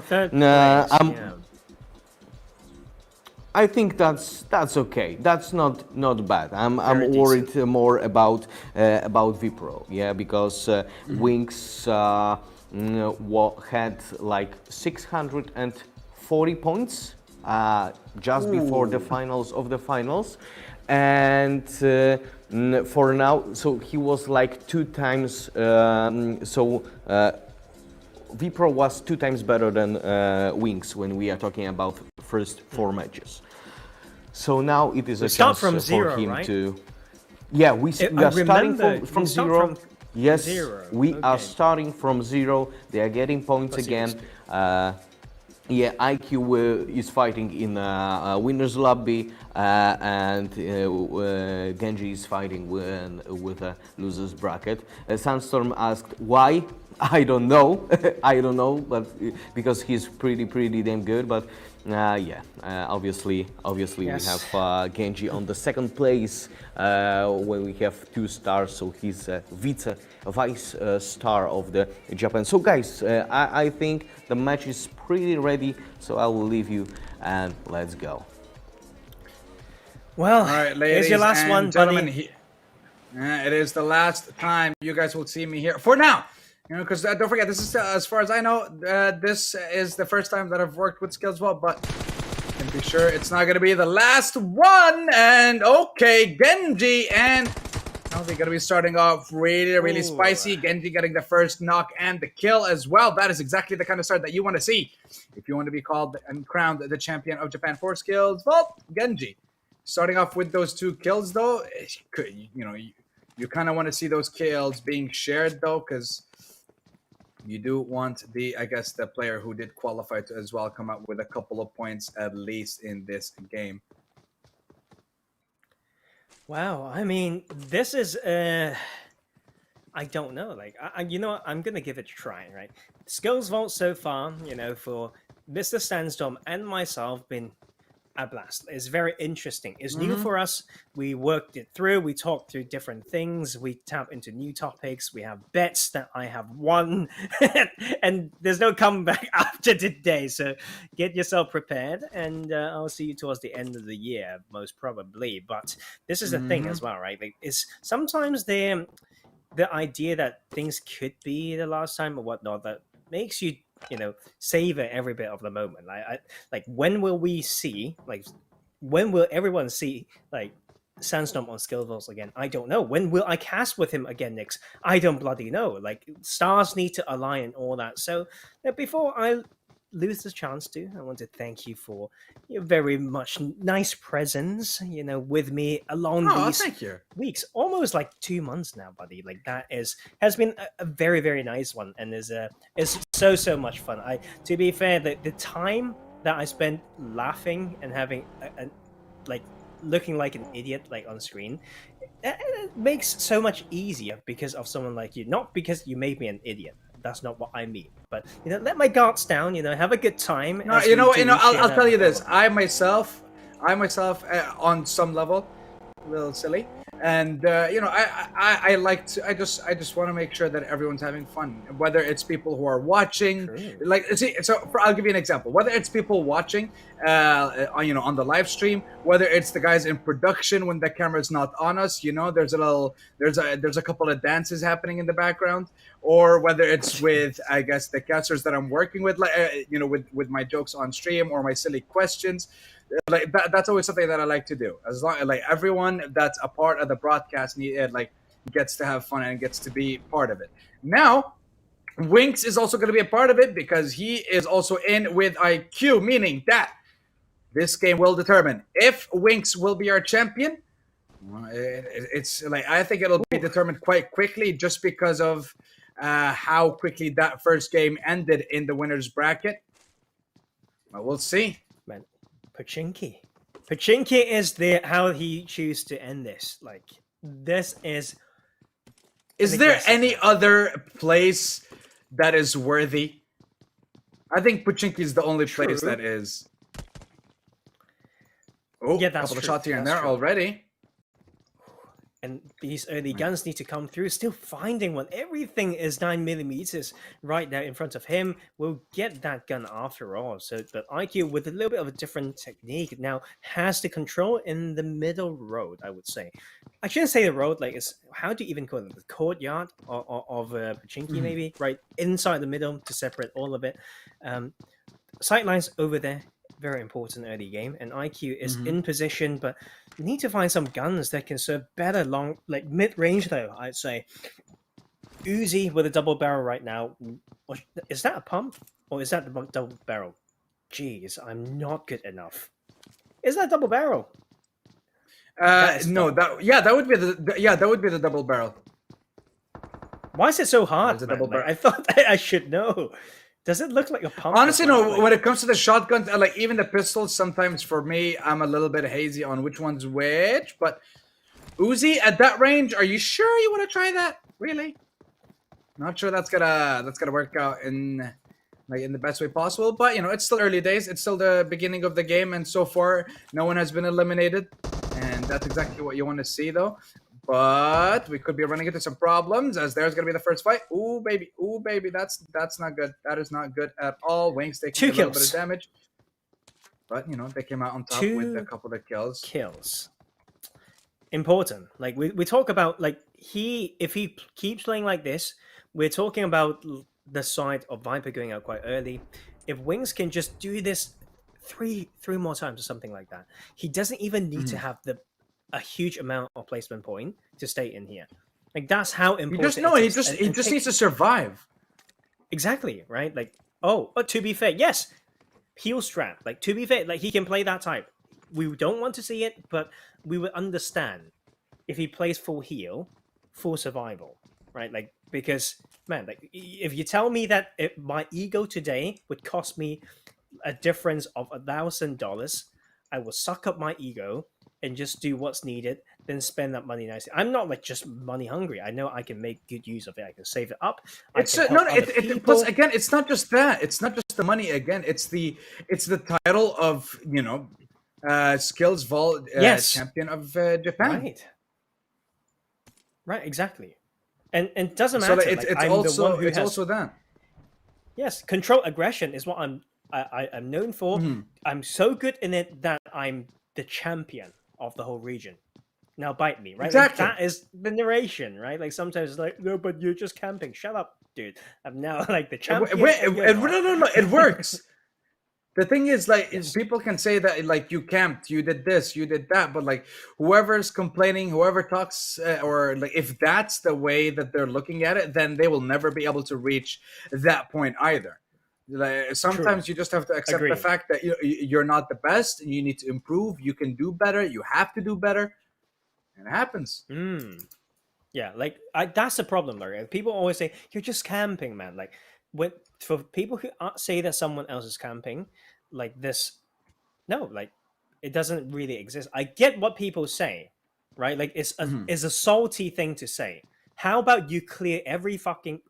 I think that's okay. That's not bad. I'm worried more about Vipro, yeah, because Wings had like 640 points just before the finals of the finals, and for now, so he was like 2 times Vpro was 2 times better than Wings when we are talking about first 4 matches. So now it is a start chance from for zero, him right? to. Yeah, we are starting from you start zero. from Yes, zero. we are Okay. starting from zero. They are getting points Let's see again. this. Yeah, IQ is fighting in winner's lobby, and Genji is fighting with a loser's bracket. Sandstorm asked why. I don't know. I don't know, but because he's pretty damn good. But yeah, obviously Yes. we have Genji on the second place when we have 2 stars. So he's vice star of the Japan. So guys, I think the match is pretty ready. So I will leave you and let's go. Well, All right, here's ladies your last and one, gentlemen. buddy. It is the last time you guys will see me here for now. You know, because don't forget, this is as far as I know, this is the first time that I've worked with SkillzVault, but you can be sure it's not gonna be the last one. And okay, Genji, and now they're gonna be starting off really Ooh. spicy. Genji getting the first knock and the kill as well. That is exactly the kind of start that you want to see if you want to be called and crowned the champion of Japan for SkillzVault. Genji starting off with those 2 kills, though. You kind of want to see those kills being shared, though, because you do want I guess the player who did qualify to as well come out with a couple of points at least in this game. Wow, I mean, this is I don't know. Like, you know what? I'm gonna give it a try, right? SkillzVault so far, you know, for Mr. Sandstorm and myself, been a blast. It's very interesting. It's new for us. We worked it through. We talked through different things. We tap into new topics. We have bets that I have won, and there's no comeback after today. So get yourself prepared, and I'll see you towards the end of the year, most probably. But this is the thing as well, right? Like, it's sometimes the idea that things could be the last time or whatnot that makes you, you know, savor every bit of the moment. Like when will we see, like, when will everyone see, like, Sandstorm on SkillzVault again? I don't know. When will I cast with him again next? I don't bloody know. Like, stars need to align and all that. So before I lose the chance to, I want to thank you for your very much nice presence, you know, with me along these Thank you. weeks, almost like 2 months now, buddy. Like, that has been a very, very nice one, and is so much fun. To be fair, the time that I spent laughing and having like looking like an idiot like on screen, it makes so much easier because of someone like you, not because you made me an idiot. That's not what I mean. But, you know, let my guards down. You know, have a good time. No, I'll tell you this. I myself, on some level, a little silly, and I like to. I just want to make sure that everyone's having fun. Whether it's people who are watching, like, see, I'll give you an example. Whether it's people watching, on the live stream, whether it's the guys in production when the camera's not on us, you know, there's a couple of dances happening in the background, or whether it's with, I guess, the casters that I'm working with, like, with my jokes on stream or my silly questions. Like, that's always something that I like to do. As long like everyone that's a part of the broadcast gets to have fun and gets to be part of it. Now, Winks is also going to be a part of it because he is also in with IQ, meaning that this game will determine if Winks will be our champion. It's like, I think it'll be determined quite quickly just because of how quickly that first game ended in the winner's bracket. Well, we'll see. Man, Pachinki is how he chooses to end this. Like, this is. Is there any other place that is worthy? I think Pachinki is the only place that is. Oh, yeah, that's couple of true. shots here and That's there true. already. And these early guns need to come through. Still finding one. Everything is 9mm right now in front of him. We'll get that gun after all. So, but IQ, with a little bit of a different technique, now has the control in the middle road, I would say. I shouldn't say the road, like, it's, how do you even call it? The courtyard of Pachinki, maybe? Right inside the middle to separate all of it. Sightlines over there. Very important early game, and IQ is in position, but you need to find some guns that can serve better long, like mid-range though, I'd say. Uzi with a double barrel right now, Or is that a pump? Or is that the double barrel? Jeez, I'm not good enough. Is that double barrel? No, that would be that would be the double barrel. Why is it so hard? It's a man? double Like, barrel. I thought I should know. Does it look like a pump? Honestly, as well? no. Like- When it comes to the shotgun, like even the pistols, sometimes for me, I'm a little bit hazy on which one's which. But Uzi at that range, are you sure you want to try that? Really? Not sure that's gonna work out in the best way possible. But you know, it's still early days. It's still the beginning of the game, and so far, no one has been eliminated, and that's exactly what you want to see, though. But we could be running into some problems, as there's gonna be the first fight. Ooh baby, that's not good. That is not good at all. Wings taking a little bit of damage, but you know they came out on top with a couple of kills. Important. Like we talk about, like if he keeps playing like this, we're talking about the side of Viper going out quite early. If Wings can just do this three more times or something like that, he doesn't even need to have a huge amount of placement point to stay in here. Like that's how important. He just needs to survive. Exactly, right? Like to be fair, yes, heal strat. Like to be fair, like he can play that type. We don't want to see it, but we would understand if he plays full heal, full survival, right? Like because man, like if you tell me that my ego today would cost me a difference of $1,000, I will suck up my ego and just do what's needed, then spend that money nicely. I'm not like just money hungry. I know I can make good use of it. I can save it up. Plus again, it's not just that. It's not just the money. Again, it's the title of SkillzVault champion of Japan. Right, exactly. And it doesn't matter. So it's also that. Yes, control aggression is what I'm known for. I'm so good in it that I'm the champion of the whole region. Now bite me, right? Exactly. Like, that is the narration, right? Like sometimes it's like, no, but you're just camping. Shut up, dude. I'm now like the champion. No, it works. The thing is, like, people can say that, like, you camped, you did this, you did that, but like, whoever's complaining, whoever talks, or like, if that's the way that they're looking at it, then they will never be able to reach that point either. Like, sometimes you just have to accept the fact that you're not the best, and you need to improve. You can do better. You have to do better, and it happens. Yeah, like that's the problem, though. People always say you're just camping, man. Like for people who say that someone else is camping, like this, no, like it doesn't really exist. I get what people say, right? Like it's a salty thing to say. How about you clear every fucking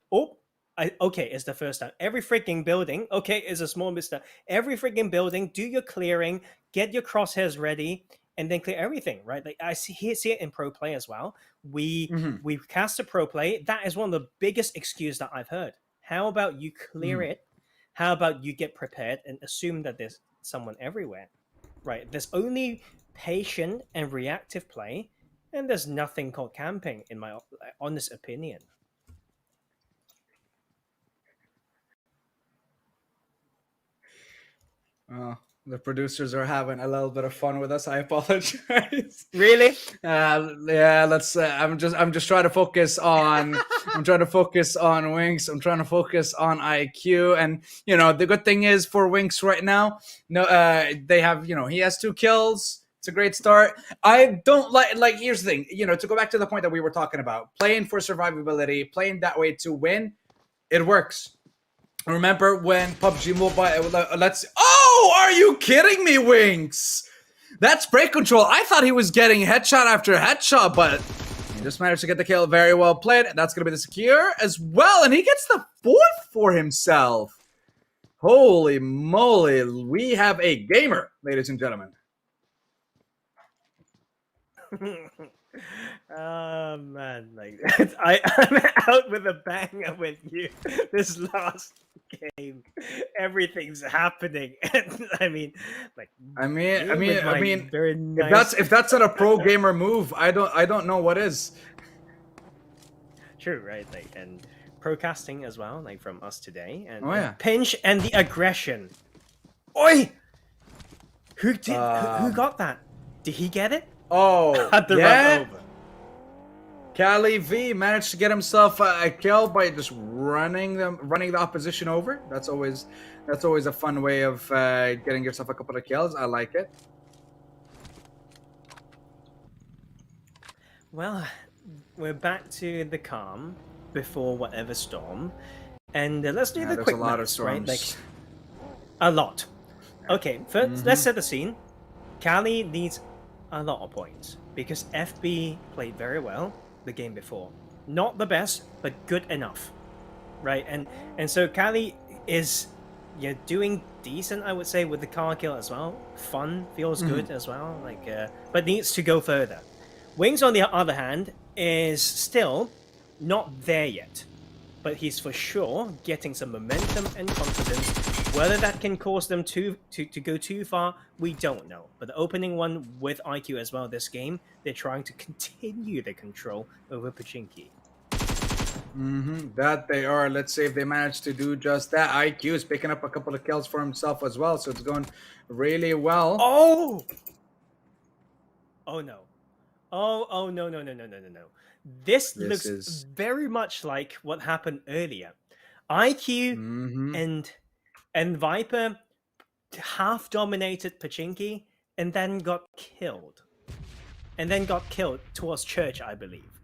okay, it's the first time. Every freaking building, okay, is a small mistake. Every freaking building, do your clearing, get your crosshairs ready, and then clear everything, right? Like I see it in pro play as well. We cast a pro play. That is one of the biggest excuses that I've heard. How about you clear it? How about you get prepared and assume that there's someone everywhere, right? There's only patient and reactive play, and there's nothing called camping, in my honest opinion. The producers are having a little bit of fun with us. I apologize. Really? Yeah. Let's. I'm just trying to focus on. I'm trying to focus on Winks. I'm trying to focus on IQ. And the good thing is for Winks right now, they have. He has 2 kills. It's a great start. I don't like. Here's the thing. To go back to the point that we were talking about, playing for survivability, playing that way to win, it works. Remember when PUBG Mobile, are you kidding me, Winks? That's spray control. I thought he was getting headshot after headshot, but he just managed to get the kill. Very well played. That's going to be the secure as well, and he gets the 4th for himself. Holy moly, we have a gamer, ladies and gentlemen. Oh man, like I'm out with a banger with you. This last game, everything's happening, and I mean, very nice. If that's not a pro gamer move, I don't know what is. True, right? Like, and procasting as well, like from us today, and, yeah. and pinch and the aggression. Oi! Who got that? Did he get it? Oh, Had the run over. Cali V managed to get himself a kill by just running the opposition over. That's always a fun way of getting yourself a couple of kills. I like it. Well, we're back to the calm before whatever storm, and let's do the there's quick a lot of maths, right? Like storms. a lot. Okay, first let's set the scene. Cali needs a lot of points because FB played very well the game before. Not the best, but good enough, right? And so Cali is doing decent, I would say, with the car kill as well. Fun, feels good as well. Like, but needs to go further. Wings, on the other hand, is still not there yet, but he's for sure getting some momentum and confidence. Whether that can cause them to go too far, we don't know. But the opening one with IQ as well this game, they're trying to continue their control over Pachinki. That they are. Let's see if they manage to do just that. IQ is picking up a couple of kills for himself as well, so it's going really well. Oh! Oh no. Oh no. This looks is- very much like what happened earlier. IQ and Viper half dominated Pachinki and then got killed. And then got killed towards church, I believe.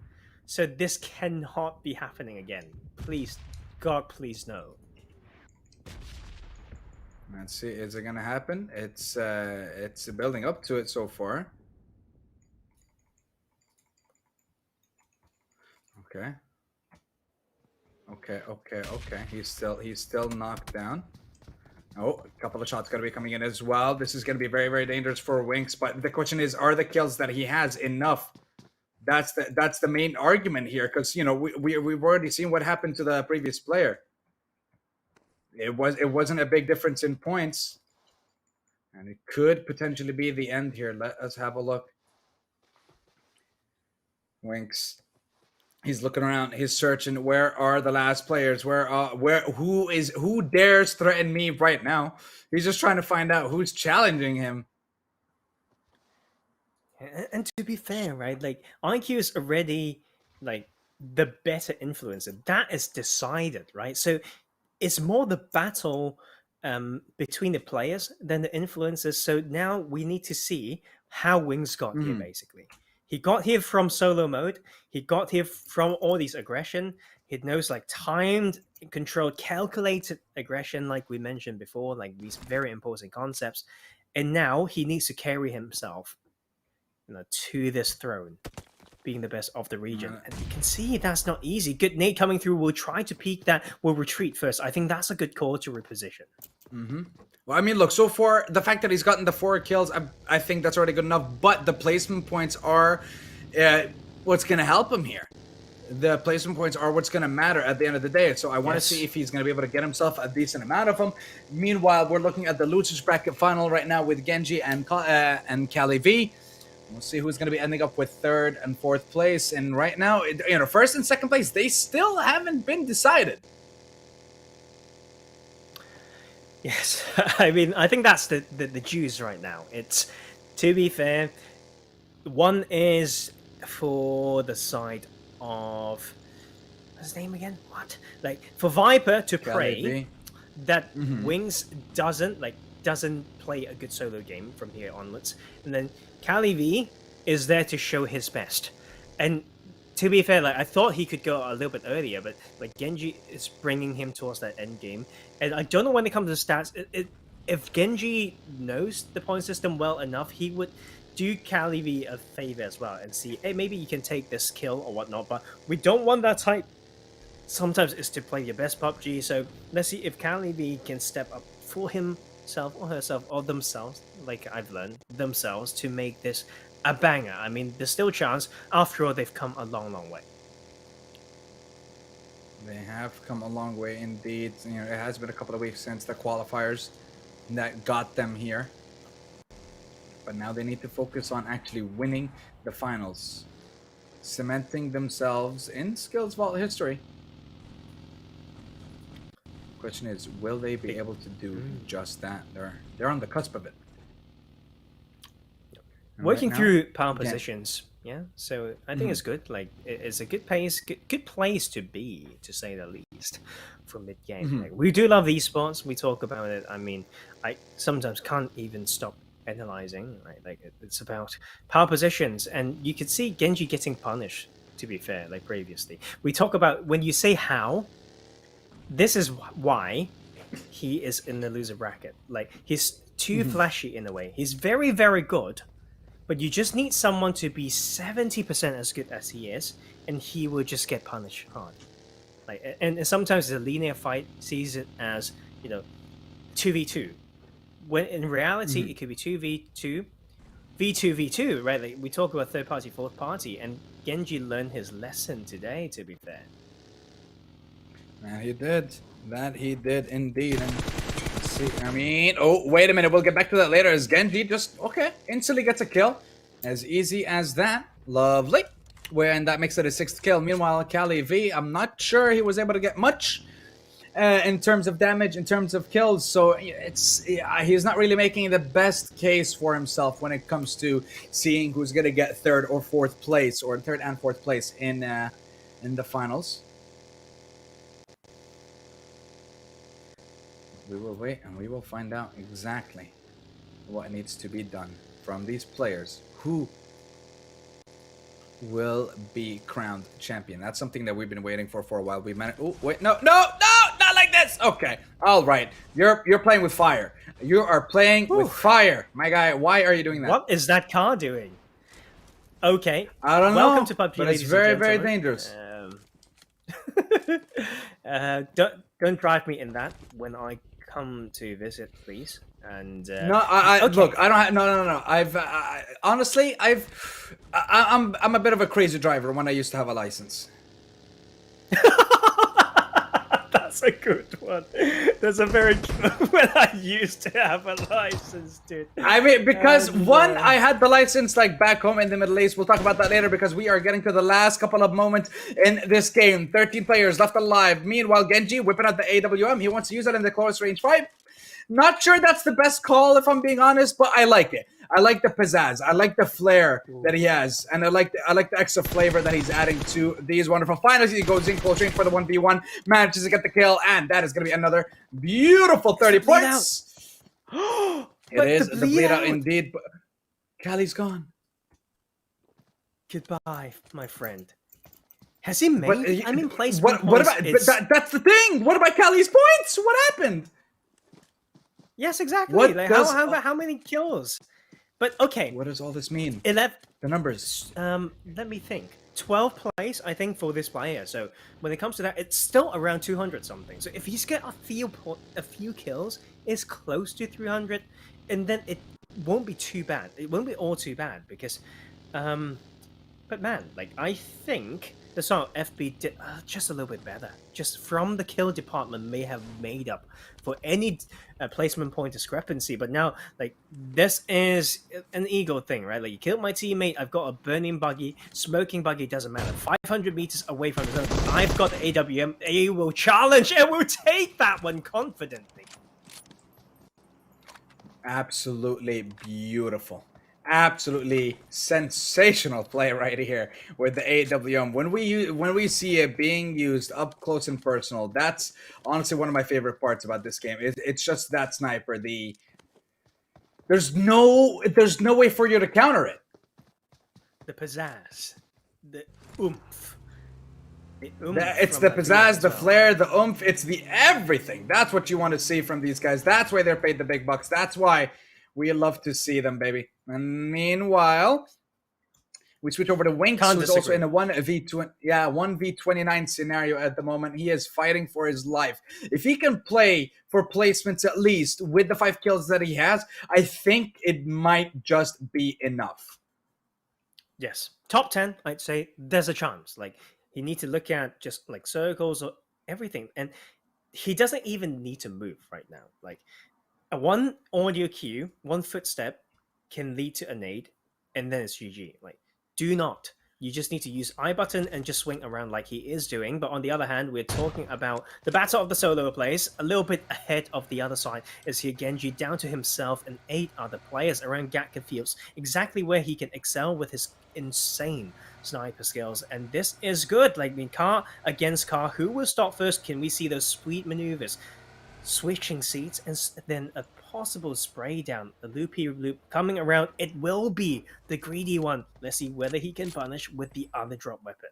So this cannot be happening again. Please, God, please no. Let's see, is it gonna happen? It's building up to it so far. Okay. He's still knocked down. Oh, a couple of shots gonna be coming in as well. This is gonna be very, very dangerous for Winks. But the question is, are the kills that he has enough? That's the main argument here, because we've already seen what happened to the previous player. It wasn't a big difference in points, and it could potentially be the end here. Let us have a look. Winks. He's looking around. He's searching. Where are the last players? Who dares threaten me right now? He's just trying to find out who's challenging him. And to be fair, right, like IQ is already like the better influencer. That is decided, right? So it's more the battle between the players than the influencers. So now we need to see how Wings got here, basically. He got here from solo mode. He got here from all these aggression. He knows like timed, controlled, calculated aggression, like we mentioned before, like these very imposing concepts. And now he needs to carry himself, to this throne, being the best of the region. And you can see that's not easy. Good Nate coming through will try to peek that, will retreat first. I think that's a good call to reposition. Well, I mean, look, so far, the fact that he's gotten the 4 kills, I think that's already good enough. But the placement points are what's going to help him here. The placement points are what's going to matter at the end of the day. So I want to see if he's going to be able to get himself a decent amount of them. Meanwhile, we're looking at the losers bracket final right now with Genji and Cali V. We'll see who's going to be ending up with 3rd and 4th place. And right now, 1st and 2nd place, they still haven't been decided. Yes, I mean, I think that's the juice right now. It's, to be fair, one is for the side of, what's his name again? What? Like, for Viper to pray that Wings doesn't play a good solo game from here onwards. And then Cali V is there to show his best. And to be fair, like I thought he could go a little bit earlier, but like Genji is bringing him towards that end game. And I don't know when it comes to stats. If Genji knows the point system well enough, he would do Cali V a favor as well and see, hey, maybe you can take this kill or whatnot. But we don't want that type. Sometimes it's to play your best PUBG. So let's see if Cali V can step up for himself or herself or themselves, like I've learned, themselves to make this a banger. I mean, there's still a chance. After all, they've come a long, long way. They have come a long way indeed. It has been a couple of weeks since the qualifiers that got them here. But now they need to focus on actually winning the finals, cementing themselves in SkillzVault history. Question is, will they be able to do just that? They're on the cusp of it. And Working right now, through power positions Yeah, so I think it's good. Like it's a good pace, good place to be, to say the least, for mid game. Like, we do love esports. We talk about it. I mean, I sometimes can't even stop analyzing. Right, like it's about power positions, and you could see Genji getting punished. To be fair, like previously, we talk about when you say how. This is why he is in the loser bracket. Like he's too flashy in a way. He's very, very good. But you just need someone to be 70% as good as he is, and he will just get punished hard. Like, and sometimes the linear fight sees it as 2v2, when in reality it could be 2v2, v2v2, right? Like we talk about third party, fourth party, and Genji learned his lesson today. To be fair, That he did indeed. And see, I mean, oh, wait a minute. We'll get back to that later. As Genji just, instantly gets a kill. As easy as that. Lovely. And that makes it a 6th kill. Meanwhile, Kali V, I'm not sure he was able to get much in terms of damage, in terms of kills. So he's not really making the best case for himself when it comes to seeing who's going to get 3rd or 4th place, or 3rd and 4th place in the finals. We will wait and we will find out exactly what needs to be done from these players who will be crowned champion. That's something that we've been waiting for a while. We managed. Oh wait, no, not like this. Okay, all right. You're playing with fire. You are playing with fire, my guy. Why are you doing that? what is that car doing? Okay, I don't know. Welcome to PUBG, but it's ladies and very, very gentlemen. dangerous. Don't drive me in that when I come to visit, please. And No, look. I don't have. No. I'm a bit of a crazy driver when I used to have a license. That's a good one. That's a very good when I used to have a license, dude. I mean, because I had the license like back home in the Middle East. We'll talk about that later because we are getting to the last couple of moments in this game. 13 players left alive. Meanwhile, Genji whipping out the AWM. He wants to use it in the close range fight. Not sure that's the best call, if I'm being honest, but I like it. I like the pizzazz. I like the flair that he has, and I like the extra flavor that he's adding to these wonderful finals. He goes in close range for the 1v1, manages to get the kill, and that is going to be another beautiful 30 points. It is the bleed out indeed. But Kali's gone. Goodbye, my friend. Has he made? Placement what points. about? That's the thing. What about Kali's points? What happened? Yes, exactly. What Like, does- how many kills? But okay, What does all this mean? 11. The numbers. Let me think. 12 plays, I think, for this player. So when it comes to that, it's still around 200 something. So if he's got a few kills, it's close to 300, and then it won't be too bad. It won't be all too bad because, but man, like I think the song FB did just a little bit better. Just from the kill department may have made up for any placement point discrepancy. But now, like, this is an ego thing, right? Like, you killed my teammate, I've got a burning buggy, smoking buggy, doesn't matter. 500 meters away from the zone, I've got the AWM, A will challenge and will take that one confidently. Absolutely beautiful. Absolutely sensational play right here with the AWM. When we see it being used up close and personal, that's honestly one of my favorite parts about this game. It's just that sniper. There's no way for you to counter it. The pizzazz, the oomph. It's the pizzazz, the flair, the oomph. It's the everything. That's what you want to see from these guys. That's why they're paid the big bucks. That's why we love to see them, baby. And meanwhile, we switch over to Winx, who's also in a 1v29 scenario at the moment. He is fighting for his life. If he can play for placements at least with the 5 kills that he has, I think it might just be enough. Yes. Top 10, I'd say there's a chance. Like, you need to look at just like circles or everything. And he doesn't even need to move right now. Like, one audio cue, one footstep can lead to a nade, and then it's GG. Like, do not You just need to use I button and just swing around like he is doing. But on the other hand, we're talking about the battle of the solo place, a little bit ahead of the other side. Is here Genji down to himself and 8 other players around Gatka Fields, exactly where he can excel with his insane sniper skills. And this is good. Like, I mean, car against car, who will stop first? Can we see those sweet maneuvers? Switching seats and then a possible spray down, a loopy loop coming around. It will be the greedy one. Let's see whether he can punish with the other drop weapon.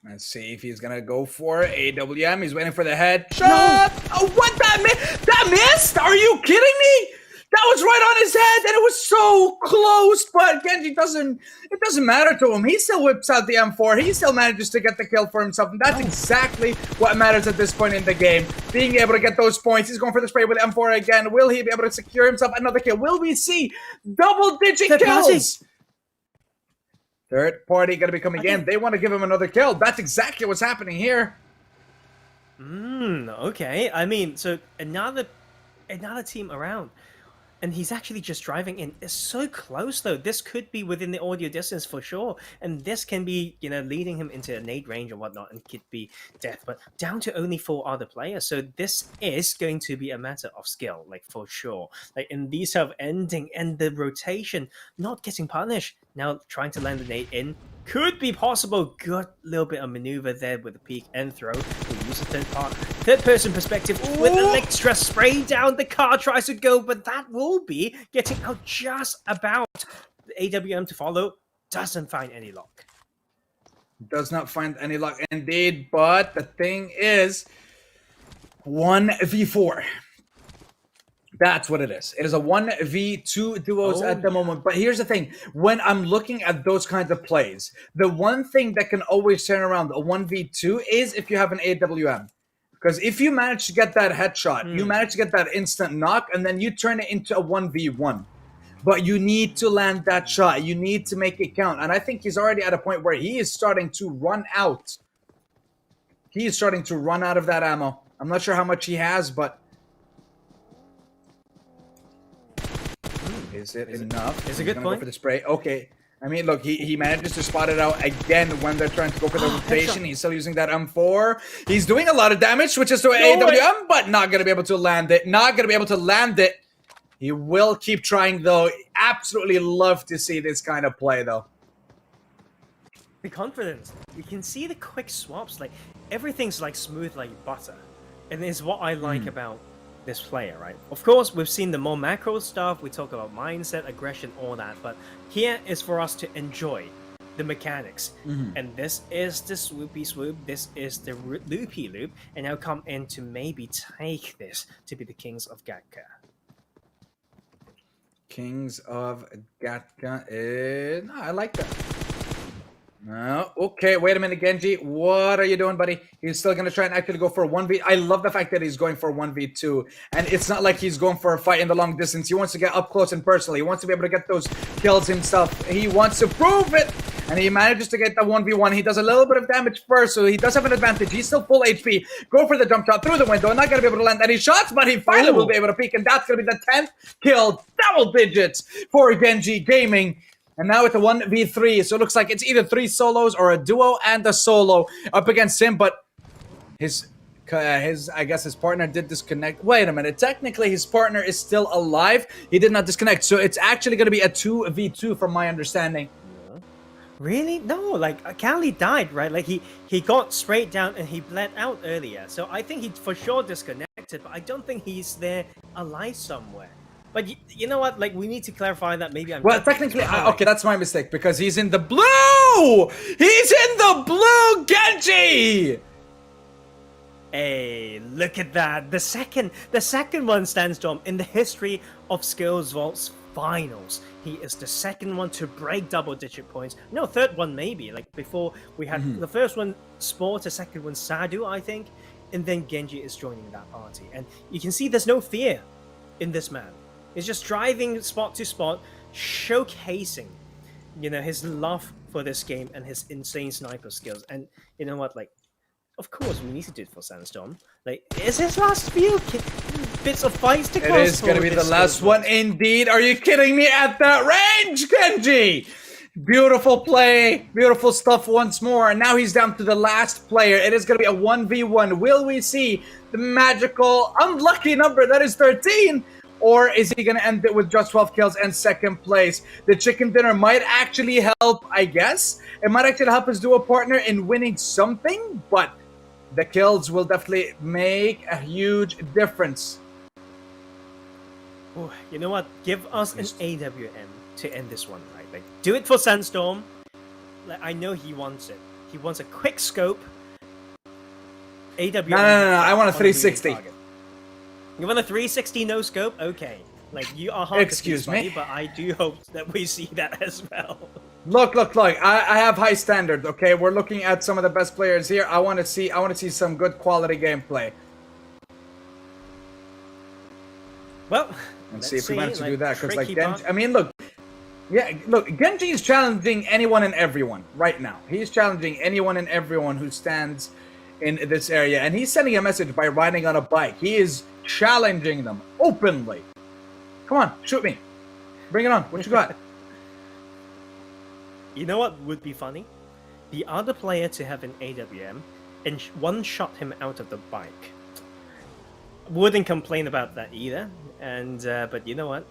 Let's see if he's gonna go for AWM. He's waiting for the headshot. Oh, what? That missed? Are you kidding me? That was right on his head, and it was so close. But Genji it doesn't matter to him. He still whips out the M4. He still manages to get the kill for himself, and that's exactly what matters at this point in the game. Being able to get those points. He's going for the spray with M4 again. Will he be able to secure himself another kill? Will we see double-digit kills? Third party gonna be coming in. They want to give him another kill. That's exactly what's happening here. Okay. I mean, so another team around. And he's actually just driving in. It's so close, though. This could be within the audio distance for sure. And this can be, leading him into a nade range or whatnot and could be death. But down to only 4 other players. So this is going to be a matter of skill, like, for sure. Like, in these sort of ending and the rotation, not getting punished. Now trying to land the nade in could be possible. Good little bit of maneuver there with the peek and throw. We'll use a third person perspective with an extra spray down. The car tries to go, but that will be getting out just about. The AWM to follow doesn't find any luck. Does not find any luck indeed, but the thing is 1v4. That's what it is. It is a 1v2 duos at the moment. But here's the thing. When I'm looking at those kinds of plays, the one thing that can always turn around a 1v2 is if you have an AWM. Because if you manage to get that headshot, you manage to get that instant knock, and then you turn it into a 1v1. But you need to land that shot. You need to make it count. And I think he's already at a point where he is starting to run out. He is starting to run out of that ammo. I'm not sure how much he has, but... Is it enough? Is it a good point? Go for the spray. Okay. I mean, look, he manages to spot it out again when they're trying to go for the rotation. He's still using that M4. He's doing a lot of damage, switches to AWM, but not going to be able to land it. Not going to be able to land it. He will keep trying, though. Absolutely love to see this kind of play, though. The confidence. You can see the quick swaps. Like, everything's like smooth like butter. And it's what I like about this player, right? Of course, we've seen the more macro stuff. We talk about mindset, aggression, all that. But here is for us to enjoy the mechanics. And this is the swoopy swoop. This is the loopy loop. And now come in to maybe take this to be the kings of Gatka. Kings of Gatka is... No, I like that. No, okay, wait a minute, Genji. What are you doing, buddy? He's still going to try and actually go for a 1v... I love the fact that he's going for a 1v2. And it's not like he's going for a fight in the long distance. He wants to get up close and personal. He wants to be able to get those kills himself. He wants to prove it. And he manages to get the 1v1. He does a little bit of damage first, so he does have an advantage. He's still full HP. Go for the jump shot through the window. Not going to be able to land any shots, but he finally will be able to peek. And that's going to be the 10th kill. Double digits for Genji Gaming. And now it's a 1v3, so it looks like it's either 3 solos or a duo and a solo up against him, but his I guess his partner did disconnect. Wait a minute, technically his partner is still alive. He did not disconnect, so it's actually going to be a 2v2 from my understanding. Really? No, like, Cali died, right? Like, he got straight down and he bled out earlier, so I think he for sure disconnected, but I don't think he's there alive somewhere. But you know what? Like, we need to clarify that. Maybe I'm... Well, technically... okay, that's my mistake. Because he's in the blue! He's in the blue, Genji! Hey, look at that. The second one, Sandstorm, in the history of SkillzVault's finals. He is the second one to break double-digit points. No, third one maybe. Like, before we had the first one, Sport, the second one, Sadu, I think. And then Genji is joining that party. And you can see there's no fear in this man. He's just driving spot to spot, showcasing, his love for this game and his insane sniper skills. And you know what? Like, of course, we need to do it for Sandstorm. Like, is his last few bits of fights to close? It is going to be the last one, indeed. Are you kidding me? At that range, Genji! Beautiful play. Beautiful stuff once more. And now he's down to the last player. It is going to be a 1v1. Will we see the magical, unlucky number that is 13? Or is he going to end it with just 12 kills and second place? The chicken dinner might actually help, I guess. It might actually help his duo partner in winning something. But the kills will definitely make a huge difference. Oh, you know what? Give us an AWM to end this one, right? Like, do it for Sandstorm. Like, I know he wants it. He wants a quick scope. AWM. No. I want a 360. You want a 360 no scope? Okay. Like, you are hard Excuse to please, me? buddy, but I do hope that we see that as well. Look. I have high standard, okay? We're looking at some of the best players here. I want to see some good quality gameplay. Well, Let's let's see if we manage to do that, because like tricky Genji, part. I mean, look, Genji is challenging anyone and everyone right now. He's challenging anyone and everyone who stands in this area, and he's sending a message by riding on a bike. He is challenging them openly. Come on, shoot me. Bring it on. What you got? You know what would be funny? The other player to have an AWM and one-shot him out of the bike. Wouldn't complain about that either. And but you know what?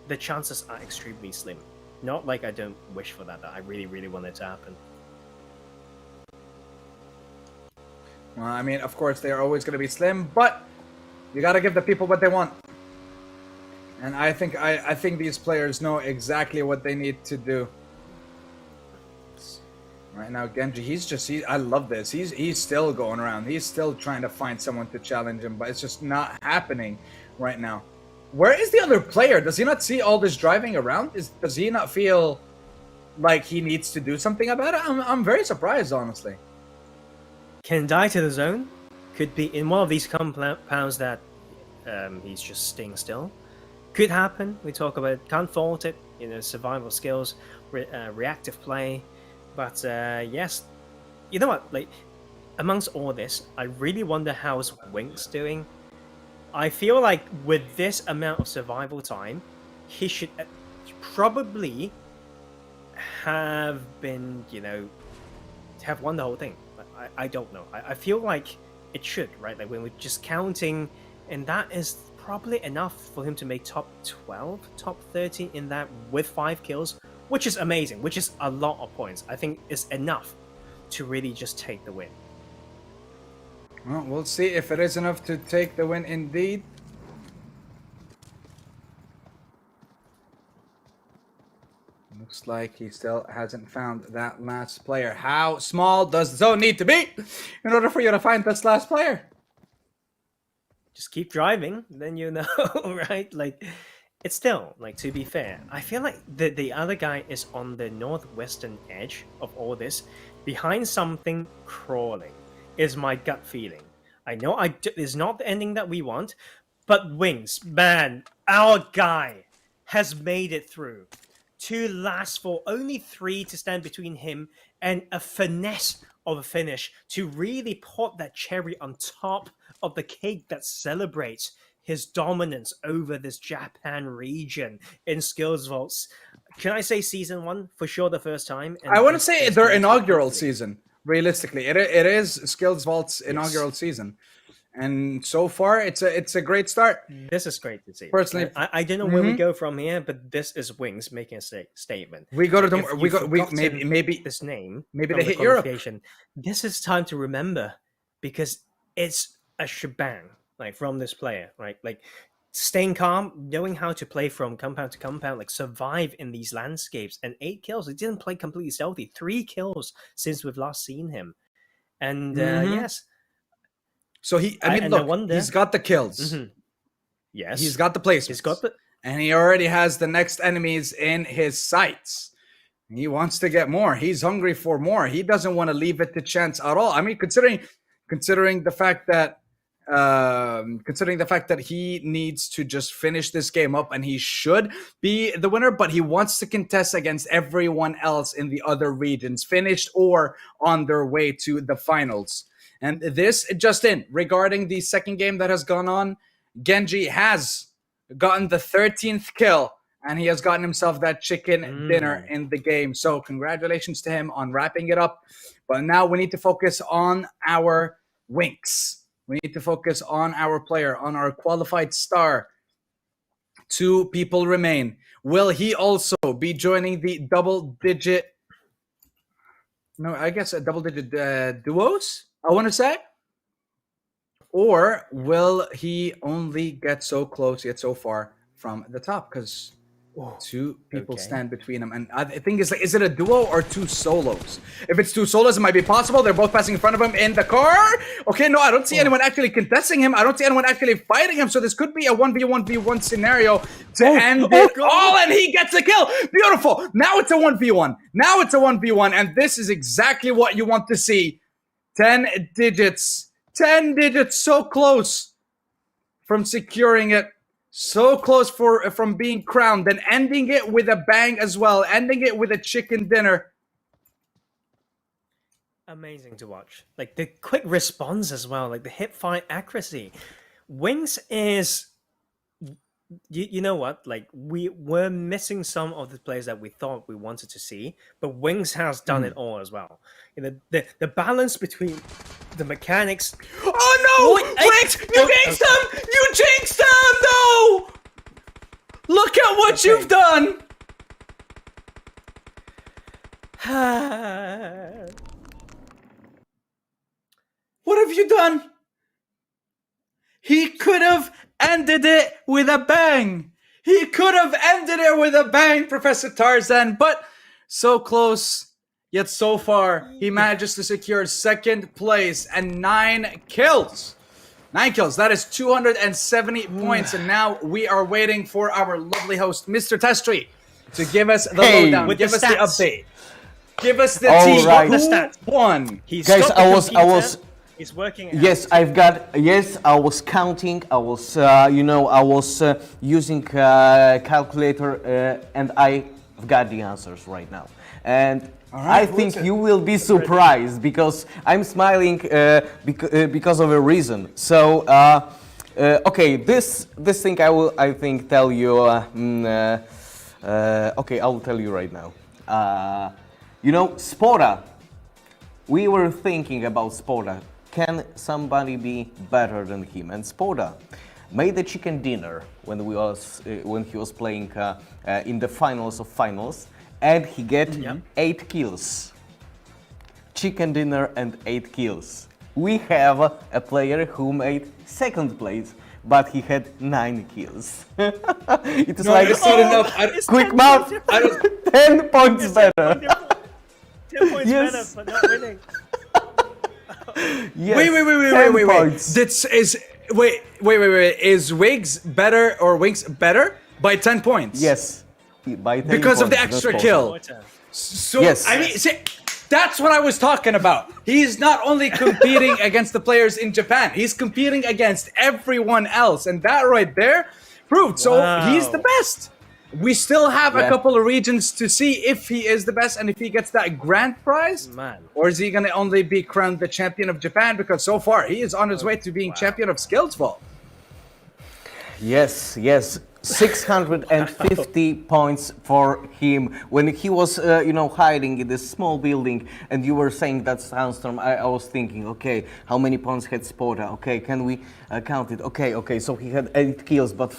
The chances are extremely slim. Not like I don't wish for that. I really, really want it to happen. Well, I mean, of course, they are always going to be slim, but you got to give the people what they want. And I think these players know exactly what they need to do. Right now, Genji, I love this. He's still going around. He's still trying to find someone to challenge him, but it's just not happening right now. Where is the other player? Does he not see all this driving around? Does he not feel like he needs to do something about it? I'm very surprised, honestly. Can die to the zone. Could be in one of these compounds that he's just staying still. Could happen. We talk about can't fault it. You know, survival skills, reactive play. But yes, you know what? Like amongst all this, I really wonder how's Winks doing. I feel like with this amount of survival time, he should probably have been, you know, have won the whole thing. I don't know. I feel like it should, right? Like when we're just counting, and that is probably enough for him to make top 12, top 13 in that with 5 kills, which is amazing, which is a lot of points. I think it's enough to really just take the win. Well, we'll see if it is enough to take the win indeed. Looks like he still hasn't found that last player. How small does the zone need to be in order for you to find this last player? Just keep driving, then you know, right? Like, it's still, like, to be fair, I feel like the other guy is on the northwestern edge of all this, behind something crawling, is my gut feeling. I know it's not the ending that we want, but Wings, man, our guy has made it through. 2 last for only 3 to stand between him and a finesse of a finish to really put that cherry on top of the cake that celebrates his dominance over this Japan region in SkillzVault's, can I say season 1 for sure the first time? And I want to say their inaugural hopefully. season. Realistically, it is SkillzVault's inaugural season, and so far it's a great start. This is great to see. Personally, I don't know where we go from here, but this is Wings making a statement. We go to the If we you've go we forgotten maybe this name. maybe from they the hit Europe. qualification, this is time to remember because it's a shebang like from this player, right? Like staying calm, knowing how to play from compound to compound, like survive in these landscapes, and 8 kills. He didn't play completely stealthy. 3 kills since we've last seen him, and yes. So he's got the kills. Yes, He's got the placements. He's got the. And he already has the next enemies in his sights. He wants to get more. He's hungry for more. He doesn't want to leave it to chance at all. I mean, considering the fact that he needs to just finish this game up and he should be the winner, but he wants to contest against everyone else in the other regions, finished or on their way to the finals. And this just in, regarding the second game that has gone on, Genji has gotten the 13th kill and he has gotten himself that chicken dinner in the game. So congratulations to him on wrapping it up. But now we need to focus on our Winx. We need to focus on our player, on our qualified star. 2 people remain. Will he also be joining the double-digit... No, I guess a double-digit duos, I want to say? Or will he only get so close yet so far from the top? Because 2 people stand between them. And I think it's like, is it a duo or 2 solos? If it's 2 solos, it might be possible. They're both passing in front of him in the car. Okay, no, I don't see anyone actually contesting him. I don't see anyone actually fighting him. So this could be a 1v1v1 scenario to end it all. And he gets a kill. Beautiful. Now it's a 1v1. Now it's a 1v1. And this is exactly what you want to see. 10 digits. 10 digits. So close from securing it. So close from being crowned, and ending it with a bang as well, ending it with a chicken dinner. Amazing to watch. Like the quick response as well, like the hip fire accuracy. Winx is, you know what? Like we were missing some of the players that we thought we wanted to see, but Winx has done it all as well. You know, the balance between the mechanics. Oh no! Winx, you jinxed him! You jinxed him! No! Look at what you've done! What have you done? He could have ended it with a bang. He could have ended it with a bang, Professor Tarzan, but so close. Yet so far, he manages to secure 2nd place and 9 kills. 9 kills. That is 270 points. And now we are waiting for our lovely host, Mr. Testry, to give us the lowdown, give us the update. Give us the team. Right. Who won? Guys, I was He's working. Yes, I was counting. I was, I was using calculator, and I've got the answers right now. And I think you will be surprised because I'm smiling because of a reason. So, okay, this thing I think tell you. Okay, I will tell you right now. Spora. We were thinking about Spora. Can somebody be better than him? And Spora made the chicken dinner when he was playing in the finals of finals, and he get 8 kills. Chicken dinner and 8 kills. We have a player who made 2nd place, but he had 9 kills. It is quick math. 10 points better. 10 points better for not winning. Yes, wait. This is wait. Is Winx better or Winx better by 10 points? Yes, by 10 because points, of the extra kill. So yes. I mean, see, that's what I was talking about. He's not only competing against the players in Japan, he's competing against everyone else, and that right there proved. So he's the best. We still have a couple of regions to see if he is the best and if he gets that grand prize. Or is he going to only be crowned the champion of Japan? Because so far, he is on his way to being champion of SkillzVault. Yes. 650 points for him. When he was, hiding in this small building, and you were saying that Sandstorm, I was thinking, okay, how many points had Spora? Okay, can we count it? Okay, so he had 8 kills, but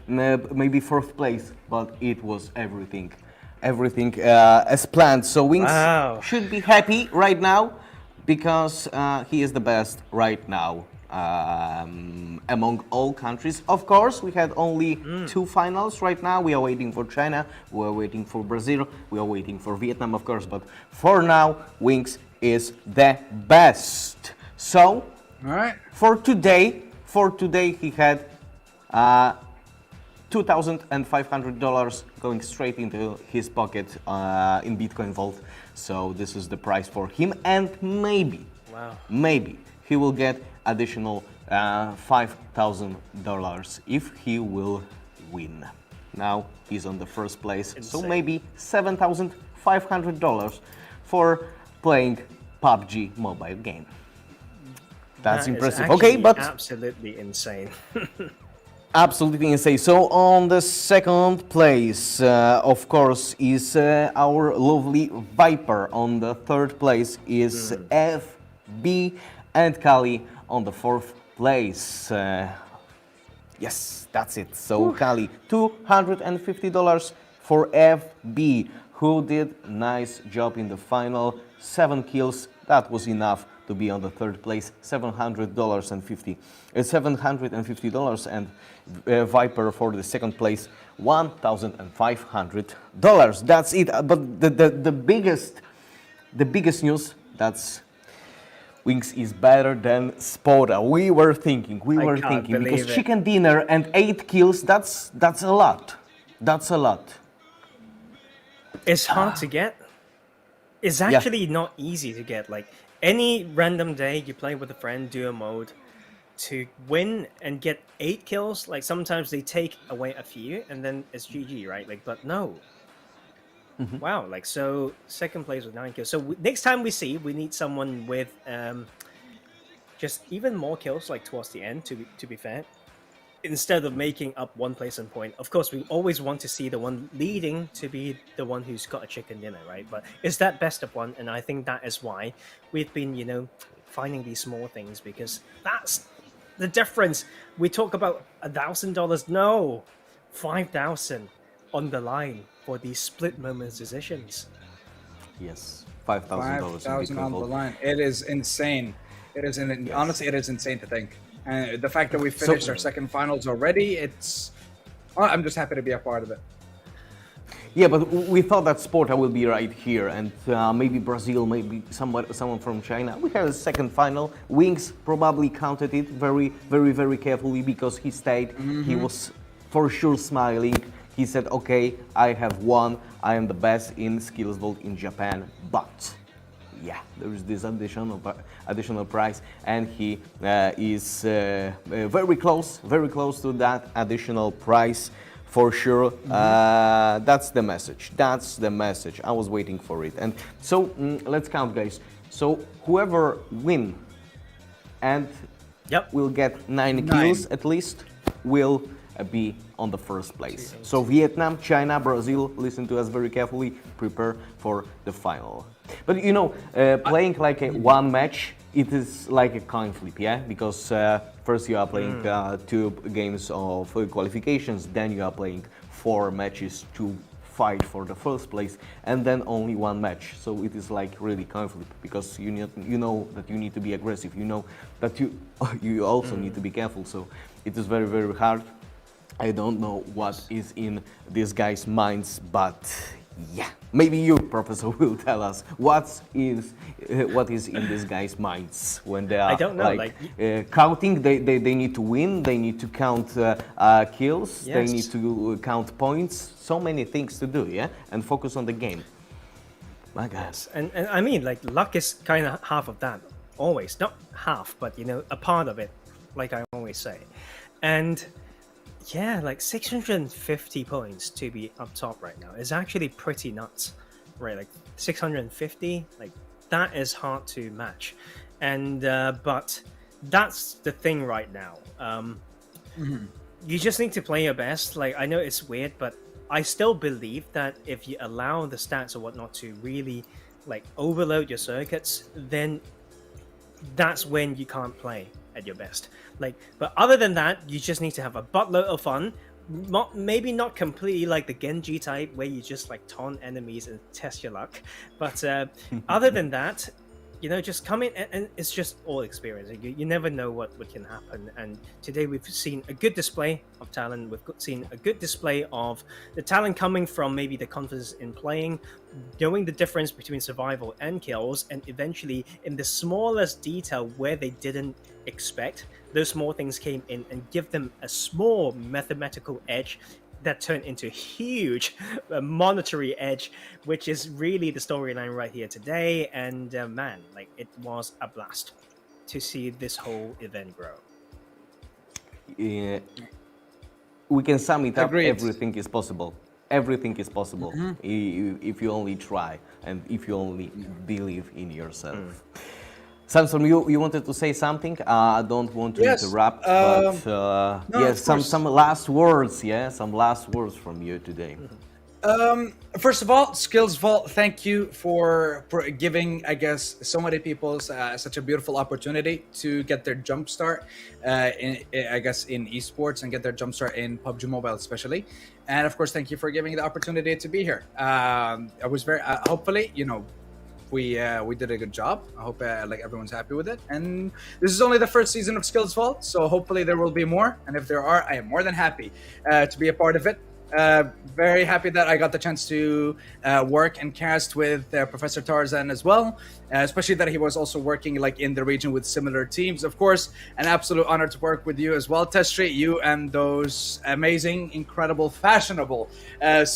maybe 4th place, but it was everything as planned. So Winx should be happy right now because he is the best right now. Among all countries. Of course, we had only 2 finals right now. We are waiting for China, we are waiting for Brazil, we are waiting for Vietnam, of course, but for now, Winx is the best. So, all right. For today, he had $2,500 going straight into his pocket in Bitcoin Vault. So this is the price for him, and maybe he will get additional $5,000 if he will win. Now he's on the 1st place, so maybe $7,500 for playing PUBG mobile game. That's impressive. Okay, but absolutely insane. Absolutely insane. So on the second place, of course, is our lovely Viper. On the third place is FB, and Kali on the fourth place. Yes, that's it. So Kali, $250 for FB, who did nice job in the final. 7 kills. That was enough to be on the third place. $750, and Viper for the second place, $1,500. That's it. But the biggest news, that's Wings is better than Spoda. We were thinking because chicken dinner and 8 kills. That's a lot. That's a lot. It's hard to get. It's actually not easy to get. Like any random day you play with a friend, duo mode, to win and get 8 kills. Like sometimes they take away a few and then it's GG, right? Like, but no. Wow, like so second place with 9 kills. So next time we need someone with just even more kills, like towards the end, to be fair, instead of making up 1 place and point. Of course, we always want to see the one leading to be the one who's got a chicken dinner, right? But it's that best of one, and I think that is why we've been, finding these small things, because that's the difference. We talk about $1,000, no, 5,000 on the line for these split moments decisions. Yes, $5,000. $5,000 on the line. It is insane. It is honestly, it is insane to think. And the fact that we finished our second finals already, I'm just happy to be a part of it. Yeah, but we thought that Sporta will be right here, and maybe Brazil, maybe someone from China. We had a second final. Wings probably counted it very, very, very carefully because he stayed. He was for sure smiling. He said, okay, I have won. I am the best in SkillzVault in Japan. But, yeah, there is this additional price. And he is very close to that additional price for sure. That's the message. That's the message. I was waiting for it. And so, let's count, guys. So, whoever win and will get 9 kills at least will be on the first place. So Vietnam, China, Brazil, listen to us very carefully, prepare for the final. But playing like one match, it is like a coin flip, yeah? Because first you are playing 2 games of qualifications, then you are playing 4 matches to fight for the first place, and then only 1 match. So it is like really coin flip, because you know that you need to be aggressive, you know that you also need to be careful. So it is very, very hard. I don't know what is in these guys' minds, but yeah, maybe you, Professor, will tell us what is in these guys' minds when they are I don't know, counting. They need to win. They need to count kills. Yes. They need to count points. So many things to do, yeah, and focus on the game. My God. And I mean, like, luck is kind of half of that. Always, not half, but a part of it, like I always say. And yeah, like 650 points to be up top right now is actually pretty nuts, right? Like 650, like that is hard to match. And but that's the thing right now. You just need to play your best. Like, I know it's weird, but I still believe that if you allow the stats or whatnot to really like overload your circuits, then that's when you can't play at your best. Like, but other than that, you just need to have a buttload of fun. Maybe not completely like the Genji type where you just like taunt enemies and test your luck, but other than that, just come in and it's just all experience. You never know what can happen. And today we've seen a good display of talent. We've seen a good display of the talent coming from maybe the confidence in playing, knowing the difference between survival and kills, and eventually in the smallest detail where they didn't expect, those small things came in and give them a small mathematical edge that turned into a huge monetary edge, which is really the storyline right here today. And man, like, it was a blast to see this whole event grow. Yeah. We can sum it up. Agreed. Everything is possible. Everything is possible if you only try and if you only believe in yourself. Sansom, you wanted to say something? I don't want to Yes, interrupt, but no, yes, of course. some last words. Yeah, some last words from you today. First of all, SkillzVault, thank you for giving, I guess, so many people such a beautiful opportunity to get their jump start, I guess, in esports and get their jump start in PUBG Mobile, especially. And of course, thank you for giving the opportunity to be here. I was very, hopefully, we did a good job. I hope like everyone's happy with it. And this is only the first season of SkillzVault, so hopefully there will be more. And if there are, I am more than happy to be a part of it. Very happy that I got the chance to work and cast with Professor Tarzan as well, especially that he was also working like in the region with similar teams. Of course, an absolute honor to work with you as well, Testri, you and those amazing, incredible, fashionable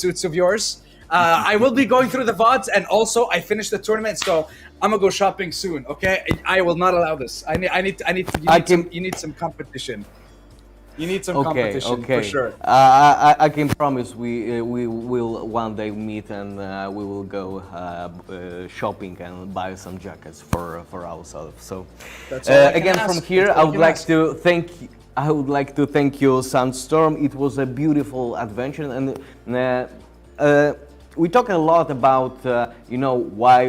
suits of yours. I will be going through the VODs, and also I finished the tournament, so I'm gonna go shopping soon. Okay, I will not allow this. You need some competition. You need some competition for sure. I can promise we will one day meet and we will go shopping and buy some jackets for ourselves. So again, from here, I would like to thank you, Sandstorm. It was a beautiful adventure, and we talk a lot about why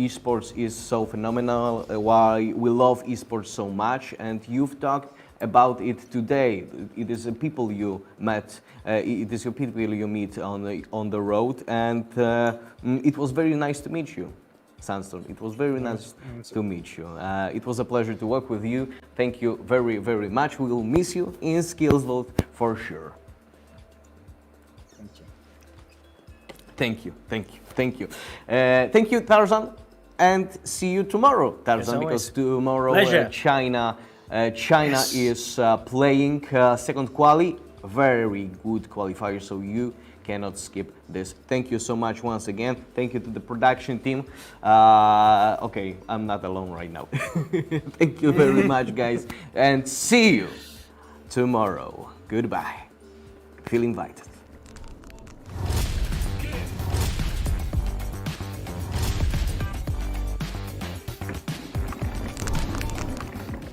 esports is so phenomenal, why we love esports so much, and you've talked about it today. It is the people you met, it is your people you meet on the road, and it was very nice to meet you, Sandstorm. It was very nice to meet you. It was a pleasure to work with you. Thank you very, very much. We will miss you in SkillzVault for sure. Thank you. Thank you, Tarzan, and see you tomorrow, Tarzan, because tomorrow China is playing second quali, very good qualifier, so you cannot skip this. Thank you so much once again. Thank you to the production team. Okay, I'm not alone right now. Thank you very much, guys, and see you tomorrow. Goodbye. Feel invited.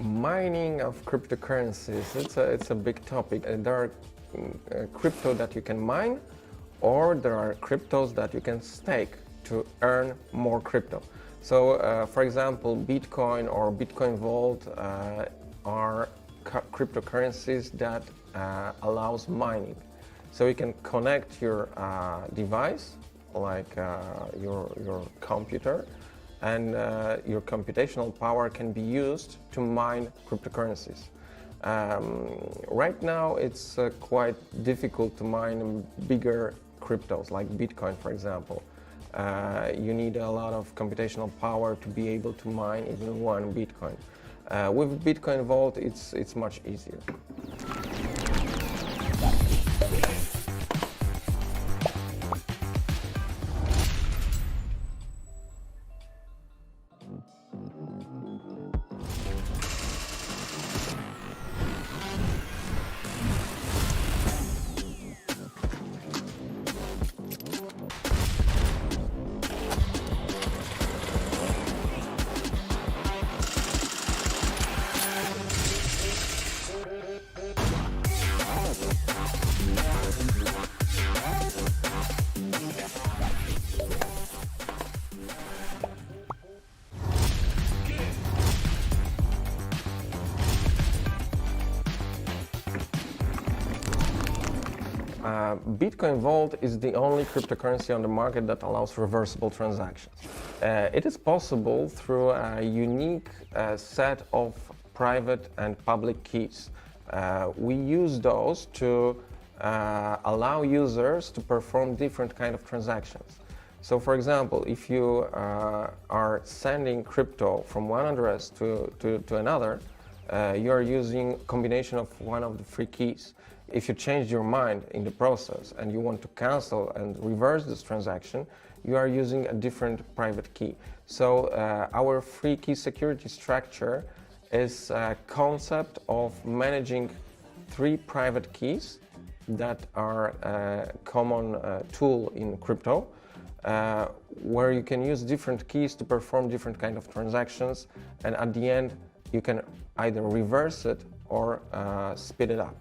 Mining of cryptocurrencies, it's a big topic. There are crypto that you can mine, or there are cryptos that you can stake to earn more crypto. So for example, Bitcoin or Bitcoin Vault are cryptocurrencies that allows mining. So you can connect your device, like your computer, and your computational power can be used to mine cryptocurrencies. Right now it's quite difficult to mine bigger cryptos like Bitcoin, for example. You need a lot of computational power to be able to mine even one Bitcoin. With Bitcoin Vault it's much easier. Bitcoin Vault is the only cryptocurrency on the market that allows reversible transactions. It is possible through a unique set of private and public keys. We use those to allow users to perform different kind of transactions. So for example, if you are sending crypto from one address to another, you are using a combination of one of the three keys. If you change your mind in the process and you want to cancel and reverse this transaction, you are using a different private key. So our free key security structure is a concept of managing three private keys that are a common tool in crypto. where you can use different keys to perform different kind of transactions, and at the end you can either reverse it or speed it up.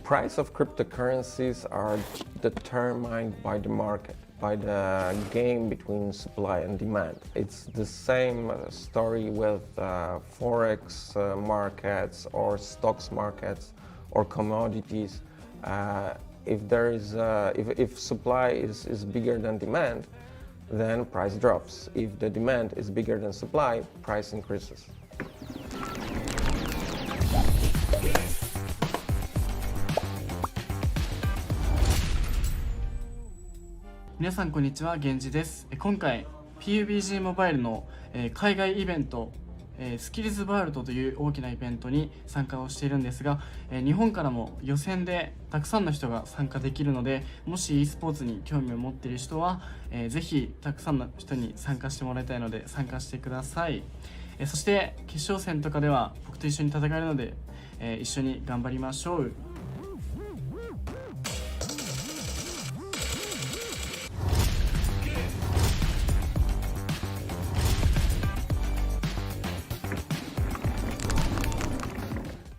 Price of cryptocurrencies are determined by the market, by the game between supply and demand. It's the same story with forex markets or stocks markets or commodities. If supply is bigger than demand, then price drops. If the demand is bigger than supply, price increases. 皆さんこんにちは、源氏です。今回 PUBG モバイルの海外イベントSkillzVault という大きなイベントに参加をしているんですが、日本からも予選でたくさんの人が参加できるので、もし e スポーツに興味を持っている人は、ぜひたくさんの人に参加してもらいたいので参加してください。そして決勝戦とかでは僕と一緒に戦えるので、一緒に頑張りましょう。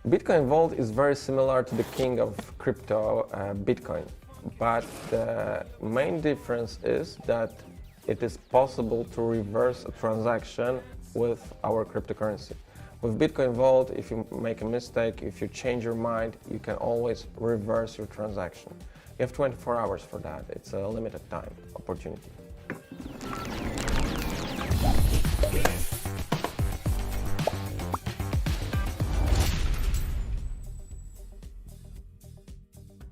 Bitcoin Vault is very similar to the king of crypto, Bitcoin, but the main difference is that it is possible to reverse a transaction with our cryptocurrency. With Bitcoin Vault, if you make a mistake, if you change your mind, you can always reverse your transaction. You have 24 hours for that. It's a limited time opportunity.